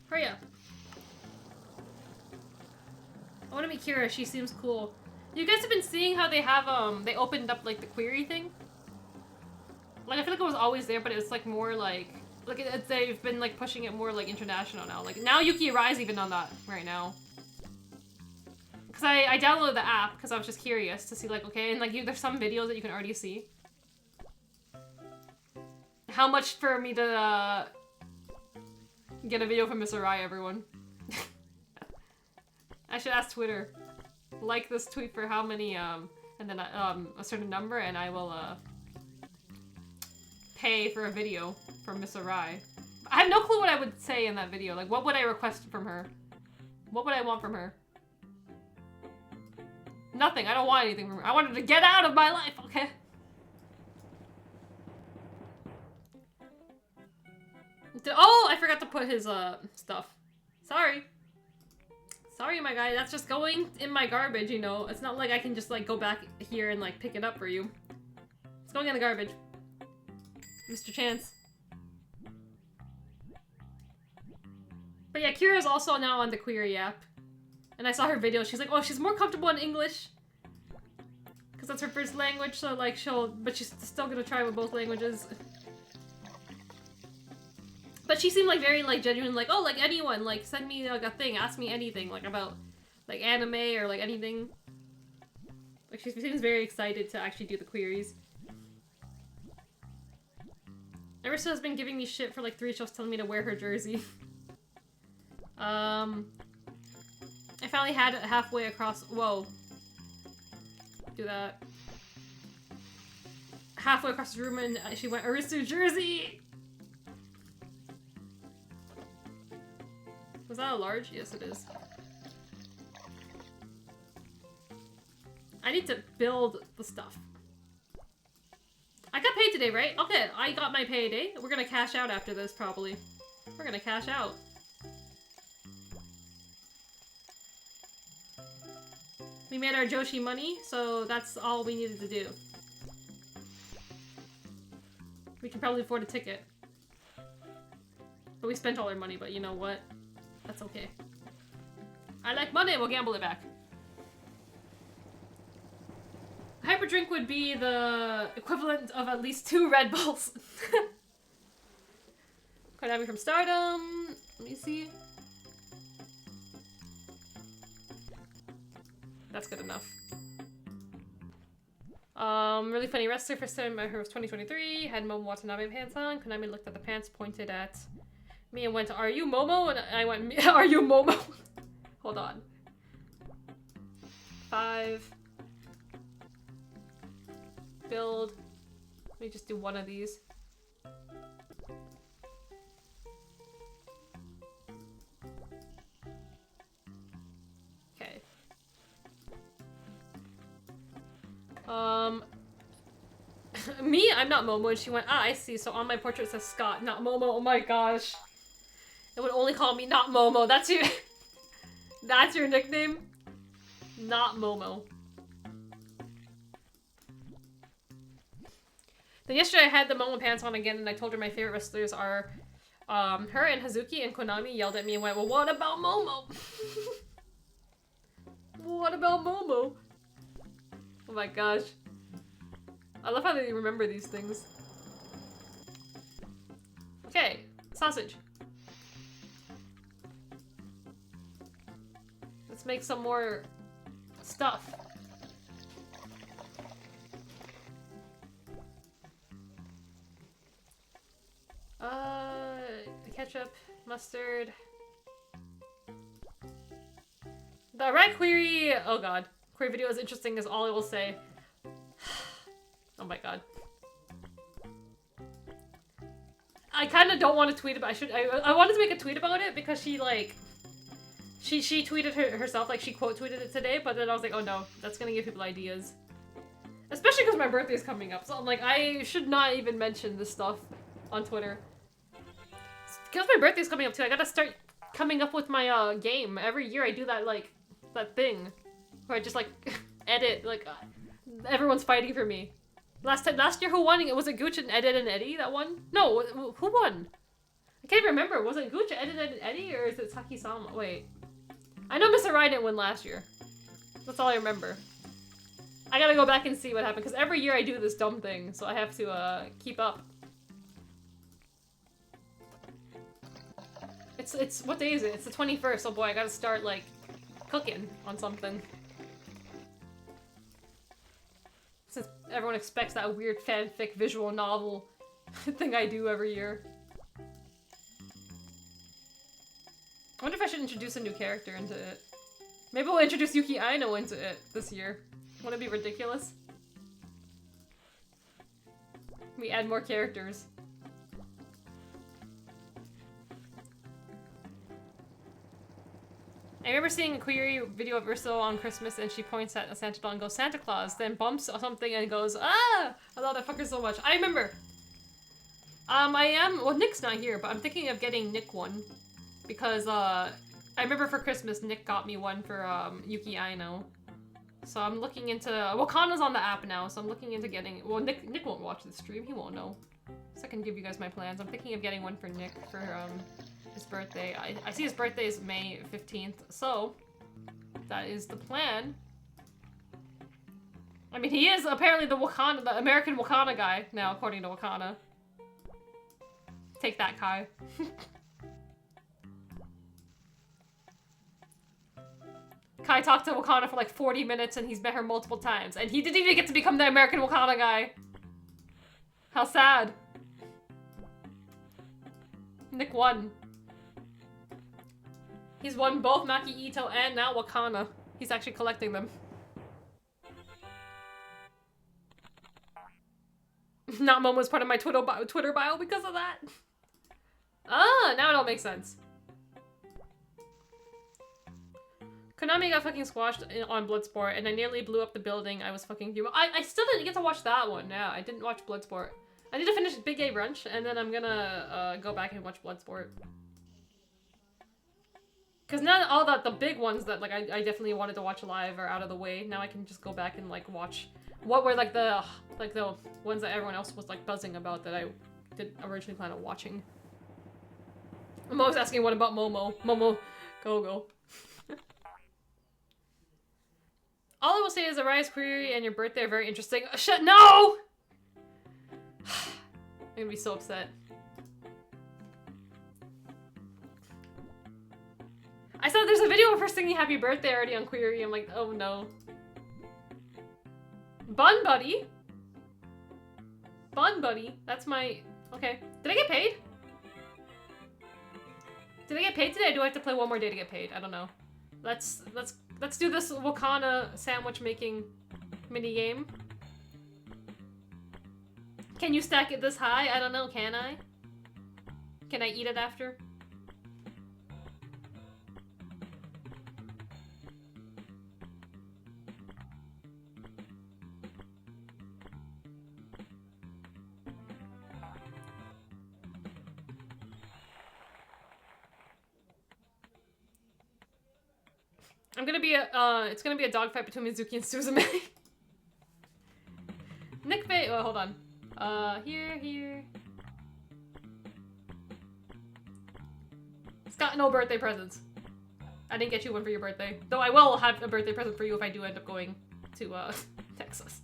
Hurry up. I want to meet Kira. She seems cool. You guys have been seeing how they have, they opened up, like, the query thing? Like, I feel like it was always there, but it's, like, more, like they've been, like, pushing it more, like, international now. Like, now Yuki Arai's even on that right now. Because I downloaded the app because I was just curious to see, like, okay, and, like, there's some videos that you can already see. How much for me to, get a video from Miss Arai, everyone? I should ask Twitter. Like this tweet for how many, and then, a certain number, and I will, pay for a video from Miss Arai. I have no clue what I would say in that video. Like, what would I request from her? What would I want from her? Nothing. I don't want anything from her. I want her to get out of my life, okay? Oh, I forgot to put his, stuff. Sorry. Sorry, my guy. That's just going in my garbage, you know? It's not like I can just, like, go back here and, like, pick it up for you. It's going in the garbage. Mr. Chance. But yeah, Kira's also now on the Query app. And I saw her video. She's like, oh, she's more comfortable in English. Because that's her first language, so, like, but she's still gonna try with both languages. But she seemed, like, very, like, genuine, like, oh, like, anyone, like, send me, like, a thing, ask me anything, like, about, like, anime or, like, anything. Like, she seems very excited to actually do the queries. Arisa has been giving me shit for, like, 3 shows telling me to wear her jersey. I finally had it halfway across, whoa. Do that. Halfway across the room and she went, Arisu jersey! Was that a large? Yes, it is. I need to build the stuff. I got paid today, right? Okay, I got my payday. We're gonna cash out after this, probably. We're gonna cash out. We made our Joshi money, so that's all we needed to do. We can probably afford a ticket. But we spent all our money, but you know what? That's okay. I like money, we'll gamble it back. Hyper drink would be the equivalent of at least 2 Red Bulls. Konami from Stardom. Let me see. That's good enough. Really funny wrestler. First time I heard was 2023. Had Momo Watanabe pants on. Konami looked at the pants, pointed at me and went, "Are you Momo?" And I went, "Are you Momo?" Hold on. 5. Build. Let me just do one of these. Okay. Me? I'm not Momo. And she went, "Ah, I see. So on my portrait it says Scott, not Momo." Oh my gosh. It would only call me not Momo. That's your that's your nickname? Not Momo. Then yesterday I had the Momo pants on again and I told her my favorite wrestlers are her and Hazuki, and Konami yelled at me and went, "Well, what about Momo?" What about Momo? Oh my gosh. I love how they remember these things. Okay, sausage. Let's make some more stuff. Ketchup, mustard. The right query, oh god. Query video is interesting is all I will say. Oh my god. I kind of don't want to tweet about I wanted to make a tweet about it because she like she tweeted herself, like she quote tweeted it today, but then I was like, oh no, that's gonna give people ideas. Especially because my birthday is coming up, so I'm like, I should not even mention this stuff on Twitter. Because my birthday's coming up too, I gotta start coming up with my game. Every year I do that like that thing where I just like edit like everyone's fighting for me. Last year who won? Was it Gooch and Eddie that won? No, who won? I can't even remember. Was it Gooch, Eddie, or is it Saki-sama? Wait. I know Mr. Rai didn't win last year. That's all I remember. I gotta go back and see what happened, because every year I do this dumb thing, so I have to keep up. It's what day is it? It's the 21st. Oh boy, I gotta start like cooking on something. Since everyone expects that weird fanfic visual novel thing I do every year. I wonder if I should introduce a new character into it. Maybe we'll introduce Yuki Aino into it this year. Wouldn't it be ridiculous? We add more characters. I remember seeing a query video of Ursula on Christmas and she points at a Santa doll and goes, "Santa Claus," then bumps something and goes, "Ah!" I love that fucker so much. I remember. Well, Nick's not here, but I'm thinking of getting Nick one. Because, I remember for Christmas, Nick got me one for, Yuki Aino. So I'm looking into, Wakana's on the app now, so I'm looking into getting, well, Nick won't watch the stream, he won't know. So I can give you guys my plans. I'm thinking of getting one for Nick for, his birthday. I see his birthday is May 15th, so that is the plan. I mean, he is apparently the American Wakana guy now, according to Wakana. Take that, Kai. Kai talked to Wakana for like 40 minutes and he's met her multiple times. And he didn't even get to become the American Wakana guy. How sad. Nick won. He's won both Maki Ito and now Wakana. He's actually collecting them. Not Momo was part of my Twitter bio because of that. Ah, now it all makes sense. Konami got fucking squashed on Bloodsport, and I nearly blew up the building. I was fucking human. I still didn't get to watch that one. Yeah, I didn't watch Bloodsport. I need to finish Big A Brunch, and then I'm gonna go back and watch Bloodsport. Because now all the big ones that like I definitely wanted to watch live are out of the way. Now I can just go back and like watch what were like the ones that everyone else was like buzzing about that I didn't originally plan on watching. I'm always asking what about Momo? Momo, go. All I will say is Aria's query and your birthday are very interesting. Shut no! I'm gonna be so upset. I saw there's a video of her singing happy birthday already on Query. I'm like, oh no. Bun Buddy? Bun Buddy? That's my... Okay. Did I get paid? Did I get paid today or do I have to play one more day to get paid? I don't know. Let's do this Wakana sandwich making mini game. Can you stack it this high? I don't know, can I? Can I eat it after? It's gonna be a dogfight between Mizuki and Suzume. Nick Bay, oh, hold on. Here. Scott, no birthday presents. I didn't get you one for your birthday. Though I will have a birthday present for you if I do end up going to, Texas.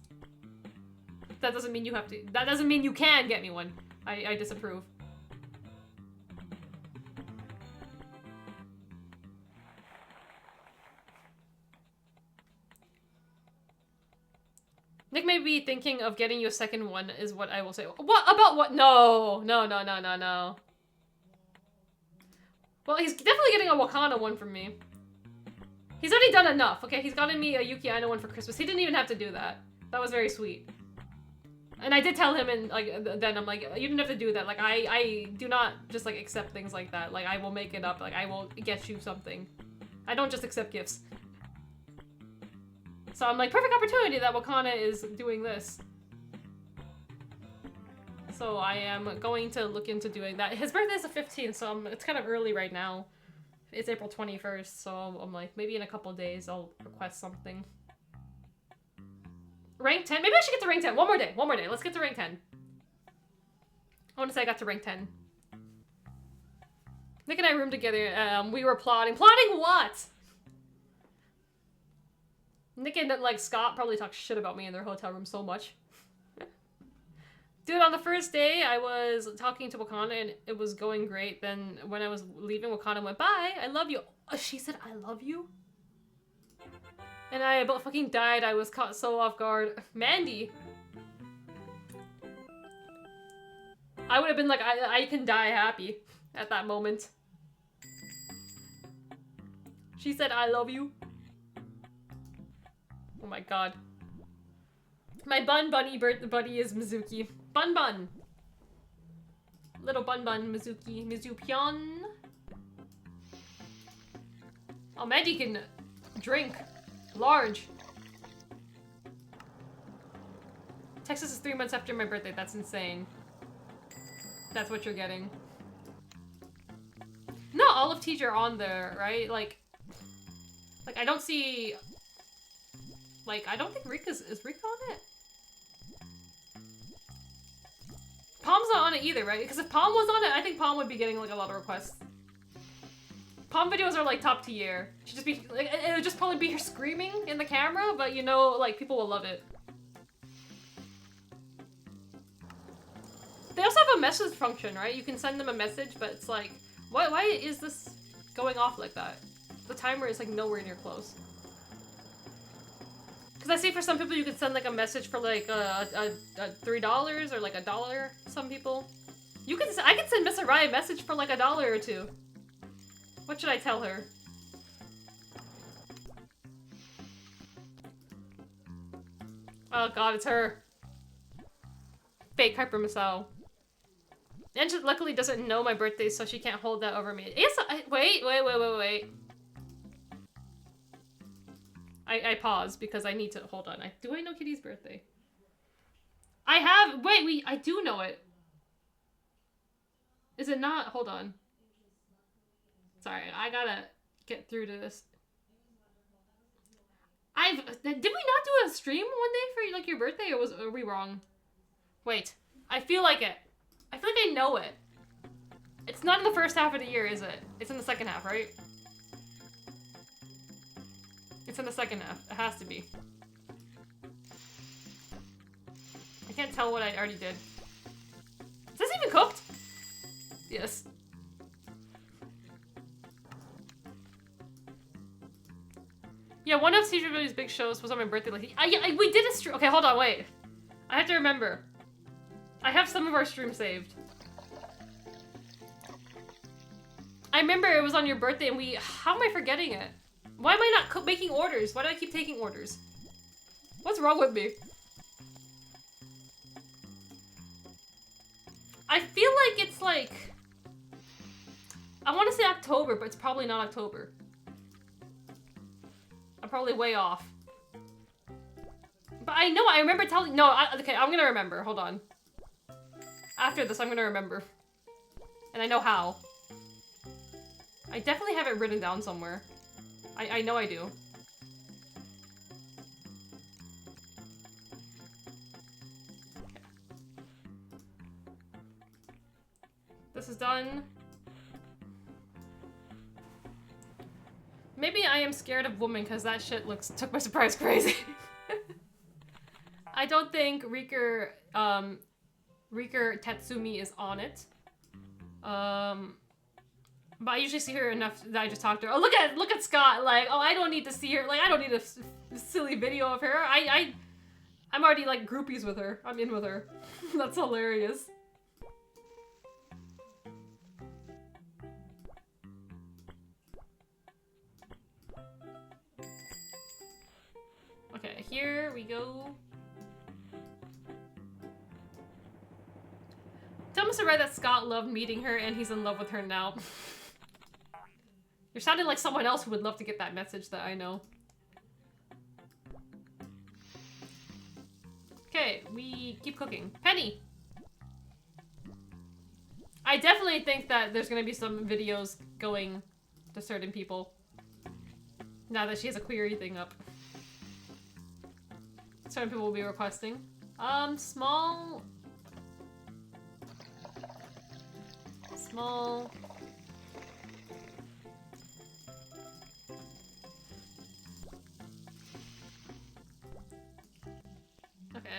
That doesn't mean you have to- that doesn't mean you can get me one. I disapprove. Nick may be thinking of getting you a second one, is what I will say. What? About what? No. Well, he's definitely getting a Wakana one from me. He's already done enough, okay? He's gotten me a Yuki Aino one for Christmas. He didn't even have to do that. That was very sweet. And I did tell him, and like, then I'm like, you didn't have to do that. Like, I do not just like accept things like that. Like, I will make it up. Like, I will get you something. I don't just accept gifts. So I'm like, perfect opportunity that Wakana is doing this. So I am going to look into doing that. His birthday is the 15th, so it's kind of early right now. It's April 21st, so I'm like, maybe in a couple days I'll request something. Rank 10? Maybe I should get to rank 10. One more day. Let's get to rank 10. I want to say I got to rank 10. Nick and I roomed together. We were plotting. Plotting what? Nick and, like, Scott probably talk shit about me in their hotel room so much. Dude, on the first day, I was talking to Wakana and it was going great. Then when I was leaving, Wakana went, bye, I love you. She said, I love you? And I about fucking died. I was caught so off guard. Mandy. I would have been like, I can die happy at that moment. She said, I love you. Oh my god. My Bun Bunny buddy is Mizuki. Bun Bun. Little Bun Bun Mizuki. Mizupion. Oh, Mandy can drink. Large. Texas is 3 months after my birthday. That's insane. That's what you're getting. Not all of Teach are on there, right? Like I don't see... Like, I don't think is Rika on it? Palm's not on it either, right? Because if Palm was on it, I think Palm would be getting, like, a lot of requests. Palm videos are, like, top tier. She'd just be, like, it would just probably be her screaming in the camera, but, you know, like, people will love it. They also have a message function, right? You can send them a message, but it's like, why is this going off like that? The timer is, like, nowhere near close. Because I see for some people you can send like a message for like $3 or like $1. Some people, I can send Miss Araya a message for like $1 or $2. What should I tell her? Oh god, it's her. Fake Hyper Masao. And she luckily doesn't know my birthday, so she can't hold that over me. Yes, wait. I paused because I need to, hold on. Do I know Kitty's birthday? I do know it. Is it not? Hold on. Sorry, I gotta get through to this. Did we not do a stream one day for like your birthday, or are we wrong? Wait, I feel like it. I feel like I know it. It's not in the first half of the year, is it? It's in the second half, right? It's in the second half. It has to be. I can't tell what I already did. Is this even cooked? Yes. Yeah, one of CJW's big shows was on my birthday. Like, we did a stream. Okay, hold on, wait. I have to remember. I have some of our streams saved. I remember it was on your birthday, and how am I forgetting it? Why am I not making orders? Why do I keep taking orders? What's wrong with me? I feel like it's like... I want to say October, but it's probably not October. I'm probably way off. But I remember telling... No, okay, I'm gonna remember. Hold on. After this, I'm gonna remember. And I know how. I definitely have it written down somewhere. I know I do. Okay. This is done. Maybe I am scared of women because that shit took my surprise crazy. I don't think Riker Tatsumi is on it. But I usually see her enough that I just talk to her. Oh, look at Scott. Like, oh, I don't need to see her. Like, I don't need a silly video of her. I'm already like groupies with her. I'm in with her. That's hilarious. Okay, here we go. Tell Mr. Red that Scott loved meeting her and he's in love with her now. You're sounding like someone else who would love to get that message that I know. Okay, we keep cooking. Penny! I definitely think that there's gonna be some videos going to certain people. Now that she has a query thing up. Certain people will be requesting. Small... Okay.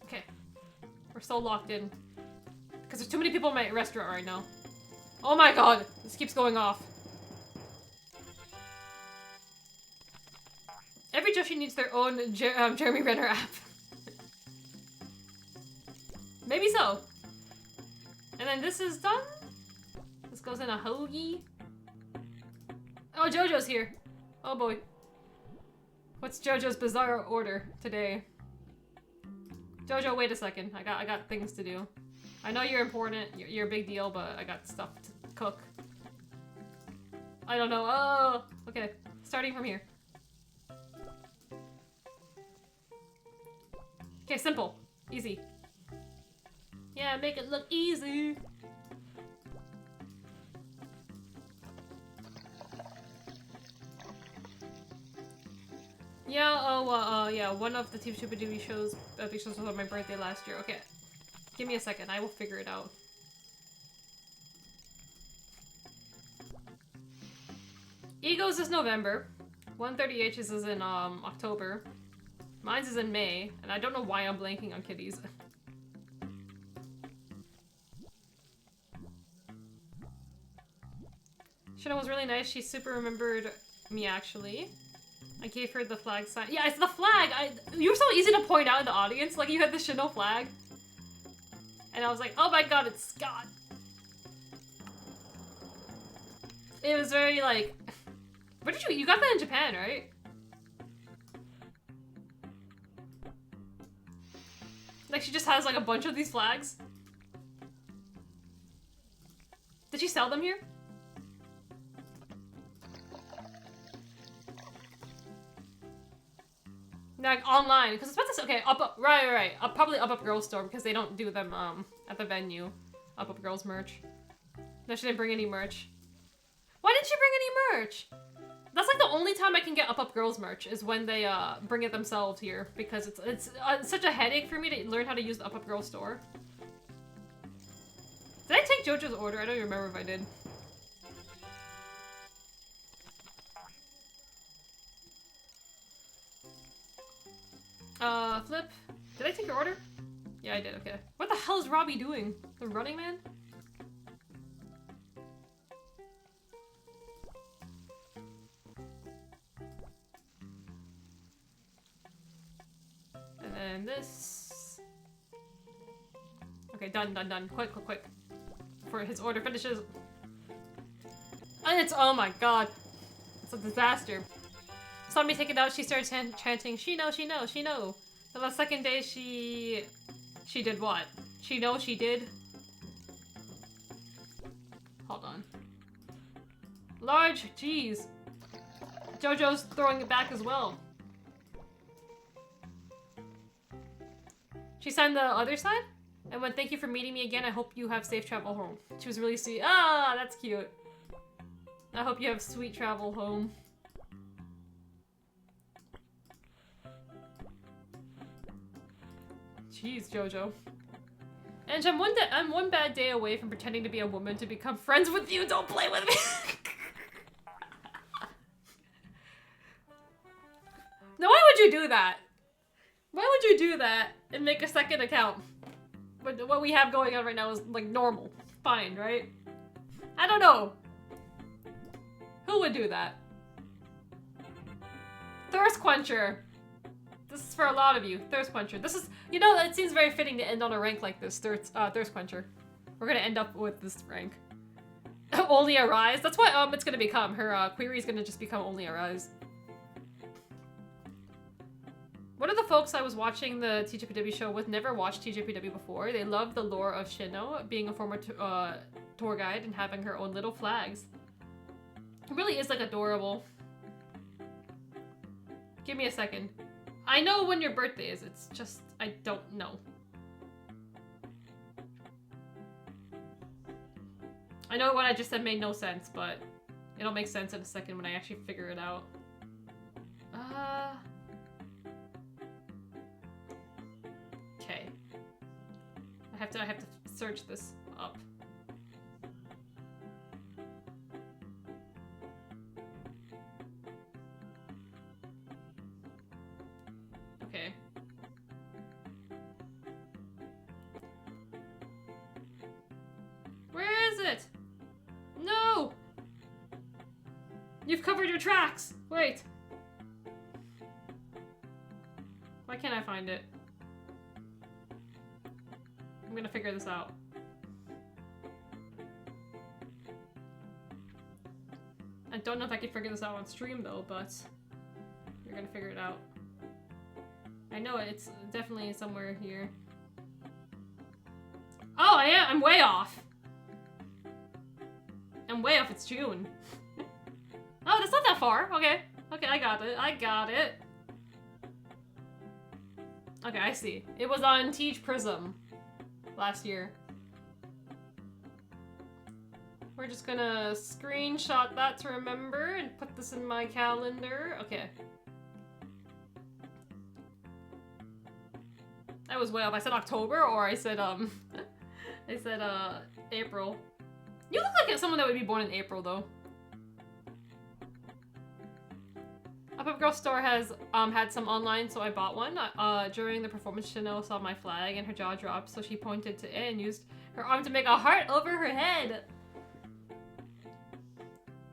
Okay. We're so locked in. Because there's too many people in my restaurant right now. Oh my god! This keeps going off. Every Joshi needs their own Jeremy Renner app. Maybe so. And then this is done. This goes in a hoagie. Oh, JoJo's here. Oh boy. What's JoJo's bizarre order today? JoJo, wait a second. I got things to do. I know you're important. You're a big deal, but I got stuff to cook. I don't know. Oh, okay. Starting from here. Okay, simple. Easy. Yeah, make it look easy. Yeah, yeah, one of the TV Super Duty shows, big shows was on my birthday last year. Okay. Give me a second, I will figure it out. Ego's is November. 130H's is in, October. Mine's is in May, and I don't know why I'm blanking on Kitty's. Shana was really nice. She super remembered me, actually. I gave her the flag sign. Yeah, it's the flag! You were so easy to point out in the audience. Like, you had the Shino flag. And I was like, oh my god, it's Scott! It was very, like... Where did you... You got that in Japan, right? Like, she just has, like, a bunch of these flags. Did she sell them here? Like, online. Because it's about to say, okay, right. Probably Up Girls store because they don't do them, at the venue. Up Girls merch. No, she didn't bring any merch. Why didn't she bring any merch? That's like the only time I can get Up Girls merch is when they bring it themselves here because it's such a headache for me to learn how to use the Up Girls store. Did I take JoJo's order? I don't even remember if I did. Flip. Did I take your order? Yeah, I did. Okay. What the hell is Robbie doing? The Running Man? And then this. Okay, done. Quick. Before his order finishes. And it's, oh my god. It's a disaster. Saw me take it out, she started chanting, she know. Then the second day she did what? She did? Hold on. Large, jeez. JoJo's throwing it back as well. She signed the other side? And went, thank you for meeting me again, I hope you have safe travel home. She was really sweet. Ah, that's cute. I hope you have sweet travel home. Jeez, JoJo. And I'm one bad day away from pretending to be a woman to become friends with you. Don't play with me. Now, why would you do that? Why would you do that and make a second account? But what we have going on right now is like normal. Fine, right? I don't know. Who would do that? Thirst Quencher. This is for a lot of you. Thirst Quencher. This is, you know, it seems very fitting to end on a rank like this. Thirst Quencher. We're gonna end up with this rank. Only Arise? That's what it's gonna become. Her query is gonna just become Only Arise. One of the folks I was watching the TJPW show with never watched TJPW before. They love the lore of Shino, being a former tour guide and having her own little flags. It really is like adorable. Give me a second. I know when your birthday is, it's just, I don't know. I know what I just said made no sense, but it'll make sense in a second when I actually figure it out. Okay. I have to search this up. Okay. Where is it? No! You've covered your tracks! Wait. Why can't I find it? I'm gonna figure this out. I don't know if I can figure this out on stream though, but you're gonna figure it out. I know it's definitely somewhere here. Oh, I'm way off. I'm way off, it's June. Oh, that's not that far. Okay, I got it. Okay, I see. It was on Teach Prism last year. We're just gonna screenshot that to remember and put this in my calendar. Okay. I was way off. I said October, or I said I said April. You look like someone that would be born in April, though. Up Girl store has had some online, so I bought one. During the performance, Shino saw my flag and her jaw dropped, so she pointed to it and used her arm to make a heart over her head.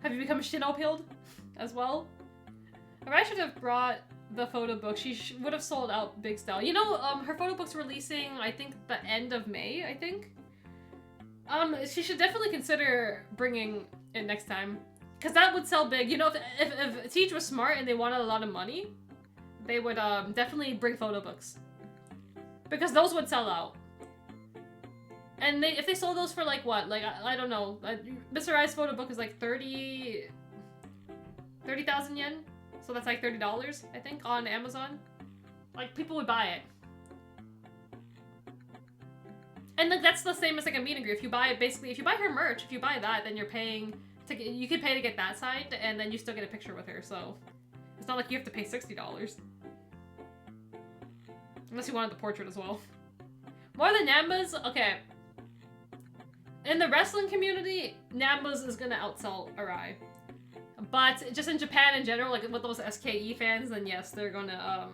Have you become Shino-pilled as well? I should have brought the photo book. She would have sold out big style. You know, her photo book's releasing, I think, the end of May, I think. She should definitely consider bringing it next time. Because that would sell big. You know, if Teach was smart and they wanted a lot of money, they would definitely bring photo books. Because those would sell out. And if they sold those for like what? Like, I don't know. Mr. I's photo book is like 30,000 yen? So that's like $30, I think, on Amazon. Like, people would buy it. And like, that's the same as like a meet and greet. If you buy it, basically, if you buy her merch, if you buy that, then you're paying to get, you can pay to get that signed, and then you still get a picture with her, so it's not like you have to pay $60. Unless you wanted the portrait as well. More than Nambas? Okay. In the wrestling community, Nambas is gonna outsell Arai. But just in Japan in general, like with those SKE fans, then yes, they're gonna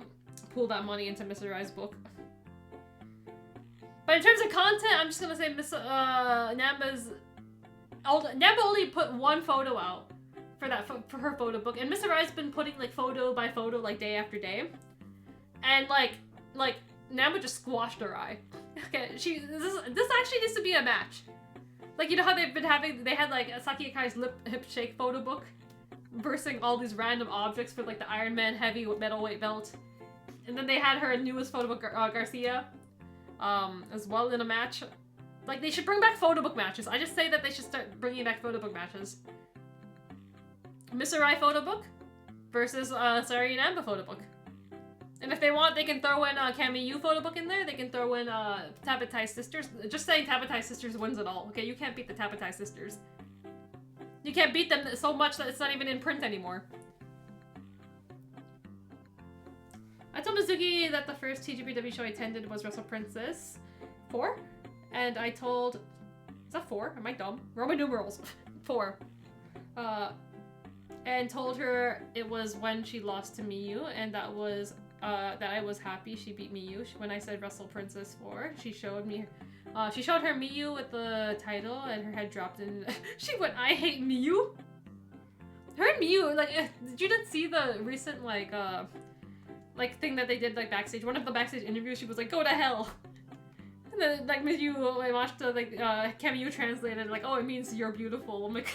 pool that money into Mr. Rai's book. But in terms of content, I'm just gonna say Namba only put one photo out for for her photo book, and Mr. Rai's been putting like photo by photo like day after day, and like Namba just squashed Arai. Okay, this actually needs to be a match. Like, you know how they had like Saki Akai's hip shake photo book, versing all these random objects for like the Iron Man heavy metalweight belt, and then they had her newest photo book Garcia, as well in a match. Like, they should bring back photo book matches. I just say that they should start bringing back photo book matches. Mr. Rai photo book versus Sari Namba photo book. And if they want, they can throw in Kamiyu photo book in there. They can throw in Tabatai Sisters. Just saying Tabatai Sisters wins it all. Okay, you can't beat the Tabatai Sisters. You can't beat them so much that it's not even in print anymore. I told Mizuki that the first TGPW show I attended was Wrestle Princess 4. And I told... Is that 4? Am I dumb? Roman numerals. 4. And told her it was when she lost to Miyu, and that was... that I was happy she beat Miyu. When I said Wrestle Princess 4, she showed me... she showed her Miyu with the title, and her head dropped, and she went, I hate Miyu? Her and Miyu, like, did you not see the recent, like thing that they did, like, backstage? One of the backstage interviews, she was like, go to hell! And then, like, Miyu, I watched, like, Kamiyu translated, like, oh, it means you're beautiful. I'm like...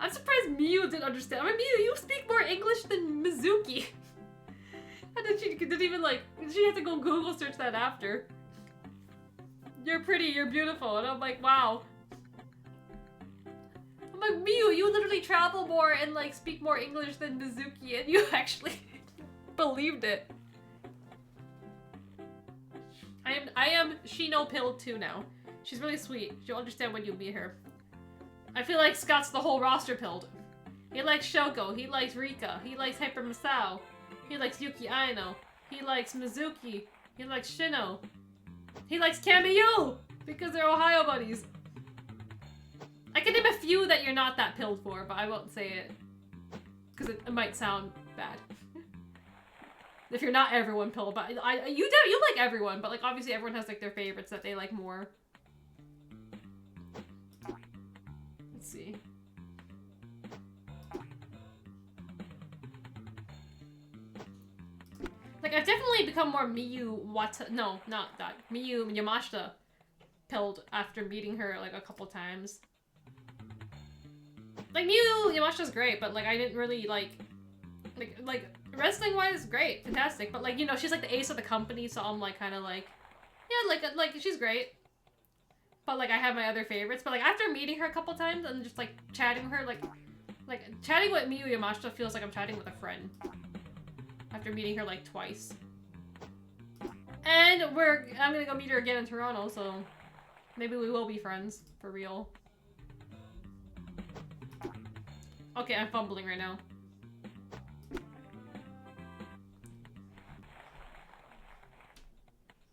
I'm surprised Miyu didn't understand. I mean, Miyu, you speak more English than Mizuki. And then she didn't even, like, she had to go Google search that after. You're pretty, you're beautiful. And I'm like, wow. I'm like, Miyu, you literally travel more and, like, speak more English than Mizuki, and you actually believed it. I am Shino pilled too now. She's really sweet. She'll understand when you meet her. I feel like Scott's the whole roster pilled. He likes Shoko, he likes Rika, he likes Hyper Masao, he likes Yuki Aino, he likes Mizuki, he likes Shino, he likes Kamiyu! Because they're Ohio buddies. I can name a few that you're not that pilled for, but I won't say it. Because it might sound bad. If you're not everyone pilled, but you like everyone, but like obviously everyone has like their favorites that they like more. See. Like, I've definitely become more Miyu no, not that. Miyu Yamashita pilled after meeting her, like, a couple times. Like, Miyu Yamashita's great, but, like, I didn't really, like, wrestling-wise, great, fantastic, but, like, you know, she's, like, the ace of the company, so I'm, like, kind of, like, yeah, like, she's great. But, like, I have my other favorites. But, like, after meeting her a couple times and just, like, chatting with her, like, chatting with Miyu Yamashita feels like I'm chatting with a friend. After meeting her, like, twice. And I'm gonna go meet her again in Toronto, so maybe we will be friends. For real. Okay, I'm fumbling right now.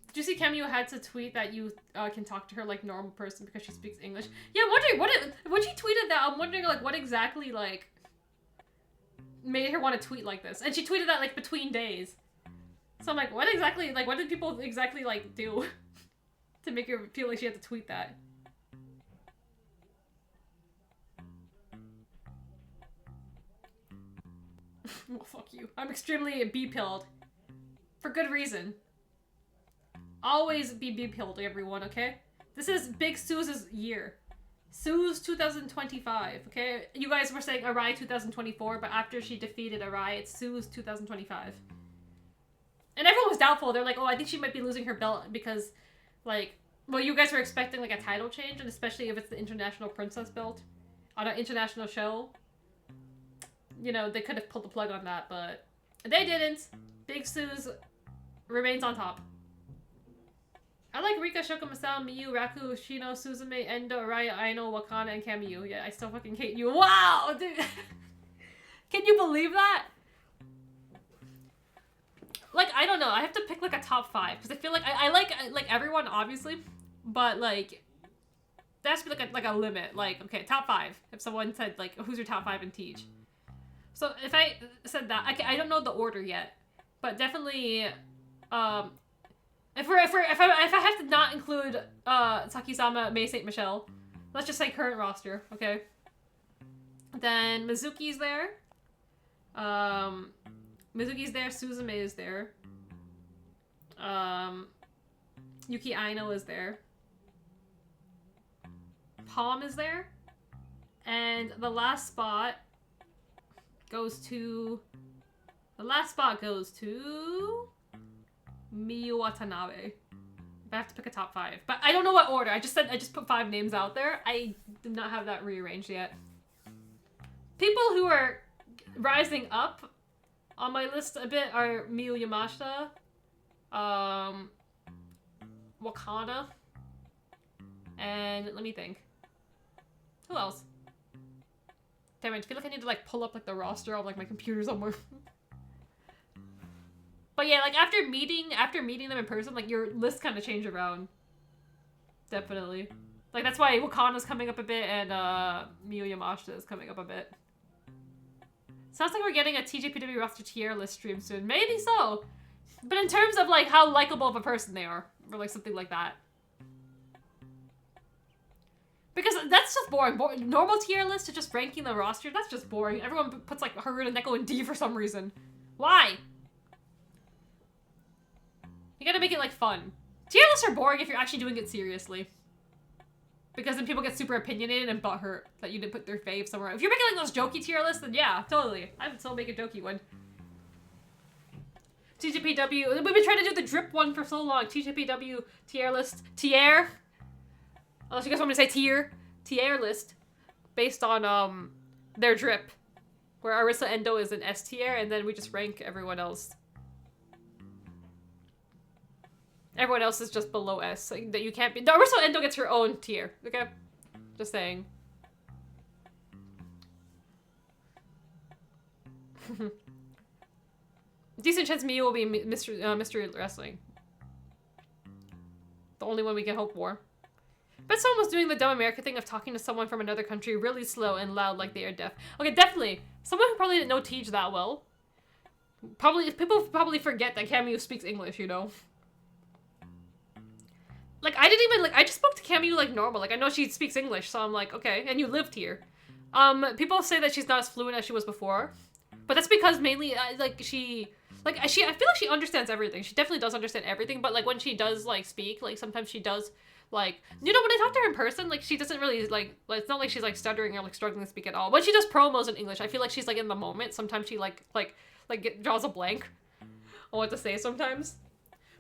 Did you see Kamiyu had to tweet that you can talk to her like normal person because she speaks English? Yeah, I'm wondering when she tweeted that, I'm wondering like what exactly like made her want to tweet like this. And she tweeted that like between days. So I'm like, what exactly, like what did people exactly like do to make her feel like she had to tweet that? Well, fuck you. I'm extremely B-pilled. For good reason. Always be B-pilled, everyone, okay? This is Big Sue's year. Sue's 2025, okay? You guys were saying Arai 2024, but after she defeated Arai, it's Sue's 2025. And everyone was doubtful. They're like, oh, I think she might be losing her belt because, like, well, you guys were expecting like a title change, and especially if it's the International Princess belt on an international show. You know, they could have pulled the plug on that, but they didn't. Big Suze remains on top. I like Rika, Shoko, Masao, Miyu, Raku, Shino, Suzume, Endo, Araya, Aino, Wakana, and Kamiyu. Yeah, I still fucking hate you. Wow, dude. Can you believe that? Like, I don't know. I have to pick like a top 5 because I feel like I like everyone obviously, but like there has to be like a limit. Like, okay, top 5. If someone said like, who's your top 5 in Teach? So if I said that, I don't know the order yet, but definitely, if I have to not include Saki-sama, May Saint Michelle, let's just say current roster, okay? Then Mizuki's there. Mizuki's there. Suzume is there. Yuki Aino is there. Palm is there, and the last spot goes to Miyu Watanabe. If I have to pick a top 5. But I don't know what order. I just put 5 names out there. I did not have that rearranged yet. People who are rising up on my list a bit are Miyu Yamashita, Wakana, and let me think. Who else? Damn it, I feel like I need to like pull up like the roster on like my computer somewhere. But yeah, like after meeting them in person, like your list kind of changed around. Definitely. Like that's why Wakana's coming up a bit and Miyu Yamashita is coming up a bit. Sounds like we're getting a TJPW roster tier list stream soon. Maybe so. But in terms of like how likable of a person they are, or like something like that. Because that's just boring. Normal tier list to just ranking the roster, that's just boring. Everyone puts like Haruta, Neko, and D for some reason. Why? You gotta make it like fun. Tier lists are boring if you're actually doing it seriously. Because then people get super opinionated and butthurt that you didn't put their fave somewhere. If you're making like those jokey tier lists, then yeah, totally. I would still make a jokey one. TJPW, we've been trying to do the drip one for so long. TJPW tier list. Tier? Unless you guys want me to say tier. Tier list. Based on their drip. Where Arisa Endo is an S tier, and then we just rank everyone else. Everyone else is just below S. Like, that you can't be. No, Arisa Endo gets her own tier. Okay? Just saying. Decent chance Miyu will be Mystery Wrestling. The only one we can hope for. But someone was doing the dumb American thing of talking to someone from another country really slow and loud like they are deaf. Okay, definitely. Someone who probably didn't know Teach that well. People probably forget that Camille speaks English, you know? Like, I didn't even, like, I just spoke to Camille like normal. Like, I know she speaks English, so I'm like, okay, and you lived here. People say that she's not as fluent as she was before. But that's because mainly, I feel like she understands everything. She definitely does understand everything, but, like, when she does, like, speak, like, sometimes she does, like, you know, when I talk to her in person, like, she doesn't really, like, it's not like she's, like, stuttering or, like, struggling to speak at all. When she does promos in English, I feel like she's, like, in the moment. Sometimes she, draws a blank on what to say sometimes.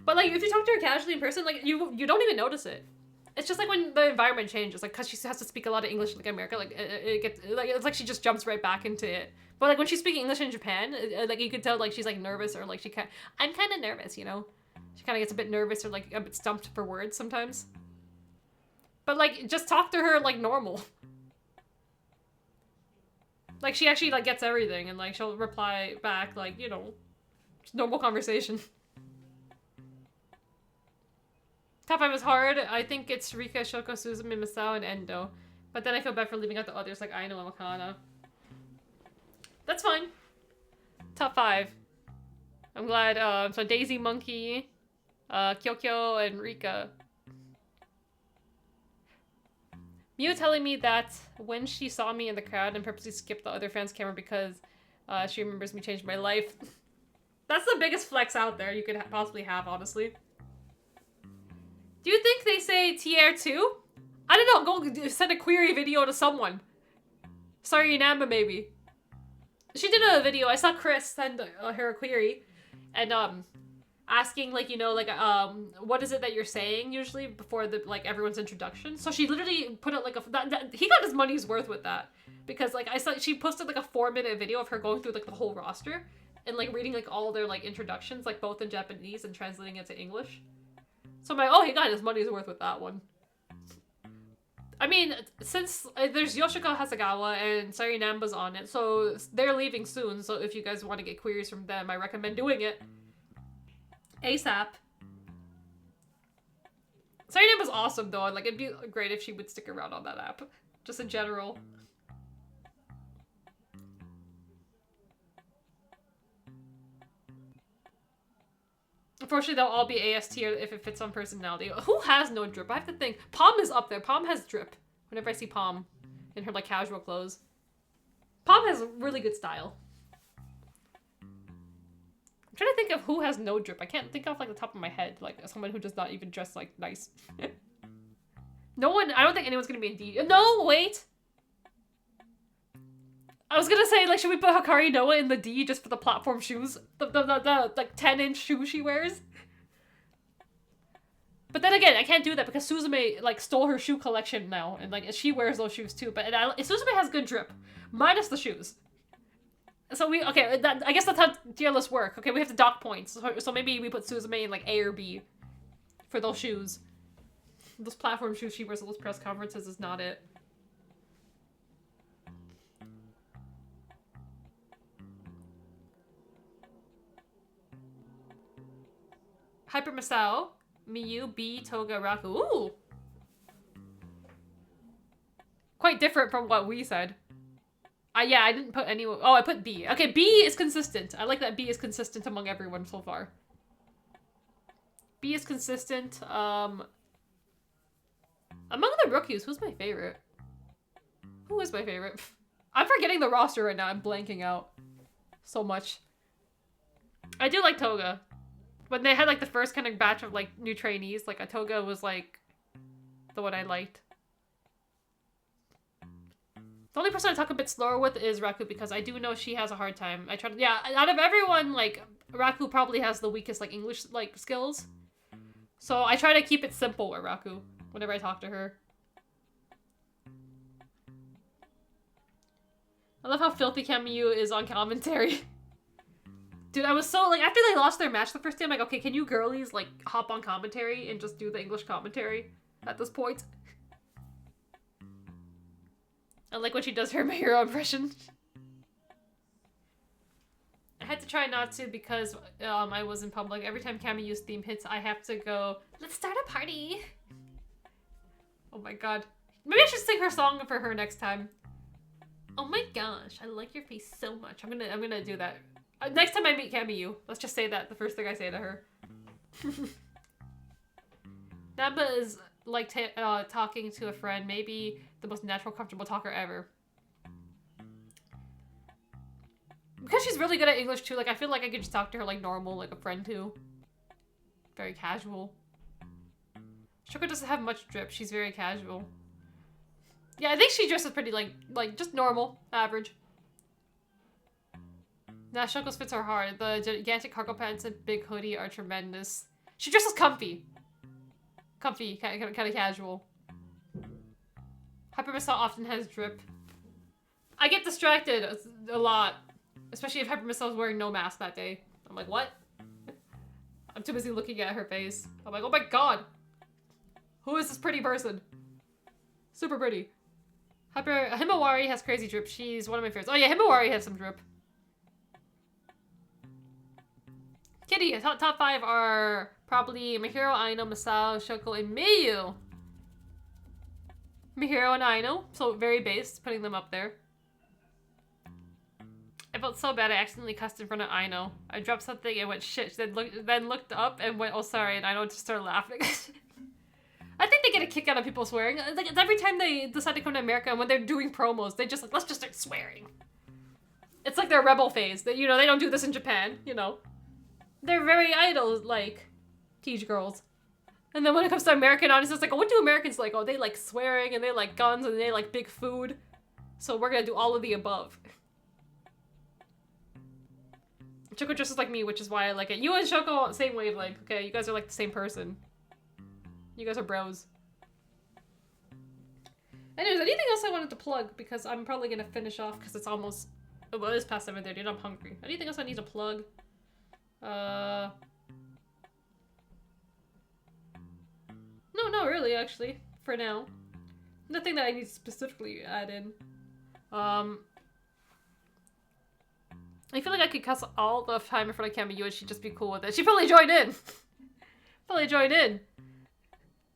But, like, if you talk to her casually in person, like, you don't even notice it. It's just, like, when the environment changes, like, because she has to speak a lot of English in, like, America, like, it gets, like, it's like she just jumps right back into it. But, like, when she's speaking English in Japan, like, you could tell, like, she's, like, nervous or, like, I'm kind of nervous, you know? She kind of gets a bit nervous or, like, a bit stumped for words sometimes. But, like, just talk to her, like, normal. Like, she actually, like, gets everything, and, like, she'll reply back, like, you know, just normal conversation. Top 5 is hard. I think it's Rika, Shoko, Suzume, Masao, and Endo. But then I feel bad for leaving out the others, like Aino and Wakana. That's fine. Top 5. I'm glad, so Daisy, Monkey, Kyokyo, and Rika. Miu telling me that when she saw me in the crowd and purposely skipped the other fans' camera because she remembers me changed my life. That's the biggest flex out there you could possibly have, honestly. Do you think they say tier 2? I don't know, go send a query video to someone. Sorry, Namba, maybe. She did a video, I saw Chris send her a query, and asking, like, you know, like, what is it that you're saying usually before the, like, everyone's introduction. So she literally put it like he got his money's worth with that. Because, like, I saw, she posted, like, a 4-minute video of her going through, like, the whole roster and, like, reading, like, all their, like, introductions, like, both in Japanese and translating it to English. So I'm like, oh, he got his money's worth with that one. I mean, since there's Yoshiko Hasegawa and Sari Namba's on it, so they're leaving soon, so if you guys want to get queries from them, I recommend doing it ASAP. Sari Namba's awesome, though, and, like, it'd be great if she would stick around on that app. Just in general. Unfortunately, they'll all be AS tier if it fits on personality. Who has no drip? I have to think. Palm is up there. Palm has drip. Whenever I see Palm in her, like, casual clothes. Palm has really good style. I'm trying to think of who has no drip. I can't think off, like, the top of my head. Like, someone who does not even dress, like, nice. No one... I don't think anyone's gonna be in D. No, wait! I was gonna say, like, should we put Hikari Noa in the D just for the platform shoes? The like, 10-inch shoe she wears? But then again, I can't do that because Suzume, like, stole her shoe collection now. And, like, she wears those shoes too. But Suzume has good drip. Minus the shoes. So we... Okay, I guess that's how tier lists work. Okay, we have to dock points. So maybe we put Suzume in, like, A or B. For those shoes. Those platform shoes she wears at those press conferences is not it. Hyper Masao, Miyu, B, Toga, Raku. Ooh! Quite different from what we said. Yeah, I didn't put any... Oh, I put B. Okay, B is consistent. I like that B is consistent among everyone so far. B is consistent. Among the rookies, who's my favorite? Who is my favorite? I'm forgetting the roster right now. I'm blanking out so much. I do like Toga. When they had, like, the first kind of batch of, like, new trainees, like, Toga was, like, the one I liked. The only person I talk a bit slower with is Raku because I do know she has a hard time. I try to, yeah, out of everyone, like, Raku probably has the weakest, like, English, like, skills. So I try to keep it simple with Raku whenever I talk to her. I love how filthy Kamiyu is on commentary. Dude, I was so, like, after they lost their match the first day, I'm like, okay, can you girlies, like, hop on commentary and just do the English commentary at this point? I like when she does her hero impression. I had to try not to because I was in public. Every time Kamiyu's theme hits, I have to go, let's start a party. Oh my god. Maybe I should sing her song for her next time. Oh my gosh, I like your face so much. I'm gonna do that. Next time I meet Kamiyu, let's just say that the first thing I say to her. Namba is like talking to a friend, maybe the most natural, comfortable talker ever. Because she's really good at English too, like I feel like I could just talk to her like normal, like a friend too. Very casual. Shoko doesn't have much drip, she's very casual. Yeah, I think she dresses pretty like just normal, average. Nah, Shoko's fits are hard. The gigantic cargo pants and big hoodie are tremendous. She dresses comfy. Comfy, kind of casual. Hypermissile often has drip. I get distracted a lot. Especially if Hypermissile is wearing no mask that day. I'm like, what? I'm too busy looking at her face. I'm like, oh my god! Who is this pretty person? Super pretty. Himawari has crazy drip. She's one of my favorites. Oh yeah, Himawari has some drip. Kitty, top 5 are probably Mihiro, Aino, Masao, Shoko, and Miyu. Mihiro and Aino, so very based, putting them up there. I felt so bad I accidentally cussed in front of Aino. I dropped something and went shit, then looked up and went, oh sorry, and Aino just started laughing. I think they get a kick out of people swearing. Like, every time they decide to come to America and when they're doing promos, they just like, let's just start swearing. It's like their rebel phase. That, you know, they don't do this in Japan, you know. They're very idol, like, Tej girls. And then when it comes to American audiences, it's like, oh, what do Americans like? Oh, they like swearing, and they like guns, and they like big food. So we're gonna do all of the above. Choco dresses like me, which is why I like it. You and Choco, same wavelength. Okay, you guys are like the same person. You guys are bros. Anyways, anything else I wanted to plug? Because I'm probably gonna finish off because it's almost... Well, it is past 7:30 and I'm hungry. Anything else I need to plug? No, not really, actually. For now. Nothing that I need to specifically add in. I feel like I could cuss all the time in front of Kamiyu and she'd just be cool with it. She'd probably join in! Probably join in.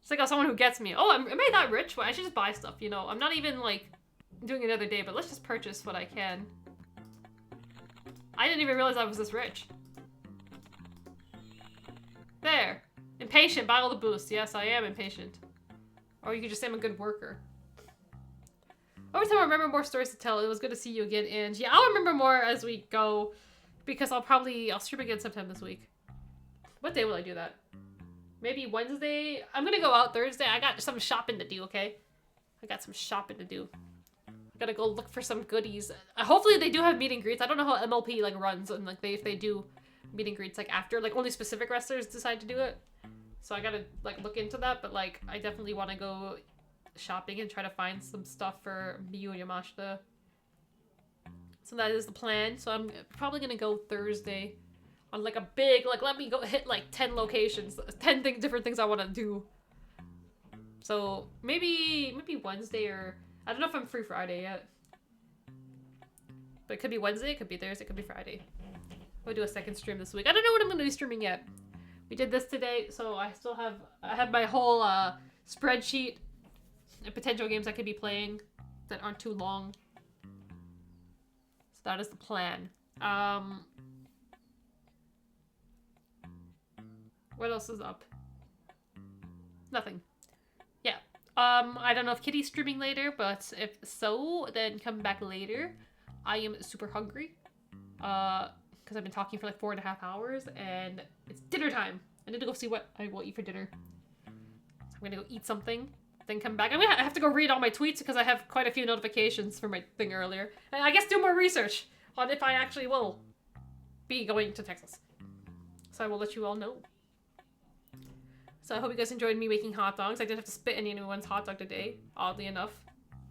It's like someone who gets me. Oh, am I that rich? Well, I should just buy stuff, you know? I'm not even, like, doing another day, but let's just purchase what I can. I didn't even realize I was this rich. There. Impatient, buy all the boosts. Yes, I am impatient. Or you could just say I'm a good worker. Every time I remember more stories to tell, it was good to see you again, and yeah, I'll remember more as we go, because I'll stream again sometime this week. What day will I do that? Maybe Wednesday? I'm gonna go out Thursday. I got some shopping to do, okay? I got some shopping to do. Gotta go look for some goodies. Hopefully they do have meet and greets. I don't know how MLP like runs and like if they do meet and greets like after, like only specific wrestlers decide to do it. So I gotta like look into that, but like I definitely want to go shopping and try to find some stuff for Miyu and Yamashita. So that is the plan. So I'm probably gonna go Thursday on like a big, like let me go hit like 10 locations, 10 different things I want to do. So maybe Wednesday, or I don't know if I'm free Friday yet. But it could be Wednesday, it could be Thursday, it could be Friday. I'll do a second stream this week. I don't know what I'm gonna be streaming yet. We did this today, so I have my whole spreadsheet of potential games I could be playing that aren't too long. So that is the plan. What else is up? Nothing. Yeah. I don't know if Kitty's streaming later, but if so, then come back later. I am super hungry. Because I've been talking for like 4.5 hours, and it's dinner time. I need to go see what I will eat for dinner. So I'm gonna go eat something, then come back. I have to go read all my tweets because I have quite a few notifications for my thing earlier. And I guess do more research on if I actually will be going to Texas. So I will let you all know. So I hope you guys enjoyed me making hot dogs. I didn't have to spit in anyone's hot dog today, oddly enough.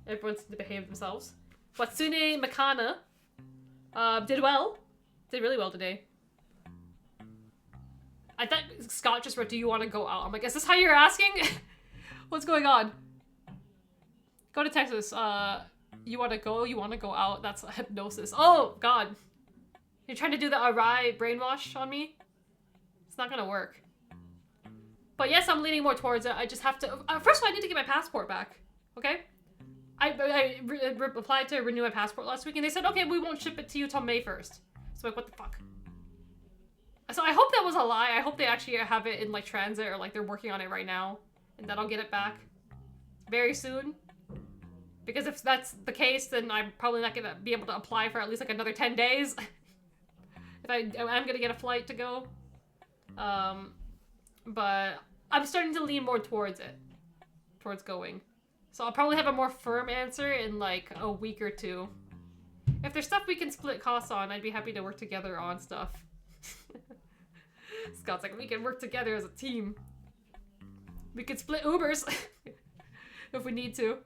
Everyone seemed to behave themselves. Watsune Makana did well. Did really well today. I thought Scott just wrote, do you want to go out? I'm like, is this how you're asking? What's going on? Go to Texas. You want to go? You want to go out? That's hypnosis. Oh, God. You're trying to do the awry brainwash on me? It's not gonna work. But yes, I'm leaning more towards it. I just have to... first of all, I need to get my passport back. Okay? I applied to renew my passport last week, and they said, okay, we won't ship it to you till May 1st. So like, what the fuck? So I hope that was a lie. I hope they actually have it in like transit, or like they're working on it right now, and that I'll get it back very soon. Because if that's the case, then I'm probably not gonna be able to apply for at least like another 10 days. If I'm gonna get a flight to go. But I'm starting to lean more towards it. Towards going. So I'll probably have a more firm answer in like a week or two. If there's stuff we can split costs on, I'd be happy to work together on stuff. Scott's like, we can work together as a team. We could split Ubers if we need to.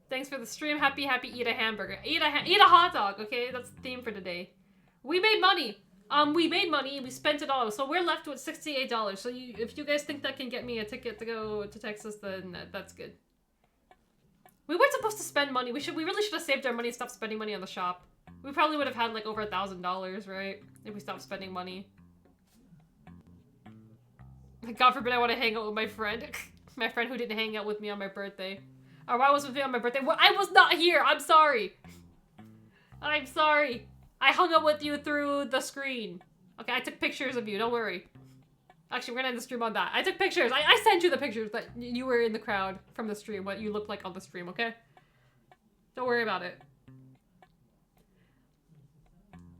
Thanks for the stream. Happy, eat a hamburger. Eat a hot dog, okay? That's the theme for today. We made money. We made money and we spent it all. So we're left with $68. So if you guys think that can get me a ticket to go to Texas, then that's good. We weren't supposed to spend money. We really should have saved our money and stopped spending money on the shop. We probably would have had like over $1,000, right? If we stopped spending money. God forbid I want to hang out with my friend. My friend who didn't hang out with me on my birthday. Or why was with me on my birthday? Well, I was not here! I'm sorry! I'm sorry! I hung out with you through the screen. Okay, I took pictures of you, don't worry. Actually, we're gonna end the stream on that. I took pictures! I sent you the pictures that you were in the crowd from the stream, what you looked like on the stream, okay? Don't worry about it.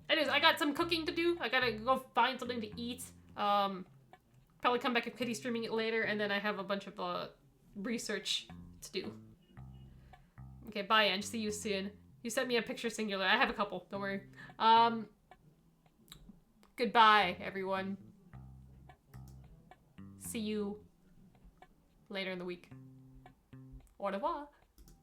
Anyways, I got some cooking to do. I gotta go find something to eat. Probably come back and Kitty streaming it later, and then I have a bunch of research to do. Okay, bye, Ange. See you soon. You sent me a picture singular. I have a couple. Don't worry. Goodbye, everyone. See you later in the week. Au revoir.